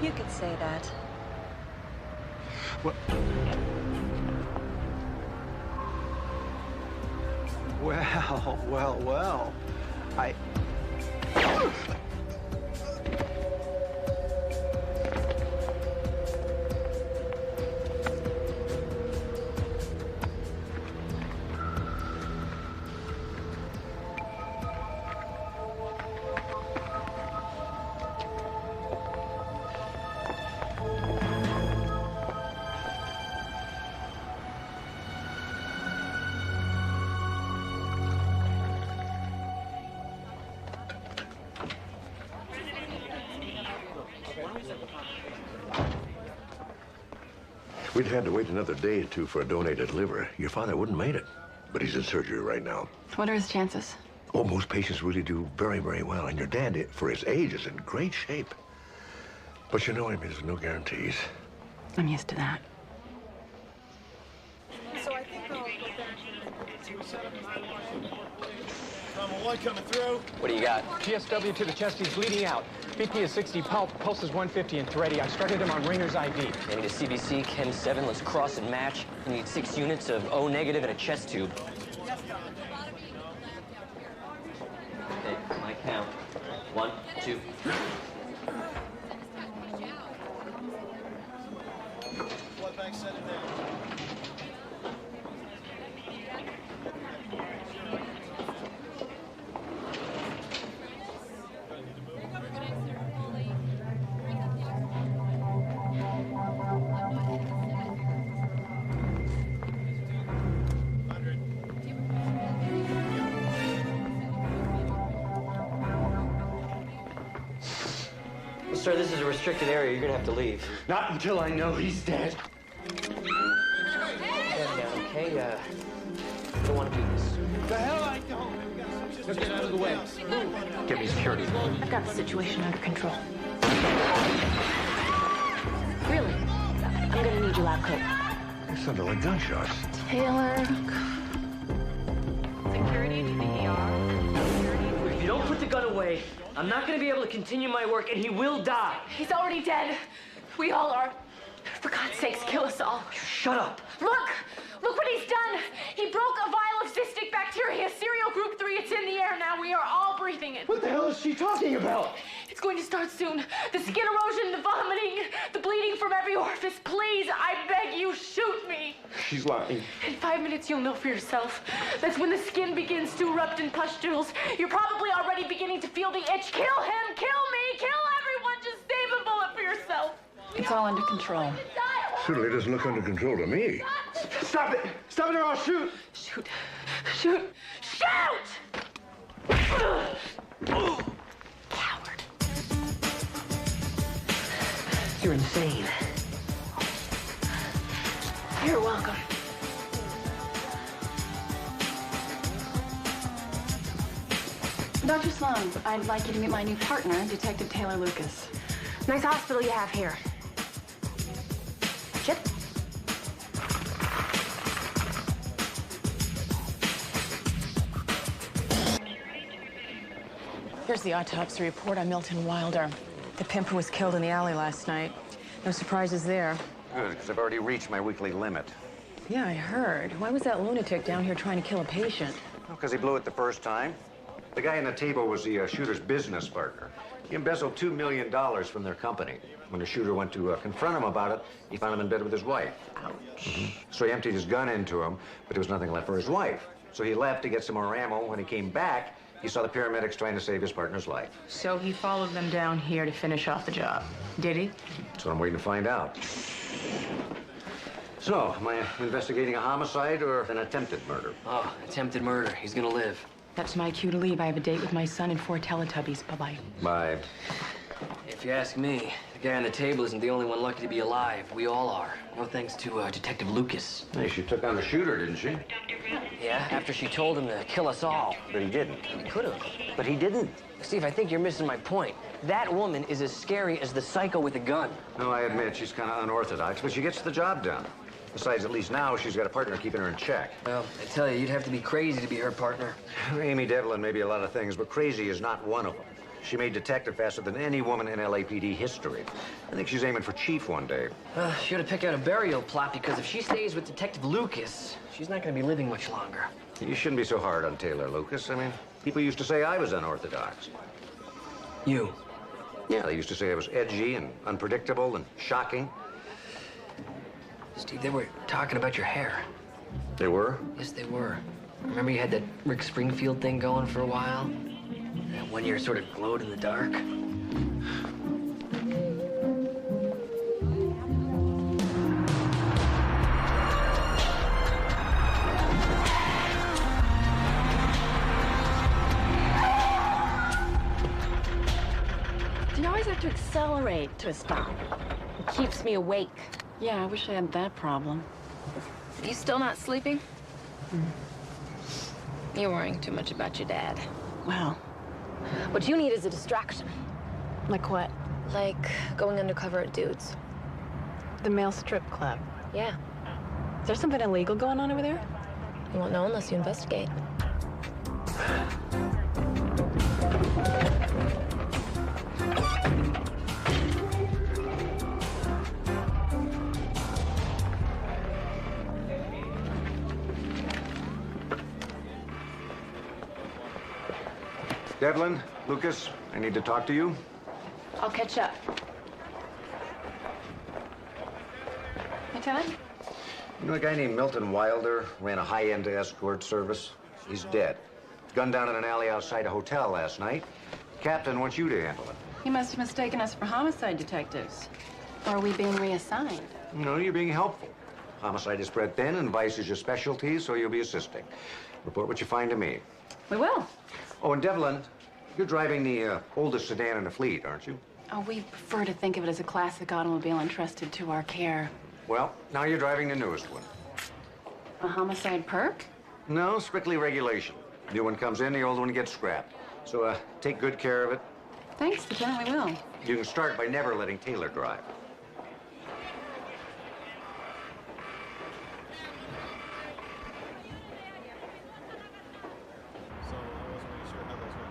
You could say that. What? Well. We'd had to wait another day or two for a donated liver. Your father wouldn't have made it, but he's in surgery right now. What are his chances? Oh, most patients really do very, very well. And your dad, for his age, is in great shape. But you know him, there's no guarantees. I'm used to that. So I think I'll go back to set up my Number 1 coming through. What do you got? GSW to the chest, he's bleeding out. BP is 60, pulse is 150 and thready. I started him on Ringer's IV. Maybe to CBC, Chem 7, let's cross and match. You need 6 units of O negative and a chest tube. Okay, my count. 1, 2. Blood bank, set it down. Sir, this is a restricted area. You're gonna have to leave. Not until I know he's dead. Okay, I don't want to do this. The hell I don't. Just get out of the way. Get me security. I've got the situation under control. Really? I'm gonna need your lab coat. It sounded like gunshots. Taylor. Security to the ER. If you don't put the gun away, I'm not gonna be able to continue my work, and he will die. He's already dead. We all are. For God's sakes, kill us all. Shut up. Look! Look what he's done! He broke a vial of cystic bacteria, serial group 3. It's in the air now. We are all breathing it. What the hell is she talking about? It's going to start soon. The skin erosion, the vomiting, the bleeding from every orifice. Please, I beg you, shoot me. She's lying. In 5 minutes, you'll know for yourself. That's when the skin begins to erupt in pustules. You're probably already beginning to feel the itch. Kill him! Kill me! Kill everyone! Just save a bullet for yourself. It's all under control. Certainly doesn't look under control to me. Stop it! Stop it or I'll shoot! Shoot. Shoot. Shoot! Coward. You're insane. You're welcome. Dr. Sloan, I'd like you to meet my new partner, Detective Taylor Lucas. Nice hospital you have here. Chip? Here's the autopsy report on Milton Wilder, the pimp who was killed in the alley last night. No surprises there. Good, because I've already reached my weekly limit. Yeah, I heard. Why was that lunatic down here trying to kill a patient? Because he blew it the first time. The guy on the table was the shooter's business partner. He embezzled $2 million from their company. When the shooter went to confront him about it, he found him in bed with his wife. Ouch. So he emptied his gun into him, but there was nothing left for his wife. So he left to get some more ammo. When he came back, he saw the paramedics trying to save his partner's life. So he followed them down here to finish off the job. Did he? That's what I'm waiting to find out. So, am I investigating a homicide or an attempted murder? Oh, attempted murder. He's gonna live. That's my cue to leave. I have a date with my son and 4 Teletubbies. Bye-bye. Bye. If you ask me, the guy on the table isn't the only one lucky to be alive. We all are. No thanks to Detective Lucas. Hey, she took on the shooter, didn't she? Yeah, after she told him to kill us all. But he didn't. He could have. But he didn't. Steve, I think you're missing my point. That woman is as scary as the psycho with a gun. No, I admit she's kind of unorthodox, but she gets the job done. Besides, at least now she's got a partner keeping her in check. Well, I tell you, you'd have to be crazy to be her partner. Amy Devlin may be a lot of things, but crazy is not one of them. She made detective faster than any woman in LAPD history. I think she's aiming for chief one day. She ought to pick out a burial plot, because if she stays with Detective Lucas, she's not going to be living much longer. You shouldn't be so hard on Taylor, Lucas. I mean, people used to say I was unorthodox. You? Yeah, they used to say I was edgy and unpredictable and shocking. Steve, they were talking about your hair. They were? Yes, they were. Remember you had that Rick Springfield thing going for a while? That one year sort of glowed in the dark? Do you always have to accelerate to a stop? It keeps me awake. Yeah, I wish I had that problem. You still not sleeping? You're worrying too much about your dad. Well, what you need is a distraction. like what? Like going undercover at Dudes. The male strip club. Yeah. Is there something illegal going on over there? You won't know unless you investigate. Devlin, Lucas, I need to talk to you. I'll catch up. Lieutenant? You know a guy named Milton Wilder ran a high-end escort service? He's dead. Gunned down in an alley outside a hotel last night. Captain wants you to handle it. He must have mistaken us for homicide detectives. Or are we being reassigned? No, you're being helpful. Homicide is spread thin and vice is your specialty, so you'll be assisting. Report what you find to me. We will. Oh, and Devlin, you're driving the oldest sedan in the fleet, aren't you? Oh, we prefer to think of it as a classic automobile entrusted to our care. Well, now you're driving the newest one. A homicide perk? No, strictly regulation. New one comes in, the old one gets scrapped. So, take good care of it. Thanks, Lieutenant, we will. You can start by never letting Taylor drive.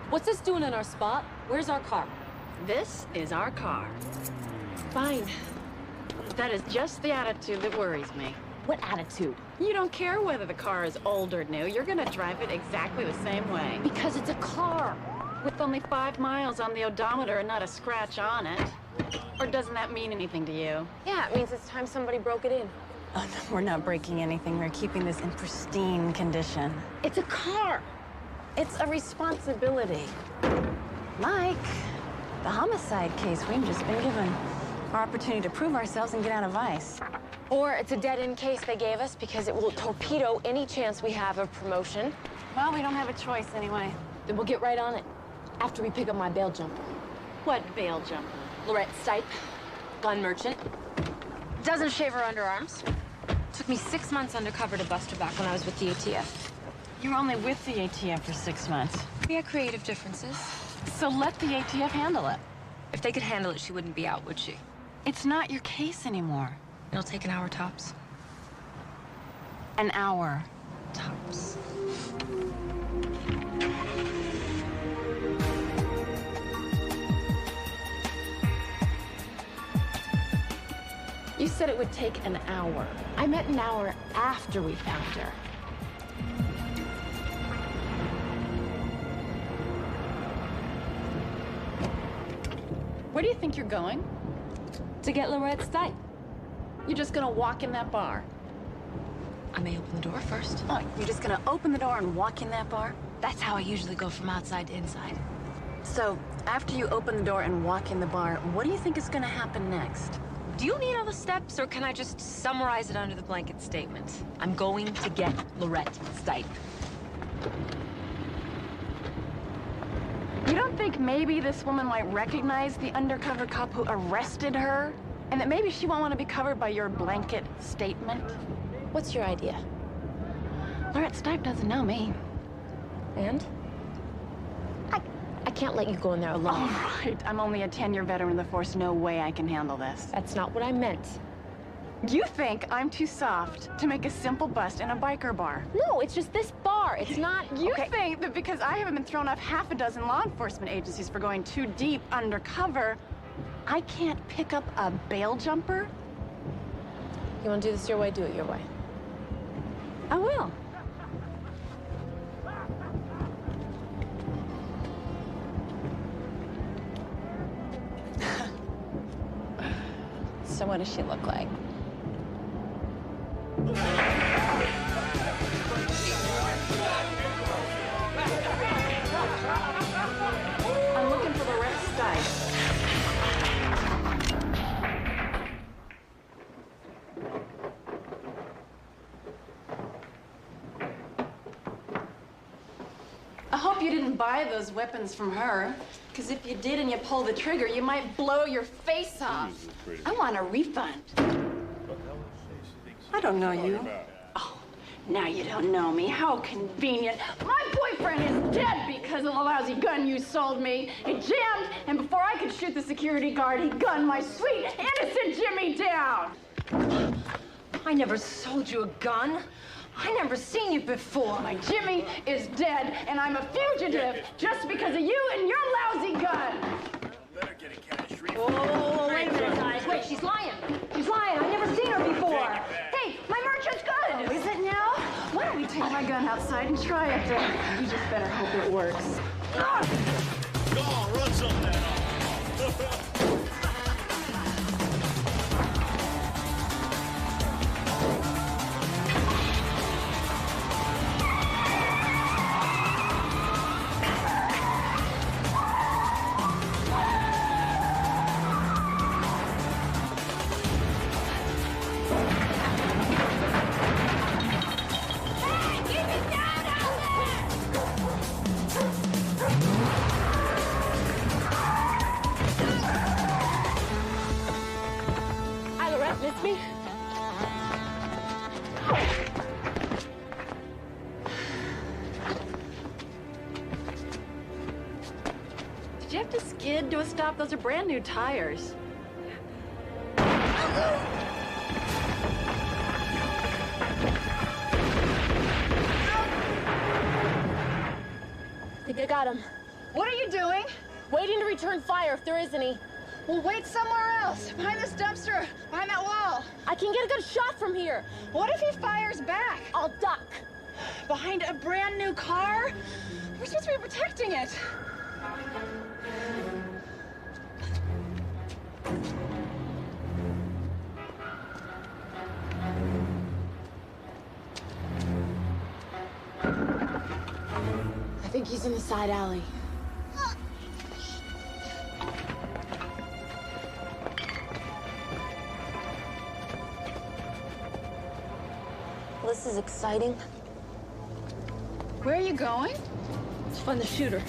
What's this doing in our spot? Where's our car? This is our car. Fine. That is just the attitude that worries me. What attitude? You don't care whether the car is old or new. You're gonna drive it exactly the same way. Because it's a car. With only 5 miles on the odometer and not a scratch on it. Or doesn't that mean anything to you? Yeah, it means it's time somebody broke it in. Oh, no, we're not breaking anything. We're keeping this in pristine condition. It's a car. It's a responsibility. Like the homicide case we've just been given. Our opportunity to prove ourselves and get out of vice. Or it's a dead-end case they gave us because it will torpedo any chance we have of promotion. Well, we don't have a choice anyway. Then we'll get right on it after we pick up my bail jumper. What bail jumper? Lorette Stipe, gun merchant. Doesn't shave her underarms. Took me 6 months undercover to bust her back when I was with the ATF. You were only with the ATF for 6 months. We had creative differences. So let the ATF handle it. If they could handle it, she wouldn't be out, would she? It's not your case anymore. It'll take an hour tops. An hour tops. said it would take an hour. I meant an hour after we found her. Where do you think you're going? To get Lorette's sight. You're just gonna walk in that bar? I may open the door first. Oh, you're just gonna open the door and walk in that bar? That's how I usually go from outside to inside. So, after you open the door and walk in the bar, what do you think is gonna happen next? Do you need all the steps, or can I just summarize it under the blanket statement? I'm going to get Lorette Stipe. You don't think maybe this woman might recognize the undercover cop who arrested her? And that maybe she won't want to be covered by your blanket statement? What's your idea? Lorette Stipe doesn't know me. And? I can't let you go in there alone. All right, I'm only a 10-year veteran of the force. No way I can handle this. That's not what I meant. You think I'm too soft to make a simple bust in a biker bar? No, it's just this bar. It's not... You think that because I haven't been thrown off half a dozen law enforcement agencies for going too deep undercover, I can't pick up a bail jumper? You want to do this your way, do it your way. I will. So what does she look like? I'm looking for the Rex Stipe. I hope you didn't buy those weapons from her. Because if you did and you pull the trigger, you might blow your face off. I want a refund. I don't know you. Oh, now you don't know me. How convenient. My boyfriend is dead because of the lousy gun you sold me. It jammed, and before I could shoot the security guard, he gunned my sweet, innocent Jimmy down. I never sold you a gun. I never seen you before. My Jimmy is dead, and I'm a fugitive just because of you and your lousy gun. Better get a cash refund. Oh, wait a minute, guys. Wait, she's lying. She's lying. I've never seen her before. Hey, my merchant's good. Oh, is it now? Why don't we take my gun outside and try it? You just better hope it works. Go on, run something off. Miss me? Did you have to skid to a stop? Those are brand new tires. I think I got him. What are you doing? Waiting to return fire if there is any. Well, wait somewhere else. Behind this dumpster. Behind that wall. I can get a good shot from here. What if he fires back? I'll duck. Behind a brand new car? We're supposed to be protecting it. I think he's in the side alley. This is exciting. Where are you going? To find the shooter.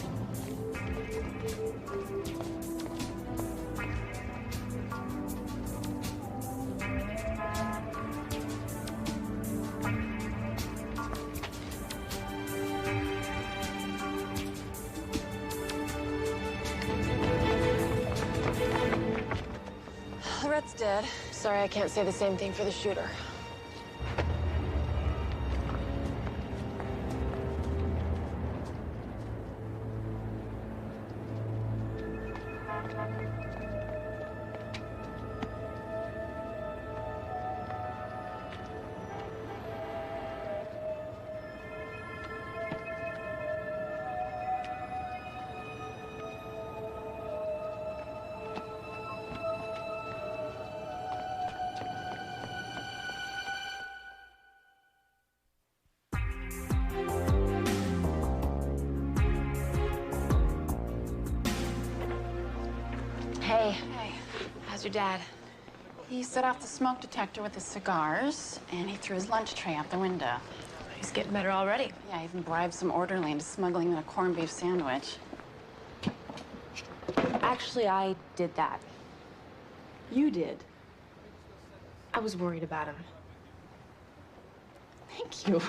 Lorette's dead. Sorry, I can't say the same thing for the shooter. Hey. Hey. How's your dad? He set off the smoke detector with his cigars, and he threw his lunch tray out the window. He's getting better already. Yeah, even bribed some orderly into smuggling in a corned beef sandwich. Actually, I did that. You did? I was worried about him. Thank you.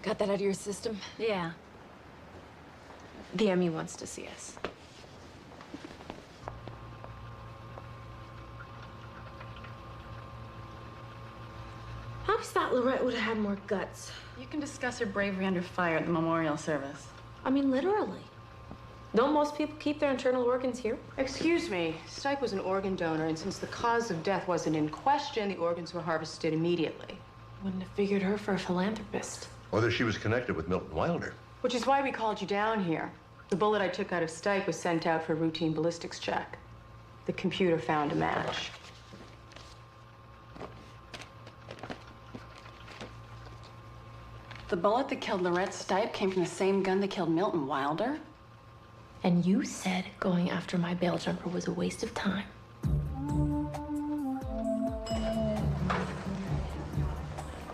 Got that out of your system? Yeah. The Emmy wants to see us. I always thought Lorette would have had more guts. You can discuss her bravery under fire at the memorial service. I mean, literally. Don't most people keep their internal organs here? Excuse me, Stipe was an organ donor, and since the cause of death wasn't in question, the organs were harvested immediately. Wouldn't have figured her for a philanthropist. Whether she was connected with Milton Wilder. Which is why we called you down here. The bullet I took out of Stipe was sent out for a routine ballistics check. The computer found a match. The bullet that killed Lorette Stipe came from the same gun that killed Milton Wilder? And you said going after my bail jumper was a waste of time.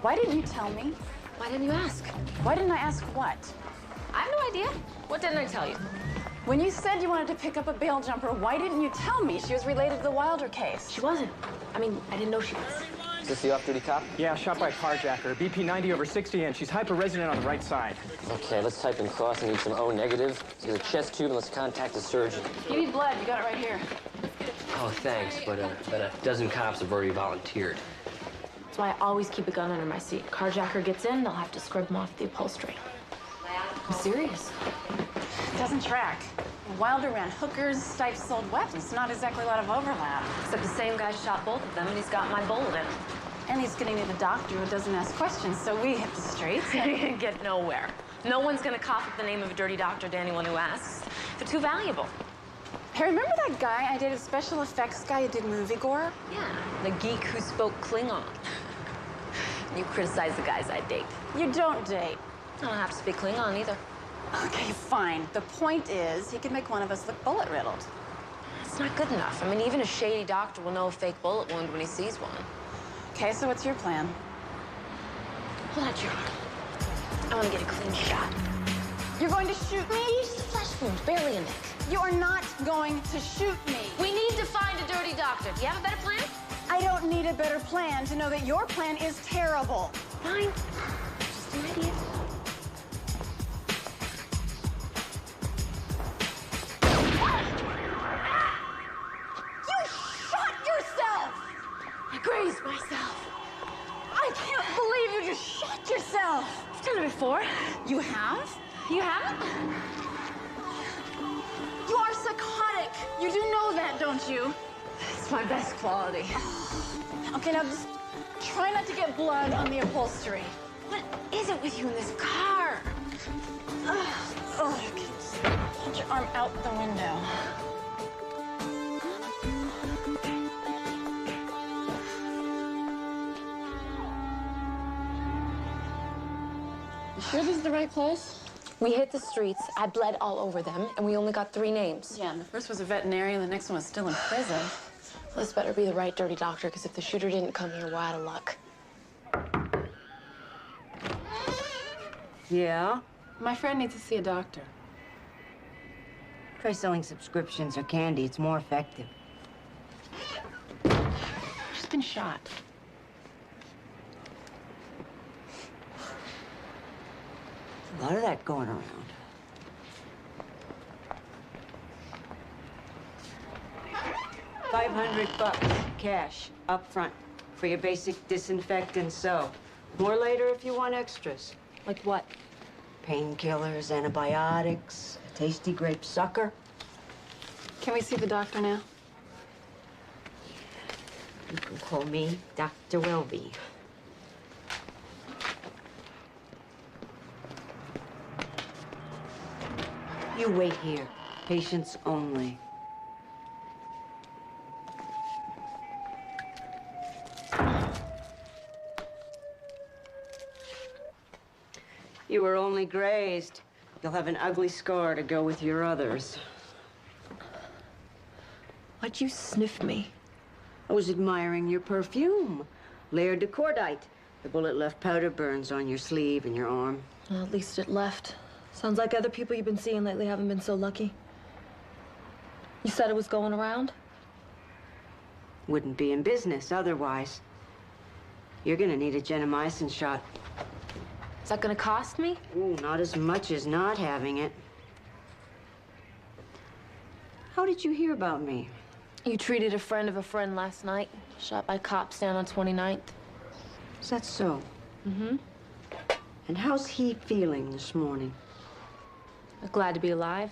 Why didn't you tell me? Why didn't you ask? Why didn't I ask what? I have no idea. What didn't I tell you? When you said you wanted to pick up a bail jumper, why didn't you tell me she was related to the Wilder case? She wasn't. I mean, I didn't know she was. Is this the off-duty cop? Yeah, shot by a carjacker. BP 90 over 60, and she's hyper-resonant on the right side. Okay, let's type in cross. I need some O negative. Let's get a chest tube and let's contact the surgeon. You need blood. You got it right here. Oh, thanks, but a dozen cops have already volunteered. That's why I always keep a gun under my seat. Carjacker gets in, they'll have to scrub him off the upholstery. I'm serious. It doesn't track. Wilder ran hookers, Stipe sold weapons. Not exactly a lot of overlap. Except the same guy shot both of them, and he's got my bullet in him. And he's gonna need a doctor who doesn't ask questions, so we hit the streets. Get nowhere. No one's gonna cough up the name of a dirty doctor to anyone who asks. They're too valuable. Hey, remember that guy I dated, special effects guy who did movie gore? Yeah, the geek who spoke Klingon. You criticize the guys I date. You don't date. I don't have to speak Klingon either. Okay, fine. The point is, he could make one of us look bullet-riddled. It's not good enough. I mean, even a shady doctor will know a fake bullet wound when he sees one. Okay, so what's your plan? Hold out your arm. I want to get a clean shot. You're going to shoot me? Just a flesh wound, barely a nick. You are not going to shoot me. We need to find a dirty doctor. Do you have a better plan? I don't need a better plan to know that your plan is terrible. Fine. Just an idea. You shot yourself! I grazed myself. I can't believe you just shot yourself. I've done it before. You have? You haven't? You are psychotic. You do know that, don't you? It's my best quality. Okay, now just try not to get blood on the upholstery. What is it with you in this car? Okay, just hold your arm out the window. You sure this is the right place? We hit the streets, I bled all over them, and we only got 3 names. Yeah, and the first was a veterinarian, the next one was still in prison. This better be the right dirty doctor, because if the shooter didn't come here, we're out of luck. Yeah? My friend needs to see a doctor. Try selling subscriptions or candy. It's more effective. She's been shot. A lot of that going around. $500 cash up front for your basic disinfect and sew. More later if you want extras. Like what? Painkillers, antibiotics, a tasty grape sucker. Can we see the doctor now? You can call me Dr. Welby. You wait here. Patients only. You were only grazed. You'll have an ugly scar to go with your others. Why'd you sniff me? I was admiring your perfume. Layered de cordite. The bullet left powder burns on your sleeve and your arm. Well, at least it left. Sounds like other people you've been seeing lately haven't been so lucky. You said it was going around? Wouldn't be in business otherwise. You're gonna need a gentamicin shot. Is that gonna cost me? Ooh, not as much as not having it. How did you hear about me? You treated a friend of a friend last night. Shot by cops down on 29th. Is that so? Mm-hmm. And how's he feeling this morning? Glad to be alive.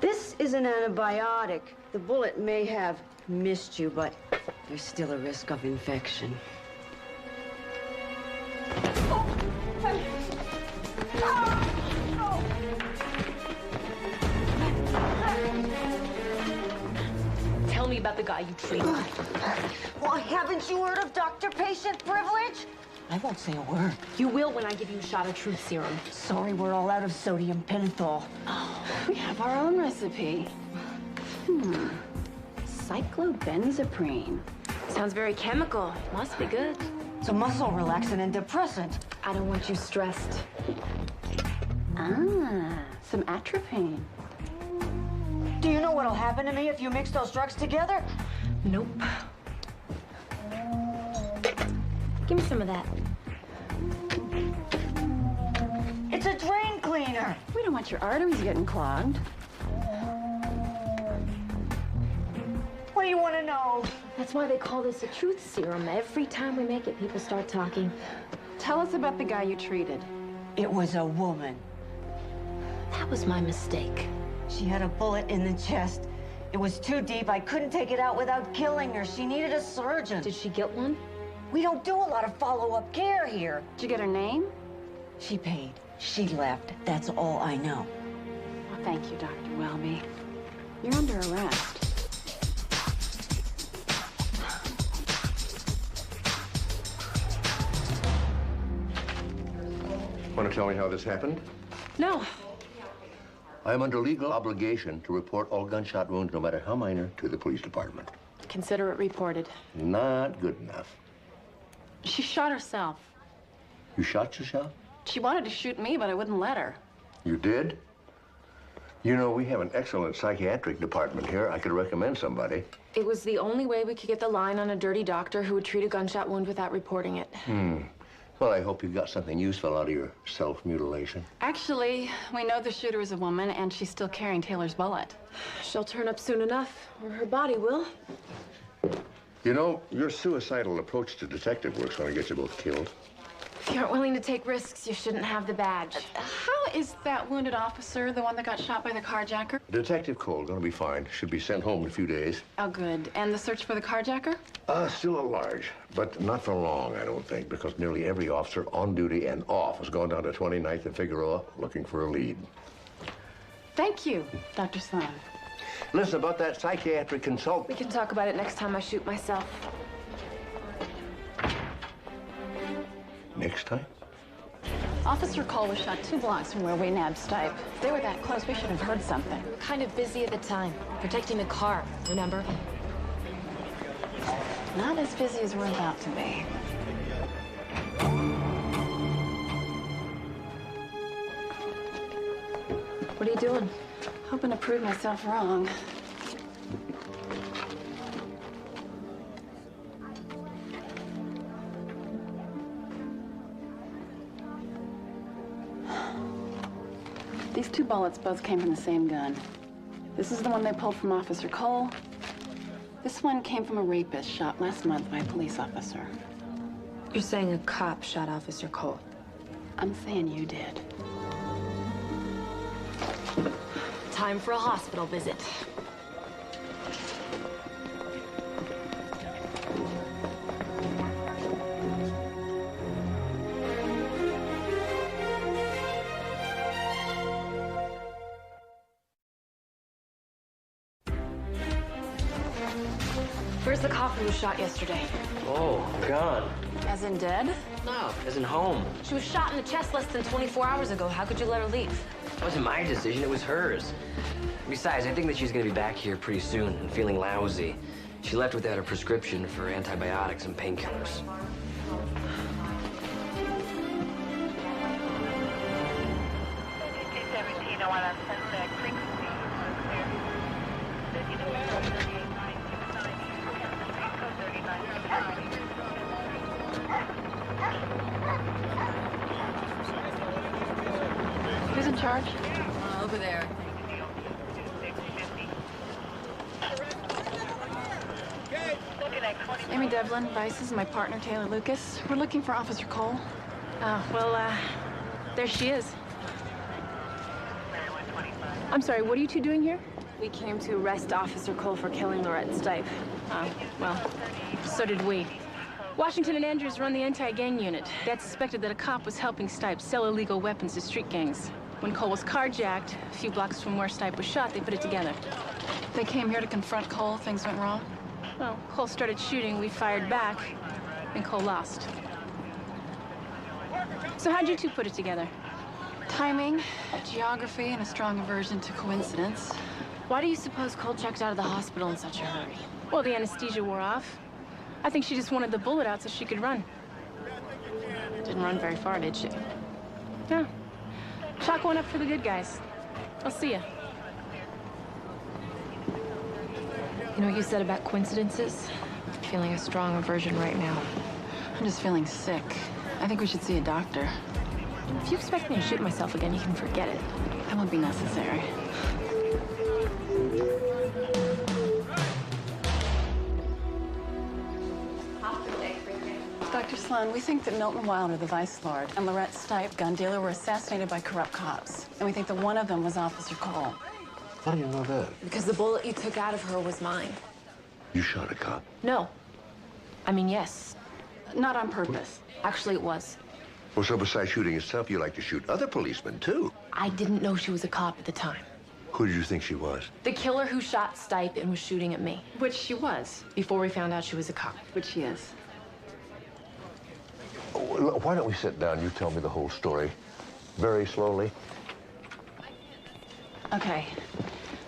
This is an antibiotic. The bullet may have missed you, but there's still a risk of infection. Tell me about the guy you treated. Why, haven't you heard of doctor-patient privilege? I won't say a word. You will when I give you a shot of truth serum. Sorry, we're all out of sodium pentothal. Oh, we have our own recipe. Cyclobenzaprine. Sounds very chemical. Must be good. It's a muscle relaxant and depressant. I don't want you stressed. Ah, some atropine. Do you know what'll happen to me if you mix those drugs together? Nope. Give me some of that. It's a drain cleaner. We don't want your arteries getting clogged. What do you want to know? That's why they call this a truth serum. Every time we make it, people start talking. Tell us about the guy you treated. It was a woman. That was my mistake. She had a bullet in the chest. It was too deep. I couldn't take it out without killing her. She needed a surgeon. Did she get one? We don't do a lot of follow-up care here. Did you get her name? She paid. She left. That's all I know. Well, thank you, Dr. Welby. You're under arrest. Want to tell me how this happened? No. I am under legal obligation to report all gunshot wounds, no matter how minor, to the police department. Consider it reported. Not good enough. She shot herself. You shot yourself? She wanted to shoot me, but I wouldn't let her. You did? You know, we have an excellent psychiatric department here. I could recommend somebody. It was the only way we could get the line on a dirty doctor who would treat a gunshot wound without reporting it. Well, I hope you got something useful out of your self-mutilation. Actually, we know the shooter is a woman, and she's still carrying Taylor's bullet. She'll turn up soon enough, or her body will. You know, your suicidal approach to detective work's gonna get you both killed. If you aren't willing to take risks, you shouldn't have the badge. How is that wounded officer, the one that got shot by the carjacker? Detective Cole, gonna be fine. Should be sent home in a few days. Oh, good. And the search for the carjacker? Still at large, but not for long, I don't think, because nearly every officer on duty and off has gone down to 29th and Figueroa looking for a lead. Thank you, Dr. Sloan. Listen, about that psychiatric consultant. We can talk about it next time I shoot myself. Next time? Officer Cole was shot 2 blocks from where we nabbed Stipe. If they were that close, we should have heard something. We were kind of busy at the time, protecting the car, remember? Not as busy as we're about to be. What are you doing? Hoping to prove myself wrong. These 2 bullets both came from the same gun. This is the one they pulled from Officer Cole. This one came from a rapist shot last month by a police officer. You're saying a cop shot Officer Cole? I'm saying you did. Time for a hospital visit. Where's the cop who was shot yesterday? Oh, gone. As in dead? No, as in home. She was shot in the chest less than 24 hours ago. How could you let her leave? It wasn't my decision, it was hers. Besides, I think that she's gonna be back here pretty soon and feeling lousy. She left without a prescription for antibiotics and painkillers. Who's in charge? Over there. Amy Devlin, Vice is my partner, Taylor Lucas. We're looking for Officer Cole. There she is. I'm sorry, what are you two doing here? We came to arrest Officer Cole for killing Lorette Stipe. Well, so did we. Washington and Andrews run the anti-gang unit. They had suspected that a cop was helping Stipe sell illegal weapons to street gangs. When Cole was carjacked, a few blocks from where Stipe was shot, they put it together. They came here to confront Cole. Things went wrong. Well, Cole started shooting, we fired back, and Cole lost. So how'd you two put it together? Timing, geography, and a strong aversion to coincidence. Why do you suppose Cole checked out of the hospital in such a hurry? Well, the anesthesia wore off. I think she just wanted the bullet out so she could run. Didn't run very far, did she? No. Chalk one up for the good guys. I'll see ya. You know what you said about coincidences? I'm feeling a strong aversion right now. I'm just feeling sick. I think we should see a doctor. If you expect me to shoot myself again, you can forget it. That won't be necessary. Dr. Sloan, we think that Milton Wilder, the vice lord, and Lorette Stipe, gun dealer, were assassinated by corrupt cops. And we think that one of them was Officer Cole. How do you know that? Because the bullet you took out of her was mine. You shot a cop. No. I mean, yes. Not on purpose. Actually, it was. Well, so besides shooting yourself, you like to shoot other policemen, too. I didn't know she was a cop at the time. Who did you think she was? The killer who shot Stipe and was shooting at me. Which she was. Before we found out she was a cop. Which she is. Why don't we sit down? You tell me the whole story. Very slowly. Okay.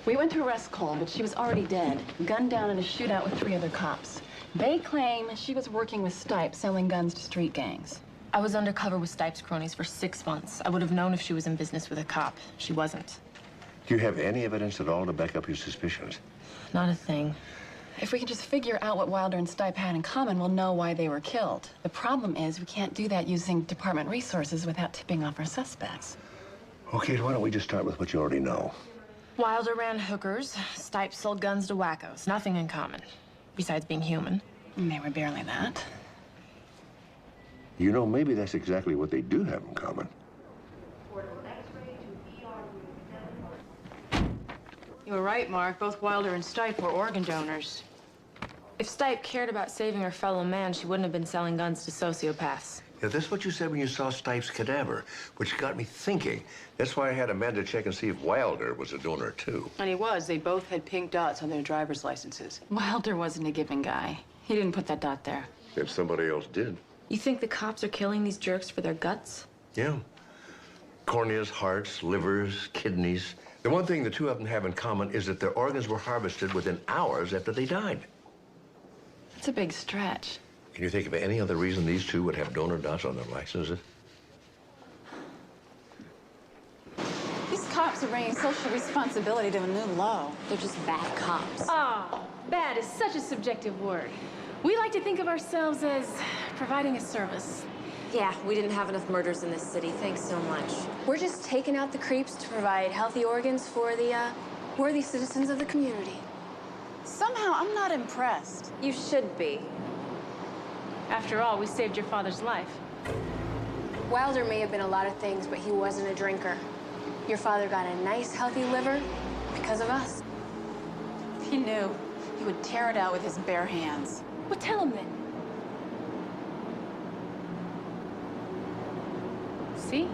We went to arrest Cole, but she was already dead, gunned down in a shootout with 3 other cops. They claim she was working with Stipe, selling guns to street gangs. I was undercover with Stipe's cronies for 6 months. I would have known if she was in business with a cop. She wasn't. Do you have any evidence at all to back up your suspicions? Not a thing. If we can just figure out what Wilder and Stipe had in common, we'll know why they were killed. The problem is we can't do that using department resources without tipping off our suspects. Okay, why don't we just start with what you already know? Wilder ran hookers. Stipe sold guns to wackos. Nothing in common, besides being human. And they were barely that. You know, maybe that's exactly what they do have in common. You were right, Mark. Both Wilder and Stipe were organ donors. If Stipe cared about saving her fellow man, she wouldn't have been selling guns to sociopaths. Yeah, that's what you said when you saw Stipe's cadaver, which got me thinking. That's why I had Amanda check and see if Wilder was a donor, too. And he was. They both had pink dots on their driver's licenses. Wilder wasn't a giving guy. He didn't put that dot there. If somebody else did. You think the cops are killing these jerks for their guts? Yeah. Corneas, hearts, livers, kidneys. The one thing the two of them have in common is that their organs were harvested within hours after they died. That's a big stretch. Can you think of any other reason these two would have donor dots on their licenses? These cops are bringing social responsibility to a new low. They're just bad cops. Oh, bad is such a subjective word. We like to think of ourselves as providing a service. Yeah, we didn't have enough murders in this city. Thanks so much. We're just taking out the creeps to provide healthy organs for the worthy citizens of the community. Somehow, I'm not impressed. You should be. After all, we saved your father's life. Wilder may have been a lot of things, but he wasn't a drinker. Your father got a nice, healthy liver because of us. If he knew, he would tear it out with his bare hands. Well, tell him then. See?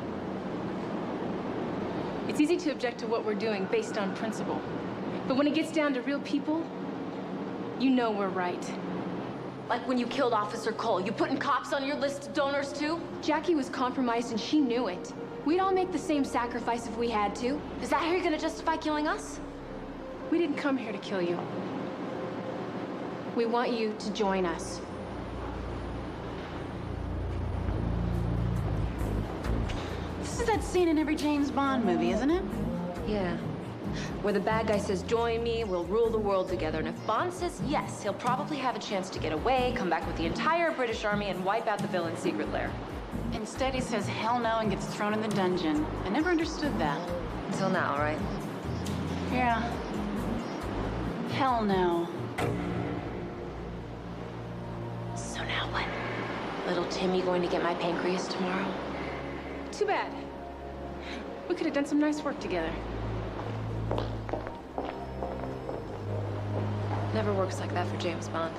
It's easy to object to what we're doing based on principle. But when it gets down to real people, You know we're right. Like when you killed Officer Cole, you putting cops on your list of donors too? Jackie was compromised and she knew it. We'd all make the same sacrifice if we had to. Is that how you're gonna justify killing us? We didn't come here to kill you. We want you to join us. This is that scene in every James Bond movie, isn't it? Yeah. Where the bad guy says, join me, we'll rule the world together. And if Bond says yes, he'll probably have a chance to get away, come back with the entire British army, and wipe out the villain's secret lair. Instead, he says hell no and gets thrown in the dungeon. I never understood that. Until now, right? Yeah. Hell no. So now what? Little Timmy going to get my pancreas tomorrow? Too bad. We could have done some nice work together. Never works like that for James Bond.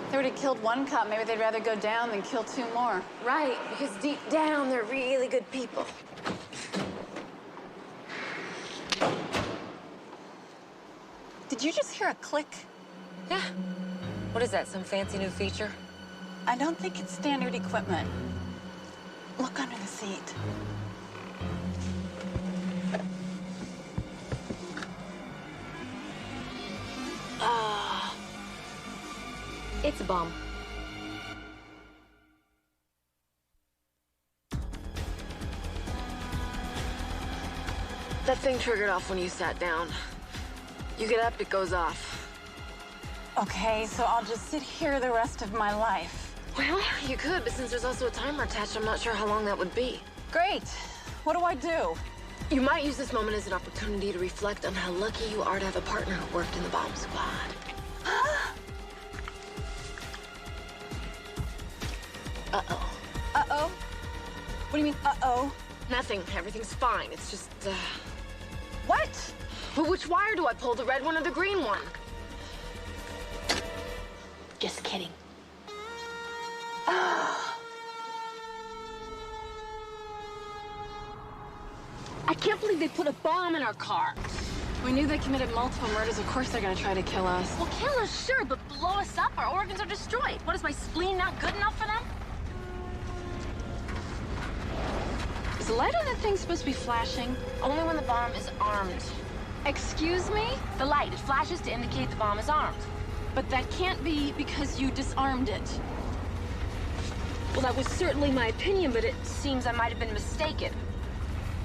They already killed one cop. Maybe they'd rather go down than kill two more. Right, because deep down, they're really good people. Did you just hear a click? Yeah. What is that, some fancy new feature? I don't think it's standard equipment. Look under the seat. It's a bomb. That thing triggered off when you sat down. You get up, it goes off. Okay, so I'll just sit here the rest of my life. Well, you could, but since there's also a timer attached, I'm not sure how long that would be. Great. What do I do? You might use this moment as an opportunity to reflect on how lucky you are to have a partner who worked in the bomb squad. Uh-oh. Uh-oh? What do you mean, uh-oh? Nothing. Everything's fine. It's just, What? Well, which wire do I pull? The red one or the green one? Just kidding. I can't believe they put a bomb in our car. We knew they committed multiple murders. Of course they're gonna try to kill us. Well, kill us, sure, but blow us up? Our organs are destroyed. What, is my spleen not good enough for them? Is the light on that thing supposed to be flashing? Only when the bomb is armed. Excuse me? The light, it flashes to indicate the bomb is armed. But that can't be because you disarmed it. Well, that was certainly my opinion, but it seems I might have been mistaken.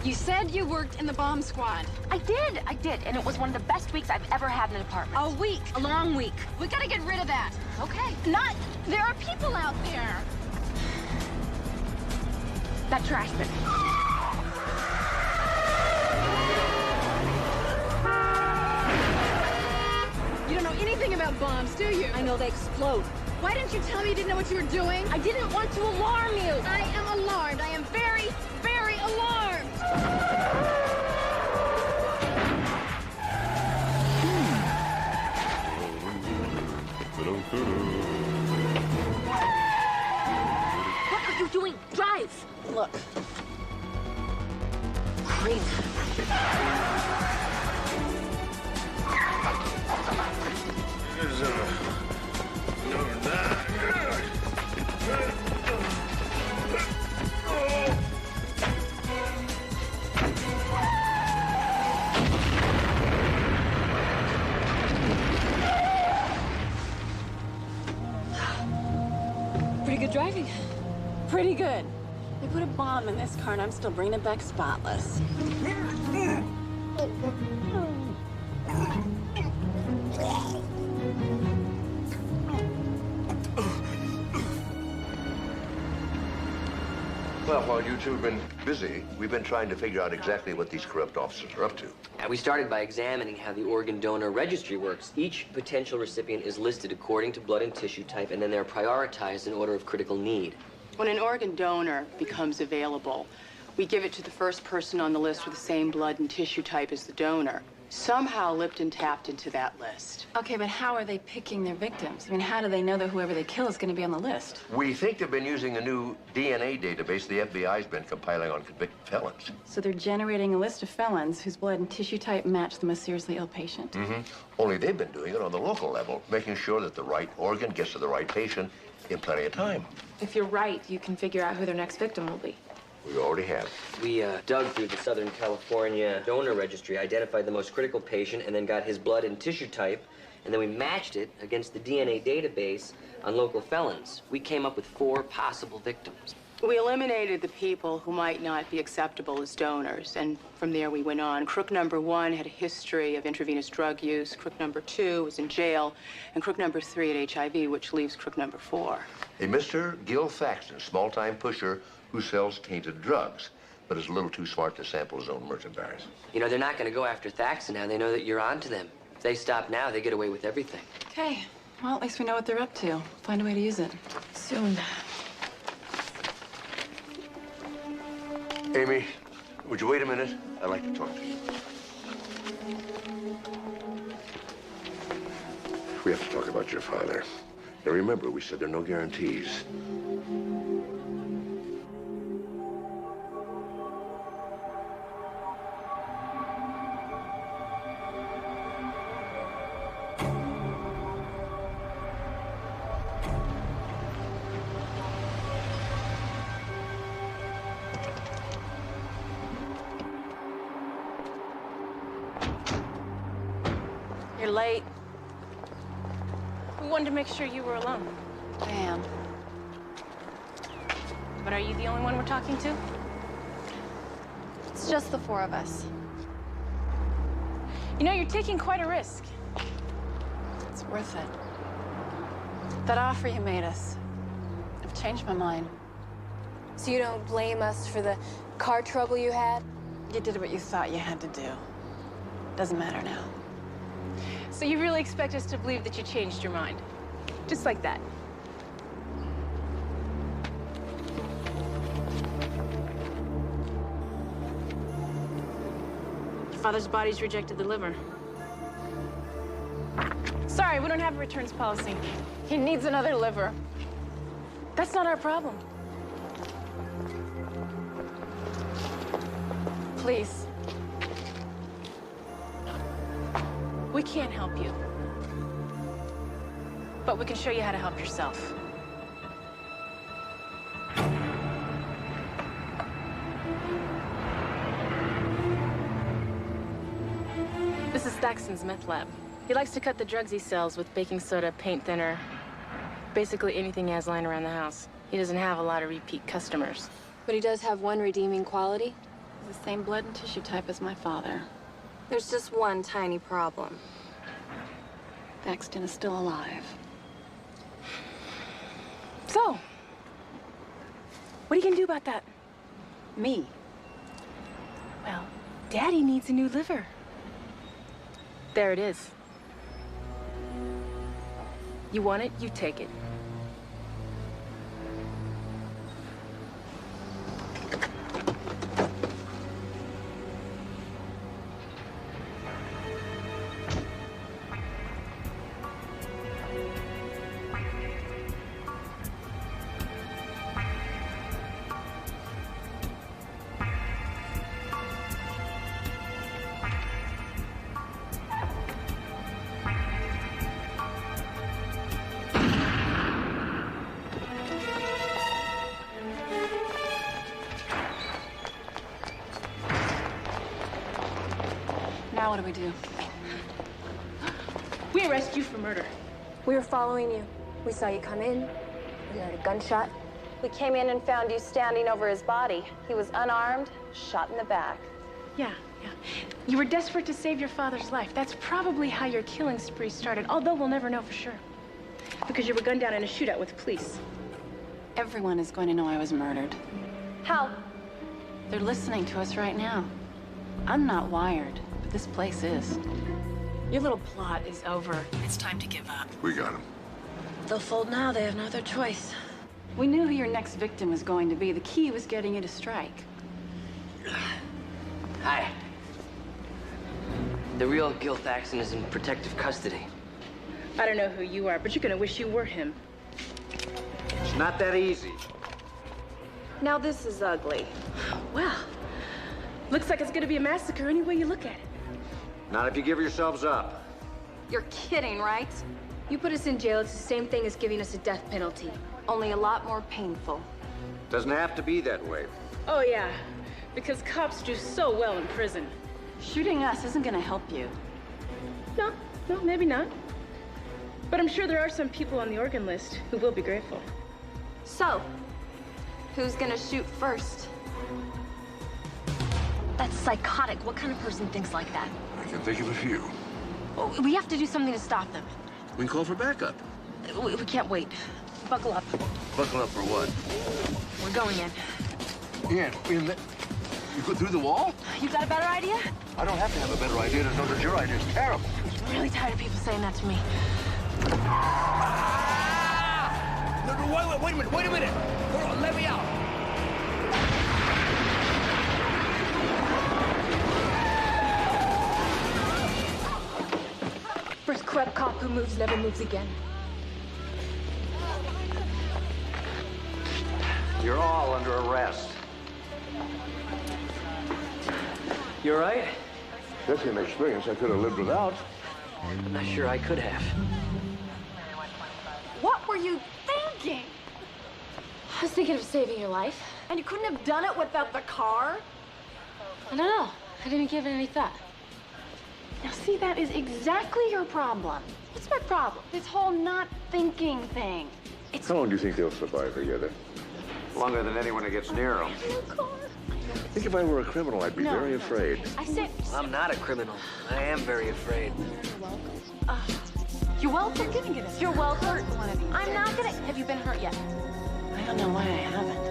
You said you worked in the bomb squad. I did, and it was one of the best weeks I've ever had in an apartment. A week. A long week. We gotta get rid of that. Okay. There are people out there. That trash bin. You don't know anything about bombs, do you? I know they explode. Why didn't you tell me you didn't know what you were doing? I didn't want to alarm you. I am alarmed. I am very, very alarmed. What are you doing? Drive. Look. Creep. Pretty good driving. Pretty good. They put a bomb in this car and I'm still bringing it back spotless. Well, while you two have been busy, we've been trying to figure out exactly what these corrupt officers are up to. We started by examining how the organ donor registry works. Each potential recipient is listed according to blood and tissue type, and then they're prioritized in order of critical need. When an organ donor becomes available, we give it to the first person on the list with the same blood and tissue type as the donor. Somehow Lipton tapped into that list. Okay, but how are they picking their victims? I mean, how do they know that whoever they kill is going to be on the list? We think they've been using a new DNA database the FBI's been compiling on convicted felons. So they're generating a list of felons whose blood and tissue type match the most seriously ill patient. Mm-hmm. Only they've been doing it on the local level, making sure that the right organ gets to the right patient in plenty of time. If you're right, you can figure out who their next victim will be. We already have. We dug through the Southern California donor registry, identified the most critical patient, and then got his blood and tissue type, and then we matched it against the DNA database on local felons. We came up with 4 possible victims. We eliminated the people who might not be acceptable as donors, and from there we went on. Crook number 1 had a history of intravenous drug use. Crook number 2 was in jail, and crook number 3 had HIV, which leaves crook number 4. A Mr. Gil Thaxton, small-time pusher who sells tainted drugs, but is a little too smart to sample his own merchandise. You know, they're not going to go after Thaxton now. They know that you're on to them. If they stop now, they get away with everything. Okay, well, at least we know what they're up to. Find a way to use it. Soon. Amy, would you wait a minute? I'd like to talk to you. We have to talk about your father. Now remember, we said there are no guarantees. You're late. We wanted to make sure you were alone. I am. But are you the only one we're talking to? It's just the 4 of us. You know, you're taking quite a risk. It's worth it. That offer you made us, I've changed my mind. So you don't blame us for the car trouble you had? You did what you thought you had to do. Doesn't matter now. So you really expect us to believe that you changed your mind? Just like that? Your father's body's rejected the liver. Sorry, we don't have a returns policy. He needs another liver. That's not our problem. Please. We can't help you. But we can show you how to help yourself. This is Thaxton's meth lab. He likes to cut the drugs he sells with baking soda, paint thinner, basically anything he has lying around the house. He doesn't have a lot of repeat customers. But he does have one redeeming quality. The same blood and tissue type as my father. There's just one tiny problem. Thaxton is still alive. So, what are you gonna do about that? Me? Well, Daddy needs a new liver. There it is. You want it, you take it. Now what do we do? We arrest you for murder. We were following you. We saw you come in. We heard a gunshot. We came in and found you standing over his body. He was unarmed, shot in the back. Yeah. You were desperate to save your father's life. That's probably how your killing spree started, although we'll never know for sure. Because you were gunned down in a shootout with the police. Everyone is going to know I was murdered. How? They're listening to us right now. I'm not wired, but this place is. Your little plot is over. It's time to give up. We got him. They'll fold now. They have no other choice. We knew who your next victim was going to be. The key was getting you to strike. Hi. The real Gil Thaxton is in protective custody. I don't know who you are, but you're gonna wish you were him. It's not that easy. Now this is ugly. Well, looks like it's gonna be a massacre any way you look at it. Not if you give yourselves up. You're kidding, right? You put us in jail, it's the same thing as giving us a death penalty, only a lot more painful. Doesn't have to be that way. Oh yeah, because cops do so well in prison. Shooting us isn't gonna help you. No, maybe not. But I'm sure there are some people on the organ list who will be grateful. So, who's gonna shoot first? That's psychotic. What kind of person thinks like that? I can think of a few. Oh, we have to do something to stop them. We can call for backup. We can't wait. Buckle up. Buckle up for what? We're going in. You go through the wall? You got a better idea? I don't have to have a better idea to know that your idea is terrible. I'm really tired of people saying that to me. No, wait a minute. Hold on, let me out. First corrupt cop who moves never moves again. You're all under arrest. You all right? That's an experience I could have lived without. I'm not sure I could have. What were you thinking? I was thinking of saving your life. And you couldn't have done it without the car? I don't know. I didn't give it any thought. Now see, that is exactly your problem. What's my problem? This whole not thinking thing. It's How long do you think they'll survive together? Longer than anyone that gets near them. I think if I were a criminal, I'd be very afraid. I said... I'm not a criminal. I am very afraid. You're welcome. You're giving it us. You're welcome. I'm not gonna... Have you been hurt yet? I don't know why I haven't.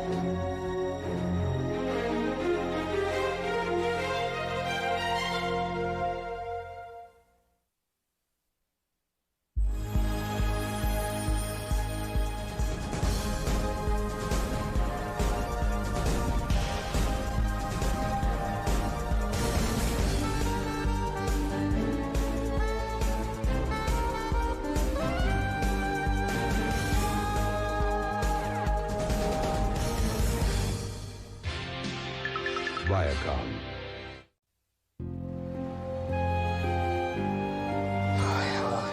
Viacom.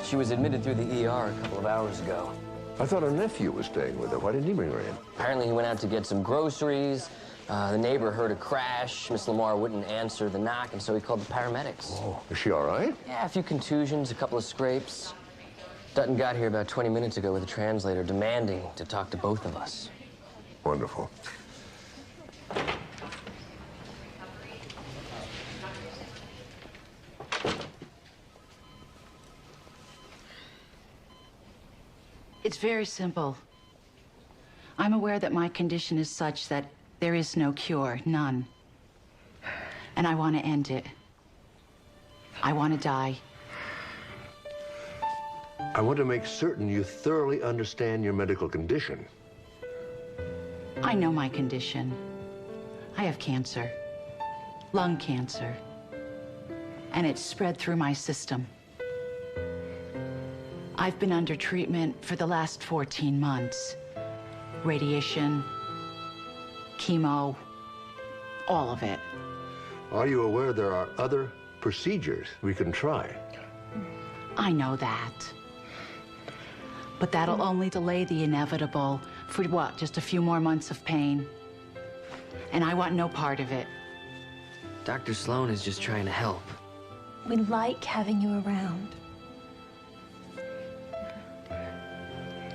She was admitted through the ER a couple of hours ago. I thought her nephew was staying with her. Why didn't he bring her in? Apparently he went out to get some groceries. The neighbor heard a crash. Miss Lamar wouldn't answer the knock, and so he called the paramedics. Oh, is she all right? Yeah, a few contusions, a couple of scrapes. Dutton got here about 20 minutes ago with a translator demanding to talk to both of us. Wonderful. It's very simple. I'm aware that my condition is such that there is no cure, none. And I want to end it. I want to die. I want to make certain you thoroughly understand your medical condition. I know my condition. I have cancer, lung cancer, and it's spread through my system. I've been under treatment for the last 14 months. Radiation, chemo, all of it. Are you aware there are other procedures we can try? I know that. But that'll only delay the inevitable for what, just a few more months of pain? And I want no part of it. Dr. Sloan is just trying to help. We like having you around.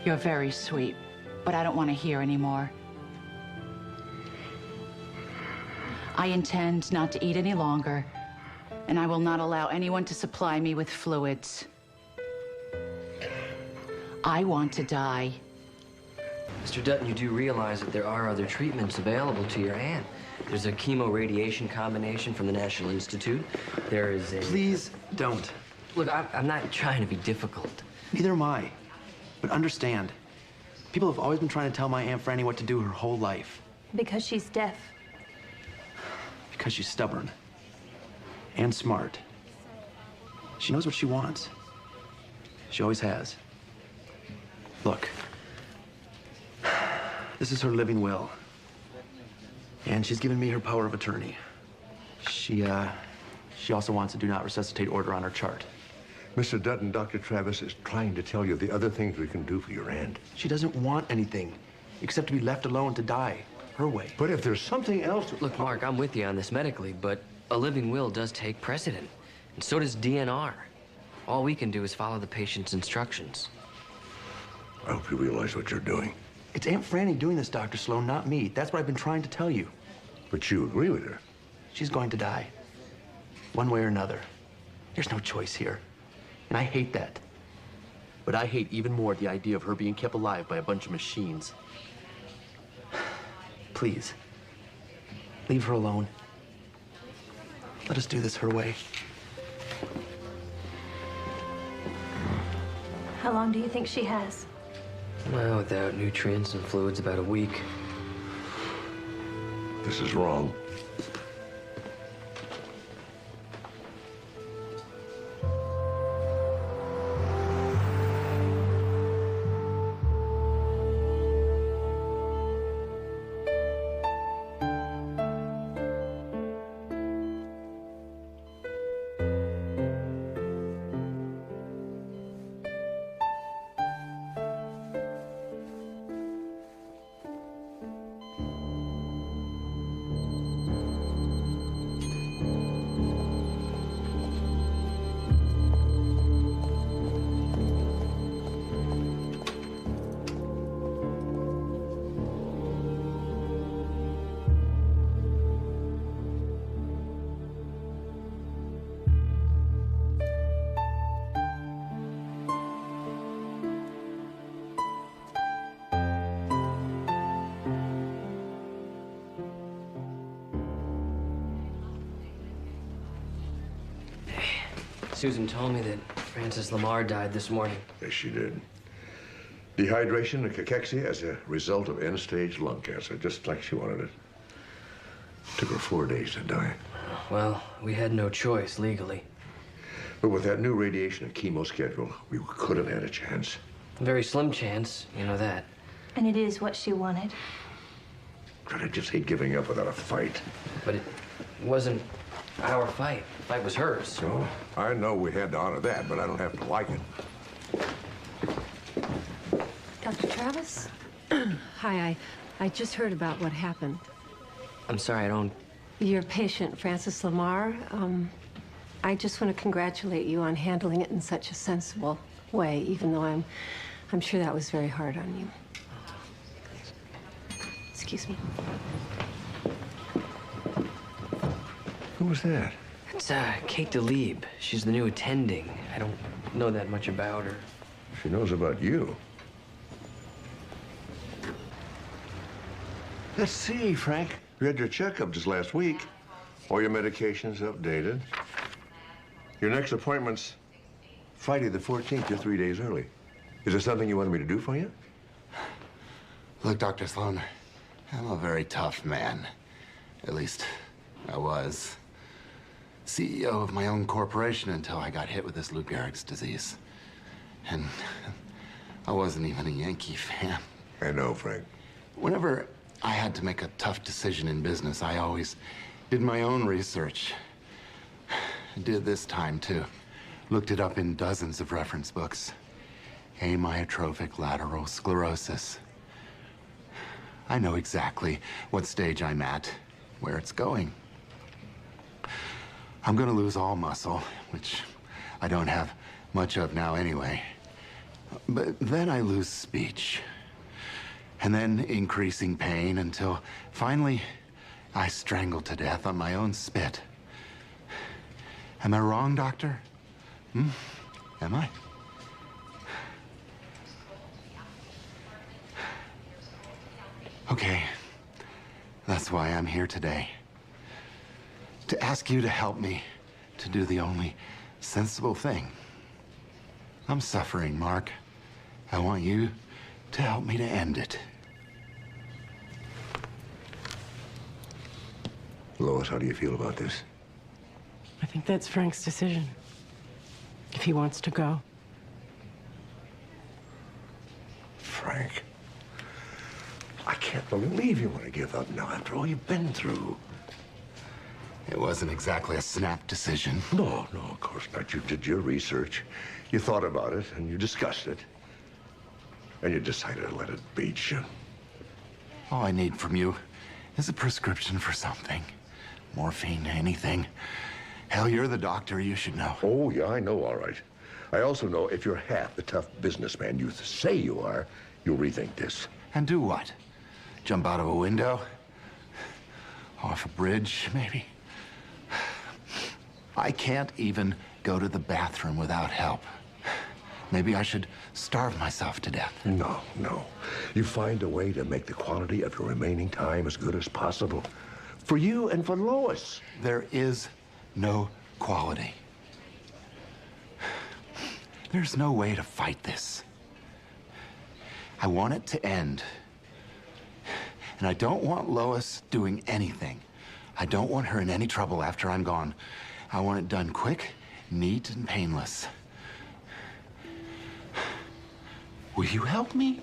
You're very sweet, but I don't want to hear anymore. I intend not to eat any longer, and I will not allow anyone to supply me with fluids. I want to die. Mr. Dutton, you do realize that there are other treatments available to your aunt. There's a chemo-radiation combination from the National Institute. There is a... Please don't. Look, I'm not trying to be difficult. Neither am I. But understand, people have always been trying to tell my Aunt Franny what to do her whole life. Because she's deaf. Because she's stubborn. And smart. She knows what she wants. She always has. Look, this is her living will. And she's given me her power of attorney. She also wants a do not resuscitate order on her chart. Mr. Dutton, Dr. Travis is trying to tell you the other things we can do for your aunt. She doesn't want anything except to be left alone to die her way. But if there's something else... Look, Mark, I'm with you on this medically, but a living will does take precedent. And so does DNR. All we can do is follow the patient's instructions. I hope you realize what you're doing. It's Aunt Franny doing this, Dr. Sloan, not me. That's what I've been trying to tell you. But you agree with her. She's going to die. One way or another. There's no choice here. And I hate that. But I hate even more the idea of her being kept alive by a bunch of machines. Please, leave her alone. Let us do this her way. How long do you think she has? Well, without nutrients and fluids, about a week. This is wrong. Susan told me that Frances Lamar died this morning. Yes, she did. Dehydration and cachexia as a result of end-stage lung cancer, just like she wanted it. Took her 4 days to die. Well, we had no choice legally. But with that new radiation and chemo schedule, we could have had a chance. A very slim chance, you know that. And it is what she wanted. God, I just hate giving up without a fight. But it wasn't our fight. The fight was hers. So, I know we had to honor that, but I don't have to like it. Dr. Travis? Hi, I just heard about what happened. I'm sorry, I don't... Your patient, Frances Lamar, I just want to congratulate you on handling it in such a sensible way, even though I'm sure that was very hard on you. Excuse me. Who was that? It's Kate DeLiebe. She's the new attending. I don't know that much about her. She knows about you. Let's see, Frank. You had your checkup just last week. All your medications updated. Your next appointment's Friday the 14th. You're 3 days early. Is there something you wanted me to do for you? Look, Dr. Sloan, I'm a very tough man. At least, I was. CEO of my own corporation until I got hit with this Lou Gehrig's disease. And I wasn't even a Yankee fan. I know, Frank. Whenever I had to make a tough decision in business, I always did my own research. I did this time, too. Looked it up in dozens of reference books. Amyotrophic lateral sclerosis. I know exactly what stage I'm at, where it's going. I'm gonna lose all muscle, which I don't have much of now anyway. But then I lose speech. And then increasing pain until finally I strangle to death on my own spit. Am I wrong, doctor? Am I? Okay. That's why I'm here today. To ask you to help me to do the only sensible thing. I'm suffering, Mark. I want you to help me to end it. Lois, how do you feel about this? I think that's Frank's decision. he wants to go. Frank, I can't believe you want to give up now after all you've been through. It wasn't exactly a snap decision. No, of course not. You did your research. You thought about it, and you discussed it. And you decided to let it beat you. All I need from you is a prescription for something. Morphine, anything. Hell, you're the doctor. You should know. Oh, yeah, I know, all right. I also know if you're half the tough businessman you say you are, you'll rethink this. And do what? Jump out of a window? Off a bridge, maybe? I can't even go to the bathroom without help. Maybe I should starve myself to death. No. You find a way to make the quality of your remaining time as good as possible. For you and for Lois. There is no quality. There's no way to fight this. I want it to end. And I don't want Lois doing anything. I don't want her in any trouble after I'm gone. I want it done quick, neat, and painless. Will you help me?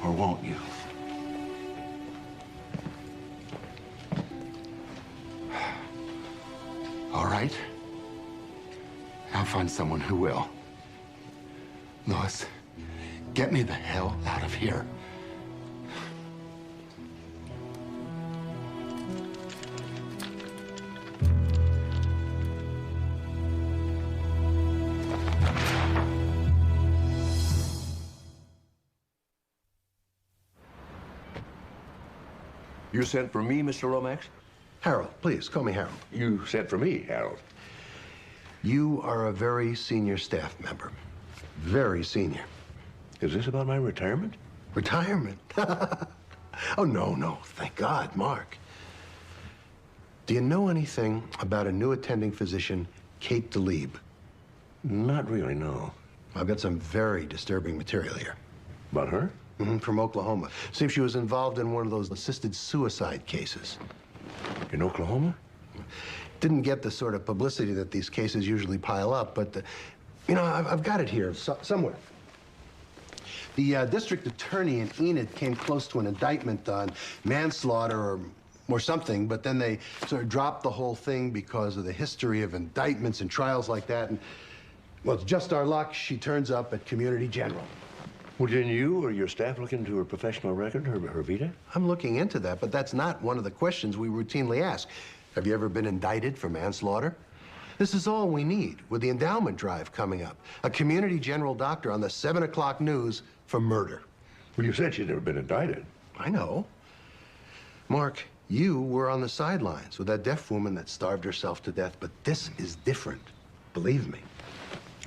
Or won't you? All right. I'll find someone who will. Lois, get me the hell out of here. You sent for me, Mr. Lomax? Harold, please, call me Harold. You sent for me, Harold. You are a very senior staff member. Very senior. Is this about my retirement? Retirement? Oh, no. Thank God, Mark. Do you know anything about a new attending physician, Kate DeLiebe? Not really, no. I've got some very disturbing material here. About her? From Oklahoma. Seems she was involved in one of those assisted suicide cases. In Oklahoma? Didn't get the sort of publicity that these cases usually pile up, but, you know, I've got it here somewhere. The district attorney in Enid came close to an indictment on manslaughter or something, but then they sort of dropped the whole thing because of the history of indictments and trials like that. And, well, it's just our luck. She turns up at Community General. Well, didn't you or your staff look into her professional record, her vita? I'm looking into that, but that's not one of the questions we routinely ask. Have you ever been indicted for manslaughter? This is all we need with the endowment drive coming up. A Community General doctor on the 7 o'clock news for murder. Well, you said she'd never been indicted. I know. Mark, you were on the sidelines with that deaf woman that starved herself to death, but this is different. Believe me.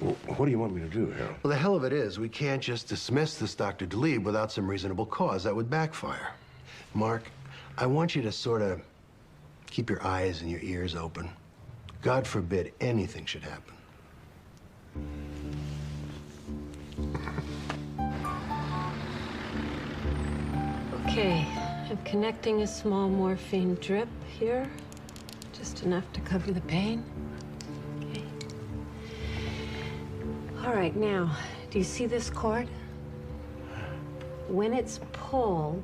Well, what do you want me to do, Harold? Well, the hell of it is, we can't just dismiss this Dr. DeLiebe without some reasonable cause. That would backfire. Mark, I want you to sort of keep your eyes and your ears open. God forbid anything should happen. Okay, I'm connecting a small morphine drip here, just enough to cover the pain. Okay. All right, now, do you see this cord? When it's pulled,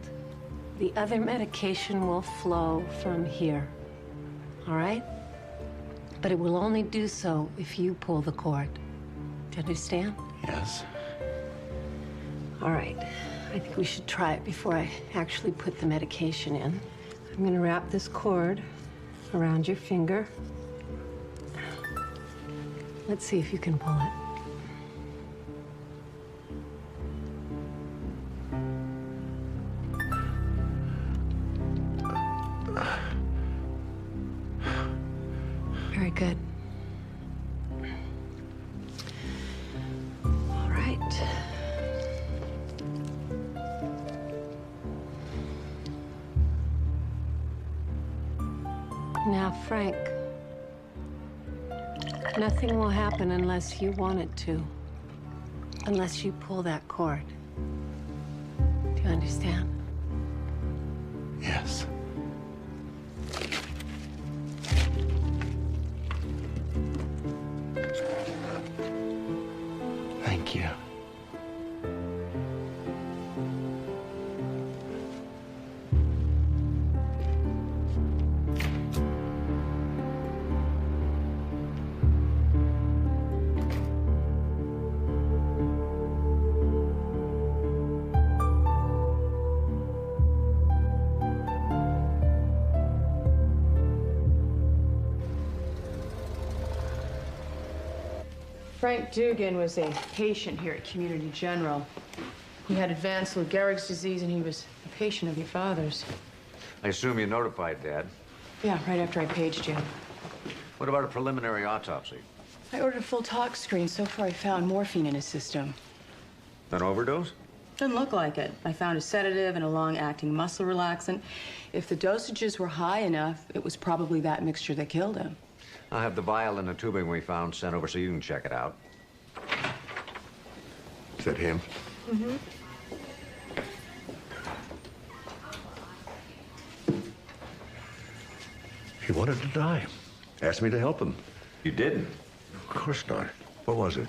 the other medication will flow from here, all right? But it will only do so if you pull the cord. Do you understand? Yes. All right. I think we should try it before I actually put the medication in. I'm gonna wrap this cord around your finger. Let's see if you can pull it. Very good. All right. Now, Frank, nothing will happen unless you want it to. Unless you pull that cord. Do you understand? Yes. you. Frank Dugan was a patient here at Community General. He had advanced Lou Gehrig's disease, and he was a patient of your father's. I assume you notified Dad. Yeah, right after I paged you. What about a preliminary autopsy? I ordered a full tox screen. So far, I found morphine in his system. An overdose? Doesn't look like it. I found a sedative and a long-acting muscle relaxant. If the dosages were high enough, it was probably that mixture that killed him. I'll have the vial and the tubing we found sent over so you can check it out. Is that him? Mm-hmm. He wanted to die. Asked me to help him. You didn't? Of course not. What was it?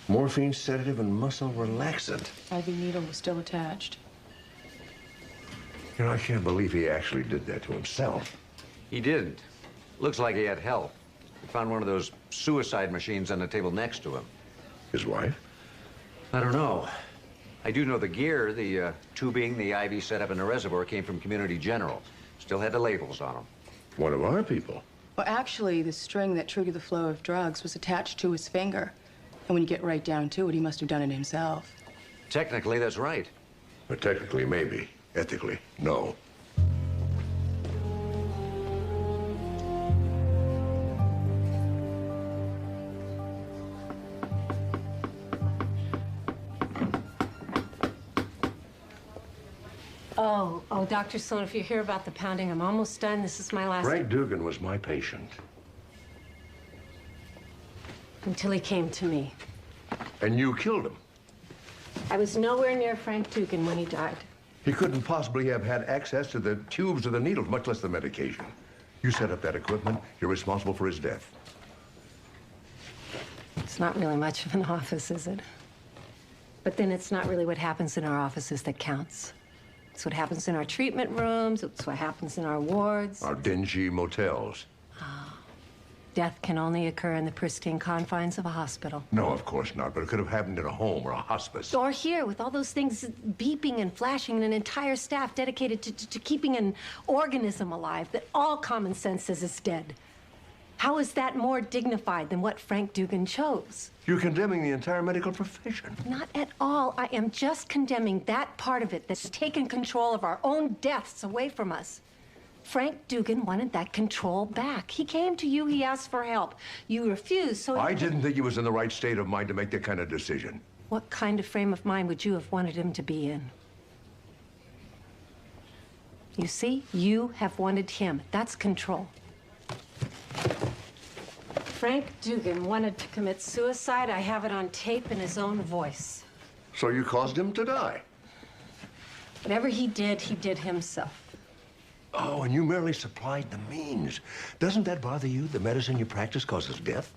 Morphine, sedative, and muscle relaxant. IV needle was still attached. You know, I can't believe he actually did that to himself. He didn't. Looks like he had help. We found one of those suicide machines on the table next to him. His wife? I don't know. I do know the gear, the tubing, the IV setup, and the reservoir came from Community General. Still had the labels on them. One of our people. Well, actually, the string that triggered the flow of drugs was attached to his finger. And when you get right down to it, he must have done it himself. Technically, that's right. But technically, maybe. Ethically, no. Oh, Dr. Sloan, if you hear about the pounding, I'm almost done. This is my last... Frank Dugan was my patient. Until he came to me. And you killed him. I was nowhere near Frank Dugan when he died. He couldn't possibly have had access to the tubes or the needles, much less the medication. You set up that equipment. You're responsible for his death. It's not really much of an office, is it? But then it's not really what happens in our offices that counts. It's what happens in our treatment rooms. It's what happens in our wards. Our dingy motels. Death can only occur in the pristine confines of a hospital. No, of course not, but it could have happened in a home or a hospice. Or here, with all those things beeping and flashing, and an entire staff dedicated to keeping an organism alive that all common sense says is dead. How is that more dignified than what Frank Dugan chose? You're condemning the entire medical profession. Not at all. I am just condemning that part of it that's taken control of our own deaths away from us. Frank Dugan wanted that control back. He came to you, he asked for help. You refused, so... I didn't think he was in the right state of mind to make that kind of decision. What kind of frame of mind would you have wanted him to be in? You see, you have wanted him. That's control. Frank Dugan wanted to commit suicide. I have it on tape in his own voice. So you caused him to die? Whatever he did himself. Oh, and you merely supplied the means. Doesn't that bother you? The medicine you practice causes death?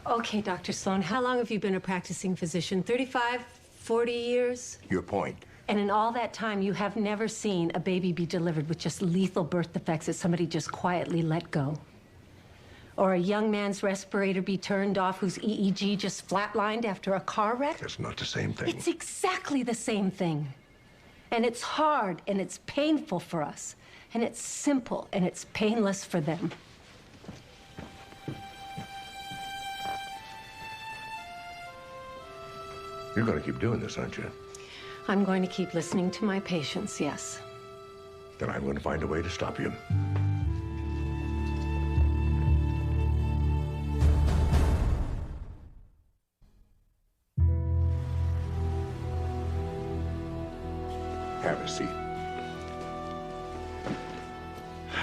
Okay, Dr. Sloan, how long have you been a practicing physician? 35, 40 years? Your point. And in all that time, you have never seen a baby be delivered with just lethal birth defects that somebody just quietly let go. Or a young man's respirator be turned off whose EEG just flatlined after a car wreck? That's not the same thing. It's exactly the same thing. And it's hard and it's painful for us. And it's simple and it's painless for them. You're going to keep doing this, aren't you? I'm going to keep listening to my patients, yes. Then I'm going to find a way to stop you. Have a seat.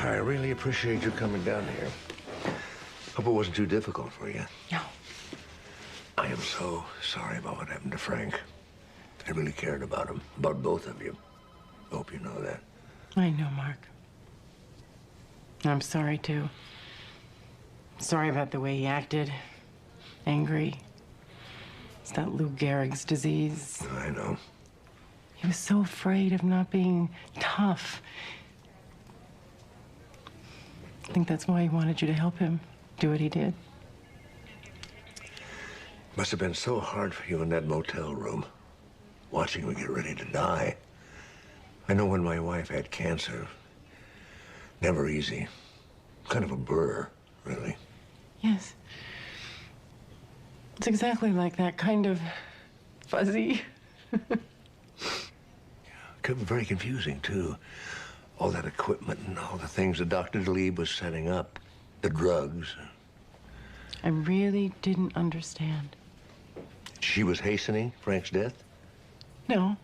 I really appreciate you coming down here. Hope it wasn't too difficult for you. No. I am so sorry about what happened to Frank. I really cared about him, about both of you. Hope you know that. I know, Mark. I'm sorry, too. Sorry about the way he acted. angry. It's that Lou Gehrig's disease. I know. He was so afraid of not being tough. I think that's why he wanted you to help him do what he did. Must have been so hard for you in that motel room, watching him get ready to die. I know when my wife had cancer. Never easy. Kind of a burr, really. Yes. It's exactly like that, kind of fuzzy. Could be very confusing, too. All that equipment and all the things that Dr. Doyle was setting up. The drugs. I really didn't understand. She was hastening Frank's death? No.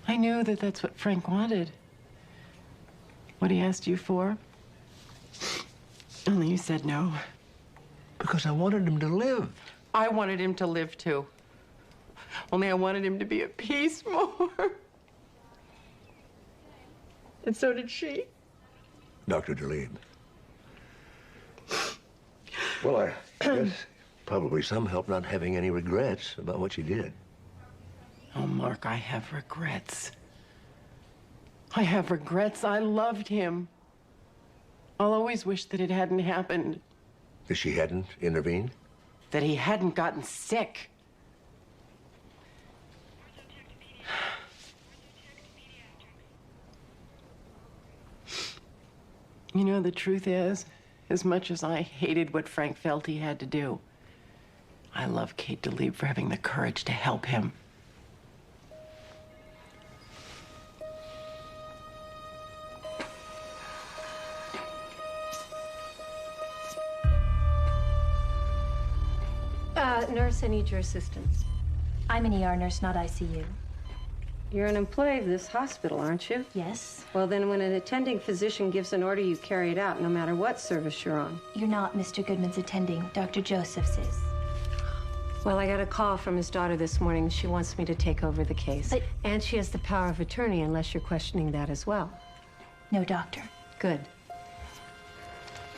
I knew that that's what Frank wanted. What he asked you for. Only you said no. Because I wanted him to live. I wanted him to live, too. Only I wanted him to be at peace more. And so did she. Dr. Doyle. Well, I guess probably some help not having any regrets about what you did. Oh, Mark, I have regrets. I have regrets. I loved him. I'll always wish that it hadn't happened. That she hadn't intervened? That he hadn't gotten sick. You know, the truth is, as much as I hated what Frank felt he had to do, I love Kate DeLeeb for having the courage to help him. Nurse, I need your assistance. I'm an ER nurse, not ICU. You're an employee of this hospital, aren't you? Yes. Well, then when an attending physician gives an order, you carry it out, no matter what service you're on. You're not Mr. Goodman's attending. Dr. Joseph's is. Well, I got a call from his daughter this morning. She wants me to take over the case. But... And she has the power of attorney, unless you're questioning that as well. No, doctor. Good.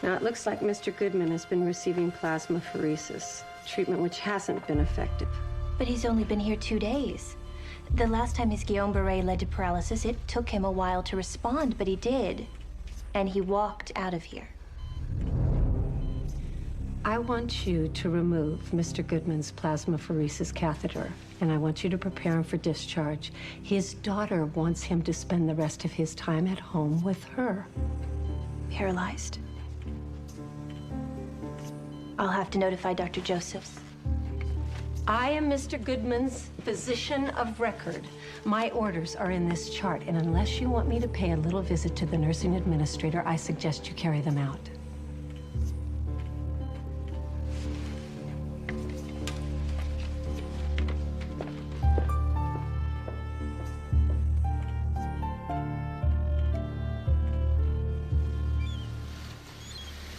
Now, it looks like Mr. Goodman has been receiving plasmapheresis, treatment which hasn't been effective. But he's only been here 2 days. The last time his Guillain-Barré led to paralysis, it took him a while to respond, but he did. And he walked out of here. I want you to remove Mr. Goodman's plasmapheresis catheter, and I want you to prepare him for discharge. His daughter wants him to spend the rest of his time at home with her. Paralyzed. I'll have to notify Dr. Josephs. I am Mr. Goodman's physician of record. My orders are in this chart, and unless you want me to pay a little visit to the nursing administrator, I suggest you carry them out.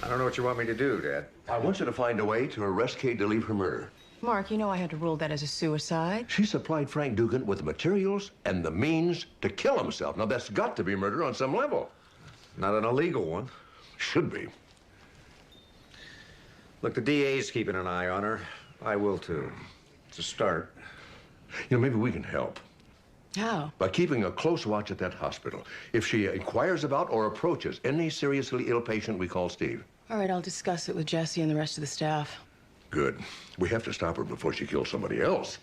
I don't know what you want me to do, Dad. I want you to find a way to arrest Kate DeLeeb for murder. Mark, you know I had to rule that as a suicide. She supplied Frank Dugan with the materials and the means to kill himself. Now, that's got to be murder on some level. Not an illegal one. Should be. Look, the DA's keeping an eye on her. I will, too. It's a start. You know, maybe we can help. How? By keeping a close watch at that hospital. If she inquires about or approaches any seriously ill patient, we call Steve. All right, I'll discuss it with Jesse and the rest of the staff. Good. We have to stop her before she kills somebody else.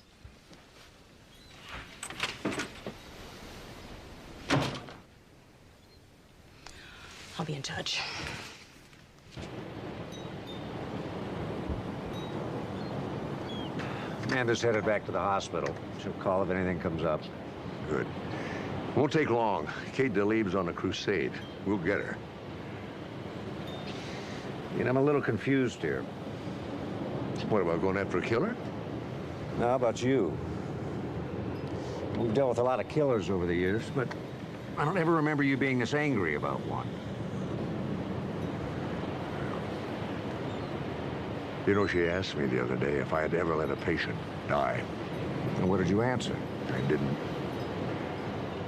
I'll be in touch. Amanda's headed back to the hospital. She'll call if anything comes up. Good. Won't take long. Kate DeLeeb's on a crusade. We'll get her. You know, I'm a little confused here. What, about going after a killer? Now, how about you? We've dealt with a lot of killers over the years, but I don't ever remember you being this angry about one. You know, she asked me the other day if I had ever let a patient die. And what did you answer? I didn't.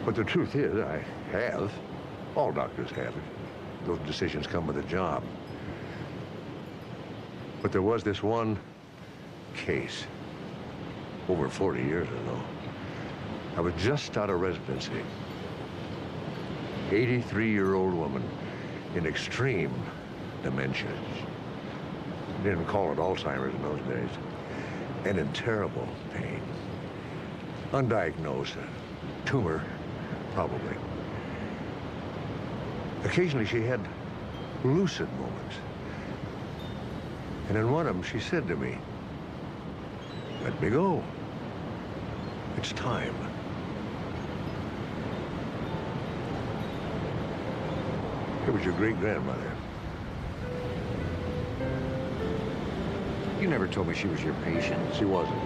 But the truth is, I have. All doctors have. Those decisions come with a job. But there was this one case. Over 40 years ago. I was just out of residency. 83-year-old woman in extreme dementia. They didn't call it Alzheimer's in those days. And in terrible pain. Undiagnosed. A tumor, probably. Occasionally she had lucid moments. And in one of them she said to me, "Let me go. It's time." It was your great-grandmother. You never told me she was your patient. She wasn't.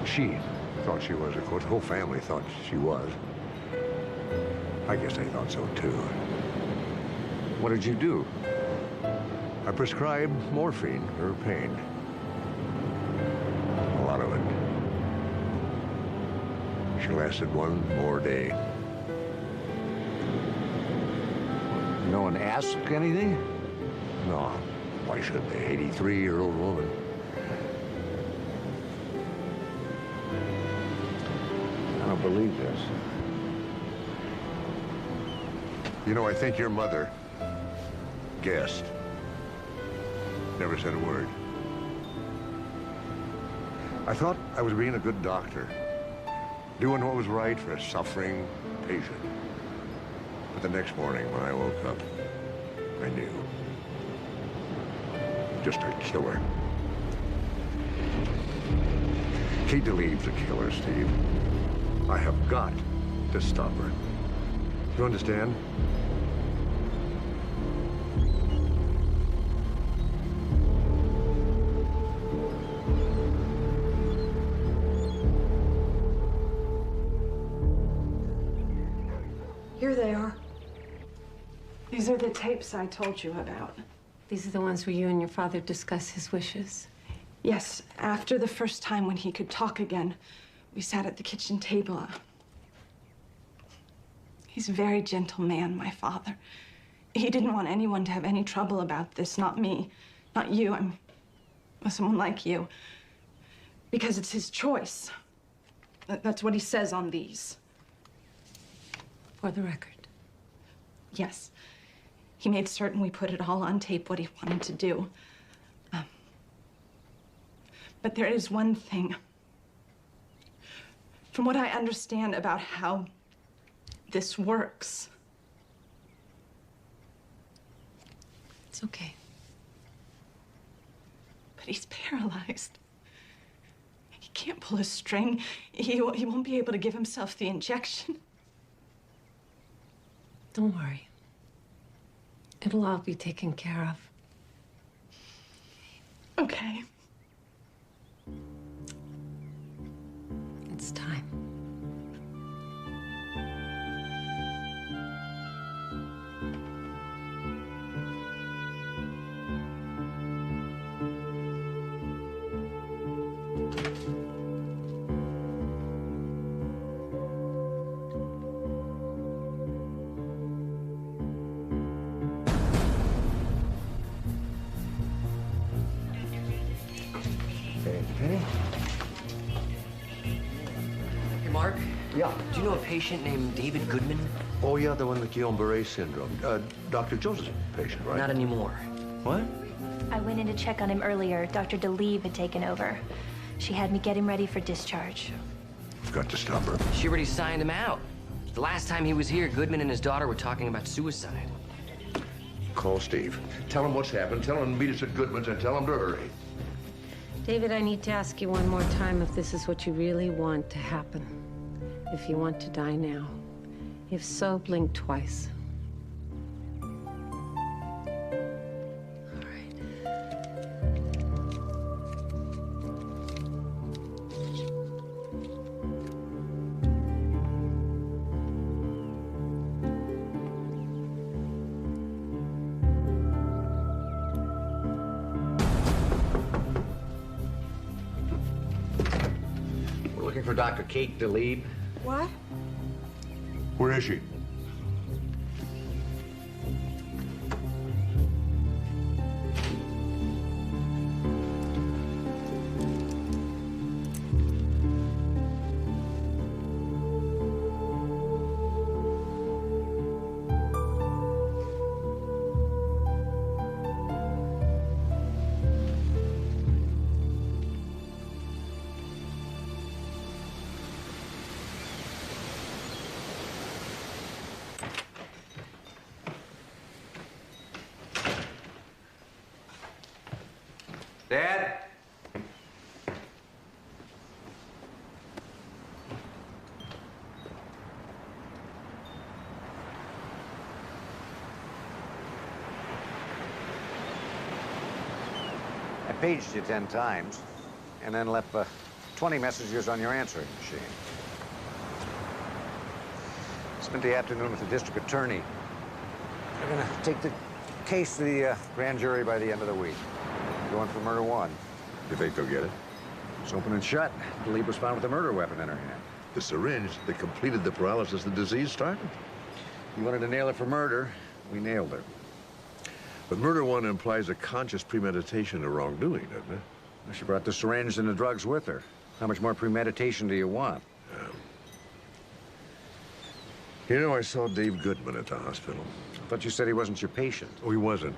She thought she was. Of course, the whole family thought she was. I guess they thought so, too. What did you do? I prescribed morphine for her pain. A lot of it. She lasted one more day. No one asked anything? No. Why should they? 83-year-old woman. I don't believe this. You know, I think your mother guessed. Never said a word. I thought I was being a good doctor, doing what was right for a suffering patient. But the next morning when I woke up, I knew. Just a killer. Kate DeLeve's a killer, Steve. I have got to stop her. You understand? Here they are. These are the tapes I told you about. These are the ones where you and your father discuss his wishes. Yes, after the first time when he could talk again, we sat at the kitchen table. He's a very gentle man, my father. He didn't want anyone to have any trouble about this, not me, not you. I'm someone like you. Because it's his choice. That's what he says on these. For the record. Yes. He made certain we put it all on tape, what he wanted to do. But there is one thing. From what I understand about how this works. It's okay. But he's paralyzed. He can't pull a string. He won't be able to give himself the injection. Don't worry. It'll all be taken care of. Okay. It's time. Hey, Mark? Yeah? Do you know a patient named David Goodman? Oh, yeah, the one with Guillain-Barré syndrome. Dr. Joseph's patient, right? Not anymore. What? I went in to check on him earlier. Dr. DeLeve had taken over. She had me get him ready for discharge. We've got to stop her. She already signed him out. The last time he was here, Goodman and his daughter were talking about suicide. Call Steve. Tell him what's happened. Tell him to meet us at Goodman's and tell him to hurry. David, I need to ask you one more time if this is what you really want to happen. If you want to die now. If so, blink twice. We're looking for Dr. Kate DeLeve. What? Where is she? Dad? I paged you 10 times and then left 20 messages on your answering machine. Spent the afternoon with the district attorney. They're gonna take the case to the grand jury by the end of the week. Going for murder one. You think they'll get it? It's open and shut. Doyle was found with a murder weapon in her hand. The syringe that completed the paralysis the disease started. You wanted to nail her for murder. We nailed her. But murder one implies a conscious premeditation of wrongdoing, doesn't it? Well, she brought the syringe and the drugs with her. How much more premeditation do you want? You know, I saw Dave Goodman at the hospital. I thought you said he wasn't your patient. Oh, he wasn't.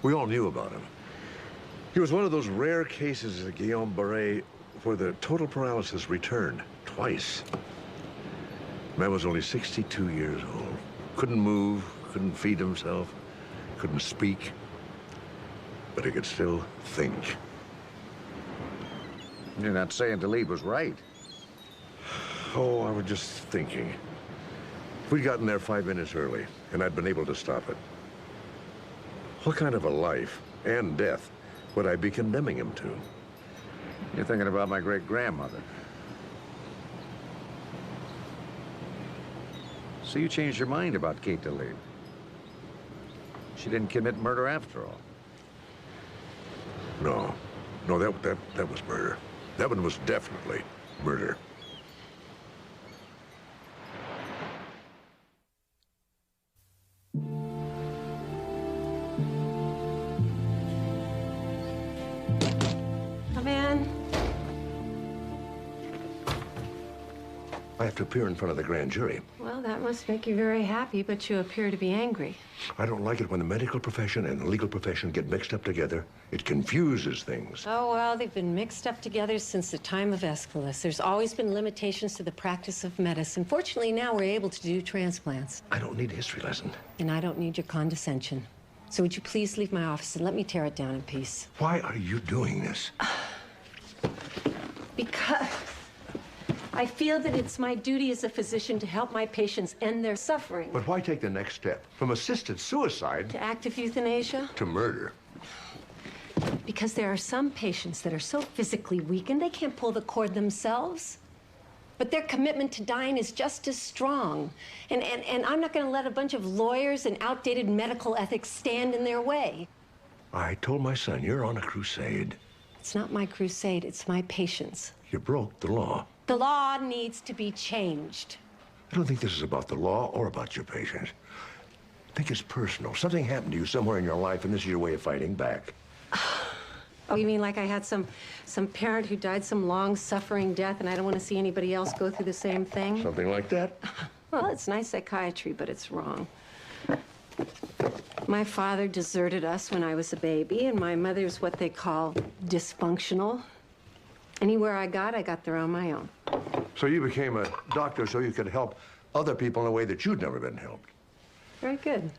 We all knew about him. He was one of those rare cases of Guillain-Barré where the total paralysis returned twice. The man was only 62 years old. Couldn't move, couldn't feed himself, couldn't speak, but he could still think. You're not saying Doyle was right. Oh, I was just thinking. If we'd gotten there 5 minutes early, and I'd been able to stop it, what kind of a life and death would I be condemning him to? You're thinking about my great-grandmother. So you changed your mind about Kate Doyle. She didn't commit murder after all. No. No, that was murder. That one was definitely murder. Come in. I have to appear in front of the grand jury. Well, that must make you very happy, but you appear to be angry. I don't like it when the medical profession and the legal profession get mixed up together. It confuses things. Oh, well, they've been mixed up together since the time of Aeschylus. There's always been limitations to the practice of medicine. Fortunately, now we're able to do transplants. I don't need a history lesson. And I don't need your condescension. So would you please leave my office and let me tear it down in peace? Why are you doing this? Because I feel that it's my duty as a physician to help my patients end their suffering. But why take the next step? From assisted suicide To active euthanasia? to murder. Because there are some patients that are so physically weakened they can't pull the cord themselves. But their commitment to dying is just as strong. And I'm not going to let a bunch of lawyers and outdated medical ethics stand in their way. I told my son, you're on a crusade. It's not my crusade, it's my patients. You broke the law. The law needs to be changed. I don't think this is about the law or about your patients. I think it's personal. Something happened to you somewhere in your life, and this is your way of fighting back. Oh, you mean like I had some parent who died some long-suffering death, and I don't want to see anybody else go through the same thing? Something like that? Well, it's nice psychiatry, but it's wrong. My father deserted us when I was a baby, and my mother's what they call dysfunctional. Anywhere I got there on my own. So you became a doctor so you could help other people in a way that you'd never been helped. Very good.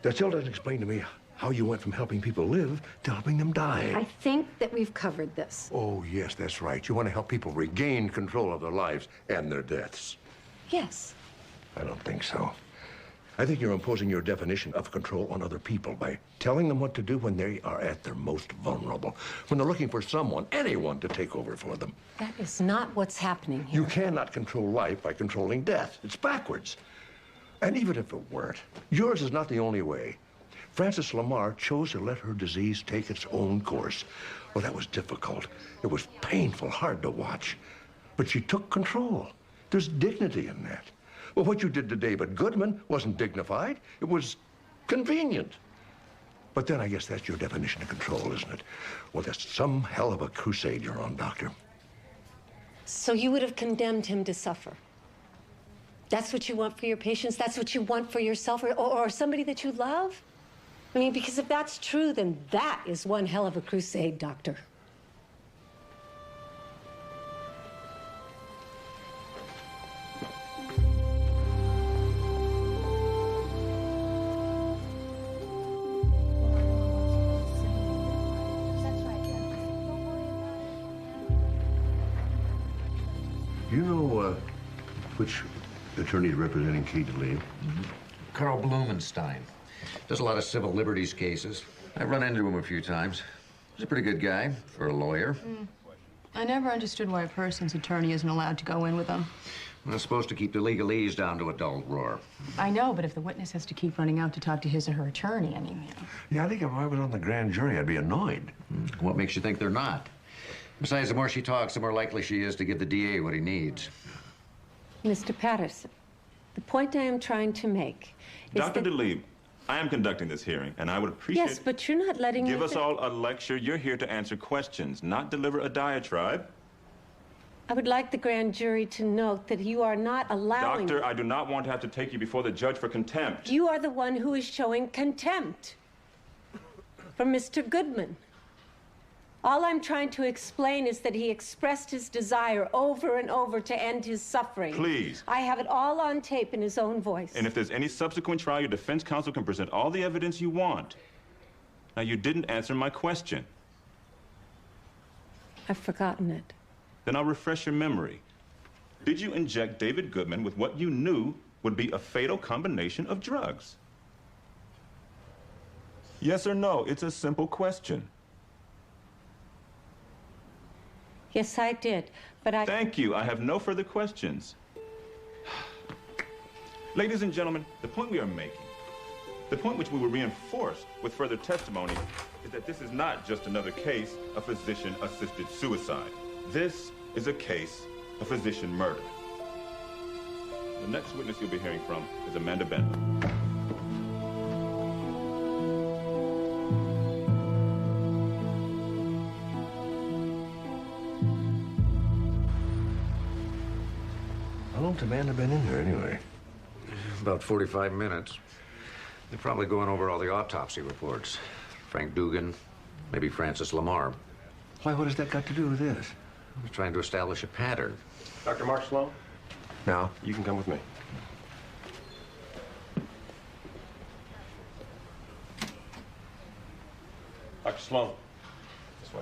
That still doesn't explain to me how you went from helping people live to helping them die. I think that we've covered this. Oh, yes, that's right. You want to help people regain control of their lives and their deaths. Yes. I don't think so. I think you're imposing your definition of control on other people by telling them what to do when they are at their most vulnerable, when they're looking for someone, anyone, to take over for them. That is not what's happening here. You cannot control life by controlling death. It's backwards. And even if it weren't, yours is not the only way. Frances Lamar chose to let her disease take its own course. Well, that was difficult. It was painful, hard to watch. But she took control. There's dignity in that. Well, what you did to David Goodman wasn't dignified. It was convenient. But then I guess that's your definition of control, isn't it? Well, that's some hell of a crusade you're on, Doctor. So you would have condemned him to suffer? That's what you want for your patients? That's what you want for yourself or somebody that you love? I mean, because if that's true, then that is one hell of a crusade, Doctor. You know which attorney is representing Kate DeLee? Carl Blumenstein. Does a lot of civil liberties cases. I've run into him a few times. He's a pretty good guy for a lawyer. I never understood why a person's attorney isn't allowed to go in with them. I'm supposed to keep the legalese down to a dull roar. I know, but if the witness has to keep running out to talk to his or her attorney, I mean, Yeah, I think if I was on the grand jury, I'd be annoyed. What makes you think they're not? Besides, the more she talks, the more likely she is to give the DA what he needs. Mr. Patterson, the point I am trying to make is Dr. DeLee, I am conducting this hearing, and I would appreciate... Yes, but you're not letting me... Give us all a lecture. You're here to answer questions, not deliver a diatribe. I would like the grand jury to note that you are not allowing... Doctor, I do not want to have to take you before the judge for contempt. You are the one who is showing contempt for Mr. Goodman. All I'm trying to explain is that he expressed his desire over and over to end his suffering. Please. I have it all on tape in his own voice. And if there's any subsequent trial, your defense counsel can present all the evidence you want. Now, you didn't answer my question. I've forgotten it. Then I'll refresh your memory. Did you inject David Goodman with what you knew would be a fatal combination of drugs? Yes or no? It's a simple question. Yes, I did, but I... Thank you. I have no further questions. Ladies and gentlemen, the point we are making, the point which we will reinforce with further testimony, is that this is not just another case of physician-assisted suicide. This is a case of physician murder. The next witness you'll be hearing from is Amanda Benton. How long's Amanda been in here anyway? About 45 minutes. They're probably going over all the autopsy reports. Frank Dugan, maybe Francis Lamar. Why, what has that got to do with this? We're trying to establish a pattern. Dr. Mark Sloan? Now? You can come with me. Dr. Sloan. This way.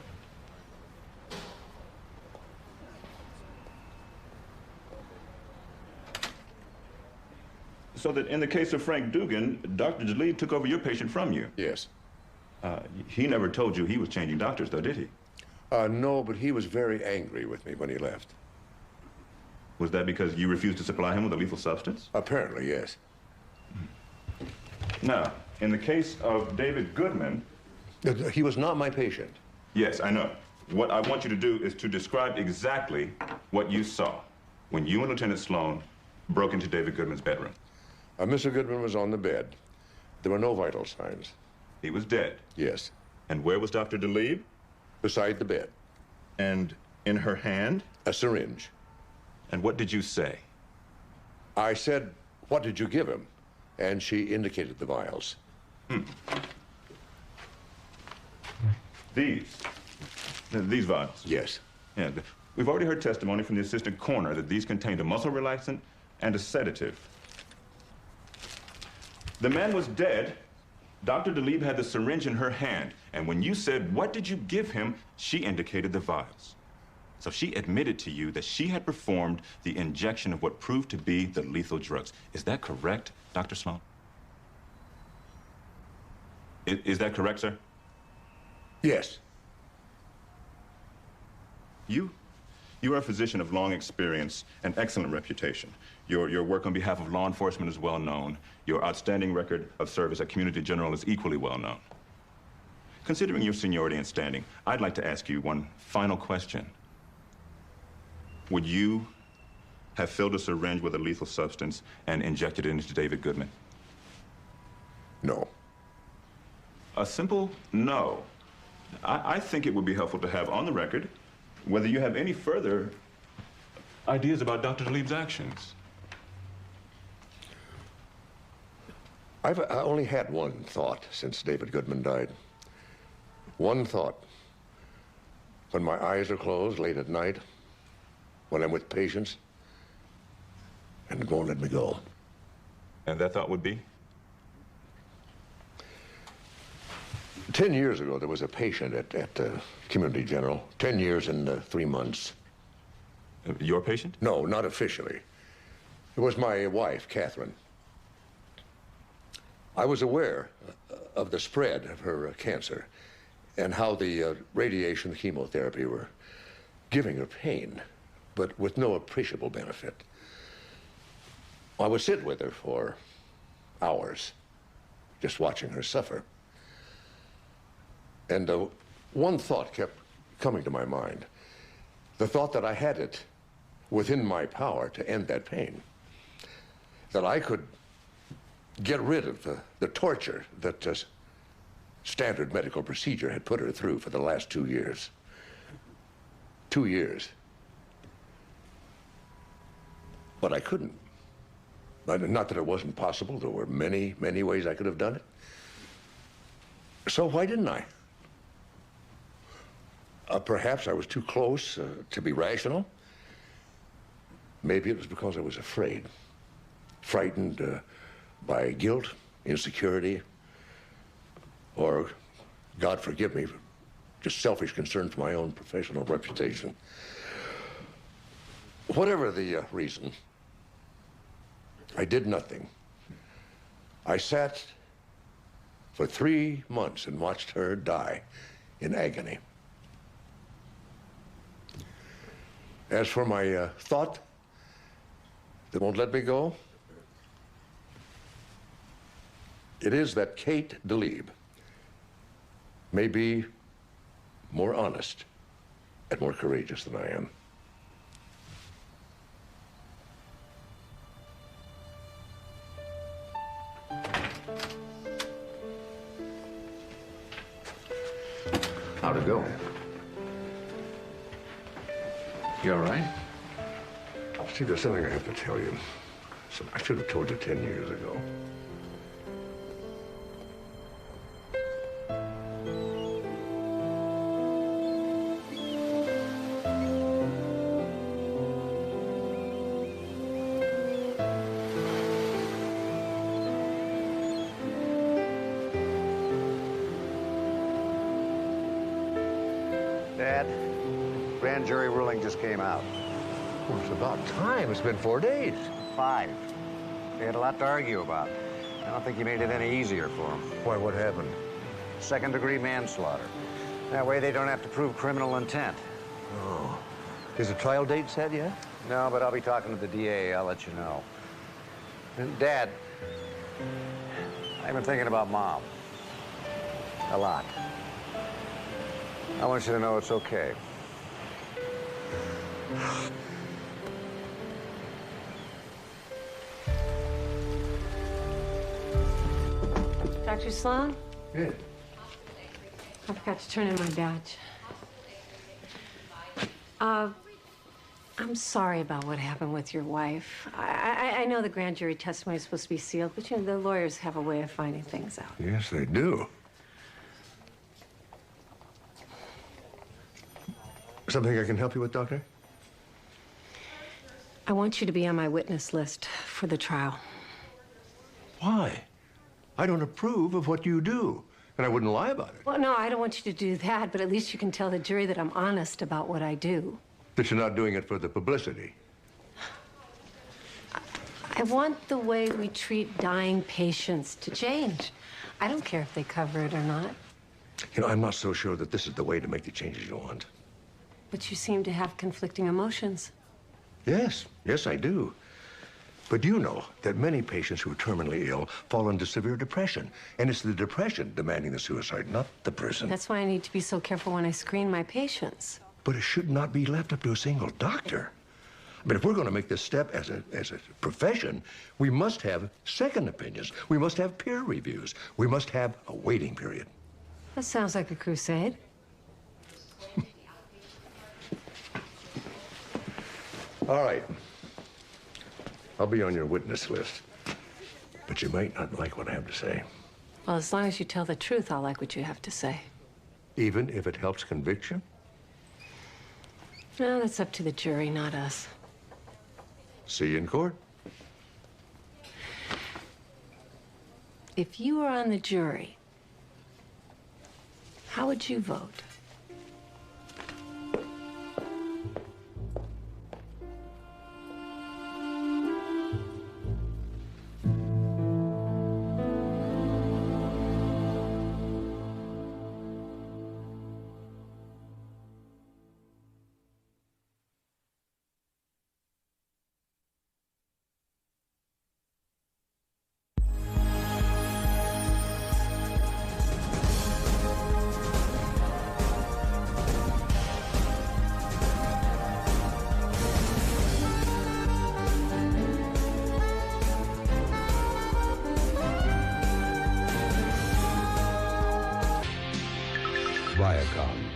So that in the case of Frank Dugan, Dr. DeLee took over your patient from you. Yes. He never told you he was changing doctors, though, did he? No, but he was very angry with me when he left. Was that because you refused to supply him with a lethal substance? Apparently, yes. Now, in the case of David Goodman... He was not my patient. Yes, I know. What I want you to do is to describe exactly what you saw when you and Lieutenant Sloan broke into David Goodman's bedroom. Mr. Goodman was on the bed. There were no vital signs. He was dead? Yes. And where was Dr. DeLee? Beside the bed. And in her hand? A syringe. And what did you say? I said, "What did you give him?" And she indicated the vials. These vials? Yes. Yeah, we've already heard testimony from the assistant coroner that these contained a muscle relaxant and a sedative. The man was dead. Dr. DeLee had the syringe in her hand, and when you said, "What did you give him?" she indicated the vials. So she admitted to you that she had performed the injection of what proved to be the lethal drugs. Is that correct, Dr. Sloan? Is that correct, sir? Yes. You are a physician of long experience and excellent reputation. Your work on behalf of law enforcement is well known. Your outstanding record of service at Community General is equally well known. Considering your seniority and standing, I'd like to ask you one final question. Would you have filled a syringe with a lethal substance and injected it into David Goodman? No. A simple no. I think it would be helpful to have on the record whether you have any further ideas about Dr. DeLee's actions. I've only had one thought since David Goodman died. One thought. When my eyes are closed late at night, when I'm with patients, and it won't let me go. And that thought would be? 10 years ago, there was a patient at Community General. 10 years and 3 months. Your patient? No, not officially. It was my wife, Catherine. I was aware of the spread of her cancer and how the radiation and chemotherapy were giving her pain, but with no appreciable benefit. I would sit with her for hours, just watching her suffer. And one thought kept coming to my mind. The thought that I had it within my power to end that pain. That I could get rid of the torture that standard medical procedure had put her through for the last 2 years. 2 years. But I couldn't. Not that it wasn't possible. There were many, many ways I could have done it. So why didn't I? Perhaps I was too close to be rational. Maybe it was because I was afraid. Frightened by guilt, insecurity, or, God forgive me, just selfish concern for my own professional reputation. Whatever the reason, I did nothing. I sat for 3 months and watched her die in agony. As for my thought that won't let me go, it is that Kate DeLeeb may be more honest and more courageous than I am. How'd it go? You all right? See, there's something I have to tell you. I should have told you 10 years ago. Dad, grand jury ruling just came out. Well, it's about time. It's been 4 days. 5. They had a lot to argue about. I don't think you made it any easier for them. Why, what happened? Second-degree manslaughter. That way they don't have to prove criminal intent. Oh. Is the trial date set yet? No, but I'll be talking to the DA. I'll let you know. And Dad, I've been thinking about Mom. A lot. I want you to know it's okay. Dr. Sloan? Yeah. I forgot to turn in my badge. I'm sorry about what happened with your wife. I know the grand jury testimony is supposed to be sealed, but you know, the lawyers have a way of finding things out. Yes, they do. Something I can help you with, Doctor? I want you to be on my witness list for the trial. Why? I don't approve of what you do, and I wouldn't lie about it. Well, no, I don't want you to do that, but at least you can tell the jury that I'm honest about what I do. That you're not doing it for the publicity. I want the way we treat dying patients to change. I don't care if they cover it or not. You know, I'm not so sure that this is the way to make the changes you want. But you seem to have conflicting emotions. Yes, yes, I do. But you know that many patients who are terminally ill fall into severe depression. And it's the depression demanding the suicide, not the person. That's why I need to be so careful when I screen my patients. But it should not be left up to a single doctor. I mean, if we're going to make this step as a profession, we must have second opinions. We must have peer reviews. We must have a waiting period. That sounds like a crusade. All right. I'll be on your witness list. But you might not like what I have to say. Well, as long as you tell the truth, I'll like what you have to say. Even if it helps conviction? No, that's up to the jury, not us. See you in court. If you were on the jury, how would you vote? Viacom.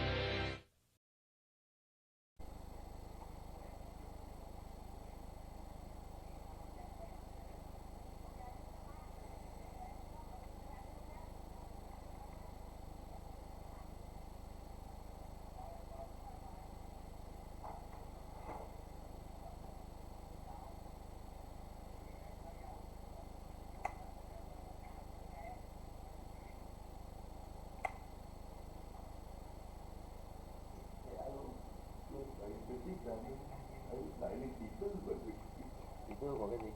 Chị Tư của cái gì?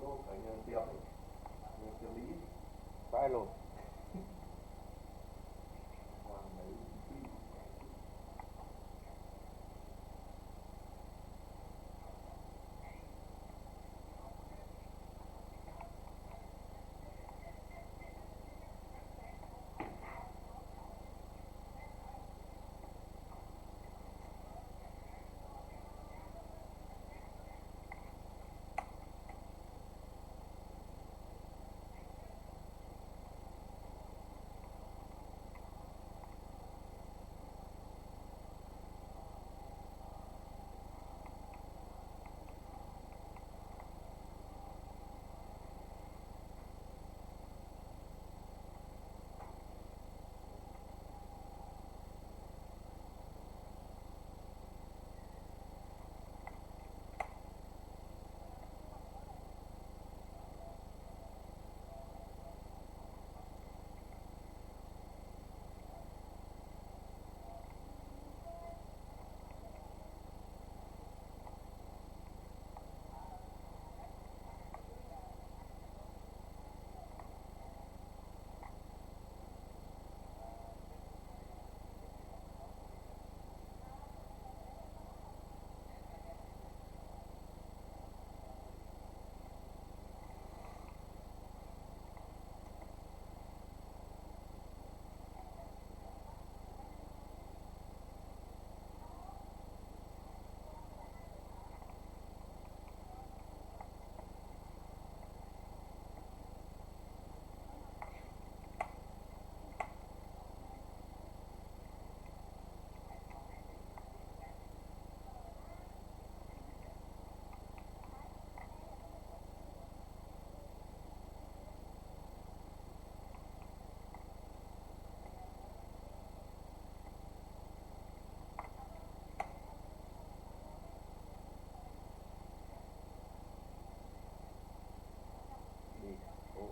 Nó phải tiểu ấy. Tiểu lý. Vai lột.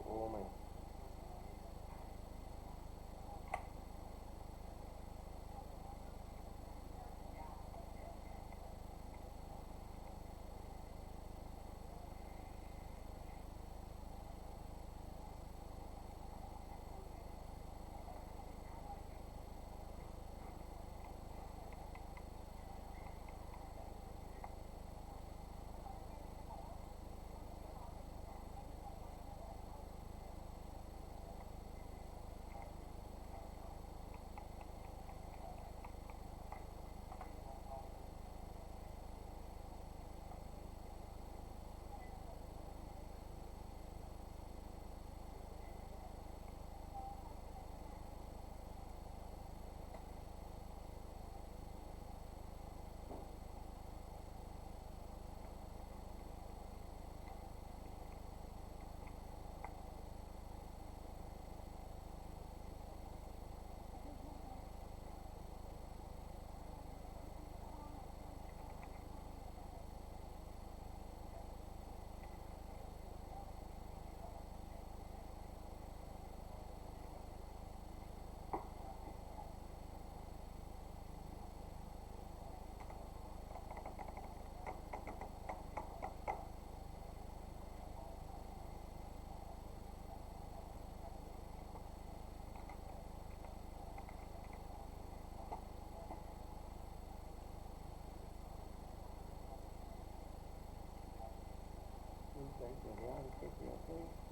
Ô mày. Thank you.